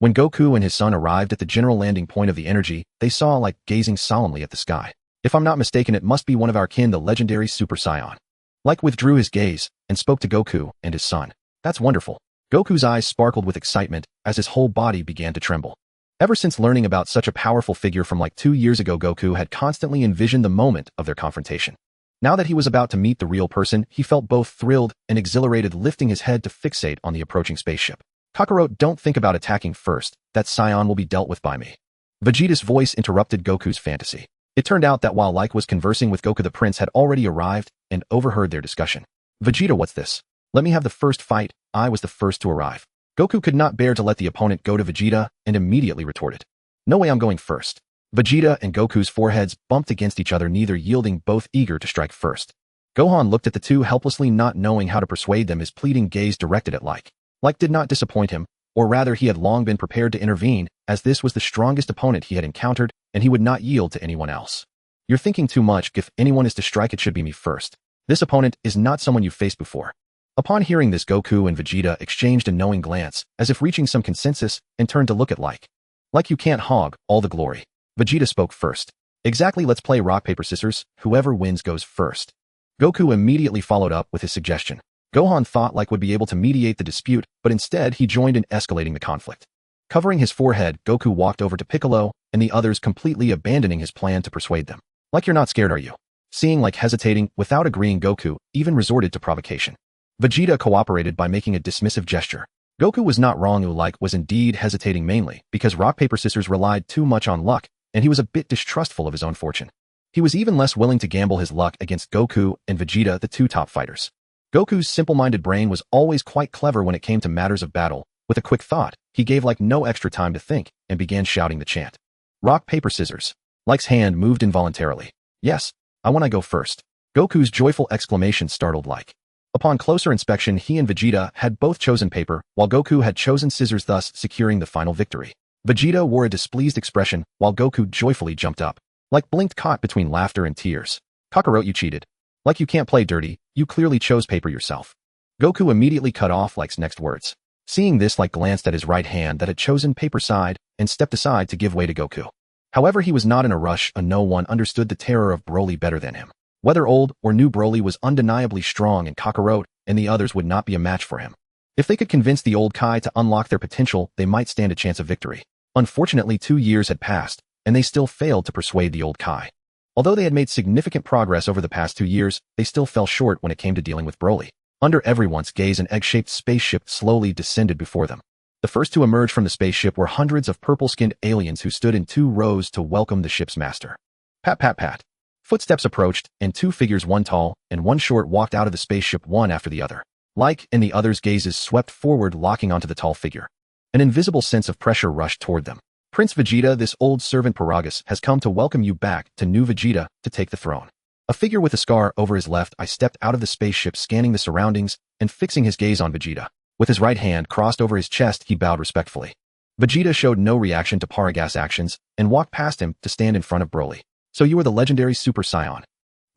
When Goku and his son arrived at the general landing point of the energy, they saw like gazing solemnly at the sky. If I'm not mistaken, it must be one of our kin, the legendary Super Saiyan. Like withdrew his gaze and spoke to Goku and his son. That's wonderful. Goku's eyes sparkled with excitement as his whole body began to tremble. Ever since learning about such a powerful figure from like 2 years ago, Goku had constantly envisioned the moment of their confrontation. Now that he was about to meet the real person, he felt both thrilled and exhilarated, lifting his head to fixate on the approaching spaceship. Kakarot, don't think about attacking first. That Saiyan will be dealt with by me. Vegeta's voice interrupted Goku's fantasy. It turned out that while Like was conversing with Goku, the prince had already arrived and overheard their discussion. Vegeta, what's this? Let me have the first fight. I was the first to arrive. Goku could not bear to let the opponent go to Vegeta and immediately retorted. No way, I'm going first. Vegeta and Goku's foreheads bumped against each other, neither yielding, both eager to strike first. Gohan looked at the two helplessly, not knowing how to persuade them, his pleading gaze directed at Like. Like did not disappoint him, or rather he had long been prepared to intervene, as this was the strongest opponent he had encountered, and he would not yield to anyone else. You're thinking too much. If anyone is to strike, it should be me first. This opponent is not someone you've faced before. Upon hearing this, Goku and Vegeta exchanged a knowing glance, as if reaching some consensus, and turned to look at Like. Like, you can't hog all the glory. Vegeta spoke first. Exactly, let's play rock, paper, scissors. Whoever wins goes first. Goku immediately followed up with his suggestion. Gohan thought Like would be able to mediate the dispute, but instead he joined in escalating the conflict. Covering his forehead, Goku walked over to Piccolo and the others, completely abandoning his plan to persuade them. Like, you're not scared, are you? Seeing Like hesitating, without agreeing, Goku even resorted to provocation. Vegeta cooperated by making a dismissive gesture. Goku was not wrong. Like was indeed hesitating, mainly because rock, paper, scissors relied too much on luck, and he was a bit distrustful of his own fortune. He was even less willing to gamble his luck against Goku and Vegeta, the two top fighters. Goku's simple-minded brain was always quite clever when it came to matters of battle. With a quick thought, he gave Like no extra time to think and began shouting the chant. Rock, paper, scissors. Like's hand moved involuntarily. Yes, I want to go first. Goku's joyful exclamation startled Like. Upon closer inspection, he and Vegeta had both chosen paper, while Goku had chosen scissors, thus securing the final victory. Vegeta wore a displeased expression, while Goku joyfully jumped up. Like blinked, caught between laughter and tears. Kakarot, you cheated. Like, you can't play dirty, you clearly chose paper yourself. Goku immediately cut off Like's next words. Seeing this, Like glanced at his right hand that had chosen paper side and stepped aside to give way to Goku. However, he was not in a rush, and no one understood the terror of Broly better than him. Whether old or new, Broly was undeniably strong, and Kakarot and the others would not be a match for him. If they could convince the old Kai to unlock their potential, they might stand a chance of victory. Unfortunately, 2 years had passed, and they still failed to persuade the old Kai. Although they had made significant progress over the past 2 years, they still fell short when it came to dealing with Broly. Under everyone's gaze, an egg-shaped spaceship slowly descended before them. The first to emerge from the spaceship were hundreds of purple-skinned aliens who stood in 2 rows to welcome the ship's master. Pat, pat, pat. Footsteps approached, and 2 figures, one tall and one short, walked out of the spaceship one after the other. Like and the others' gazes swept forward, locking onto the tall figure. An invisible sense of pressure rushed toward them. Prince Vegeta, this old servant Paragus has come to welcome you back to New Vegeta to take the throne. A figure with a scar over his left eye stepped out of the spaceship, scanning the surroundings and fixing his gaze on Vegeta. With his right hand crossed over his chest, he bowed respectfully. Vegeta showed no reaction to Paragas' actions and walked past him to stand in front of Broly. So you are the legendary Super Saiyan.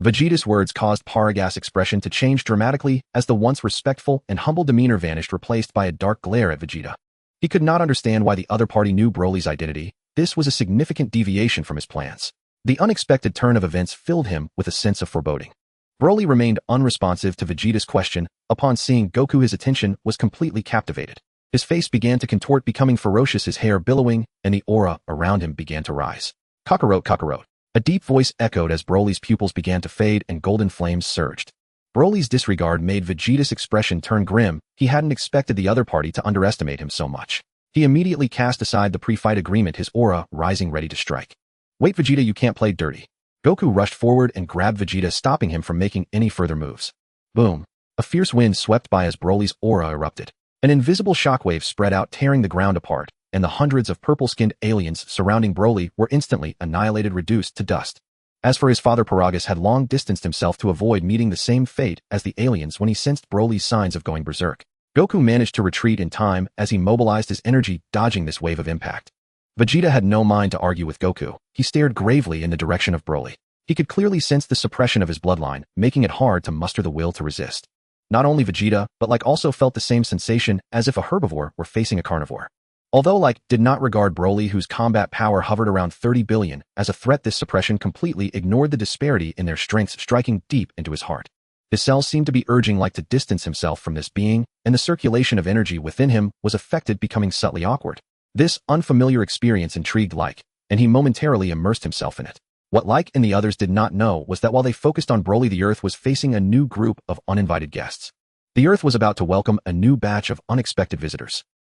Vegeta's words caused Paragas' expression to change dramatically as the once respectful and humble demeanor vanished, replaced by a dark glare at Vegeta. He could not understand why the other party knew Broly's identity. This was a significant deviation from his plans. The unexpected turn of events filled him with a sense of foreboding. Broly remained unresponsive to Vegeta's question. Upon seeing Goku, his attention was completely captivated. His face began to contort, becoming ferocious, his hair billowing, and the aura around him began to rise. Kakarot, Kakarot. A deep voice echoed as Broly's pupils began to fade and golden flames surged. Broly's disregard made Vegeta's expression turn grim. He hadn't expected the other party to underestimate him so much. He immediately cast aside the pre-fight agreement, his aura rising, ready to strike. Wait, Vegeta, you can't play dirty. Goku rushed forward and grabbed Vegeta, stopping him from making any further moves. Boom. A fierce wind swept by as Broly's aura erupted. An invisible shockwave spread out, tearing the ground apart, and the hundreds of purple-skinned aliens surrounding Broly were instantly annihilated, reduced to dust. As for his father, Paragus had long distanced himself to avoid meeting the same fate as the aliens when he sensed Broly's signs of going berserk. Goku managed to retreat in time as he mobilized his energy, dodging this wave of impact. Vegeta had no mind to argue with Goku. He stared gravely in the direction of Broly. He could clearly sense the suppression of his bloodline, making it hard to muster the will to resist. Not only Vegeta, but Like also felt the same sensation, as if a herbivore were facing a carnivore. Although Like did not regard Broly, whose combat power hovered around 30 billion, as a threat, this suppression completely ignored the disparity in their strengths, striking deep into his heart. His cells seemed to be urging Like to distance himself from this being, and the circulation of energy within him was affected, becoming subtly awkward. This unfamiliar experience intrigued Like, and he momentarily immersed himself in it. What Like and the others did not know was that while they focused on Broly, the Earth was facing a new group of uninvited guests. The Earth was about to welcome a new batch of unexpected visitors.